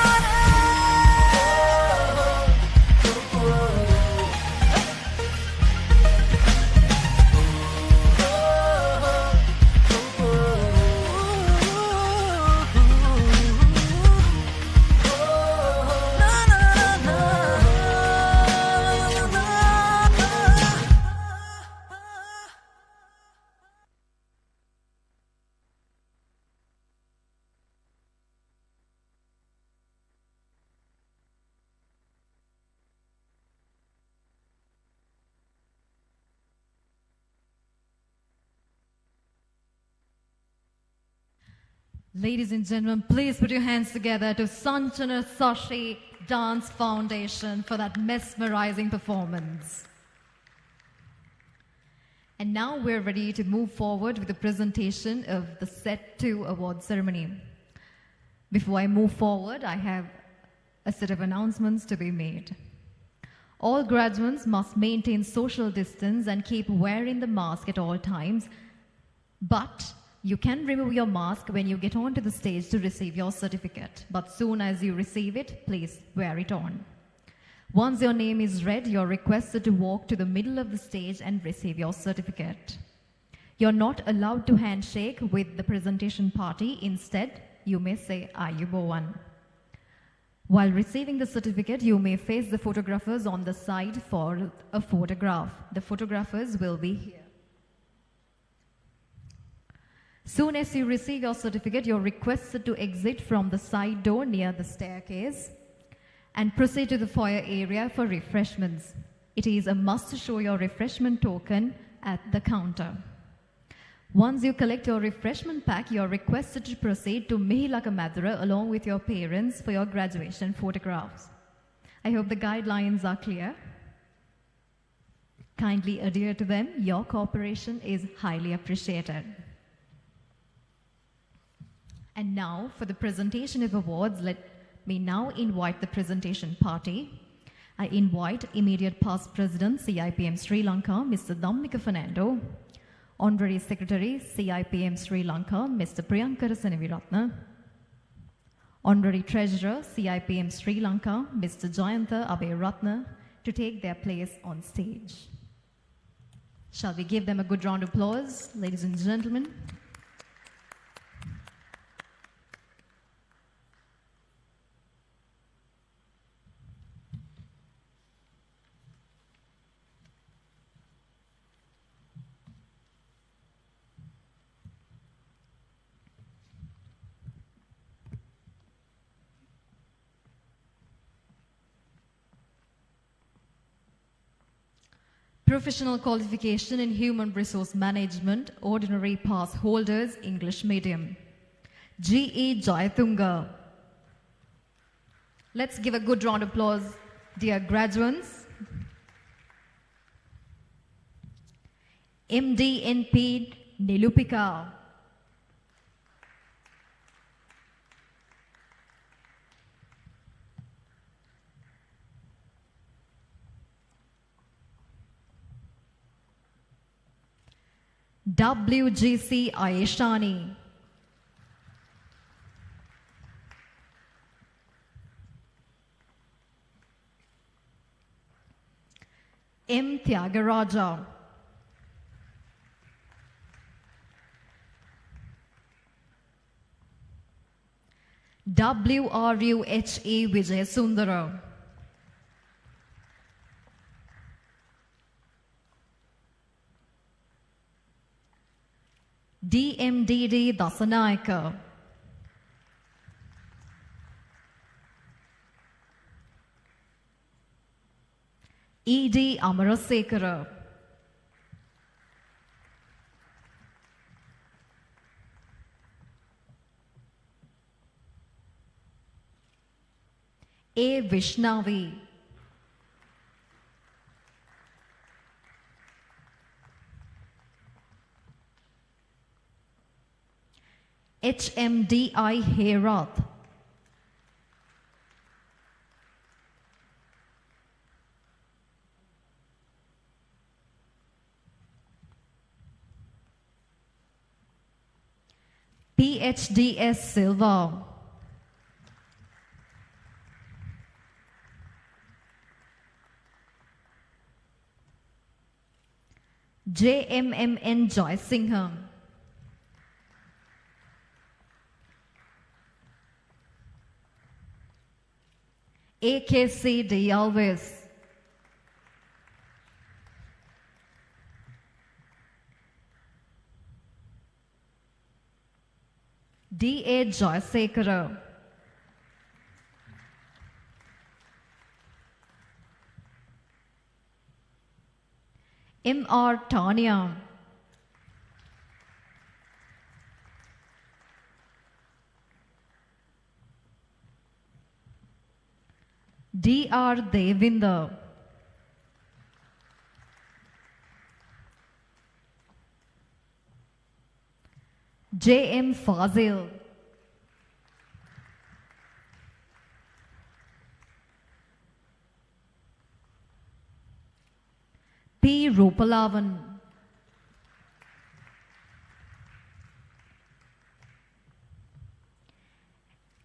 S6: Ladies and gentlemen, please put your hands together to Sanchana Sashi Dance Foundation for that mesmerizing performance. And now we're ready to move forward with the presentation of the Set 2 award ceremony. Before I move forward, I have a set of announcements to be made. All graduates must maintain social distance and keep wearing the mask at all times, but you can remove your mask when you get onto the stage to receive your certificate. But soon as you receive it, please wear it on. Once your name is read, you're requested to walk to the middle of the stage and receive your certificate. You're not allowed to handshake with the presentation party. Instead, you may say Ayubowan. While receiving the certificate, you may face the photographers on the side for a photograph. The photographers will be here. Soon as you receive your certificate, you're requested to exit from the side door near the staircase and proceed to the foyer area for refreshments. It is a must to show your refreshment token at the counter. Once you collect your refreshment pack, you're requested to proceed to Mihilaka Madura along with your parents for your graduation photographs. I hope the guidelines are clear. Kindly adhere to them. Your cooperation is highly appreciated. And now, for the presentation of awards, let me now invite the presentation party. I invite immediate past President, CIPM Sri Lanka, Mr. Dhammika Fernando, Honorary Secretary, CIPM Sri Lanka, Mr. Priyankara Seneviratna, Honorary Treasurer, CIPM Sri Lanka, Mr. Jayantha Abeyratna, to take their place on stage. Shall we give them a good round of applause, ladies and gentlemen? Professional qualification in human resource management, ordinary pass holders, English medium. G.E. Jayatunga. Let's give a good round of applause, dear graduates. MDNP Nilupika. WGC Ayeshani. M. Tyagaraja. WRUHE Vijay Sundara. DMDD Dasanayaka. ED Amarasekara. A. Vishnavi. HMDI Herath. PHDS Silva. JMMN Joy Singham. AKC De Alves. DA Joysekara. MR Tanya. DR Devinder. JM Fazil. P. Rupalavan.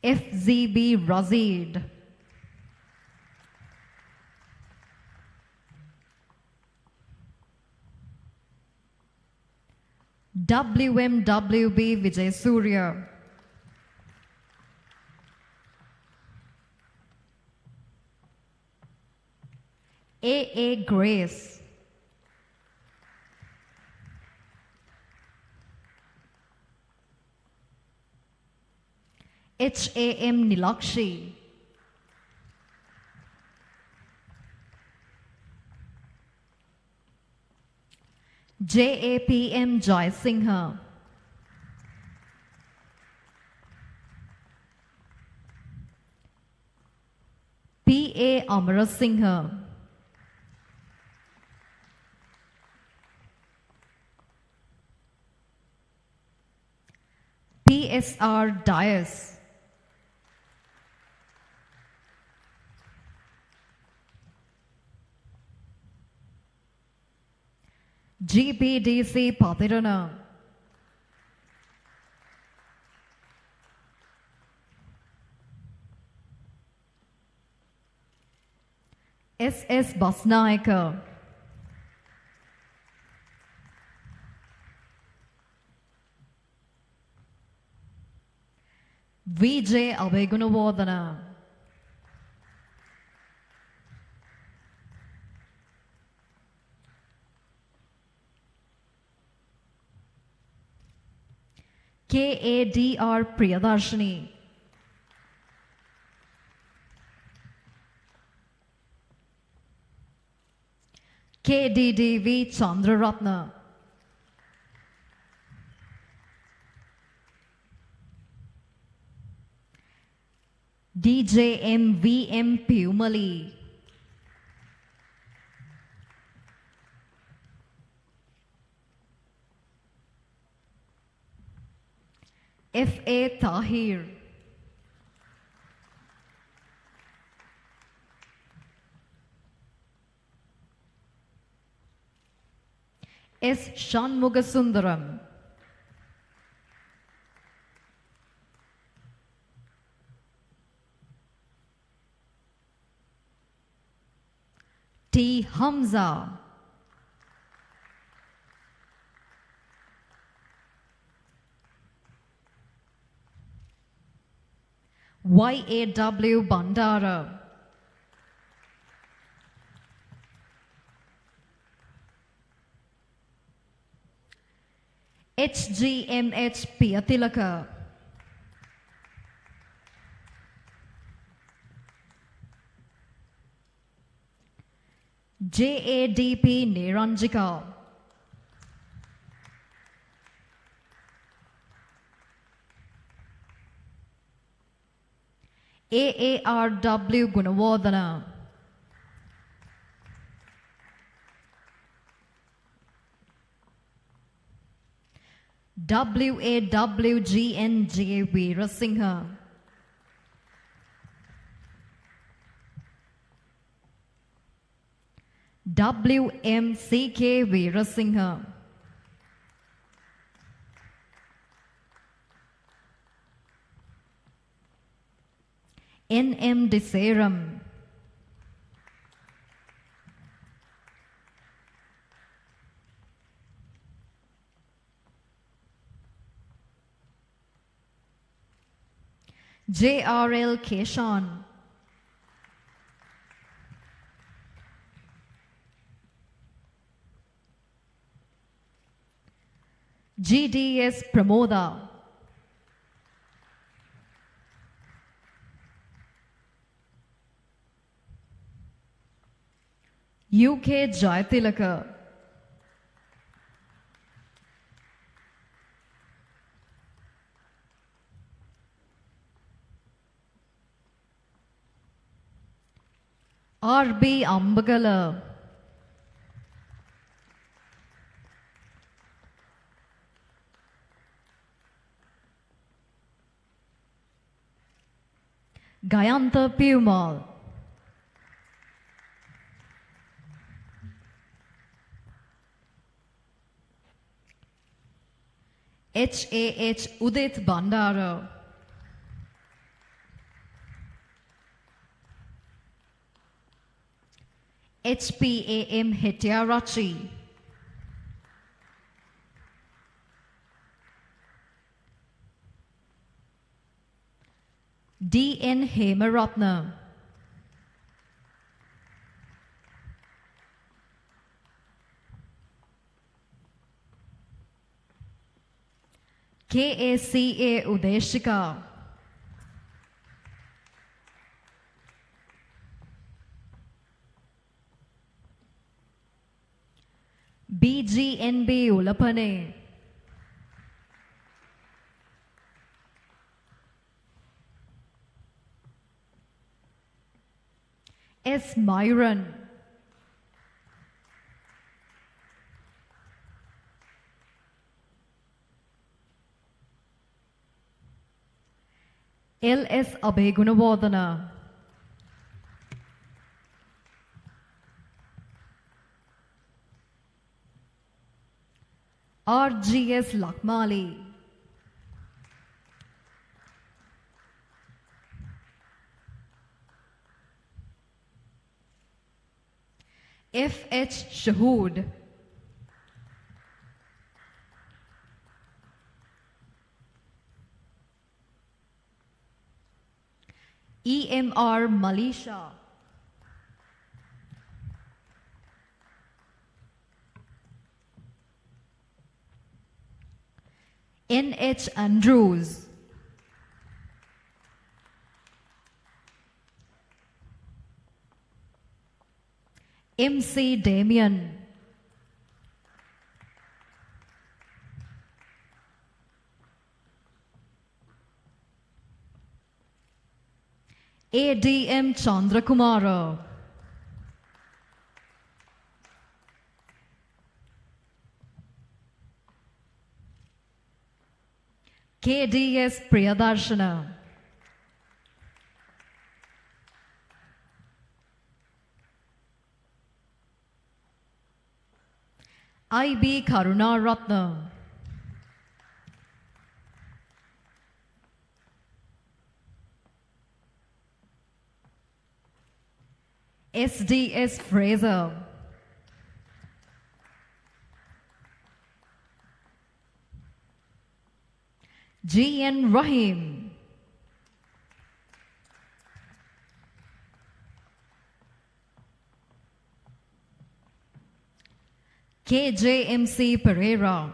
S6: FZB Razid. WMWB Vijay Surya. AA Grace. HAM Nilakshi. JAPM Joy Singha. PA Amara Singha. PSR Dias. GPDC Patirana. SS Basnaika. VJ Abegunavardhana. KADR Priyadarshini. KDDV Chandraratna. DJMVM Pumali. FA Tahir. S. Shanmugasundaram. T. Hamza. YAW Bandara, HGMH Piyatilaka, JADP Niranjika, AARW Gunawardhana, WAWGNJ Veerasinghe, WMCK Veerasinghe, NM Desaram, JRL Keshan, GDS Pramoda, UK Jayatilaka, RB Ambagala, Gayantha Pumal, HAH Udit Bandara, HPAM Hetiarachi, DN Hemaratna, KACA Udeshika, BGNB Ulapane, S. Myron, LS Abhegunawardhana, RGS Lakmali, FH Shahood, EMR Malisha, NH Andrews, MC Damien, ADM Chandrakumara, KDS Priyadarshana, IB Karunaratna, SDS Fraser, GN Rahim, KJMC Pereira.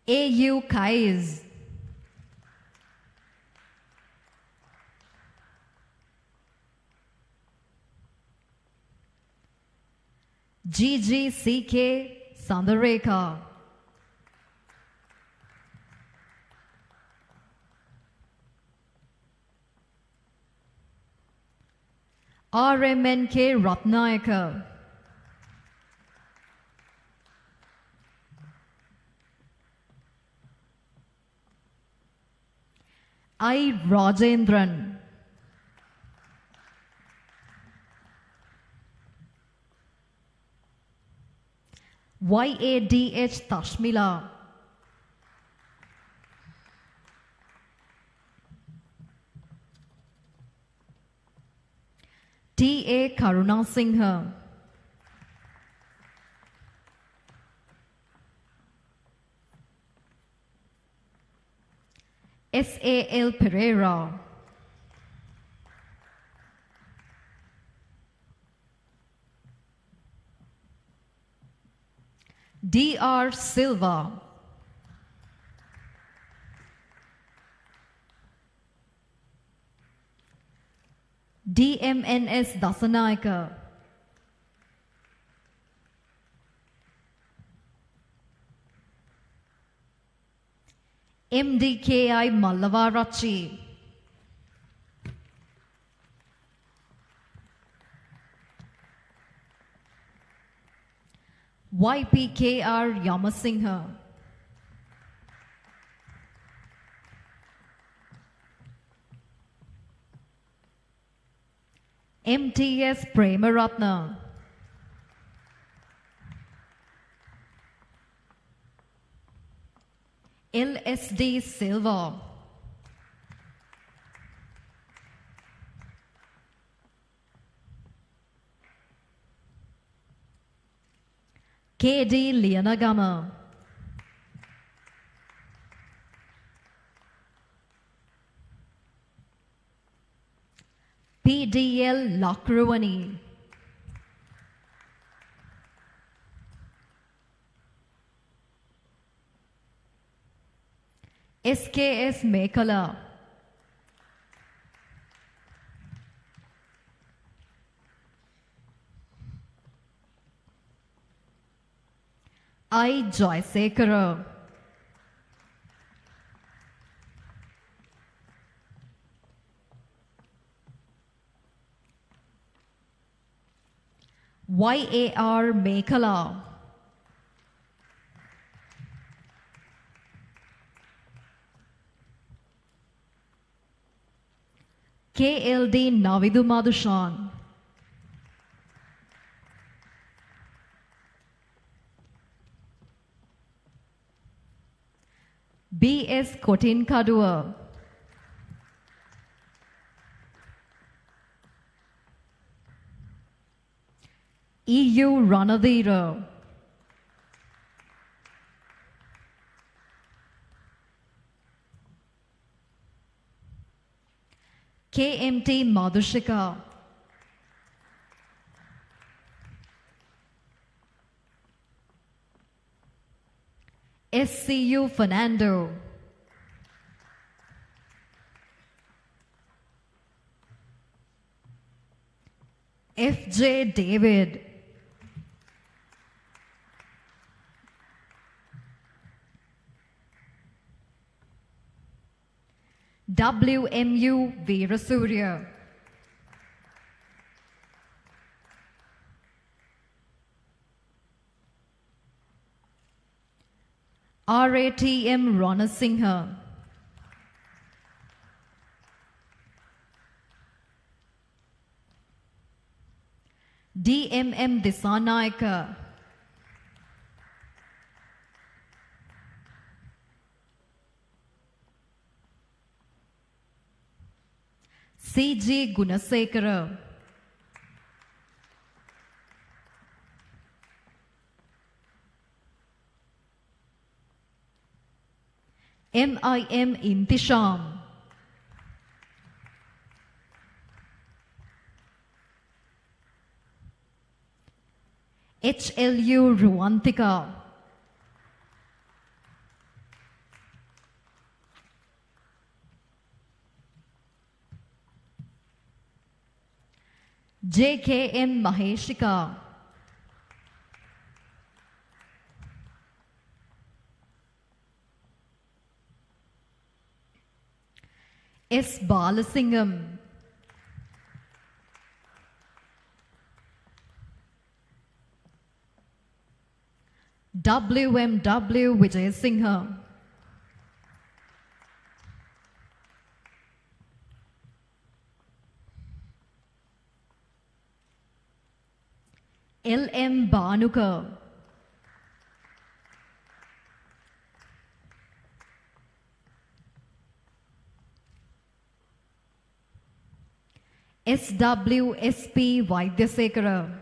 S6: AU Kais. GGCK Sandareka. RMNK Ratnayaka. I Rajendran. YADH Tashmila. TA Karuna Singha. SAL Pereira. DR Silva. DMNS Dasanayaka. MDKI Mallavarachi. YPKR Yamasingha. MTS Premaratna. LSD Silva. KD Lianagama. PDL Lakruani. SKS Mekala. I Joysekara. YAR Mekala. KLD Navidu Madushan. BS Kotin Kadua. EU Ranadira. KMT Madhushika. SCU Fernando. FJ David. WMU Veerasurya. RATM Ranasingha. DMM Disanayaka. CG Gunasekara. MIM Intisham. HLU Ruantika. JKM Maheshika. S. Balasingham. WMW Vijay Singha. LM Banuka. SWSP Vaidyasekara.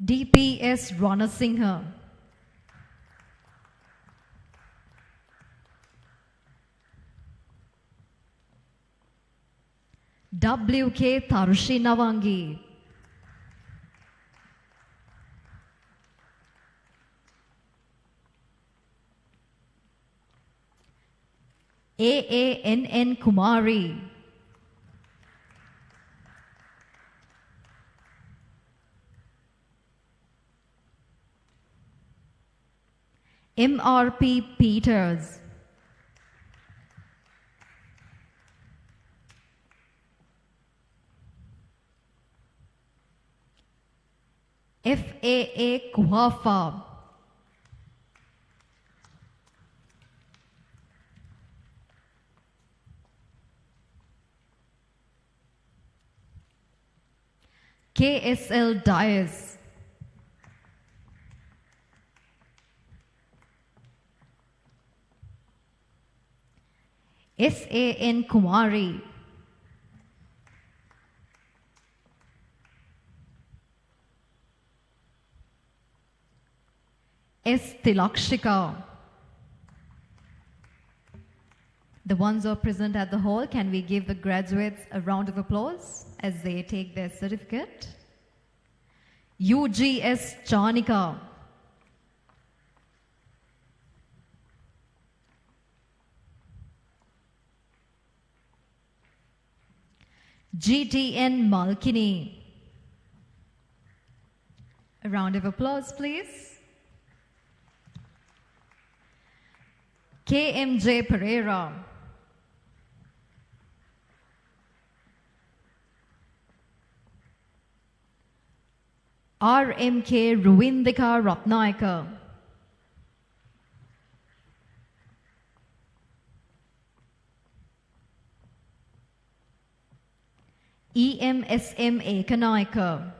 S6: DPS Ranasingha. WK Tarushinavangi. AANN Kumari. MRP Peters. FAA Kuhafa. KSL Dias. SAN Kumari. S. Tilakshika. The ones who are present at the hall, can we give the graduates a round of applause as they take their certificate? UGS Chanika. GTN Malkini. A round of applause, please. KMJ Pereira. RMK Ruindika Ratnaika. EMSM Ekanaika.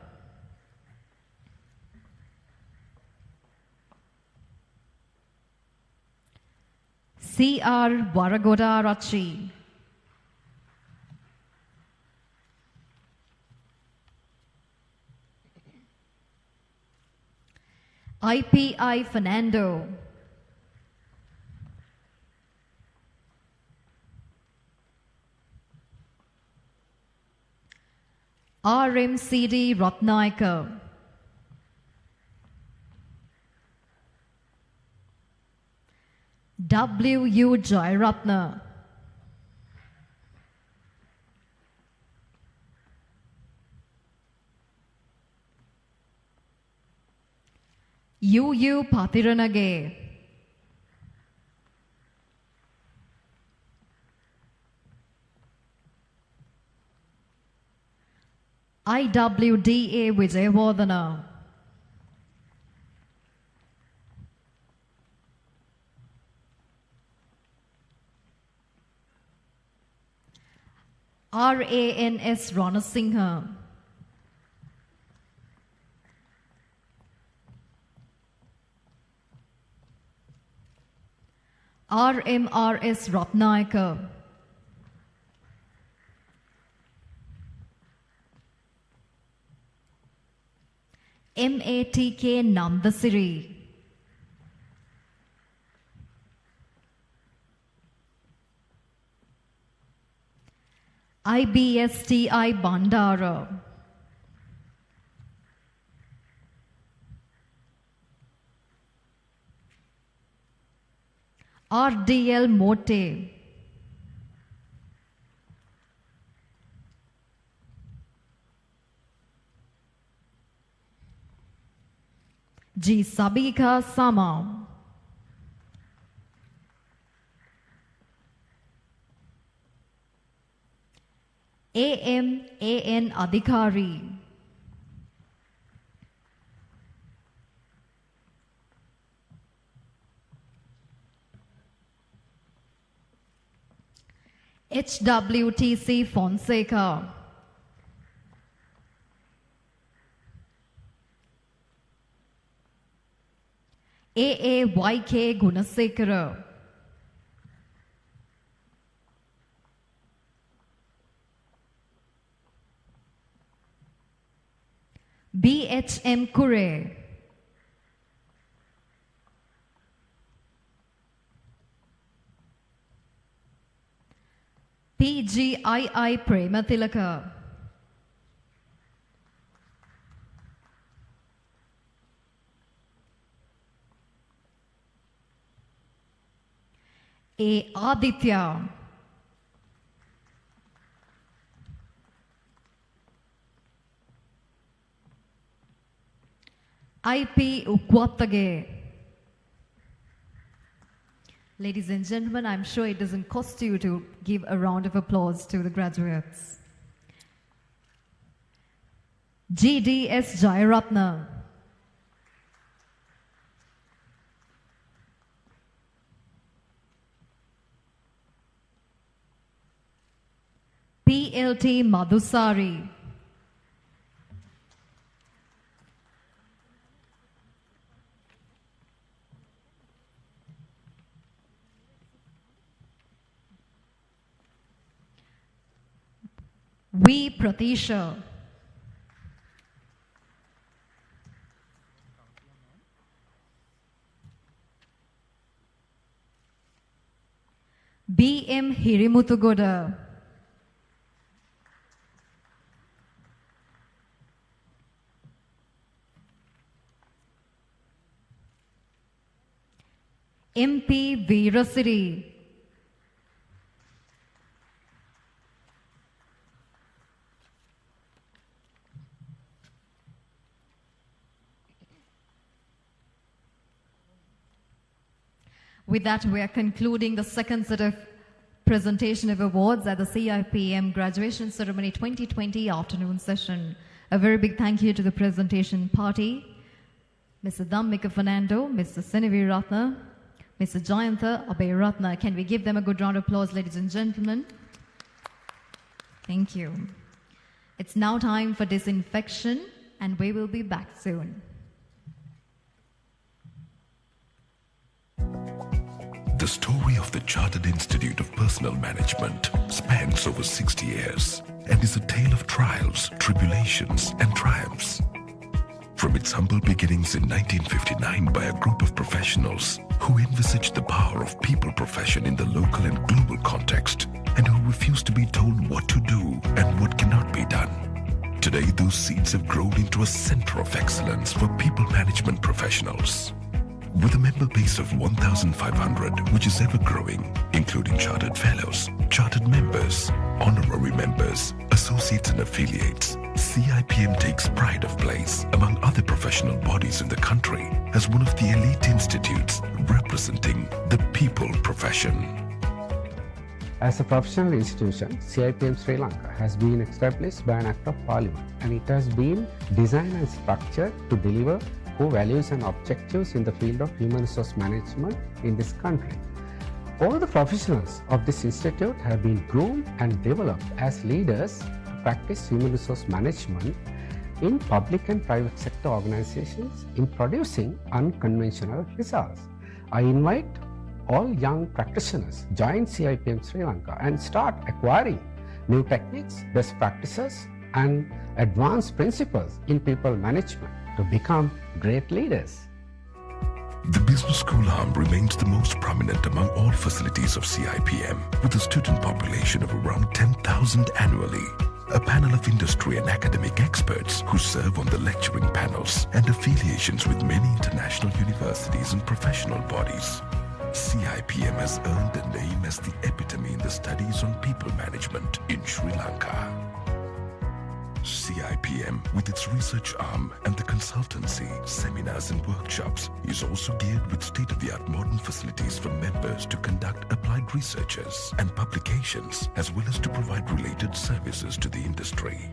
S6: CR Waragoda Rachi. IPI Fernando. RMCD Ratnaika. WU Jairatna. UU Patiranage. IWDA Vijayavardhana. RANS Ranasingha. RMRS Ratnaika. MATK Nandasiri. IBSTI Bandara, RDL Mote, G Sabika Sama, AN Adhikari, HWTC Fonseca, AAYK Gunasekara, BHM Kure, PGII Premathilaka, A Aditya, IP Ukwatage. Ladies and gentlemen, I'm sure it doesn't cost you to give a round of applause to the graduates. GDS Jayaratna, PLT Madhusari, V Pratisha, BM Hirimutugoda, MP Veerasiri, with that, we are concluding the second set of presentation of awards at the CIPM Graduation Ceremony 2020 afternoon session. A very big thank you to the presentation party, Mr. Dhammika Fernando, Mr. Senevi Ratna, Mr. Jayantha Abhay Ratna. Can we give them a good round of applause, ladies and gentlemen? Thank you. It's now time for disinfection, and we will be back soon.
S13: The story of the Chartered Institute of Personal Management spans over 60 years and is a tale of trials, tribulations, and triumphs. From its humble beginnings in 1959 by a group of professionals who envisaged the power of people profession in the local and global context and who refused to be told what to do and what cannot be done. Today, those seeds have grown into a center of excellence for people management professionals. With a member base of 1,500, which is ever growing, including chartered fellows, chartered members, honorary members, associates and affiliates, CIPM takes pride of place among other professional bodies in the country as one of the elite institutes representing the people profession.
S14: As a professional institution, CIPM Sri Lanka has been established by an Act of Parliament, and it has been designed and structured to deliver core values and objectives in the field of human resource management in this country. All the professionals of this institute have been groomed and developed as leaders to practice human resource management in public and private sector organizations in producing unconventional results. I invite all young practitioners join CIPM Sri Lanka and start acquiring new techniques, best practices, and advanced principles in people management to become great leaders.
S13: The business school arm remains the most prominent among all facilities of CIPM, with a student population of around 10,000 annually. A panel of industry and academic experts who serve on the lecturing panels and affiliations with many international universities and professional bodies. CIPM has earned a name as the epitome in the studies on people management in Sri Lanka. CIPM, with its research arm and the consultancy, seminars and workshops, is also geared with state-of-the-art modern facilities for members to conduct applied researches and publications, as well as to provide related services to the industry.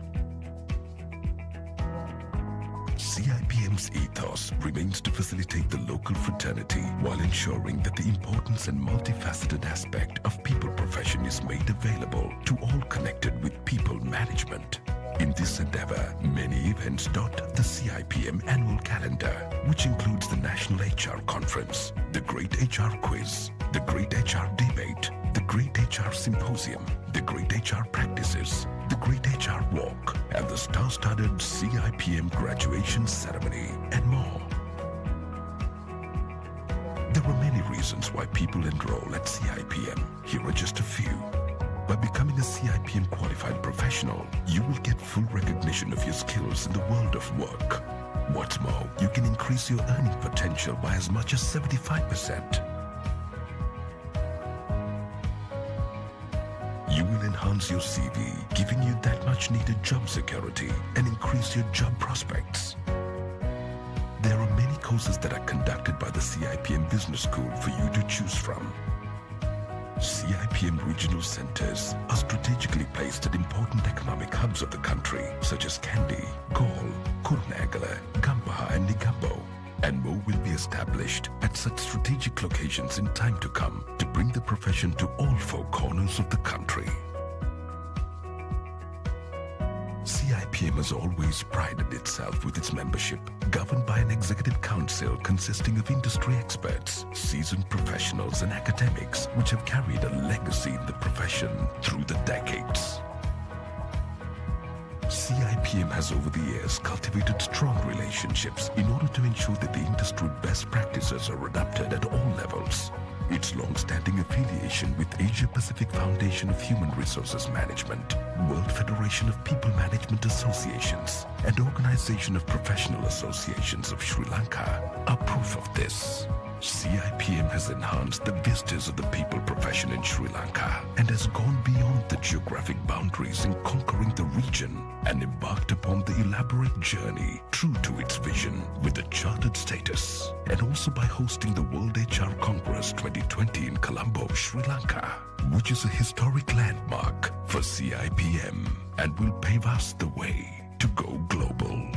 S13: CIPM's ethos remains to facilitate the local fraternity while ensuring that the importance and multifaceted aspect of people profession is made available to all connected with people management. In this endeavor, many events dot the CIPM annual calendar, which includes the National HR Conference, the Great HR Quiz, the Great HR Debate, the Great HR Symposium, the Great HR Practices, the Great HR Walk, and the star-studded CIPM graduation ceremony, and more. There are many reasons why people enroll at CIPM. Here are just a few. By becoming a CIPM qualified professional, you will get full recognition of your skills in the world of work. What's more, you can increase your earning potential by as much as 75%. You will enhance your CV, giving you that much needed job security and increase your job prospects. There are many courses that are conducted by the CIPM Business School for you to choose from. CIPM regional centers are strategically placed at important economic hubs of the country, such as Kandy, Galle, Kurunegala, Gampaha and Negombo, and more will be established at such strategic locations in time to come to bring the profession to all four corners of the country. CIPM has always prided itself with its membership, governed by an executive council consisting of industry experts, seasoned professionals and academics, which have carried a legacy in the profession through the decades. CIPM has over the years cultivated strong relationships in order to ensure that the industry best practices are adopted at all levels. Its long-standing affiliation with Asia Pacific Foundation of Human Resources Management, World Federation of People Management Associations, and Organization of Professional Associations of Sri Lanka are proof of this. CIPM has enhanced the vistas of the people profession in Sri Lanka and has gone beyond the geographic boundaries in conquering the region and embarked upon the elaborate journey true to its vision with a chartered status, and also by hosting the World HR Congress 2020 in Colombo, Sri Lanka, which is a historic landmark for CIPM and will pave us the way to go global.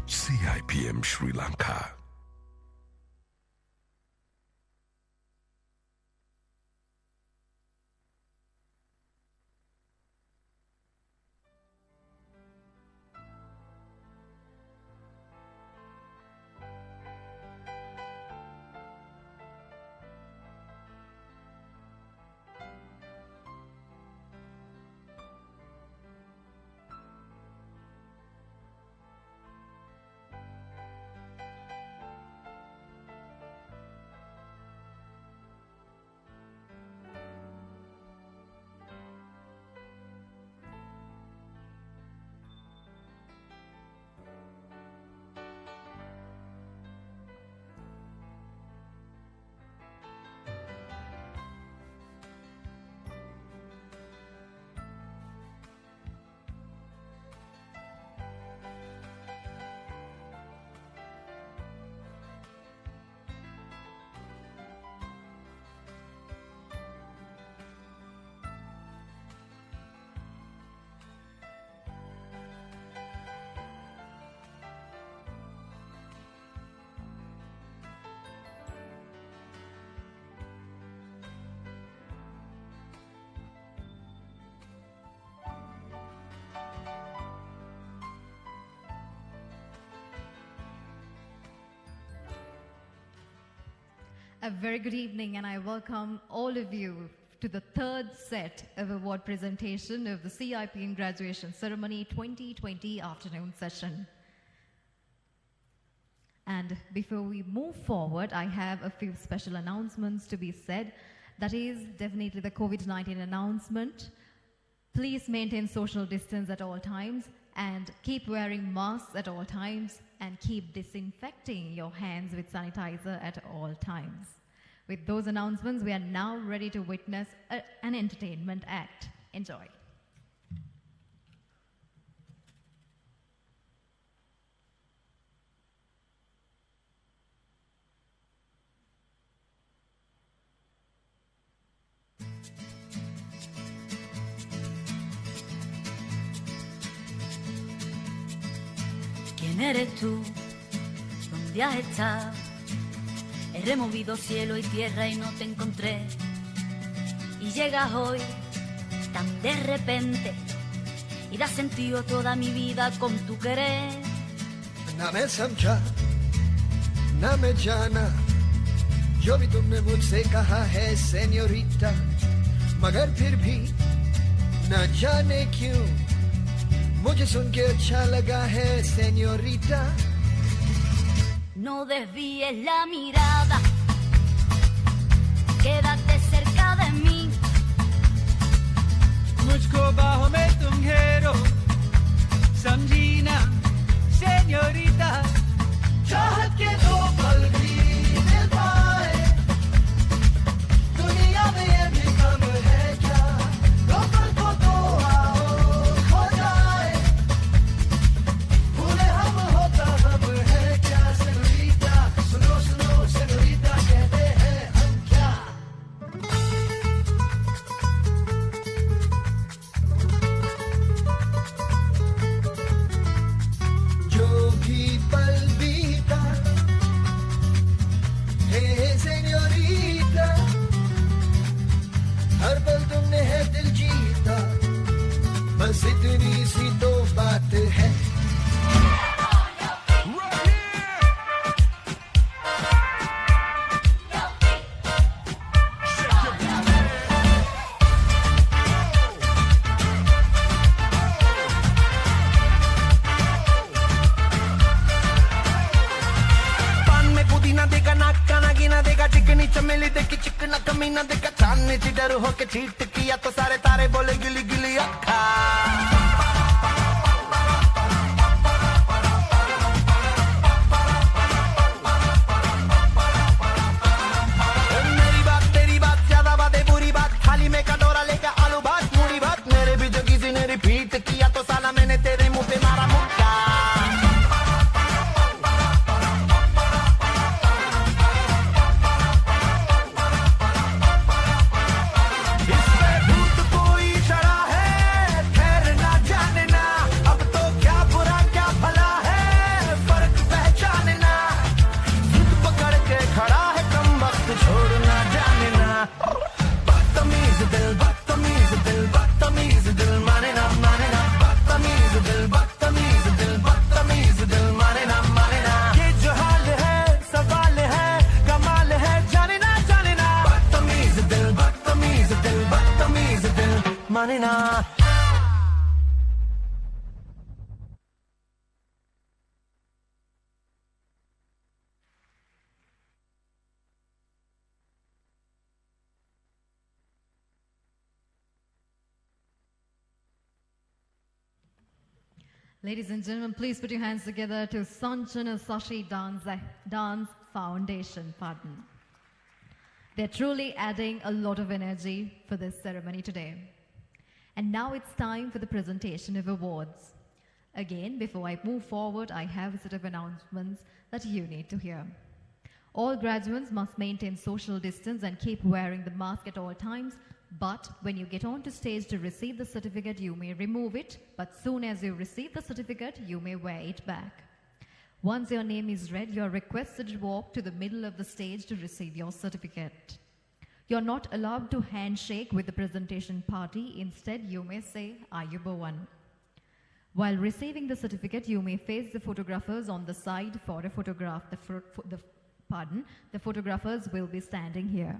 S13: CIPM Sri Lanka.
S6: A very good evening, and I welcome all of you to the third set of award presentation of the CIPM Graduation Ceremony 2020 afternoon session. And And before we move forward, I have a few special announcements to be said. That is definitely the COVID-19 announcement. Please maintain social distance at all times and keep wearing masks at all times and keep disinfecting your hands with sanitizer at all times. With those announcements, we are now ready to witness an entertainment act. Enjoy.
S1: ¿Quién eres tú? ¿Dónde has estado? He removido cielo y tierra y no te encontré. Y llegas hoy tan de repente y das sentido a toda mi vida con tu querer.
S9: ना मैं समझा ना मैं जाना जो भी तुमने मुझसे कहा है सेन्योरिटा मगर फिर भी ना जाने क्यों मुझे सुन के अच्छा लगा है señorita.
S1: No desvíes la mirada, quédate cerca de mí.
S22: मुझको बाहों में तुम घेरो, समझी ना señorita.
S9: चाहत के दो पल भी मिल पाए दुनिया में ये भी कम है क्या दो पल को तो आओ खो जाए भूले हम होता हम है क्या señorita सुनो सुनो señorita कहते हैं हम क्या जो भी पल बीता हे señorita हर पल तुमने है दिल जीता बस इतनी सी तो बात है
S22: पान में पुदीना देगा नाक का नागिना देगा चिकनी चमेली देखी चिकना कमीना देगा चांदनी सी डर हो के चीट किया तो सारे तारे बोले गिली गिली अक्खा मेरी बात तेरी बात ज्यादा बातें बुरी बात थाली में कटोरा लेकर आलू भात मूड़ी भात मेरे भी जो किसी ने रिपीट किया तो साला मैंने तेरे मुंह पे मारा मुक्का इसमें भूत कोई चढ़ा है खैर ना जाने ना अब तो क्या बुरा क्या भला है फर्क पहचानना जिद पकड़ के खड़ा है कम वक्त छोड़ ना जाने ना बदतमीज दिल माने ना बदतमीज दिल माने ना ये जो हाल है सवाल है कमाल है जाने ना बदतमीज दिल माने ना
S6: Ladies and gentlemen, please put your hands together to Sanchana Sashi Dance Foundation. Pardon. They're truly adding a lot of energy for this ceremony today. And now it's time for the presentation of awards. Again, before I move forward, I have a set of announcements that you need to hear. All graduates must maintain social distance and keep wearing the mask at all times. But when you get onto stage to receive the certificate, you may remove it. But soon as you receive the certificate, you may wear it back. Once your name is read, you are requested to walk to the middle of the stage to receive your certificate. You're not allowed to handshake with the presentation party. Instead, you may say, Ayubowan. While receiving the certificate, you may face the photographers on the side for a photograph. The photographers will be standing here.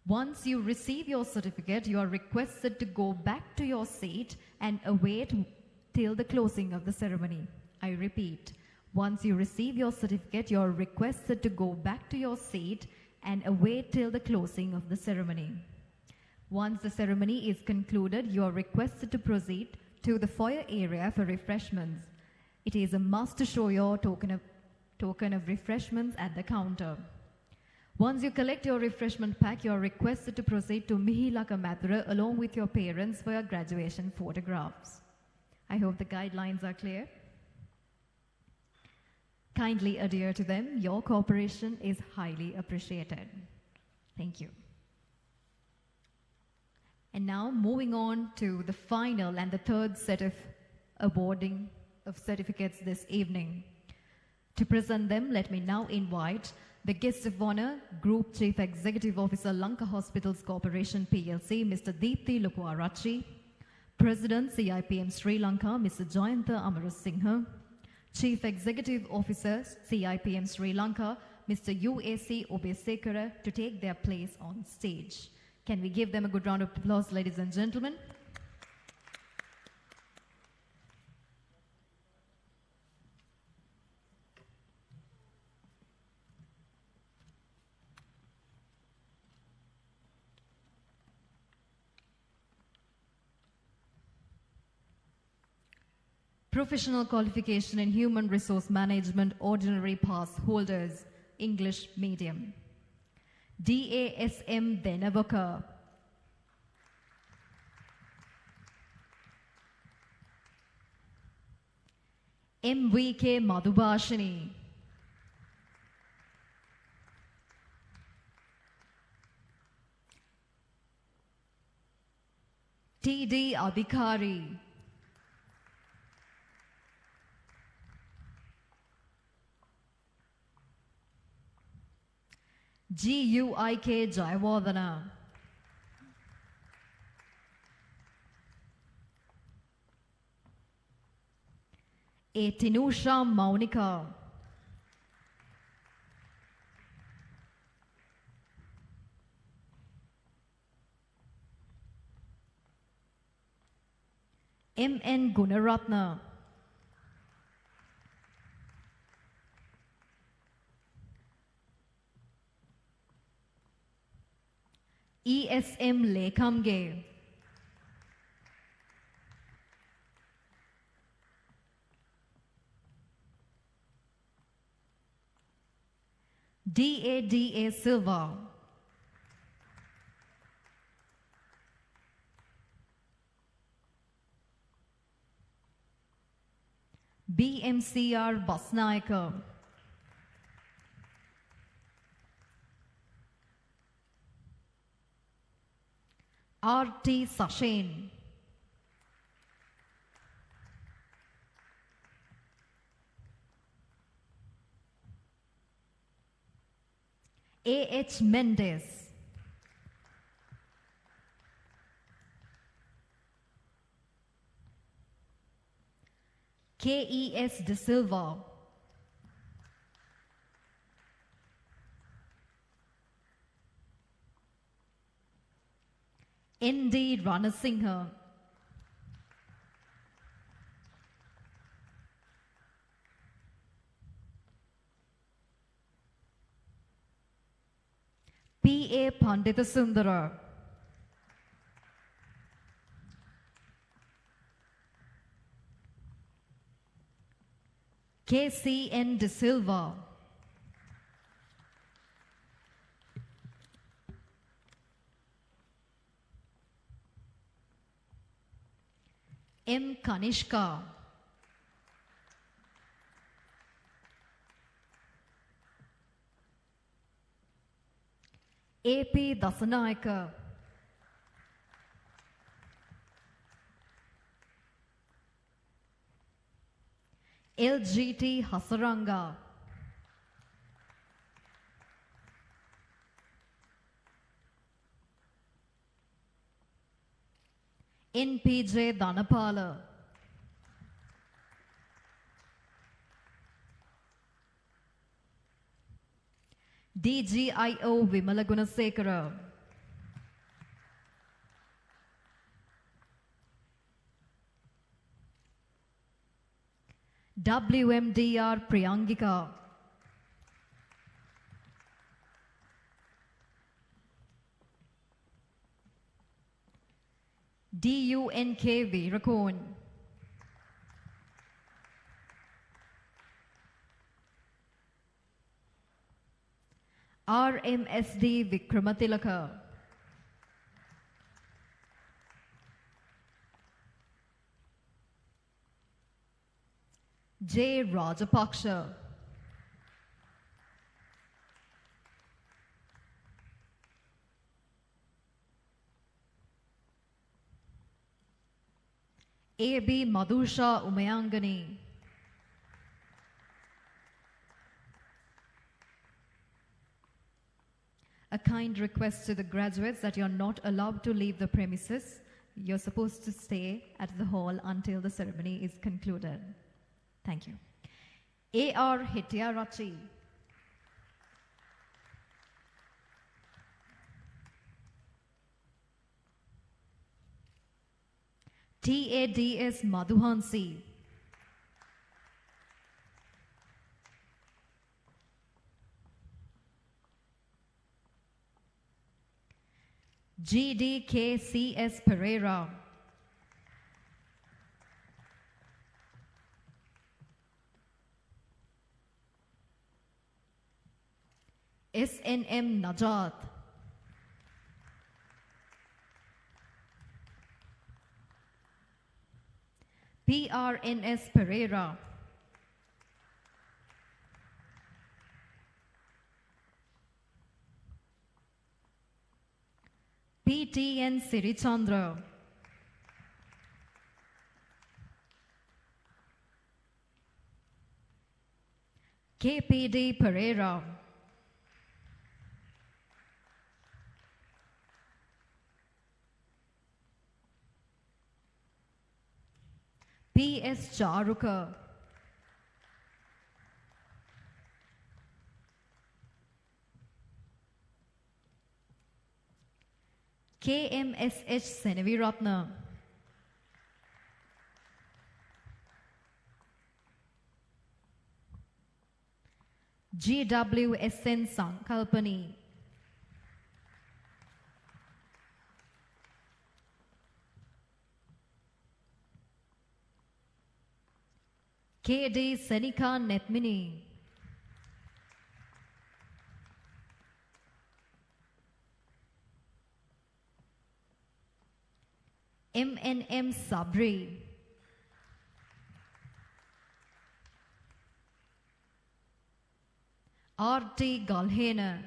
S6: Once you receive your certificate, you are requested to go back to your seat and await till the closing of the ceremony. I repeat, Once you receive your certificate, you are requested to go back to your seat and await till the closing of the ceremony. Once the ceremony is concluded, you are requested to proceed to the foyer area for refreshments. It is a must to show your token of refreshments at the counter. Once you collect your refreshment pack, you are requested to proceed to Mihilaka Mathura along with your parents for your graduation photographs. I hope the guidelines are clear. Kindly adhere to them. Your cooperation is highly appreciated. Thank you. And now moving on to the final and the third set of awarding of certificates this evening. To present them, let me now invite the guest of honor, Group Chief Executive Officer, Lanka Hospitals Corporation PLC, Mr. Deepthi Lukwarachi, President CIPM Sri Lanka, Mr. Jayantha Amarasinghe, Chief Executive Officer, CIPM Sri Lanka, Mr. UAC Obesekara, to take their place on stage. Can we give them a good round of applause, ladies and gentlemen? Professional Qualification in Human Resource Management Ordinary Pass holders, English Medium. DASM Denavoka. MVK Madhubashini. TD Adhikari. GUIK Jayawardena. A Tinusha Maunika. MN Gunaratna. ESM Lekamge. DADA Silva. BMCR Basnaika. RT Sashen. AH Mendes. KES De Silva. ND Ranasinghe. PA Panditasundara. KCN De Silva. M. Kanishka. AP Dasanayaka. LGT Hasaranga. NPJ Dhanapala. DGIO Vimala Gunasekara. WMDR Priyangika. DUNK Virakon. RMSD Vikramatilaka. J. Rajapaksha. A.B. Madhusha Umayangani. A kind request to the graduates that you're not allowed to leave the premises. You're supposed to stay at the hall until the ceremony is concluded. Thank you. A.R. Hetiarachi. TADS Madhuhansi. GDKCS Pereira. SNM Najat. PRNS Pereira. PTN Sirichandra. KPD Pereira. PS Charuka. KMSH Senaviratna. GWSN Sankalpani. KD Senika Netmini. MNM Sabri. RT Galhena.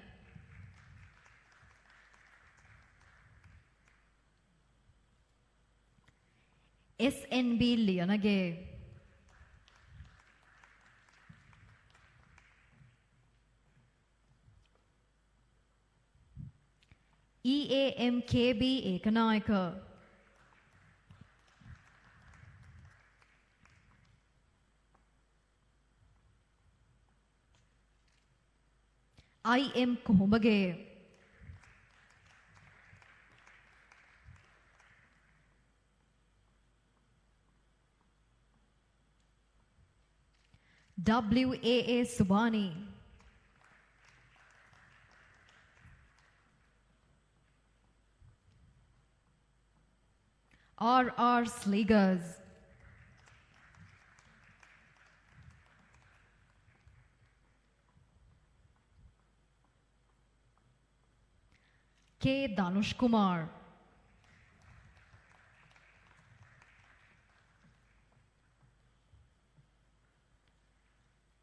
S6: SNB Lianage. EAMKB Ekanayaka. IM Kohomage. WAA Subani. RR Sliggers. K. Danush Kumar.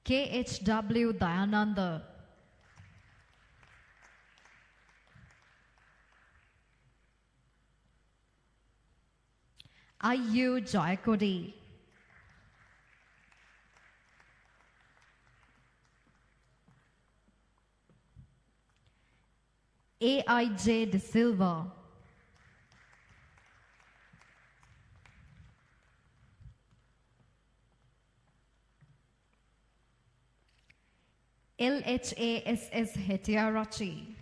S6: KHW Dayananda. IU Jayakodi. AIJ De Silva. LHASS Hetiarachi.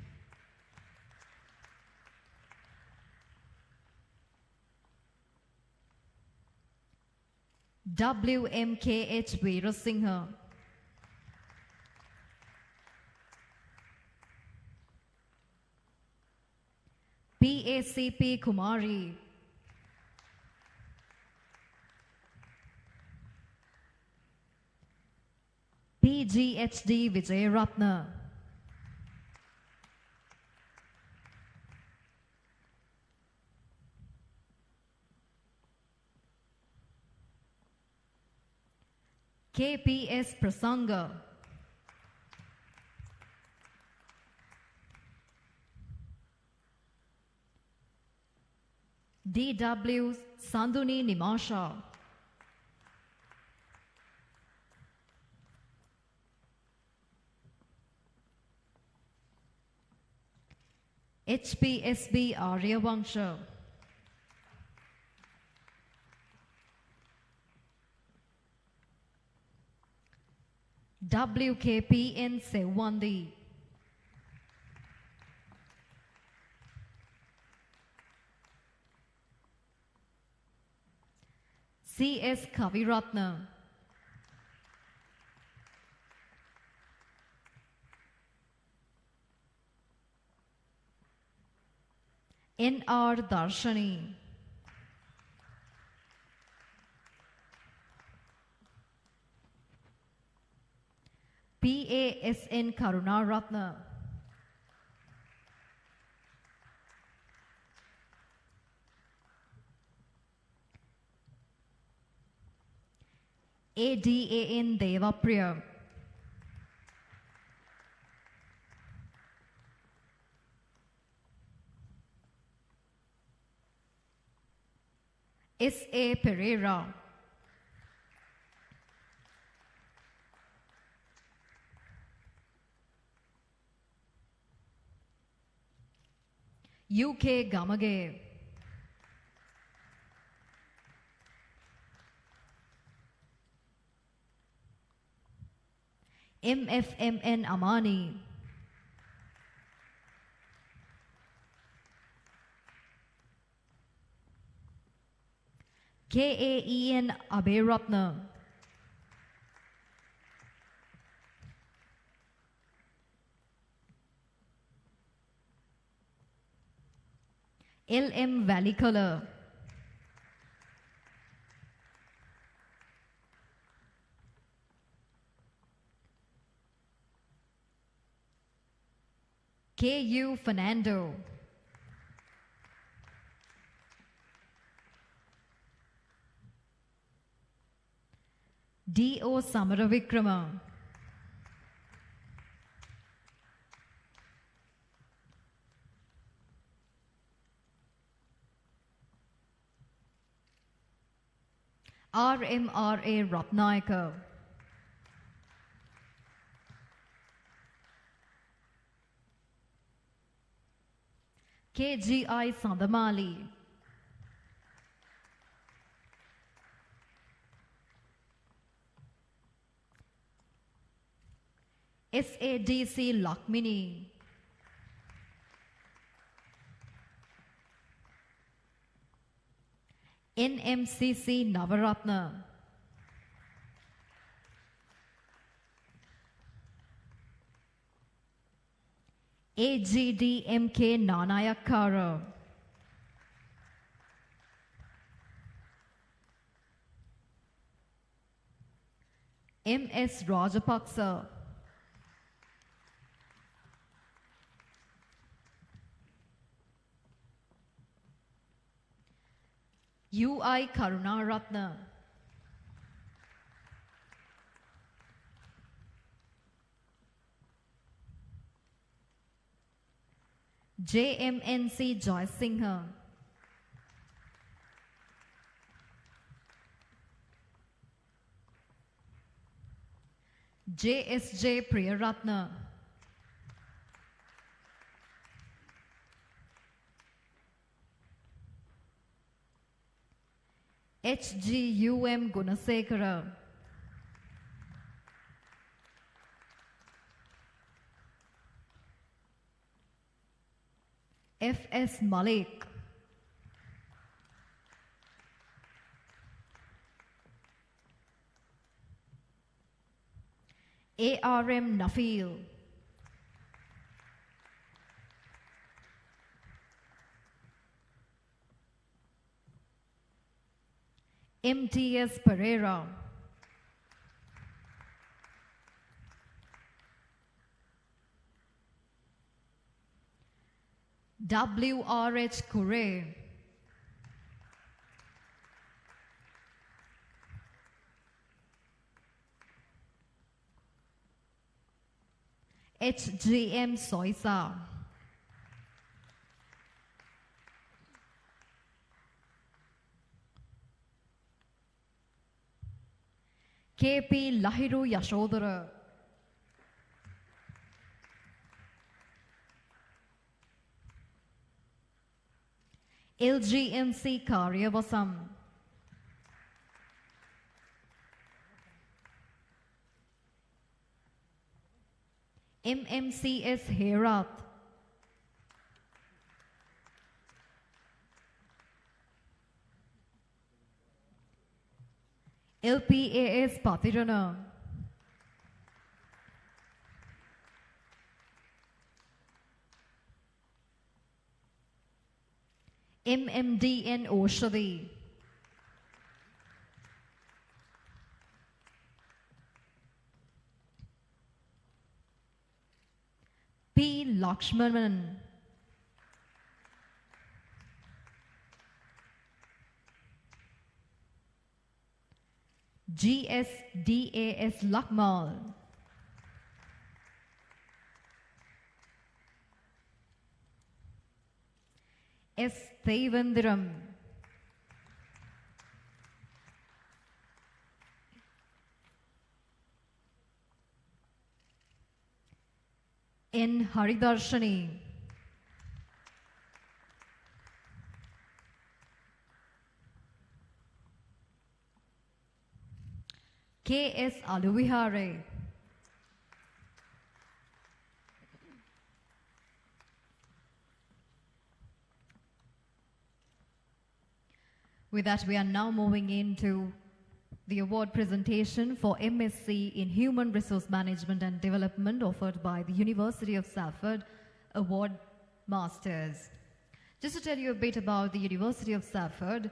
S6: WMKH Veerasinghe, PACP Kumari, PGHD Vijayaratna, KPS Prasanga, DW Sanduni Nimasha, HPSB Aryavangsha, WKPN Sewandi, CS Kaviratna, NR Darshani, PASN Karunaratna, ADAN Devapriya, SA Pereira, UK Gamage, MFMN Amani, KAEN Aberatna, LM Valikala, KU Fernando, DO Samaravikrama, RMRA Ratnayaka, KGI Sandamali, SADC Lakmini, NMCC Navaratna, AGDMK Nanayakara, MS Rajapaksa, UI Karunaratna, JMNC Joysinghe, JSJ Priyaratna, HGUM Gunasekara, FS Malik, ARM Nafeel, MTS Pereira, WRH Kure, HGM Soisa, KP Lahiru Yashodhara, LGMC Karyavasam, MMCS Herat, LPAS Patirana, MMDN Oshadi, P. Lakshmanan, GSDAS Lakmal, S. Devandiram, N. Haridarshani, K.S. Aluvihare, With that, we are now moving into the award presentation for MSc in Human Resource Management and Development offered by the University of Salford Award Masters. Just to tell you a bit about the University of Salford,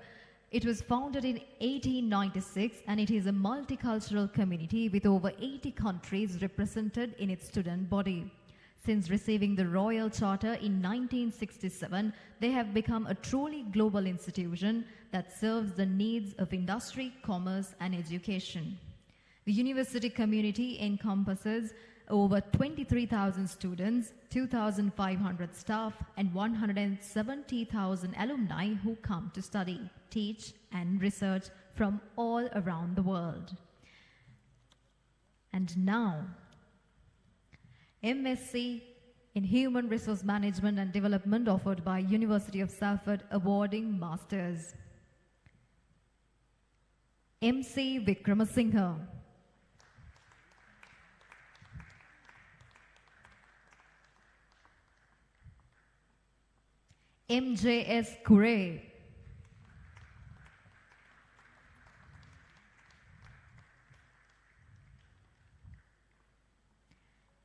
S6: it was founded in 1896 and it is a multicultural community with over 80 countries represented in its student body. Since receiving the Royal Charter in 1967, they have become a truly global institution that serves the needs of industry, commerce, and education. The university community encompasses over 23,000 students, 2,500 staff, and 170,000 alumni who come to study, teach, and research from all around the world. And now, MSc in Human Resource Management and Development offered by University of Salford awarding Masters. MC Vikramasinghe, MJS Kure,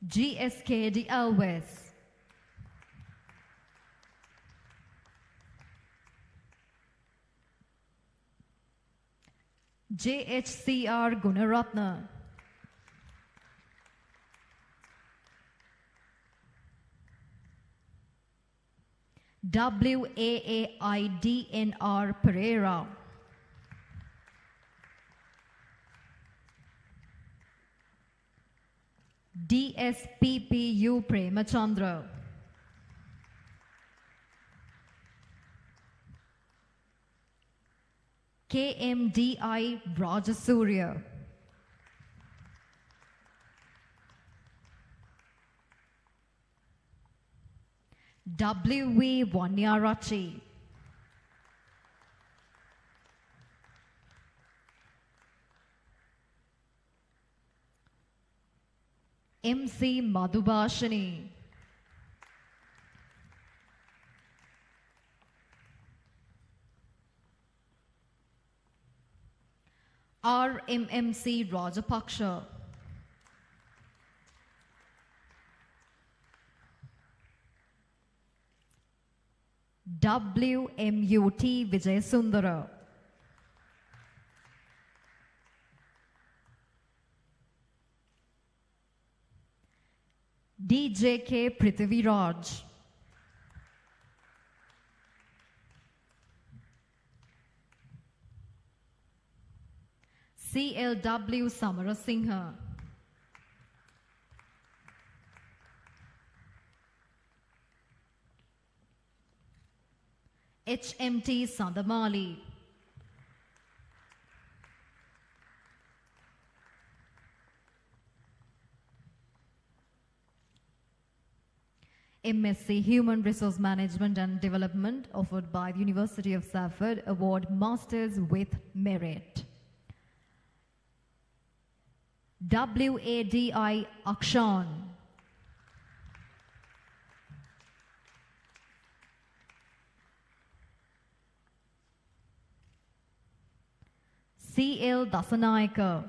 S6: GSKD Alves, JHCR Gunaratna, WAAIDNR Pereira, DSPPU Premachandra, KMDI Rajasurya, WV Wanyarachi, MC Madhubhashini, RMMC Rajapaksha, WMUT Vijay Sundara. DJK Prithviraj. CLW Samarasinghe. HMT Sandamali. MSc Human Resource Management and Development offered by the University of Salford, award Masters with Merit. WADI Akshan. CL Dasanayaka.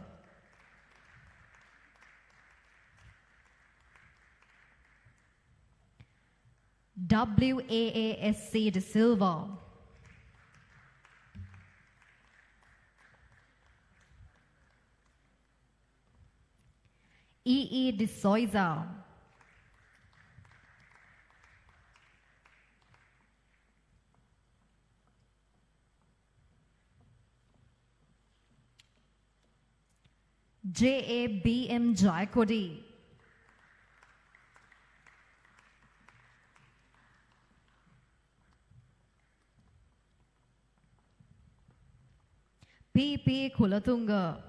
S6: WAASC De Silva. EE De Souza. JABM Jayakodi. PP Kulatunga.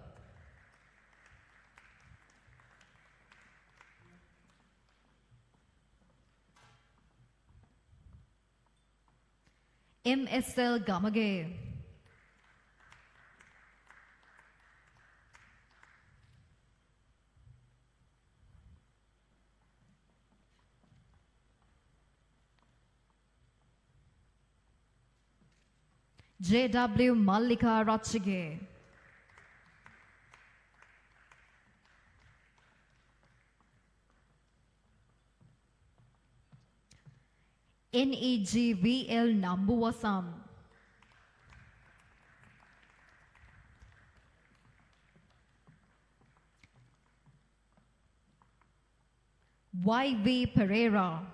S6: MSL Gamage. JW Mallika Ratchige. NEGVL Nambuwasam. YV Pereira.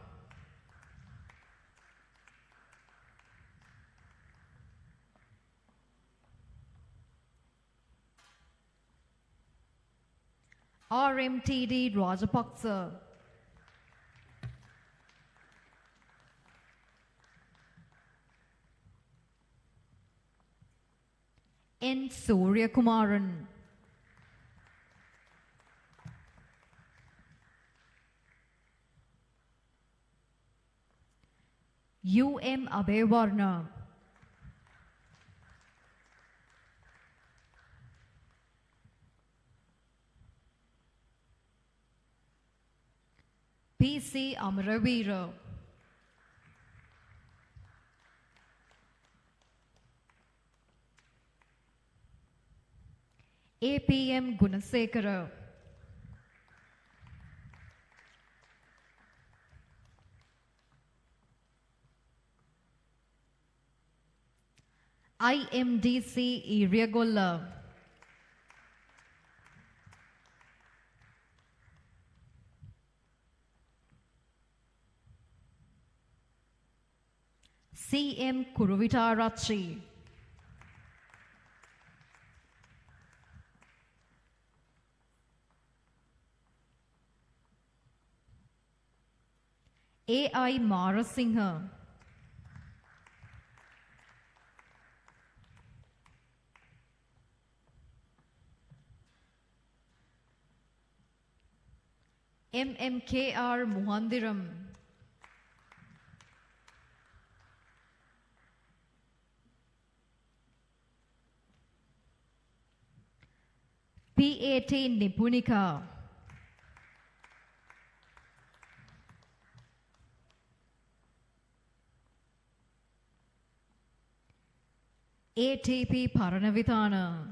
S6: RMTD Rajapaksa. N. Surya Kumaran. UM Abevarna. PC Amravira. APM Gunasekara. IMDC Iriagolla. CM Kuruvitarachi. AI Marasinghe. MMKR Muhandiram. PAT Nipunika. ATP Paranavitana.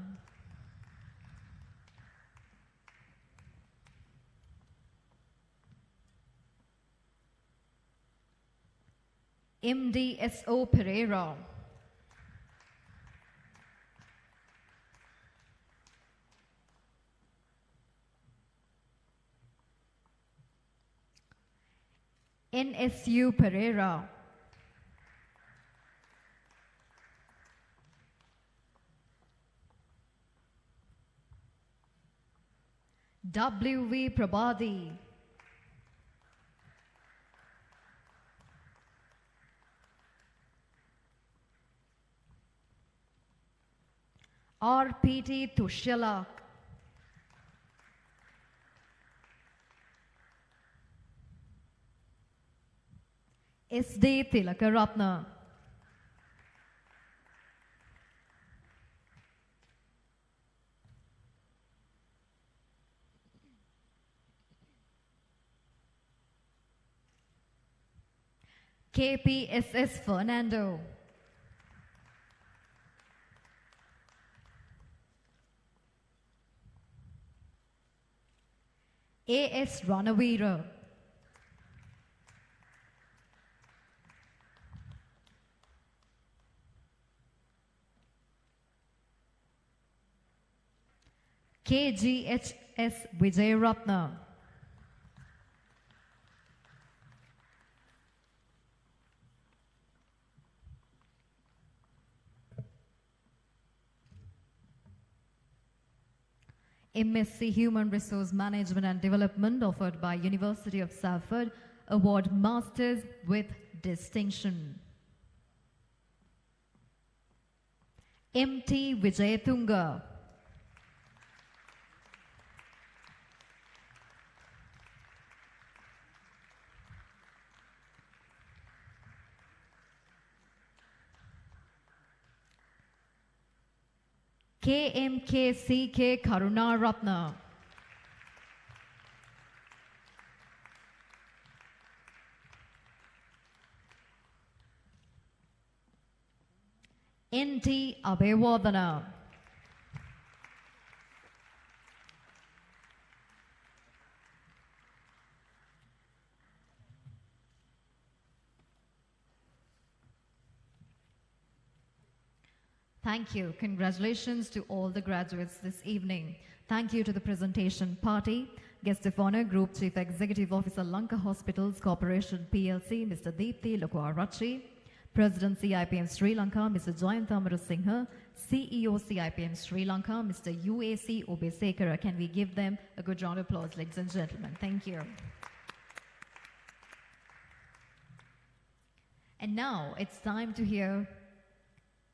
S6: MDSO Pereira. NSU Pereira. WV Prabhadi. RPT Tushyalak. SD Tilakaratna. KPSS Fernando. AS Ranavira. KGHS Vijay Ratna. MSc Human Resource Management and Development offered by University of Salford. Award Masters with Distinction. MT Vijayatunga. KMKCK Karunaratna. NT Abhewardana. Thank you. Congratulations to all the graduates this evening. Thank you to the presentation party. Guest of honor, Group Chief Executive Officer, Lanka Hospitals Corporation PLC, Mr. Deepthi Lokwarachi. President CIPM Sri Lanka, Mr. Jayant Amarasinghe. CEO CIPM Sri Lanka, Mr. UAC Obesekara. Can we give them a good round of applause, ladies and gentlemen? Thank you. And now it's time to hear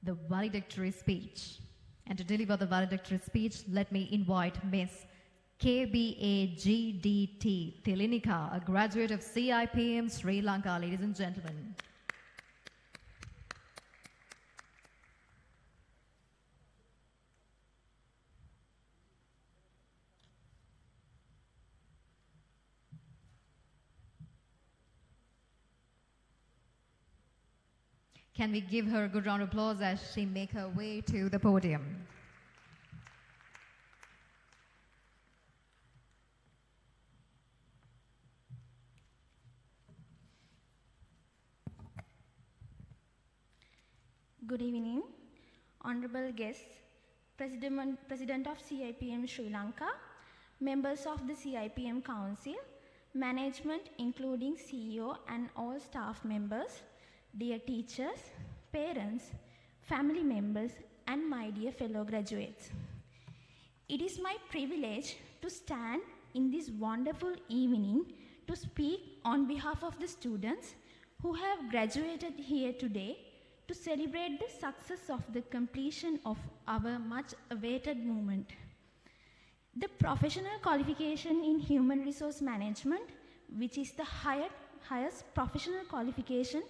S6: the valedictory speech. And to deliver the valedictory speech, let me invite Miss KBAGDT Thilinika, a graduate of CIPM Sri Lanka, ladies and gentlemen. Can we give her a good round of applause as she makes her way to the podium?
S4: Good evening, honorable guests, President of CIPM Sri Lanka, members of the CIPM Council, management including CEO and all staff members, dear teachers, parents, family members, and my dear fellow graduates. It is my privilege to stand in this wonderful evening to speak on behalf of the students who have graduated here today to celebrate the success of the completion of our much awaited movement. The professional qualification in human resource management, which is the highest professional qualification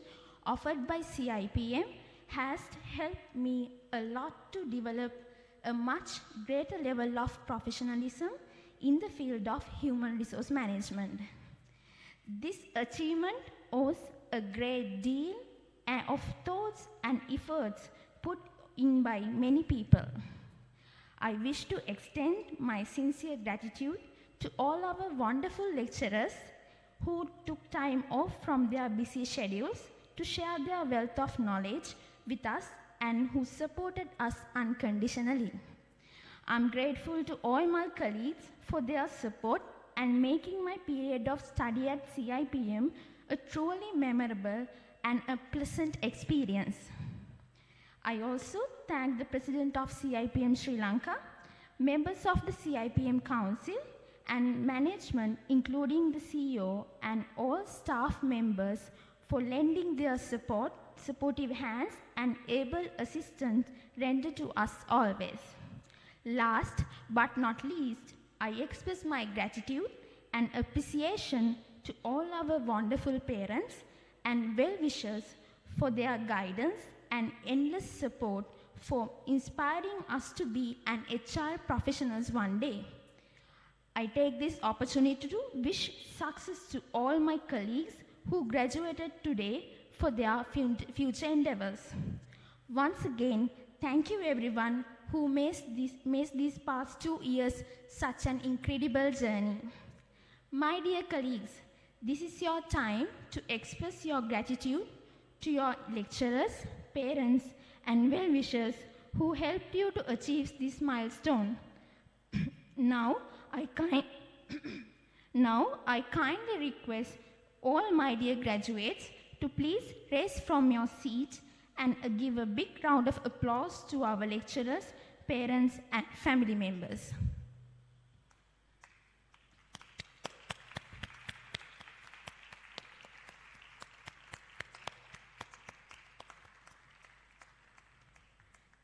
S4: offered by CIPM, has helped me a lot to develop a much greater level of professionalism in the field of human resource management. This achievement owes a great deal of thoughts and efforts put in by many people. I wish to extend my sincere gratitude to all our wonderful lecturers who took time off from their busy schedules to share their wealth of knowledge with us and who supported us unconditionally. I'm grateful to all my colleagues for their support and making my period of study at CIPM a truly memorable and a pleasant experience. I also thank the President of CIPM Sri Lanka, members of the CIPM Council, and management, including the CEO and all staff members, for lending their supportive hands and able assistance rendered to us always. Last but not least, I express my gratitude and appreciation to all our wonderful parents and well-wishers for their guidance and endless support for inspiring us to be an HR professionals one day. I take this opportunity to wish success to all my colleagues who graduated today for their future endeavors. Once again, thank you everyone who makes these past 2 years such an incredible journey. My dear colleagues, this is your time to express your gratitude to your lecturers, parents, and well-wishers who helped you to achieve this milestone. Now, I kindly request all my dear graduates to please rise from your seats and give a big round of applause to our lecturers, parents, and family members.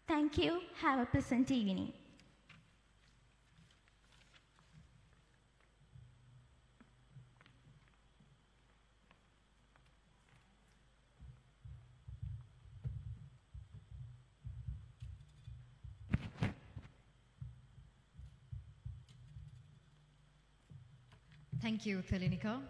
S4: Thank you. Have a pleasant evening.
S6: Thank you, Thelinika.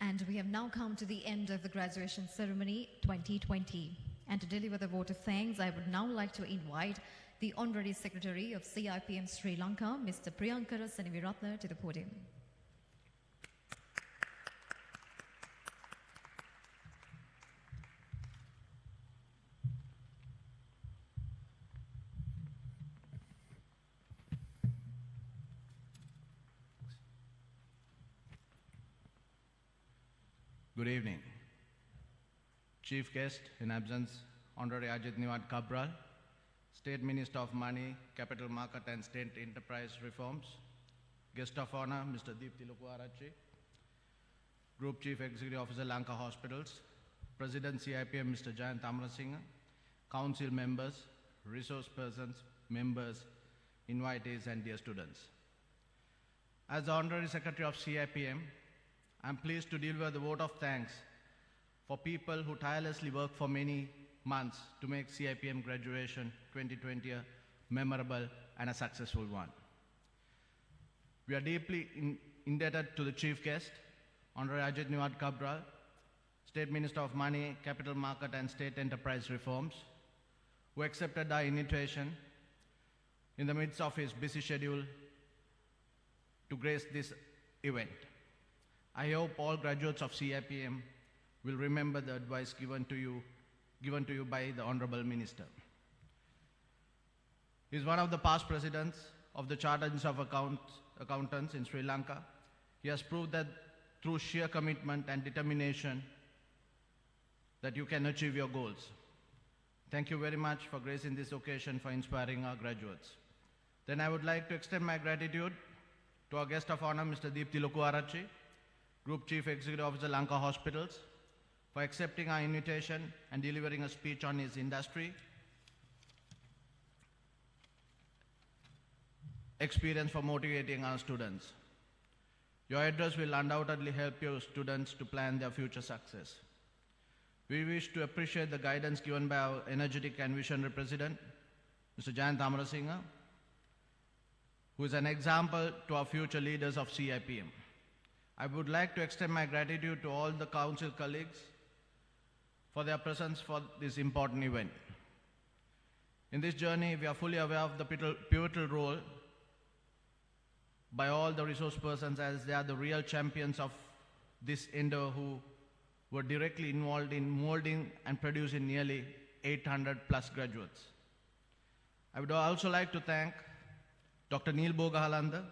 S6: And we have now come to the end of the graduation ceremony 2020. And to deliver the vote of thanks, I would now like to invite the Honorary Secretary of CIPM Sri Lanka, Mr. Priyankara Seniviratne, to the podium.
S5: Good evening. Chief guest in absence, Honorary Ajit Niwad Cabral, State Minister of Money, Capital Market and State Enterprise Reforms, Guest of Honor, Mr. Deepthi Lukuarachi, Group Chief Executive Officer, Lanka Hospitals, President CIPM, Mr. Jayant Amarasinghe, Council members, resource persons, members, invitees, and dear students. As the Honorary Secretary of CIPM, I am pleased to deliver the vote of thanks for people who tirelessly worked for many months to make CIPM graduation 2020 a memorable and a successful one. We are deeply indebted to the Chief Guest, Honorary Ajit Niwad Cabral, State Minister of Money, Capital Market and State Enterprise Reforms, who accepted our invitation in the midst of his busy schedule to grace this event. I hope all graduates of CIPM will remember the advice given to you by the Honorable Minister. He is one of the past presidents of the Chartered Institute of Accountants in Sri Lanka. He has proved that through sheer commitment and determination that you can achieve your goals. Thank you very much for gracing this occasion for inspiring our graduates. Then I would like to extend my gratitude to our guest of honor, Mr. Deepthi Lukuarachi, Group Chief Executive Officer, Lanka Hospitals, for accepting our invitation and delivering a speech on his industry, experience for motivating our students. Your address will undoubtedly help your students to plan their future success. We wish to appreciate the guidance given by our energetic and visionary President, Mr. Jayant Amarasinghe, who is an example to our future leaders of CIPM. I would like to extend my gratitude to all the council colleagues for their presence for this important event. In this journey, we are fully aware of the pivotal role by all the resource persons, as they are the real champions of this endeavor who were directly involved in molding and producing nearly 800 plus graduates. I would also like to thank Dr. Neil Bogahalanda,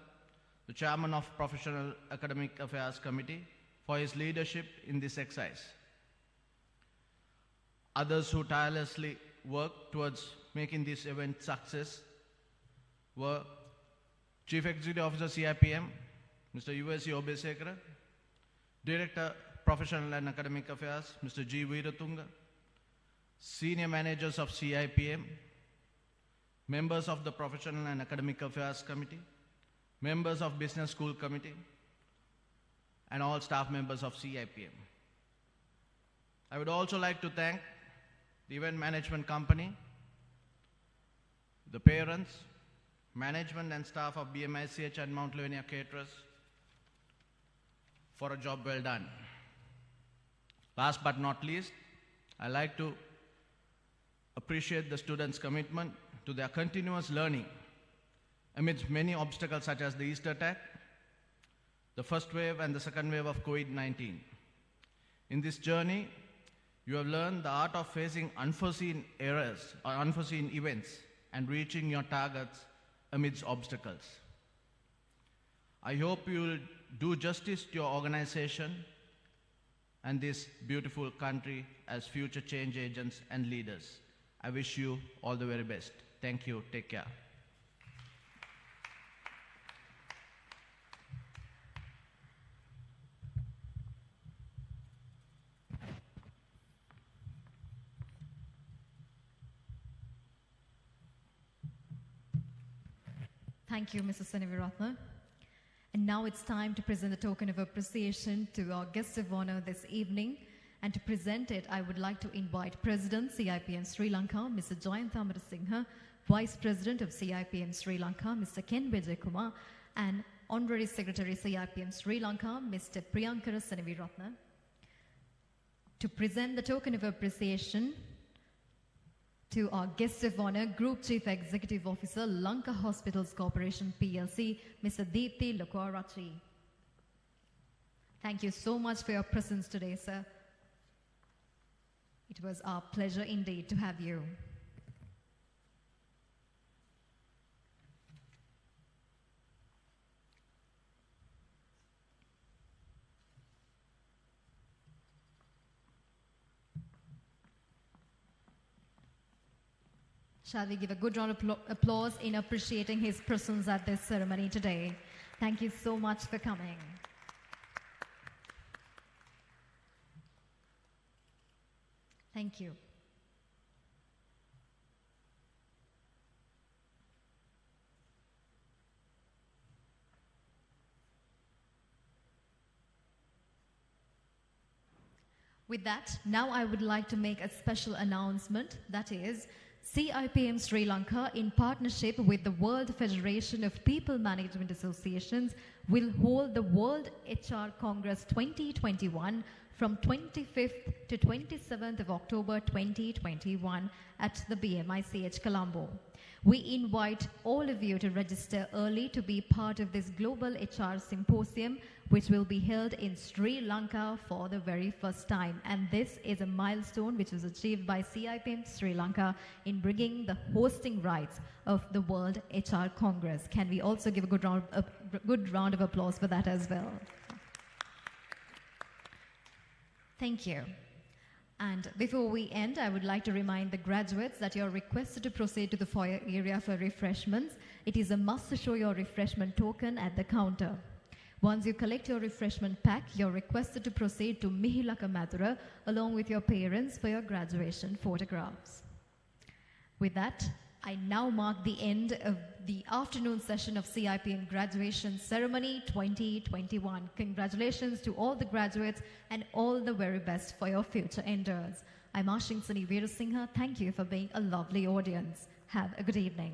S5: the Chairman of Professional Academic Affairs Committee, for his leadership in this exercise. Others who tirelessly worked towards making this event success were Chief Executive Officer CIPM, Mr. U.S.C. Obesekara, Director Professional and Academic Affairs, Mr. G. Veeratunga, Senior Managers of CIPM, members of the Professional and Academic Affairs Committee, members of Business School Committee, and all staff members of CIPM. I would also like to thank the event management company, the parents, management and staff of BMICH and Mount Lavinia Caterers for a job well done. Last but not least, I'd like to appreciate the students' commitment to their continuous learning amidst many obstacles such as the Easter attack, the first wave and the second wave of COVID-19. In this journey, you have learned the art of facing unforeseen errors or unforeseen events and reaching your targets amidst obstacles. I hope you will do justice to your organization and this beautiful country as future change agents and leaders. I wish you all the very best. Thank you. Take care.
S6: Thank you, Mrs. Seneviratne. And now it's time to present the token of appreciation to our guest of honor this evening. And to present it, I would like to invite President CIPM Sri Lanka, Mr. Jayant Amarasinghe, Vice President of CIPM Sri Lanka, Mr. Ken Vijayakumar, and Honorary Secretary CIPM Sri Lanka, Mr. Priyankara Seneviratne, to present the token of appreciation to our guest of honor, Group Chief Executive Officer, Lanka Hospitals Corporation PLC, Mr. Deepthi Lokwarachi. Thank you so much for your presence today, sir. It was our pleasure indeed to have you. Shall we give a good round of applause in appreciating his presence at this ceremony today? Thank you so much for coming. Thank you. With that, now I would like to make a special announcement, that is, CIPM Sri Lanka, in partnership with the World Federation of People Management Associations, will hold the World HR Congress 2021 from 25th to 27th of October 2021 at the BMICH Colombo. We invite all of you to register early to be part of this Global HR Symposium, which will be held in Sri Lanka for the very first time. And this is a milestone which was achieved by CIPM Sri Lanka in bringing the hosting rights of the World HR Congress. Can we also give a good round of applause for that as well? Thank you. And before we end, I would like to remind the graduates that you're requested to proceed to the foyer area for refreshments. It is a must to show your refreshment token at the counter. Once you collect your refreshment pack, you're requested to proceed to Mihilaka Mathura along with your parents for your graduation photographs. With that, I now mark the end of the afternoon session of CIPM Graduation Ceremony 2021. Congratulations to all the graduates and all the very best for your future endeavors. I'm Ashinsani Veerasinghe. Thank you for being a lovely audience. Have a good evening.